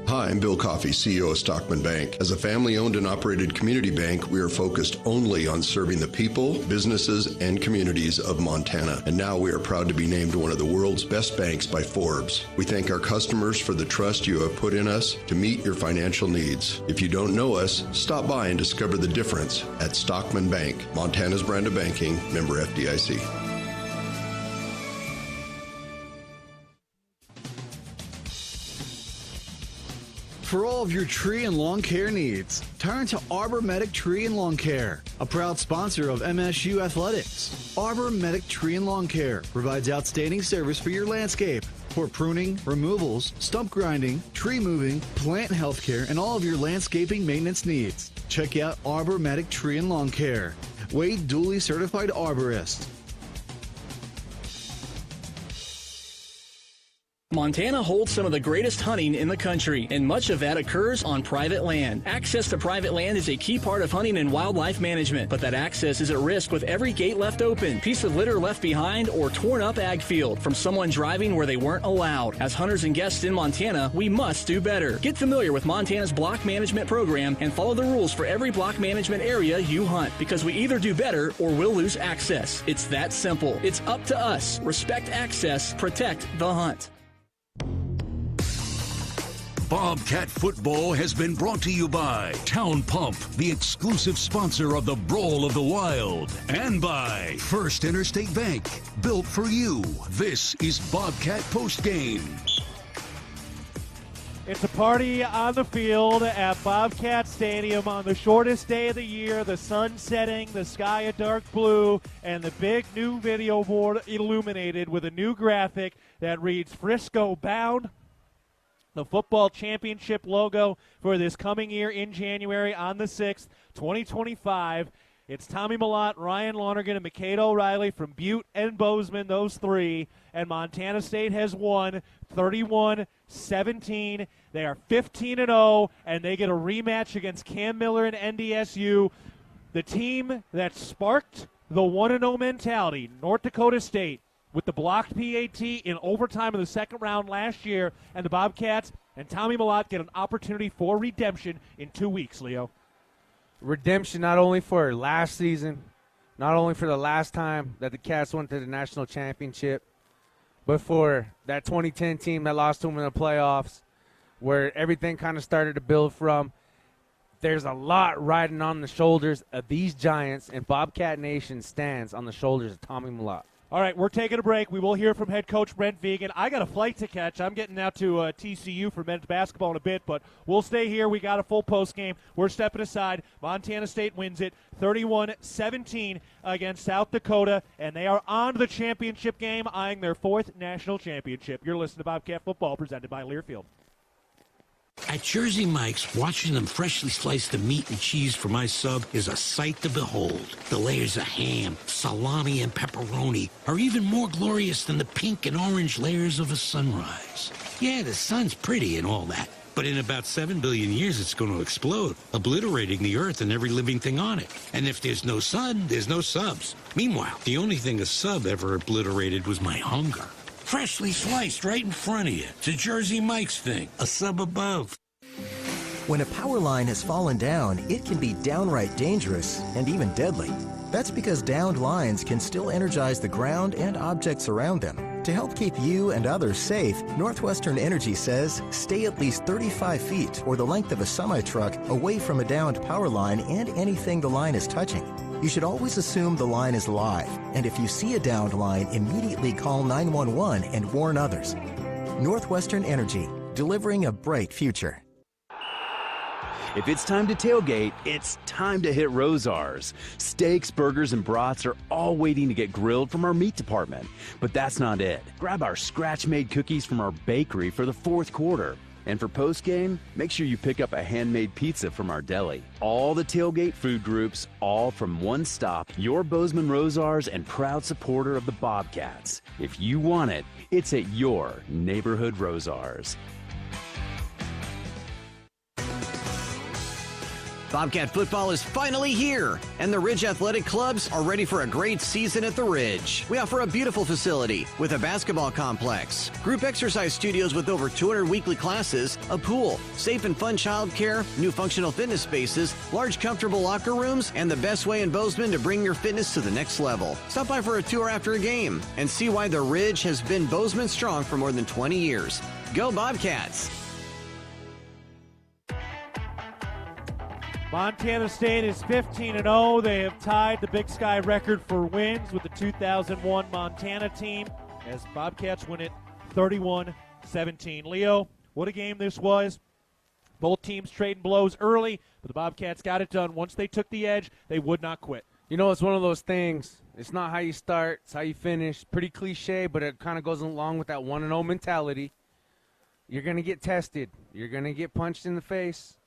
Hi, I'm Bill Coffey, CEO of Stockman Bank. As a family-owned and operated community bank, we are focused only on serving the people, businesses, and communities of Montana. And now we are proud to be named one of the world's best banks by Forbes. We thank our customers for the trust you have put in us to meet your financial needs. If you don't know us, stop by and discover the difference at Stockman Bank, Montana's brand of banking, member FDIC. For all of your tree and lawn care needs, turn to Arbor Medic Tree and Lawn Care, a proud sponsor of MSU Athletics. Arbor Medic Tree and Lawn Care provides outstanding service for your landscape. For pruning, removals, stump grinding, tree moving, plant health care, and all of your landscaping maintenance needs. Check out Arbor Medic Tree and Lawn Care. Wade duly certified arborist. Montana holds some of the greatest hunting in the country, and much of that occurs on private land. Access to private land is a key part of hunting and wildlife management, but that access is at risk with every gate left open, piece of litter left behind, or torn up ag field from someone driving where they weren't allowed. As hunters and guests in Montana, we must do better. Get familiar with Montana's block management program and follow the rules for every block management area you hunt, because we either do better or we'll lose access. It's that simple. It's up to us. Respect access, protect the hunt. Bobcat Football has been brought to you by Town Pump, the exclusive sponsor of the Brawl of the Wild, and by First Interstate Bank, built for you. This is Bobcat Postgame. It's a party on the field at Bobcat Stadium on the shortest day of the year, the sun setting, the sky a dark blue, and the big new video board illuminated with a new graphic that reads Frisco Bound. The football championship logo for this coming year in January on the 6th, 2025. It's Tommy Mellott, Ryan Lonergan, and McCade O'Reilly from Butte and Bozeman, those three. And Montana State has won 31-17. They are 15-0, and they get a rematch against Cam Miller and NDSU. The team that sparked the 1-0 mentality, North Dakota State, with the blocked PAT in overtime in the second round last year, and the Bobcats and Tommy Mellott get an opportunity for redemption in 2 weeks, Leo. Redemption not only for last season, not only for the last time that the Cats went to the national championship, but for that 2010 team that lost to them in the playoffs, where everything kind of started to build from. There's a lot riding on the shoulders of these Giants, and Bobcat Nation stands on the shoulders of Tommy Mellott. All right, we're taking a break. We will hear from head coach Brent Vigen. I got a flight to catch. I'm getting out to TCU for men's basketball in a bit, but we'll stay here. We got a full post game. We're stepping aside. Montana State wins it 31-17 against South Dakota, and they are on to the championship game, eyeing their fourth national championship. You're listening to Bobcat Football, presented by Learfield. At Jersey Mike's, watching them freshly slice the meat and cheese for my sub is a sight to behold. The layers of ham, salami, and pepperoni are even more glorious than the pink and orange layers of a sunrise. Yeah, the sun's pretty and all that, but in about 7 billion years it's going to explode, obliterating the earth and every living thing on it. And if there's no sun, there's no subs. Meanwhile, the only thing a sub ever obliterated was my hunger. Freshly sliced right in front of you. It's a Jersey Mike's thing, a sub above. When a power line has fallen down, it can be downright dangerous and even deadly. That's because downed lines can still energize the ground and objects around them. To help keep you and others safe, Northwestern Energy says stay at least 35 feet or the length of a semi-truck away from a downed power line and anything the line is touching. You should always assume the line is live, and if you see a downed line, immediately call 911 and warn others. Northwestern Energy, delivering a bright future. If it's time to tailgate, it's time to hit Rosar's. Steaks, burgers, and brats are all waiting to get grilled from our meat department. But that's not it. Grab our scratch-made cookies from our bakery for the fourth quarter. And for post-game, make sure you pick up a handmade pizza from our deli. All the tailgate food groups, all from one stop. Your Bozeman Rosar's and proud supporter of the Bobcats. If you want it, it's at your neighborhood Rosar's. Bobcat football is finally here, and the Ridge Athletic Clubs are ready for a great season at the Ridge. We offer a beautiful facility with a basketball complex, group exercise studios with over 200 weekly classes, a pool, safe and fun childcare, new functional fitness spaces, large comfortable locker rooms, and the best way in Bozeman to bring your fitness to the next level. Stop by for a tour after a game and see why the Ridge has been Bozeman strong for more than 20 years. Go Bobcats! Montana State is 15-0. They have tied the Big Sky record for wins with the 2001 Montana team as Bobcats win it 31-17. Leo, what a game this was. Both teams trading blows early, but the Bobcats got it done. Once they took the edge, they would not quit. You know, it's one of those things. It's not how you start, it's how you finish. Pretty cliche, but it kind of goes along with that 1-0 mentality. You're going to get tested. You're going to get punched in the face.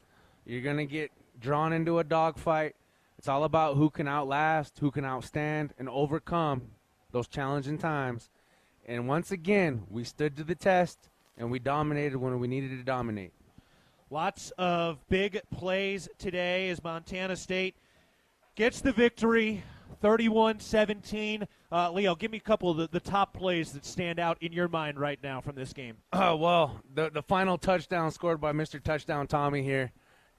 You're going to get drawn into a dogfight. It's all about who can outlast, who can outstand, and overcome those challenging times. And once again, we stood to the test, and we dominated when we needed to dominate. Lots of big plays today as Montana State gets the victory, 31-17. Leo, give me a couple of the top plays that stand out in your mind right now from this game. Well, the final touchdown scored by Mr. Touchdown Tommy here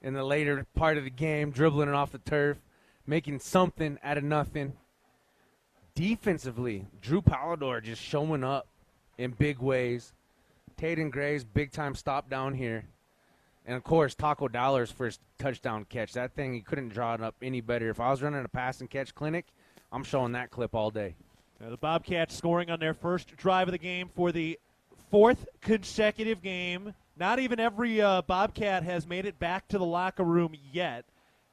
in the later part of the game, dribbling it off the turf, making something out of nothing. Defensively, Drew Pallador just showing up in big ways. Tatum Gray's big-time stop down here. And, of course, Taco Dollar's first touchdown catch. That thing, he couldn't draw it up any better. If I was running a pass-and-catch clinic, I'm showing that clip all day. Now the Bobcats scoring on their first drive of the game for the fourth consecutive game not even every Bobcat has made it back to the locker room yet.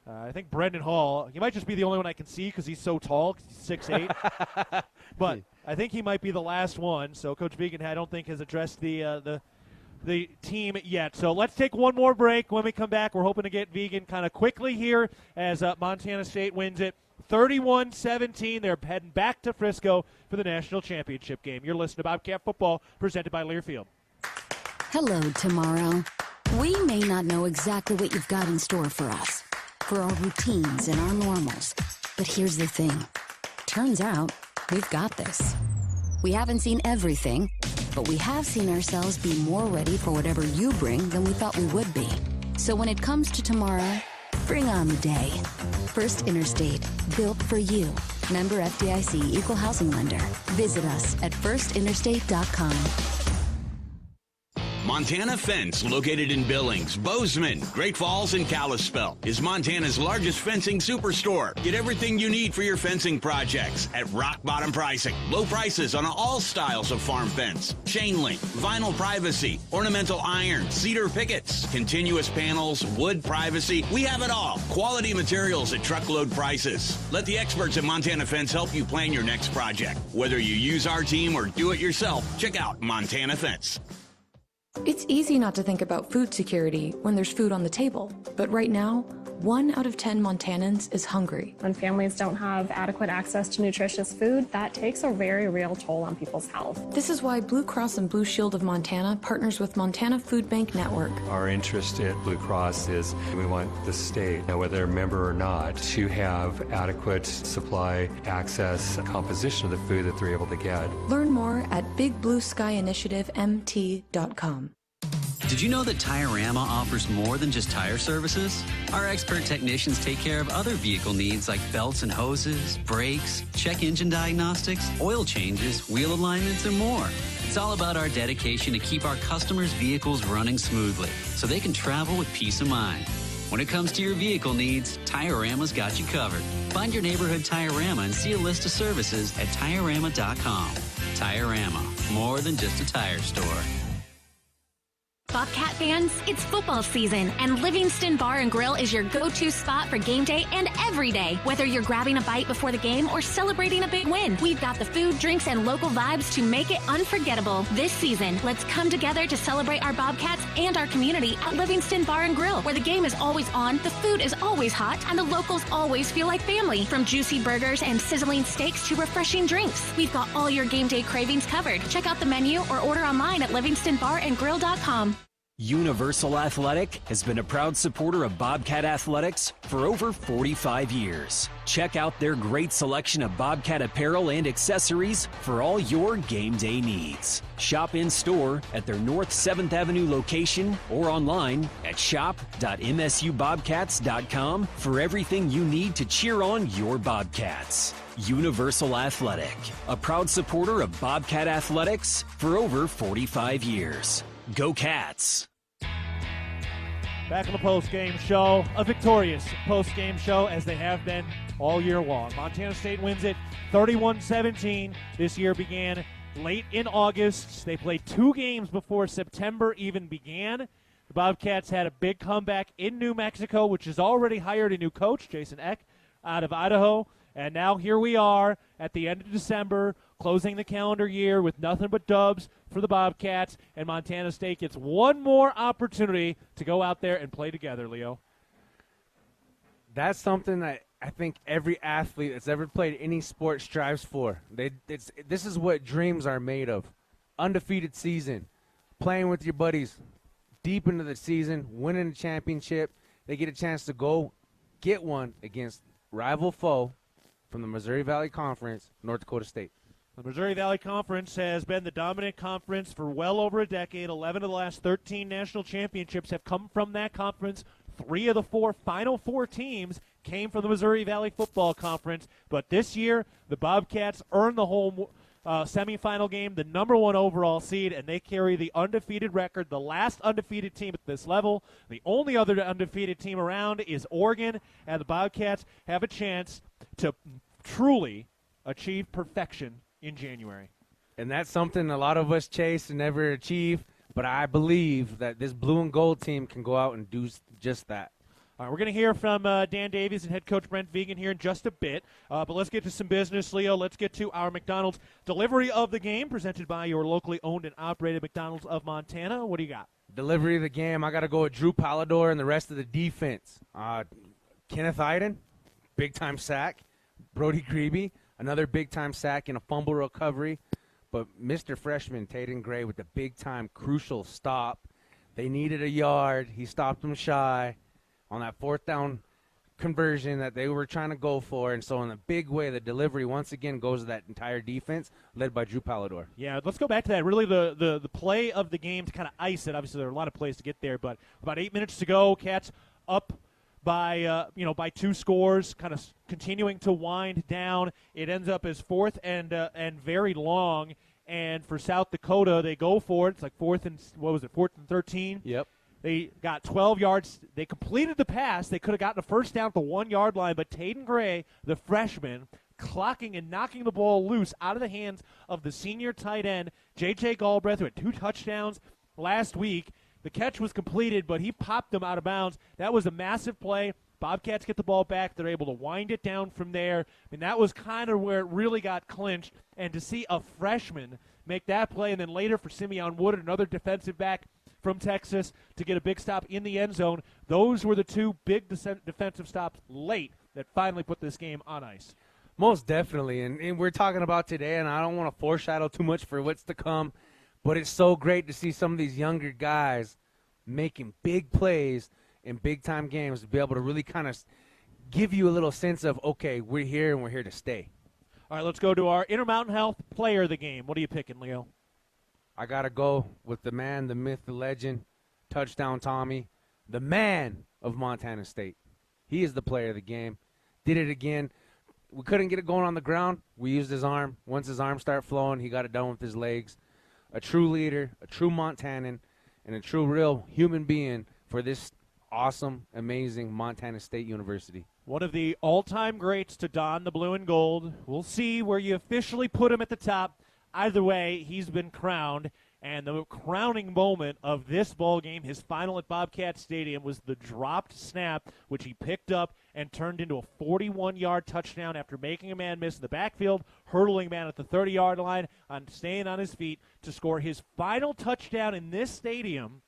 I think Brendan Hall, he might just be the only one I can see because he's so tall, 6'8". But I think he might be the last one. So Coach Vegan, I don't think, has addressed the team yet. So let's take one more break. When we come back, we're hoping to get Vegan kind of quickly here as Montana State wins it 31-17. They're heading back to Frisco for the national championship game. You're listening to Bobcat Football, presented by Learfield. Hello, tomorrow. We may not know exactly what you've got in store for us, for our routines and our normals. But here's the thing. Turns out, we've got this. We haven't seen everything, but we have seen ourselves be more ready for whatever you bring than we thought we would be. So when it comes to tomorrow, bring on the day. First Interstate, built for you. Member FDIC, Equal Housing Lender. Visit us at firstinterstate.com. Montana Fence, located in Billings, Bozeman, Great Falls, and Kalispell, is Montana's largest fencing superstore. Get everything you need for your fencing projects at rock bottom pricing. Low prices on all styles of farm fence, chain link, vinyl privacy, ornamental iron, cedar pickets, continuous panels, wood privacy. We have it all. Quality materials at truckload prices. Let the experts at Montana Fence help you plan your next project. Whether you use our team or do it yourself, check out Montana Fence. It's easy not to think about food security when there's food on the table, but right now, 1 out of 10 Montanans is hungry. When families don't have adequate access to nutritious food, that takes a very real toll on people's health. This is why Blue Cross and Blue Shield of Montana partners with Montana Food Bank Network. Our interest at Blue Cross is we want the state, whether they're a member or not, to have adequate supply, access, composition of the food that they're able to get. Learn more at bigblueskyinitiativemt.com. Did you know that Tireama offers more than just tire services? Our expert technicians take care of other vehicle needs like belts and hoses, brakes, check engine diagnostics, oil changes, wheel alignments, and more. It's all about our dedication to keep our customers' vehicles running smoothly so they can travel with peace of mind. When it comes to your vehicle needs, Tireama's got you covered. Find your neighborhood Tireama and see a list of services at Tireama.com. Tireama, more than just a tire store. Bobcat fans, it's football season, and Livingston Bar and Grill is your go-to spot for game day and every day. Whether you're grabbing a bite before the game or celebrating a big win, we've got the food, drinks, and local vibes to make it unforgettable. This season, let's come together to celebrate our Bobcats and our community at Livingston Bar and Grill, where the game is always on, the food is always hot, and the locals always feel like family. From juicy burgers and sizzling steaks to refreshing drinks, we've got all your game day cravings covered. Check out the menu or order online at livingstonbarandgrill.com. Universal Athletic has been a proud supporter of Bobcat Athletics for over 45 years. Check out their great selection of Bobcat apparel and accessories for all your game day needs. Shop in store at their North 7th Avenue location or online at shop.msubobcats.com for everything you need to cheer on your Bobcats. Universal Athletic, a proud supporter of Bobcat Athletics for over 45 years. Go Cats! Back on the post-game show, a victorious post-game show as they have been all year long. Montana State wins it 31-17. This year began late in August. They played 2 games before September even began. The Bobcats had a big comeback in New Mexico, which has already hired a new coach, Jason Eck, out of Idaho. And now here we are at the end of December, closing the calendar year with nothing but dubs for the Bobcats, and Montana State gets one more opportunity to go out there and play together, Leo. That's something that I think every athlete that's ever played any sport strives for. This is what dreams are made of. Undefeated season, playing with your buddies deep into the season, winning a championship. They get a chance to go get one against rival foe from the Missouri Valley Conference, North Dakota State. The Missouri Valley Conference has been the dominant conference for well over a decade. 11 of the last 13 national championships have come from that conference. 3 of the 4 Final Four teams came from the Missouri Valley Football Conference. But this year, the Bobcats earned the home semifinal game, the number 1 overall seed, and they carry the undefeated record, the last undefeated team at this level. The only other undefeated team around is Oregon, and the Bobcats have a chance to truly achieve perfection in January. And that's something a lot of us chase and never achieve. But I believe that this blue and gold team can go out and do just that. All right, we're going to hear from Dan Davies and head coach Brent Vegan here in just a bit. But let's get to some business, Leo. Let's get to our McDonald's delivery of the game presented by your locally owned and operated McDonald's of Montana. What do you got? Delivery of the game, I got to go with Drew Pallador and the rest of the defense. Kenneth Iden, big-time sack. Brody Grebe, another big-time sack and a fumble recovery. But Mr. Freshman, Taden Gray, with the big-time crucial stop. They needed a yard. He stopped them shy on that fourth down conversion that they were trying to go for. And so in a big way, the delivery once again goes to that entire defense led by Drew Pallador. Yeah, let's go back to that. Really the play of the game to kind of ice it. Obviously, there are a lot of plays to get there, but about 8 minutes to go. Cats up by 2 scores, kind of continuing to wind down. It ends up as fourth and very long. And for South Dakota, they go for it. It's like fourth and 13? Yep. They got 12 yards. They completed the pass. They could have gotten a first down at the 1-yard line, but Taden Gray, the freshman, clocking and knocking the ball loose out of the hands of the senior tight end, J.J. Galbraith, who had 2 touchdowns last week. The catch was completed, but he popped them out of bounds. That was a massive play. Bobcats get the ball back. They're able to wind it down from there. I mean, that was kind of where it really got clinched. And to see a freshman make that play, and then later for Simeon Wood, another defensive back from Texas, to get a big stop in the end zone, those were the 2 big defensive stops late that finally put this game on ice. Most definitely, and we're talking about today, and I don't want to foreshadow too much for what's to come, but it's so great to see some of these younger guys making big plays in big-time games to be able to really kind of give you a little sense of, okay, we're here and we're here to stay. All right, let's go to our Intermountain Health player of the game. What are you picking, Leo? I got to go with the man, the myth, the legend, Touchdown Tommy, the man of Montana State. He is the player of the game. Did it again. We couldn't get it going on the ground. We used his arm. Once his arm started flowing, he got it done with his legs. A true leader, a true Montanan, and a true real human being for this awesome, amazing Montana State University. One of the all-time greats to don the blue and gold. We'll see where you officially put him at the top. Either way, he's been crowned, and the crowning moment of this ball game, his final at Bobcat Stadium, was the dropped snap, which he picked up and turned into a 41-yard touchdown after making a man miss in the backfield, hurdling man at the 30-yard line, on staying on his feet to score his final touchdown in this stadium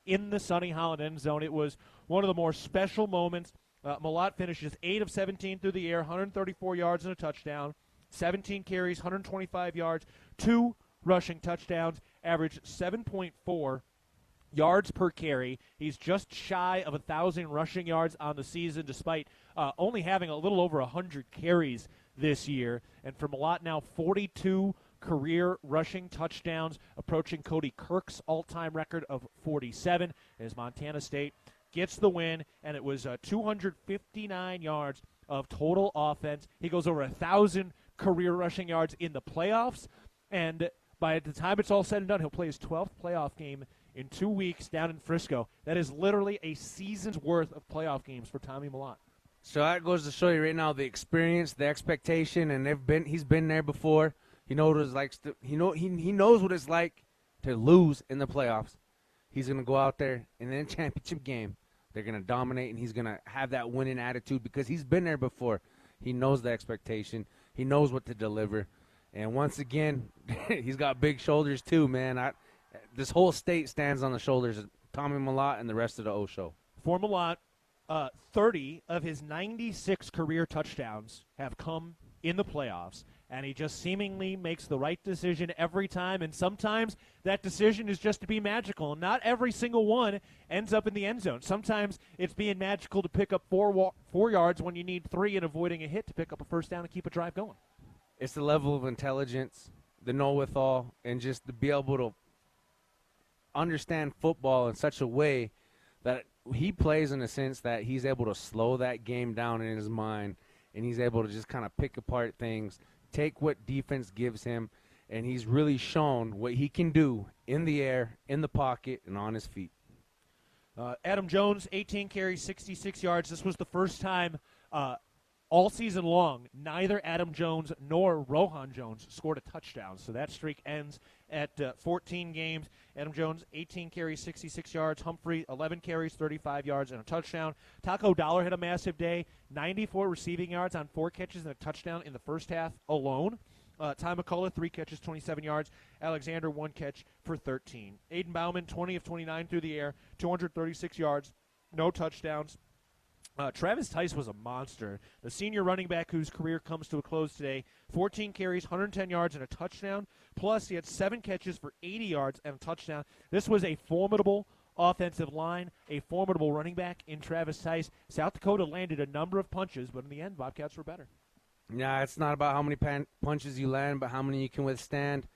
in the Sonny Holland end zone. It was one of the more special moments. Malott finishes 8 of 17 through the air, 134 yards and a touchdown, 17 carries, 125 yards, 2 rushing touchdowns, averaged 7.4 yards per carry. He's just shy of 1,000 rushing yards on the season, despite only having a little over 100 carries this year. And for Malott now, 42 career rushing touchdowns, approaching Cody Kirk's all-time record of 47, as Montana State gets the win, and it was 259 yards of total offense. He goes over 1,000 career rushing yards in the playoffs, and by the time it's all said and done, he'll play his 12th playoff game in 2 weeks down in Frisco. That is literally a season's worth of playoff games for Tommy Malott. So that goes to show you right now the experience, the expectation, and he's been there before. He knows what it's like. He knows what it's like to lose in the playoffs. He's going to go out there and in a championship game, they're going to dominate, and he's going to have that winning attitude because he's been there before. He knows the expectation. He knows what to deliver. And once again, he's got big shoulders too, man. This whole state stands on the shoulders of Tommy Malott and the rest of the O show. For Malott, 30 of his 96 career touchdowns have come in the playoffs, and he just seemingly makes the right decision every time, and sometimes that decision is just to be magical. Not every single one ends up in the end zone. Sometimes it's being magical to pick up 4 yards when you need 3 and avoiding a hit to pick up a first down and keep a drive going. It's the level of intelligence, the know-with-all, and just to be able to understand football in such a way that he plays in a sense that he's able to slow that game down in his mind, and he's able to just kind of pick apart things, take what defense gives him, and he's really shown what he can do in the air, in the pocket, and on his feet. Adam Jones, 18 carries, 66 yards. This was the first time all season long, neither Adam Jones nor Rohan Jones scored a touchdown. So that streak ends at 14 games. Adam Jones, 18 carries, 66 yards. Humphrey, 11 carries, 35 yards, and a touchdown. Taco Dollar had a massive day, 94 receiving yards on 4 catches and a touchdown in the first half alone. Ty McCullough, 3 catches, 27 yards. Alexander, 1 catch for 13. Aiden Bauman, 20 of 29 through the air, 236 yards, no touchdowns. Travis Tice was a monster. The senior running back whose career comes to a close today, 14 carries, 110 yards, and a touchdown. Plus, he had 7 catches for 80 yards and a touchdown. This was a formidable offensive line, a formidable running back in Travis Tice. South Dakota landed a number of punches, but in the end, Bobcats were better. Yeah, it's not about how many punches you land, but how many you can withstand.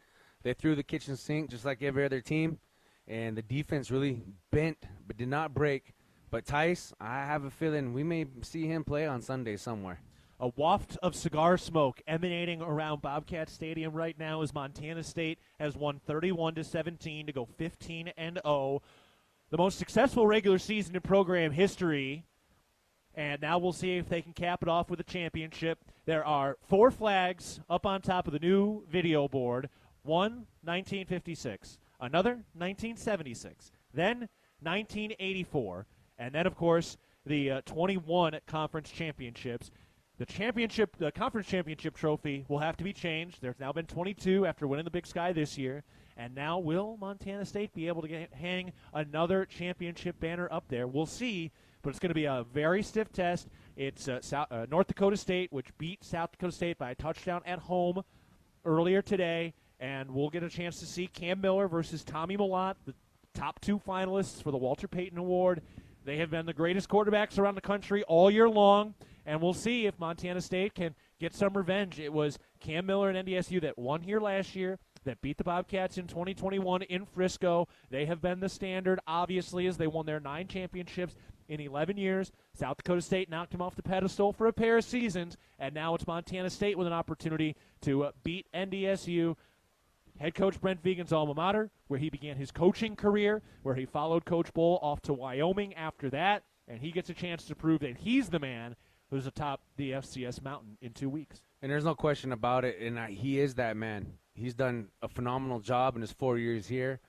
They threw the kitchen sink just like every other team, and the defense really bent but did not break. But Tice, I have a feeling we may see him play on Sunday somewhere. A waft of cigar smoke emanating around Bobcat Stadium right now as Montana State has won 31-17 to go 15-0. The most successful regular season in program history. And now we'll see if they can cap it off with a championship. There are 4 flags up on top of the new video board. One, 1956. Another, 1976. Then, 1984. And then, of course, the 21 conference championships. The conference championship trophy will have to be changed. There's now been 22 after winning the Big Sky this year. And now will Montana State be able to hang another championship banner up there? We'll see. But it's going to be a very stiff test. It's North Dakota State, which beat South Dakota State by a touchdown at home earlier today. And we'll get a chance to see Cam Miller versus Tommy Mellott, the top 2 finalists for the Walter Payton Award. They have been the greatest quarterbacks around the country all year long. And we'll see if Montana State can get some revenge. It was Cam Miller and NDSU that won here last year, that beat the Bobcats in 2021 in Frisco. They have been the standard, obviously, as they won their 9 championships in 11 years. South Dakota State knocked him off the pedestal for a pair of seasons, and now it's Montana State with an opportunity to beat NDSU. Head coach Brent Vigen's alma mater, where he began his coaching career, where he followed Coach Bull off to Wyoming after that, and he gets a chance to prove that he's the man who's atop the FCS mountain in 2 weeks. And there's no question about it, and he is that man. He's done a phenomenal job in his 4 years here.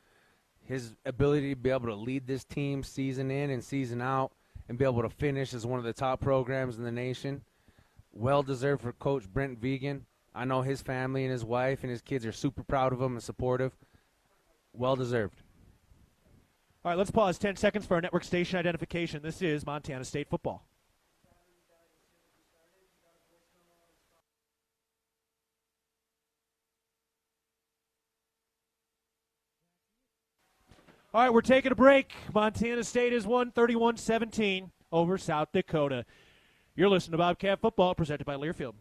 His ability to be able to lead this team season in and season out and be able to finish as one of the top programs in the nation, well-deserved for Coach Brent Vigen. I know his family and his wife and his kids are super proud of him and supportive. Well-deserved. All right, let's pause 10 seconds for our network station identification. This is Montana State football. All right, we're taking a break. Montana State has won 31-17 over South Dakota. You're listening to Bobcat Football, presented by Learfield.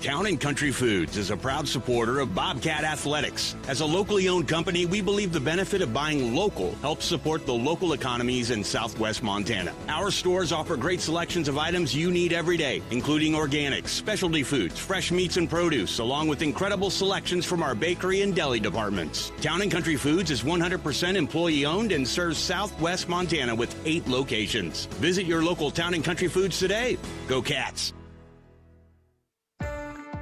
Town & Country Foods is a proud supporter of Bobcat Athletics. As a locally owned company, we believe the benefit of buying local helps support the local economies in southwest Montana. Our stores offer great selections of items you need every day, including organics, specialty foods, fresh meats and produce, along with incredible selections from our bakery and deli departments. Town & Country Foods is 100% employee-owned and serves southwest Montana with 8 locations. Visit your local Town & Country Foods today. Go Cats!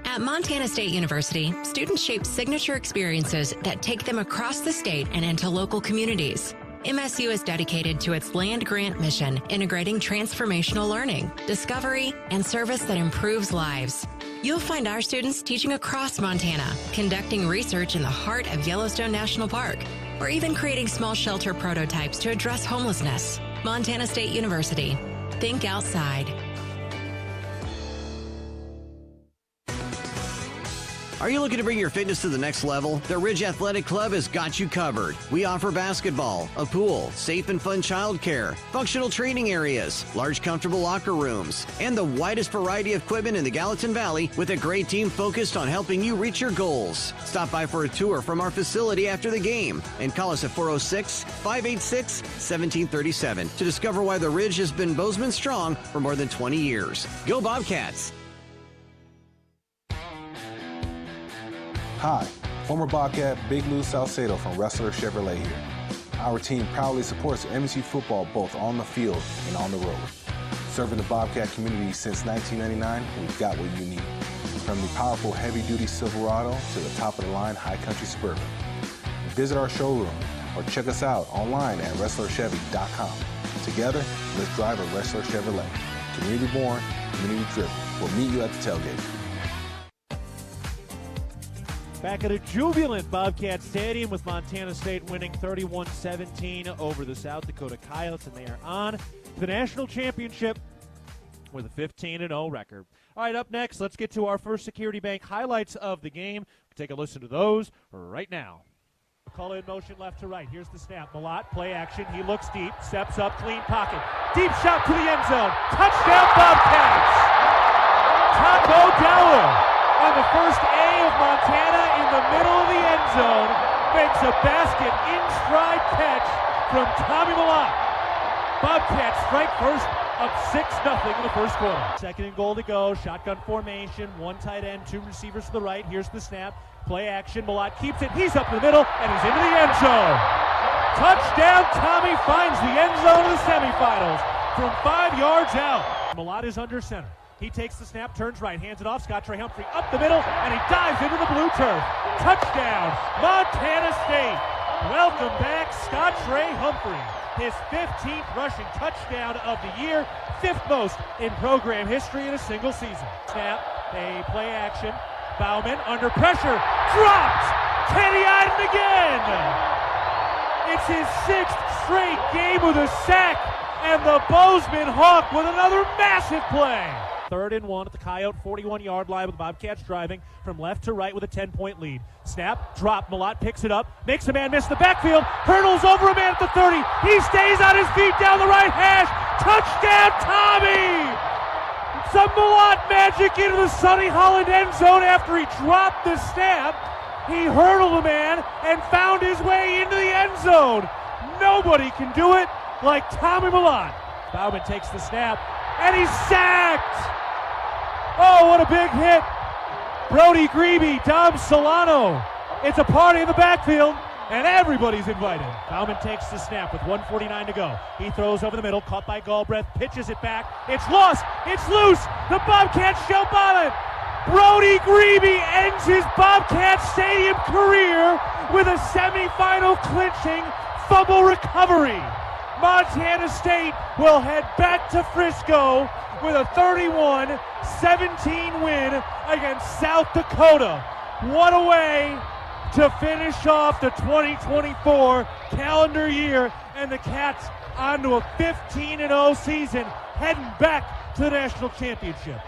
At Montana State University, students shape signature experiences that take them across the state and into local communities. MSU is dedicated to its land-grant mission, integrating transformational learning, discovery, and service that improves lives. You'll find our students teaching across Montana, conducting research in the heart of Yellowstone National Park, or even creating small shelter prototypes to address homelessness. Montana State University. Think outside. Are you looking to bring your fitness to the next level? The Ridge Athletic Club has got you covered. We offer basketball, a pool, safe and fun childcare, functional training areas, large comfortable locker rooms, and the widest variety of equipment in the Gallatin Valley with a great team focused on helping you reach your goals. Stop by for a tour from our facility after the game and call us at 406-586-1737 to discover why the Ridge has been Bozeman strong for more than 20 years. Go Bobcats! Hi, former Bobcat Big Lou Salcedo from Wrestler Chevrolet here. Our team proudly supports MSU football both on the field and on the road. Serving the Bobcat community since 1999, we've got what you need. From the powerful heavy-duty Silverado to the top-of-the-line high country Suburban. Visit our showroom or check us out online at WrestlerChevy.com. Together, let's drive a Wrestler Chevrolet. Community born, community driven. We'll meet you at the tailgate. Back at a jubilant Bobcat Stadium with Montana State winning 31-17 over the South Dakota Coyotes, and they are on to the national championship with a 15-0 record. All right, up next, let's get to our First Security Bank highlights of the game. Take a listen to those right now. Call in motion left to right. Here's the snap. Malott, play action. He looks deep, steps up, clean pocket. Deep shot to the end zone. Touchdown Bobcats! Taco Dowler on the first A of Montana in the middle of the end zone makes a basket in stride catch from Tommy Malott. Bobcats strike first, up 6-0 in the first quarter. Second and goal to go. Shotgun formation. One tight end, two receivers to the right. Here's the snap. Play action. Malott keeps it. He's up in the middle, and he's into the end zone. Touchdown. Tommy finds the end zone of the semifinals from 5 yards out. Malott is under center. He takes the snap, turns right, hands it off. Scott Trey Humphrey up the middle, and he dives into the blue turf. Touchdown, Montana State. Welcome back, Scott Trey Humphrey. His 15th rushing touchdown of the year, 5th most in program history in a single season. Snap, a play action. Bauman under pressure, dropped. Can he add it again? It's his 6th straight game with a sack, and the Bozeman Hawk with another massive play. 3rd and 1 at the Coyote 41-yard line with the Bobcats driving from left to right with a 10-point lead. Snap, drop, Malott picks it up, makes a man miss the backfield, hurdles over a man at the 30. He stays on his feet down the right hash. Touchdown, Tommy! Some Malott magic into the Sonny Holland end zone after he dropped the snap. He hurdled a man and found his way into the end zone. Nobody can do it like Tommy Malott. Bauman takes the snap, and he's sacked! Oh, what a big hit. Brody Grebe, Dom Solano. It's a party in the backfield, and everybody's invited. Bauman takes the snap with 1:49 to go. He throws over the middle, caught by Galbraith, pitches it back. It's lost, it's loose, the Bobcats jump on it. Brody Grebe ends his Bobcat Stadium career with a semifinal clinching fumble recovery. Montana State will head back to Frisco with a 31-17 win against South Dakota. What a way to finish off the 2024 calendar year, and the Cats onto a 15-0 season, heading back to the national championship.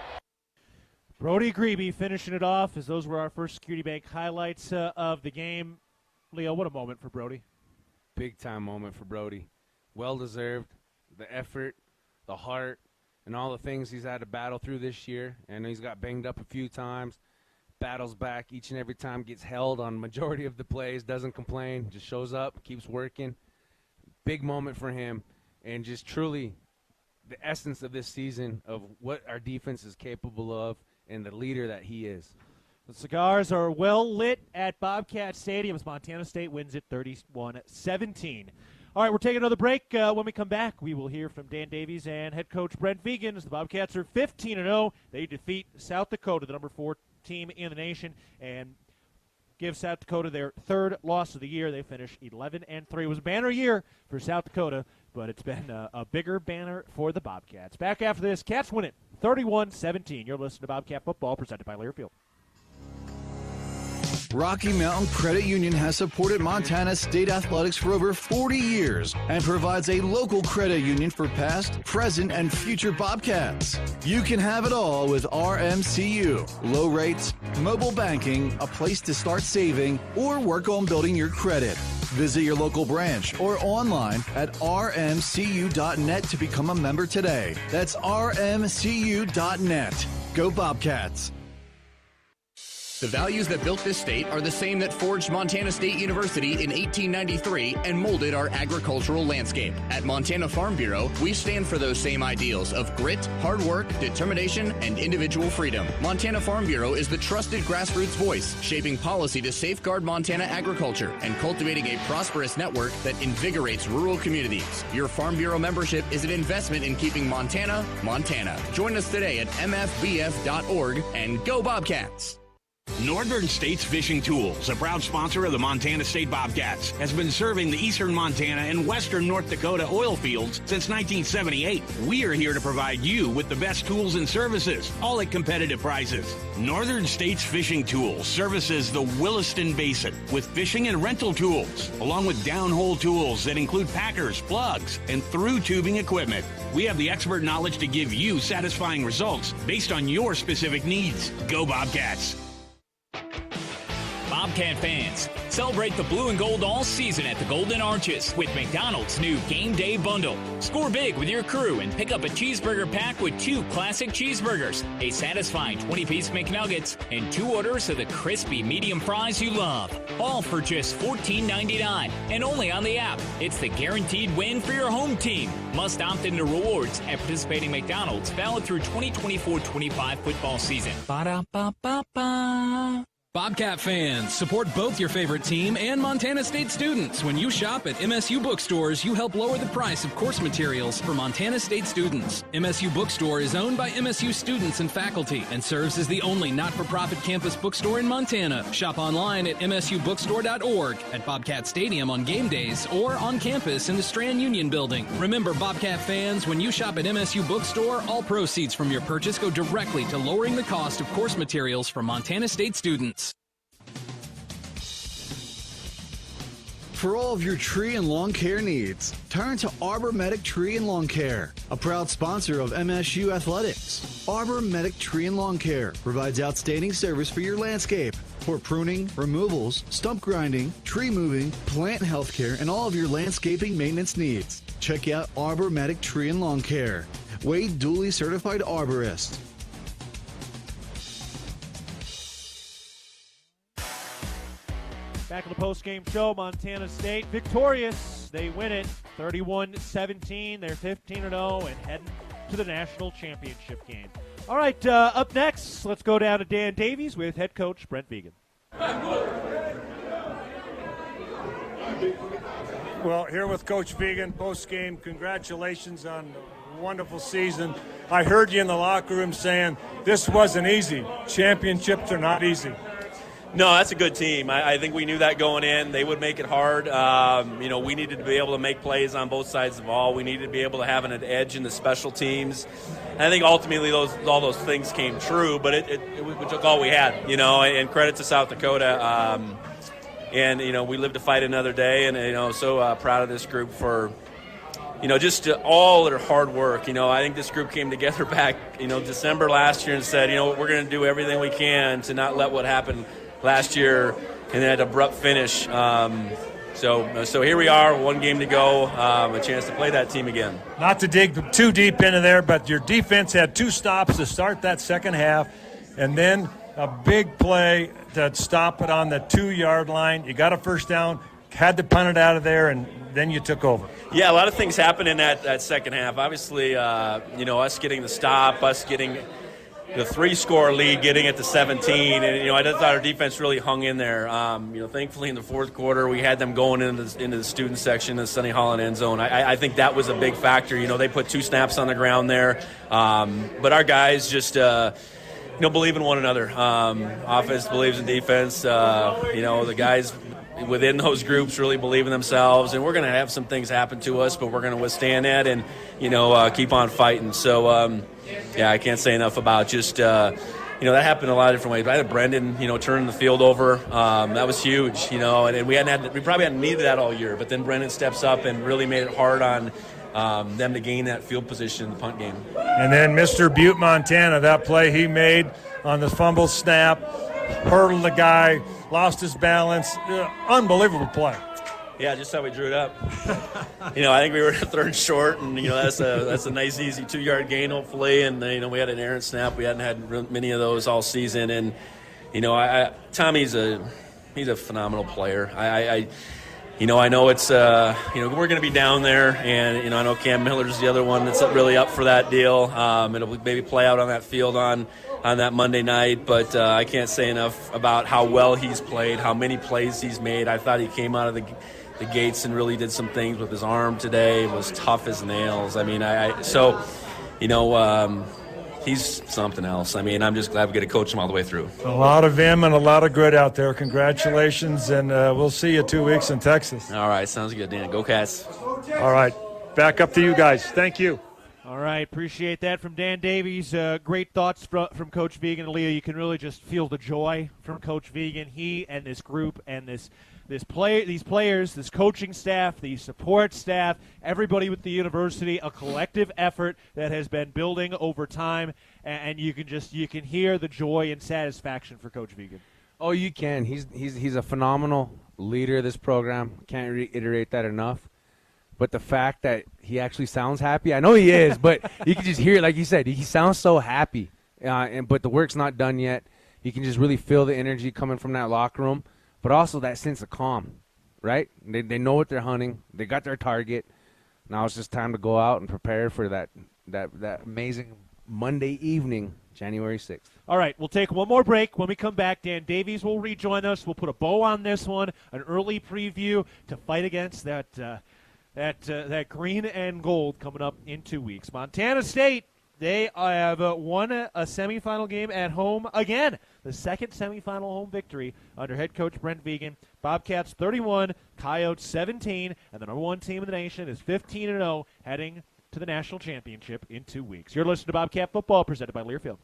Brody Grebe finishing it off, as those were our First Security Bank highlights of the game. Leo, what a moment for Brody. Big-time moment for Brody. Well-deserved. The effort, the heart, and all the things he's had to battle through this year. And he's got banged up a few times, battles back each and every time, gets held on majority of the plays, doesn't complain, just shows up, keeps working. Big moment for him, and just truly the essence of this season of what our defense is capable of and the leader that he is. The cigars are well lit at Bobcat Stadium as Montana State wins it 31-17. All right, we're taking another break. When we come back, we will hear from Dan Davies and head coach Brent Vigen as the Bobcats are 15-0. They defeat South Dakota, the number 4 team in the nation, and give South Dakota their 3rd loss of the year. They finish 11-3. It was a banner year for South Dakota, but it's been a bigger banner for the Bobcats. Back after this, Cats win it 31-17. You're listening to Bobcat Football, presented by Learfield. Rocky Mountain Credit Union has supported Montana State athletics for over 40 years and provides a local credit union for past, present, and future Bobcats. You can have it all with RMCU. Low rates, mobile banking, a place to start saving, or work on building your credit. Visit your local branch or online at rmcu.net to become a member today. That's rmcu.net. Go Bobcats. The values that built this state are the same that forged Montana State University in 1893 and molded our agricultural landscape. At Montana Farm Bureau, we stand for those same ideals of grit, hard work, determination, and individual freedom. Montana Farm Bureau is the trusted grassroots voice, shaping policy to safeguard Montana agriculture and cultivating a prosperous network that invigorates rural communities. Your Farm Bureau membership is an investment in keeping Montana, Montana. Join us today at mfbf.org and go Bobcats! Northern States Fishing Tools, a proud sponsor of the Montana State Bobcats, has been serving the eastern Montana and western North Dakota oil fields since 1978. We are here to provide you with the best tools and services, all at competitive prices. Northern States Fishing Tools services the Williston Basin with fishing and rental tools, along with downhole tools that include packers, plugs, and through tubing equipment. We have the expert knowledge to give you satisfying results based on your specific needs. Go Bobcats! Bobcat fans, celebrate the blue and gold all season at the Golden Arches with McDonald's new Game Day Bundle. Score big with your crew and pick up a cheeseburger pack with 2 classic cheeseburgers, a satisfying 20-piece McNuggets, and 2 orders of the crispy medium fries you love. All for just $14.99 and only on the app. It's the guaranteed win for your home team. Must opt into rewards at participating McDonald's, valid through 2024-25 football season. Ba-da-ba-ba-ba. Bobcat fans, support both your favorite team and Montana State students. When you shop at MSU bookstores, you help lower the price of course materials for Montana State students. MSU Bookstore is owned by MSU students and faculty and serves as the only not-for-profit campus bookstore in Montana. Shop online at msubookstore.org, at Bobcat Stadium on game days, or on campus in the Strand Union Building. Remember, Bobcat fans, when you shop at MSU Bookstore, all proceeds from your purchase go directly to lowering the cost of course materials for Montana State students. For all of your tree and lawn care needs, turn to Arbor Medic Tree and Lawn Care, a proud sponsor of MSU Athletics. Arbor Medic Tree and Lawn Care provides outstanding service for your landscape for pruning, removals, stump grinding, tree moving, plant health care, and all of your landscaping maintenance needs. Check out Arbor Medic Tree and Lawn Care. Wade duly certified arborist. Back in the post-game show, Montana State victorious. They win it 31-17. They're 15-0 and heading to the national championship game. All right, up next, let's go down to Dan Davies with head coach Brent Vigen. Well, here with Coach Vigen, post-game, congratulations on a wonderful season. I heard you in the locker room saying this wasn't easy. Championships are not easy. No, that's a good team. I think we knew that going in. They would make it hard. We needed to be able to make plays on both sides of the ball. We needed to be able to have an edge in the special teams. And I think ultimately all those things came true, but we took all we had, and credit to South Dakota. We live to fight another day, and, so proud of this group for, just all their hard work. I think this group came together back, December last year and said, we're going to do everything we can to not let what happened last year and that abrupt finish. So here we are, 1 game to go, a chance to play that team again. Not to dig too deep into there, but your defense had 2 stops to start that second half, and then a big play to stop it on the 2-yard line. You got a first down, had to punt it out of there, and then you took over. Yeah, a lot of things happened in that second half. Obviously, us getting the stop, us getting the 3-score lead, getting it to 17, and I thought our defense really hung in there. Thankfully in the fourth quarter we had them going into the student section, the Sonny Holland end zone. I think that was a big factor. They put 2 snaps on the ground there, but our guys just believe in one another. Offense believes in defense. The guys within those groups really believe in themselves, and we're going to have some things happen to us, but we're going to withstand that and keep on fighting. So I can't say enough about just that happened a lot of different ways. I had Brendan turning the field over. That was huge, and we probably hadn't needed that all year, but then Brendan steps up and really made it hard on them to gain that field position in the punt game. And then Mr. Butte, Montana, that play he made on the fumble snap, hurdled the guy, lost his balance. Unbelievable play. Yeah, just how we drew it up. I think we were 3rd and short, and that's a nice, easy 2-yard gain, hopefully. And we had an errant snap. We hadn't had many of those all season, and Tommy's he's a phenomenal player. I know it's we're going to be down there, and I know Cam Miller's the other one that's really up for that deal. It'll maybe play out on that field on that Monday night, but I can't say enough about how well he's played, how many plays he's made. I thought he came out of the gates and really did some things with his arm today. It was tough as nails. I mean, he's something else. I mean, I'm just glad we get to coach him all the way through. A lot of vim and a lot of grit out there. Congratulations, and we'll see you 2 weeks in Texas. All right, sounds good, Dan. Go Cats. All right, back up to you guys. Thank you. All right, appreciate that from Dan Davies. Great thoughts from Coach Vigen. Leah, you can really just feel the joy from Coach Vigen. He and this group and these players, this coaching staff, the support staff, everybody with the university, a collective effort that has been building over time, and you can hear the joy and satisfaction for Coach Vigen. Oh, you can. He's a phenomenal leader of this program. Can't reiterate that enough. But the fact that he actually sounds happy, I know he is, but you can just hear it, like you said, he sounds so happy. But the work's not done yet. You can just really feel the energy coming from that locker room. But also that sense of calm, right? They know what they're hunting. They got their target. Now it's just time to go out and prepare for that amazing Monday evening, January 6th. All right, we'll take one more break. When we come back, Dan Davies will rejoin us. We'll put a bow on this one, an early preview to fight against that green and gold coming up in 2 weeks. Montana State, they have won a semifinal game at home again. The second semifinal home victory under head coach Brent Vigen. Bobcats 31, Coyotes 17, and the number one team in the nation is 15-0, heading to the national championship in 2 weeks. You're listening to Bobcat Football, presented by Learfield.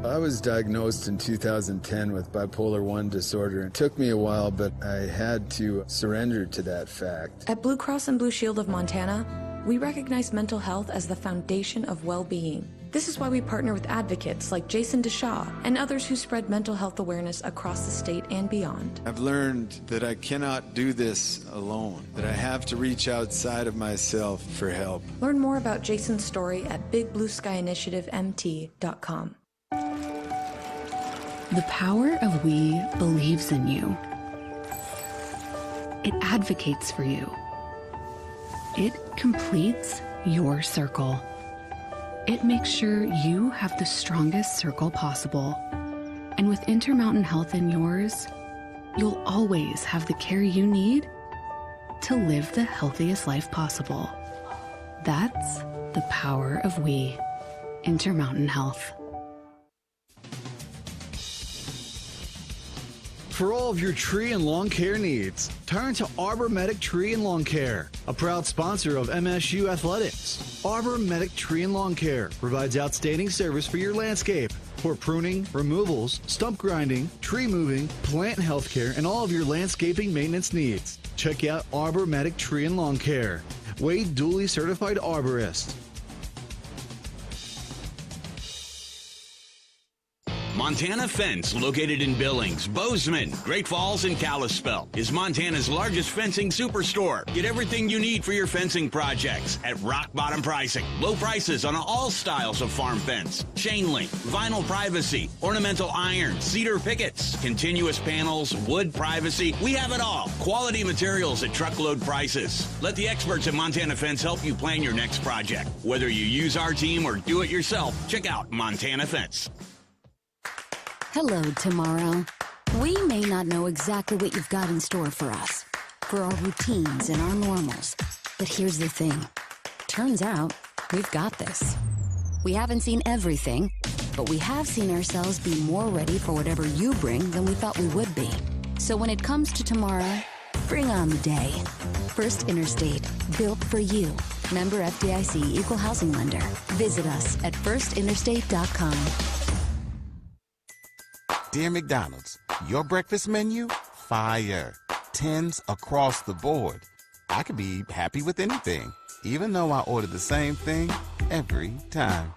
I was diagnosed in 2010 with bipolar 1 disorder. It took me a while, but I had to surrender to that fact. At Blue Cross and Blue Shield of Montana, we recognize mental health as the foundation of well-being. This is why we partner with advocates like Jason DeShaw and others who spread mental health awareness across the state and beyond. I've learned that I cannot do this alone, that I have to reach outside of myself for help. Learn more about Jason's story at bigblueskyyinitiativemt.com. The power of we believes in you. It advocates for you. It completes your circle. It makes sure you have the strongest circle possible. And with Intermountain Health in yours, you'll always have the care you need to live the healthiest life possible. That's the power of we. Intermountain Health. For all of your tree and lawn care needs, turn to Arbor Medic Tree and Lawn Care, a proud sponsor of MSU Athletics. Arbor Medic Tree and Lawn Care provides outstanding service for your landscape. For pruning, removals, stump grinding, tree moving, plant health care, and all of your landscaping maintenance needs. Check out Arbor Medic Tree and Lawn Care. Wade duly certified arborist. Montana Fence, located in Billings, Bozeman, Great Falls, and Kalispell, is Montana's largest fencing superstore. Get everything you need for your fencing projects at rock bottom pricing. Low prices on all styles of farm fence, chain link, vinyl privacy, ornamental iron, cedar pickets, continuous panels, wood privacy. We have it all. Quality materials at truckload prices. Let the experts at Montana Fence help you plan your next project. Whether you use our team or do it yourself, check out Montana Fence. Hello, tomorrow. We may not know exactly what you've got in store for us, for our routines and our normals. But here's the thing. Turns out, we've got this. We haven't seen everything, but we have seen ourselves be more ready for whatever you bring than we thought we would be. So when it comes to tomorrow, bring on the day. First Interstate, built for you. Member FDIC, Equal Housing Lender. Visit us at firstinterstate.com. Dear McDonald's, your breakfast menu? Fire. 10s across the board. I could be happy with anything, even though I order the same thing every time.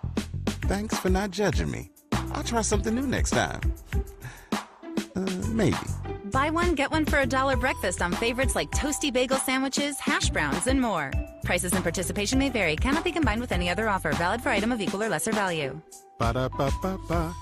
Thanks for not judging me. I'll try something new next time. Maybe. Buy one, get one for $1 breakfast on favorites like toasty bagel sandwiches, hash browns, and more. Prices and participation may vary. Cannot be combined with any other offer. Valid for item of equal or lesser value. Ba-da-ba-ba-ba.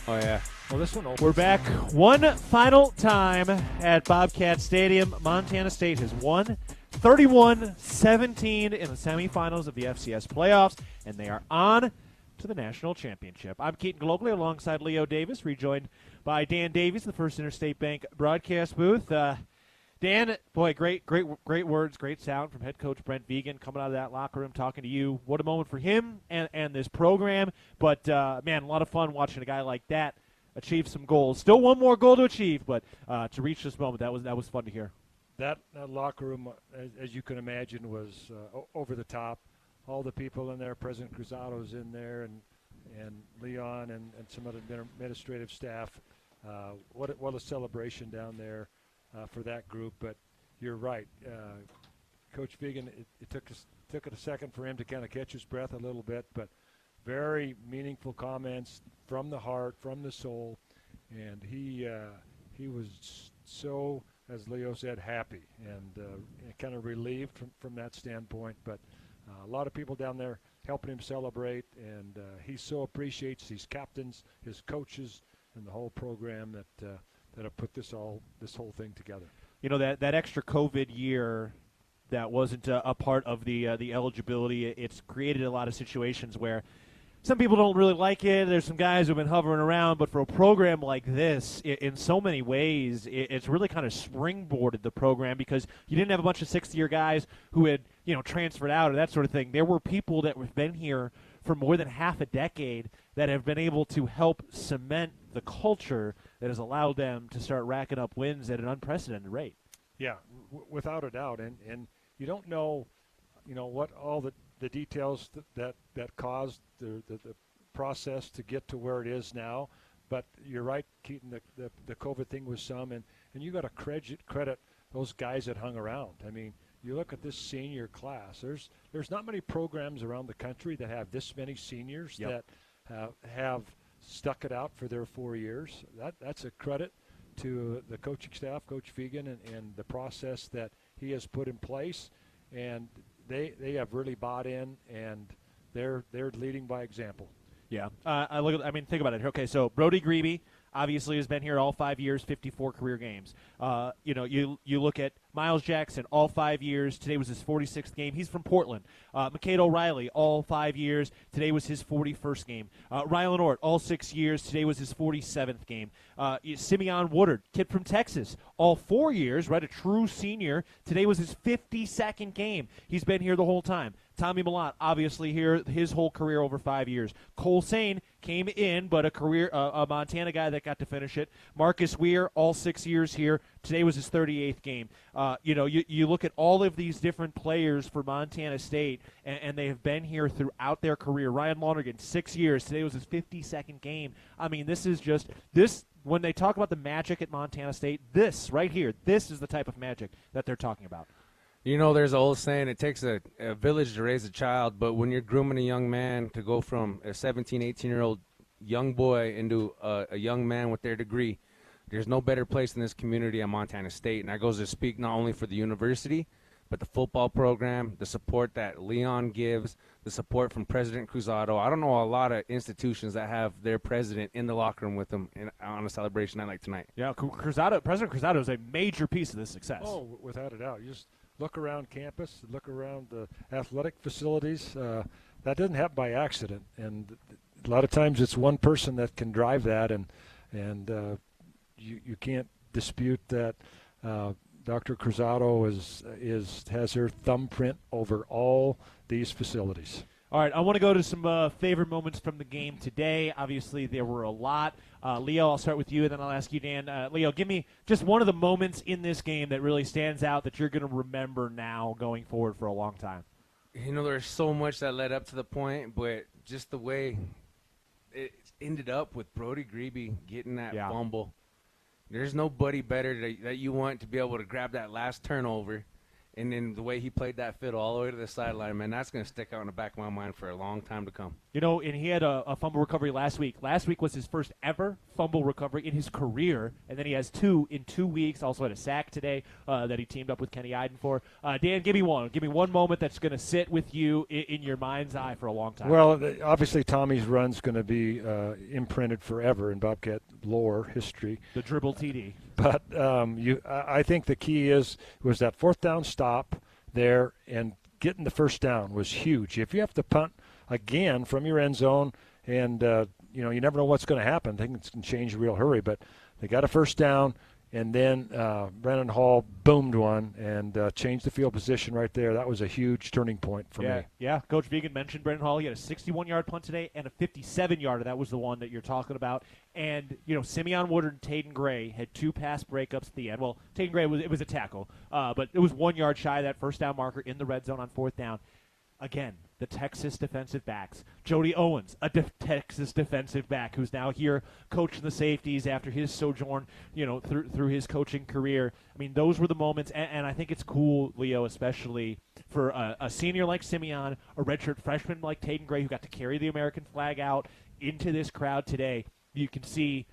Oh, yeah. Well, this one We're back one final time at Bobcat Stadium. Montana State has won 31-17 in the semifinals of the FCS Playoffs, and they are on to the national championship. I'm Keaton Gillogly alongside Leo Davis, rejoined by Dan Davies, the First Interstate Bank broadcast booth. Dan, boy, great words, great sound from head coach Brent Vigen coming out of that locker room talking to you. What a moment for him and this program. But, man, a lot of fun watching a guy like that achieve some goals. Still one more goal to achieve, but to reach this moment, that was fun to hear. That locker room, as you can imagine, was over the top. All the people in there, President Cruzado's in there, and Leon and some other administrative staff. What a celebration down there for that group. But you're right, Coach Vigen. It took it a second for him to kind of catch his breath a little bit, but very meaningful comments from the heart, from the soul, and he was so, as Leo said, happy and kind of relieved from that standpoint. But a lot of people down there helping him celebrate, and he so appreciates these captains, his coaches, and the whole program that have put this whole thing together. You know, that extra COVID year that wasn't a part of the eligibility, it's created a lot of situations where some people don't really like it. There's some guys who've been hovering around, but for a program like this, in so many ways, it's really kind of springboarded the program because you didn't have a bunch of sixth-year guys who had, transferred out or that sort of thing. There were people that have been here for more than half a decade that have been able to help cement the culture that has allowed them to start racking up wins at an unprecedented rate. Yeah, without a doubt. And you don't know, what all the details that caused the process to get to where it is now. But you're right, Keaton, the COVID thing was some, and you got to credit those guys that hung around. I mean, you look at this senior class. There's not many programs around the country that have this many seniors that have stuck it out for their 4 years. That's a credit to the coaching staff, Coach Vigen, and the process that he has put in place. And they have really bought in, and they're leading by example. Yeah. Think about it. Okay, so Brody Grebe obviously has been here all 5 years, 54 career games. You look at Miles Jackson, all 5 years. Today was his 46th game. He's from Portland. McCade O'Reilly, all 5 years. Today was his 41st game. Rylan Ort, all 6 years. Today was his 47th game. Simeon Woodard, kid from Texas, all 4 years, right, a true senior. Today was his 52nd game. He's been here the whole time. Tommy Malott, obviously here his whole career over 5 years. Cole Sane came in, but a Montana guy that got to finish it. Marcus Weir, all 6 years here. Today was his 38th game. You look at all of these different players for Montana State, and they have been here throughout their career. Ryan Lonergan, 6 years. Today was his 52nd game. I mean, this is just this. When they talk about the magic at Montana State, this right here, this is the type of magic that they're talking about. There's an old saying, it takes a village to raise a child, but when you're grooming a young man to go from a 17, 18-year-old young boy into a young man with their degree, there's no better place in this community at Montana State. And that goes to speak not only for the university, but the football program, the support that Leon gives, the support from President Cruzado. I don't know a lot of institutions that have their president in the locker room with them on a celebration night like tonight. Yeah, President Cruzado is a major piece of this success. Oh, without a doubt. You just look around campus, look around the athletic facilities. That doesn't happen by accident, and a lot of times it's one person that can drive that, and you can't dispute that. Dr. Cruzado has her thumbprint over all these facilities. All right, I want to go to some favorite moments from the game today. Obviously, there were a lot. Leo, I'll start with you, and then I'll ask you, Dan. Leo, give me just one of the moments in this game that really stands out that you're going to remember now going forward for a long time. There's so much that led up to the point, but just the way it ended up with Brody Grebe getting that fumble. There's nobody better that you want to be able to grab that last turnover And then the way he played that fiddle all the way to the sideline, man, that's going to stick out in the back of my mind for a long time to come. You know, and he had a fumble recovery last week. Last week was his first ever fumble recovery in his career, and then he has 2 in 2 weeks. Also had a sack today that he teamed up with Kenny Iden for. Dan, give me one. Give me one moment that's going to sit with you in your mind's eye for a long time. Well, obviously Tommy's run's going to be imprinted forever in Bobcat lore history. The dribble TD. But I think the key was that fourth down stop there, and getting the first down was huge. If you have to punt again from your end zone, and you never know what's going to happen. Things can change real hurry, but they got a first down, and then Brennan Hall boomed one and changed the field position right there. That was a huge turning point for me. Yeah, Coach Vegan mentioned Brennan Hall. He had a 61-yard punt today and a 57-yarder. That was the one that you're talking about. And, Simeon Woodard and Taden Gray had 2 pass breakups at the end. Well, Taden Gray, it was a tackle, but it was 1 yard shy of that first down marker in the red zone on fourth down. Again, the Texas defensive backs. Jody Owens, a Texas defensive back who's now here coaching the safeties after his sojourn, through his coaching career. I mean, those were the moments, and I think it's cool, Leo, especially for a senior like Simeon, a redshirt freshman like Taden Gray, who got to carry the American flag out into this crowd today. You can see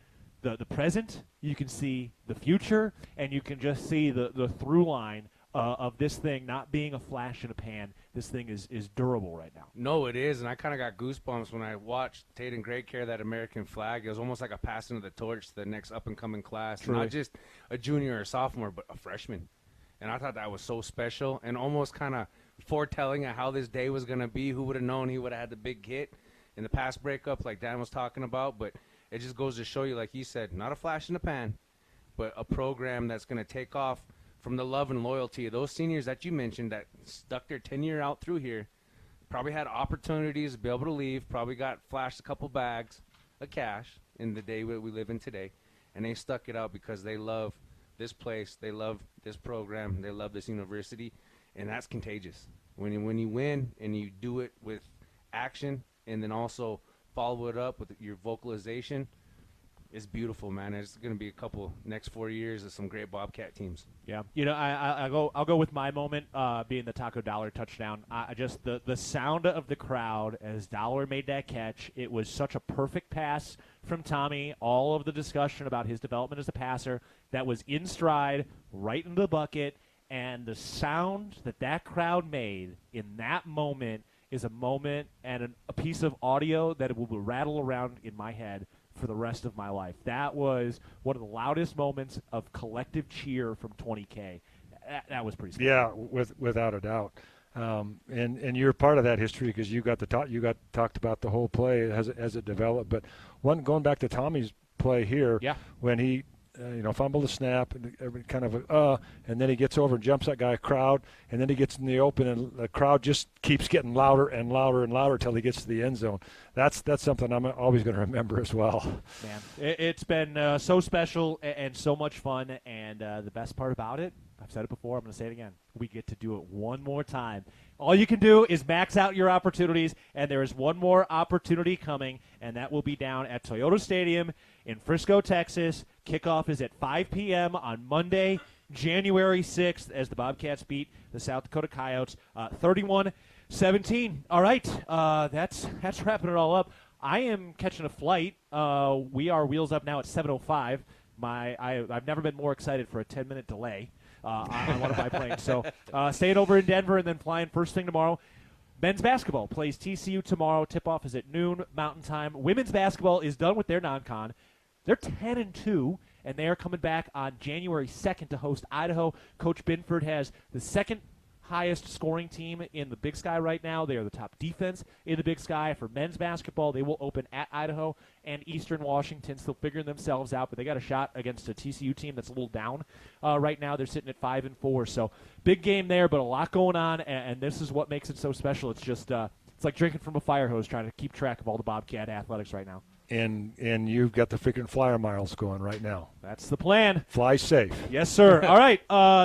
the present, you can see the future, and you can just see the through line of this thing not being a flash in a pan. This thing is durable right now. No, it is, and I kind of got goosebumps when I watched Taden Gray carry that American flag. It was almost like a passing of the torch to the next up-and-coming class. Truly. Not just a junior or a sophomore, but a freshman. And I thought that was so special and almost kind of foretelling of how this day was going to be. Who would have known he would have had the big hit in the pass breakup like Dan was talking about. But it just goes to show you, like he said, not a flash in the pan, but a program that's going to take off from the love and loyalty of those seniors that you mentioned that stuck their tenure out through here, probably had opportunities to be able to leave, probably got flashed a couple bags of cash in the day that we live in today, and they stuck it out because they love this place, they love this program, they love this university, and that's contagious. When you win and you do it with action and then also follow it up with your vocalization, it's beautiful, man. It's going to be a couple next 4 years of some great Bobcat teams. Yeah, I'll go with my moment being the Taco Dollar touchdown. Just the sound of the crowd as Dollar made that catch. It was such a perfect pass from Tommy. All of the discussion about his development as a passer that was in stride, right into the bucket, and the sound that crowd made in that moment is a moment and a piece of audio that will rattle around in my head for the rest of my life. That was one of the loudest moments of collective cheer from 20K. That was pretty special. Yeah, without a doubt. And you're part of that history because you got talked about the whole play as it developed. But going back to Tommy's play here, when he fumbled the snap, and then he gets over and jumps that guy crowd, and then he gets in the open, and the crowd just keeps getting louder and louder and louder until he gets to the end zone. That's something I'm always going to remember as well. Man, it's been so special and so much fun, and the best part about it, I've said it before, I'm going to say it again, we get to do it one more time. All you can do is max out your opportunities, and there is one more opportunity coming, and that will be down at Toyota Stadium in Frisco, Texas. Kickoff is at 5 p.m. on Monday, January 6th, as the Bobcats beat the South Dakota Coyotes 31-17. All right, that's wrapping it all up. I am catching a flight. We are wheels up now at 7:05. I've never been more excited for a 10-minute delay on one of my planes. So staying over in Denver and then flying first thing tomorrow. Men's basketball plays TCU tomorrow. Tip-off is at noon Mountain Time. Women's basketball is done with their non-con. They're 10-2, and they are coming back on January 2nd to host Idaho. Coach Binford has the second highest scoring team in the Big Sky right now. They are the top defense in the Big Sky. For men's basketball, they will open at Idaho and Eastern Washington, still figuring themselves out, but they got a shot against a TCU team that's a little down right now. They're sitting at 5-4, so big game there, but a lot going on, and this is what makes it so special. It's just it's like drinking from a fire hose, trying to keep track of all the Bobcat athletics right now. And you've got the freaking flyer miles going right now. That's the plan. Fly safe. Yes, sir. All right.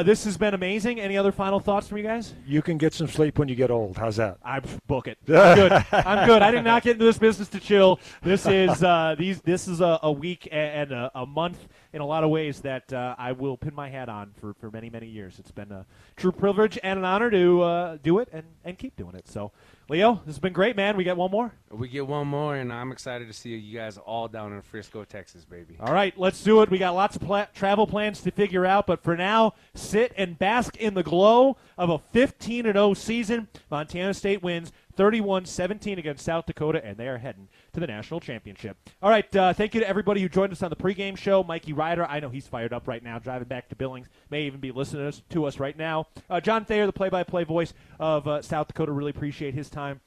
This has been amazing. Any other final thoughts from you guys? You can get some sleep when you get old. How's that? I book it. I'm good. I'm good. I did not get into this business to chill. This is this is a week and a month in a lot of ways that I will pin my hat on for many, many years. It's been a true privilege and an honor to do it and keep doing it. So, Leo, this has been great, man. We got one more? We get one more, and I'm excited to see you guys all down in Frisco, Texas, baby. All right, let's do it. We got lots of travel plans to figure out, but for now, sit and bask in the glow of a 15-0 season. Montana State wins 31-17 against South Dakota, and they are heading to the national championship. All right, thank you to everybody who joined us on the pregame show. Mikey Ryder, I know he's fired up right now, driving back to Billings, may even be listening to us right now. John Thayer, the play-by-play voice of South Dakota, really appreciate his time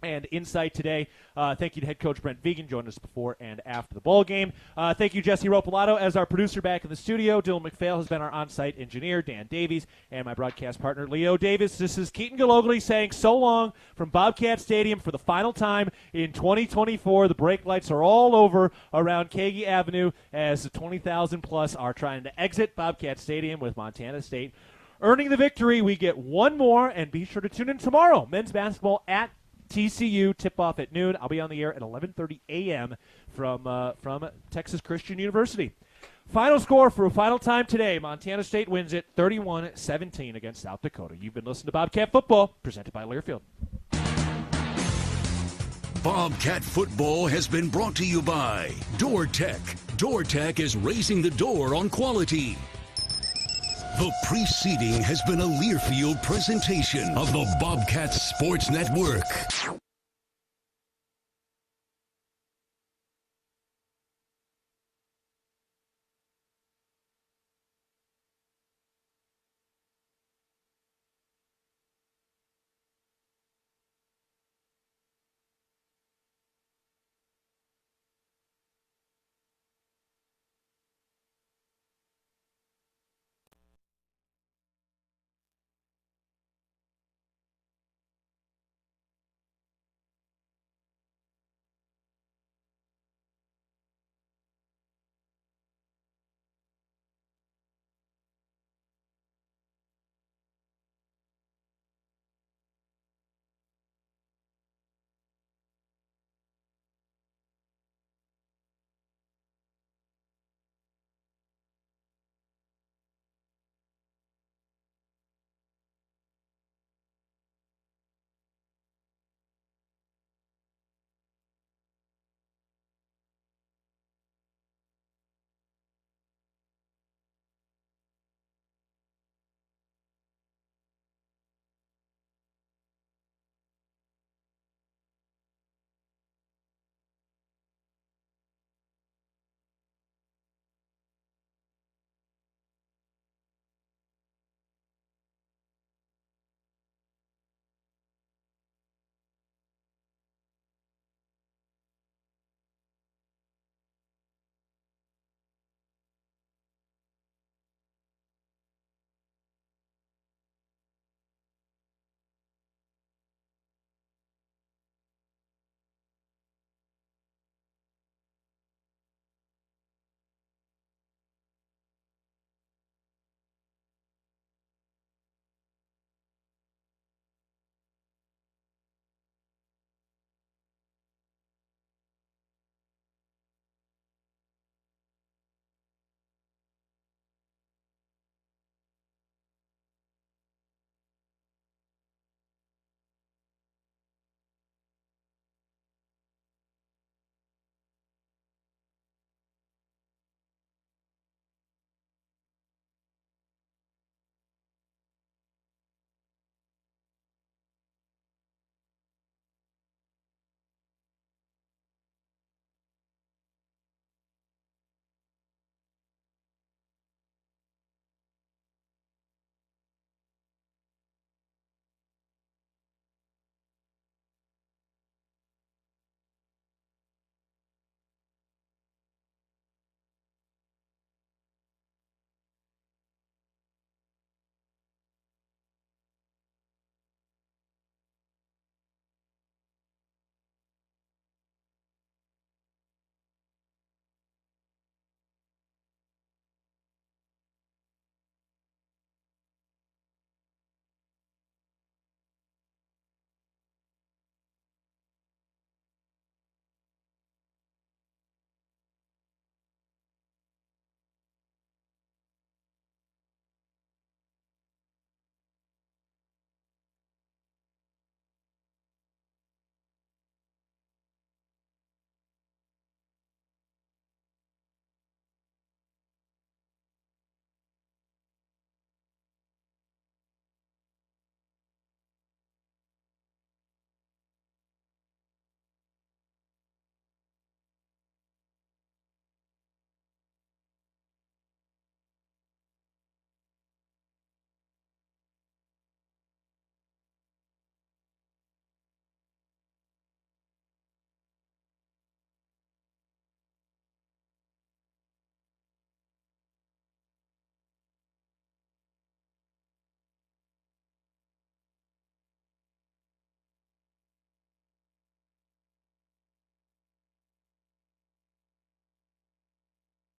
and insight today. Thank you to head coach Brent Vegan, joining us before and after the ball game. Thank you, Jesse Ropolato, as our producer back in the studio. Dylan McPhail has been our on-site engineer, Dan Davies, and my broadcast partner, Leo Davis. This is Keaton Gillogly saying so long from Bobcat Stadium for the final time in 2024. The brake lights are all over around Kagi Avenue as the 20,000-plus are trying to exit Bobcat Stadium with Montana State earning the victory. We get one more, and be sure to tune in tomorrow. Men's basketball at TCU, tip-off at noon. I'll be on the air at 11:30 a.m. from Texas Christian University. Final score for a final time today. Montana State wins it 31-17 against South Dakota. You've been listening to Bobcat Football, presented by Learfield. Bobcat Football has been brought to you by DoorTech. DoorTech is raising the door on quality. The preceding has been a Learfield presentation of the Bobcat Sports Network.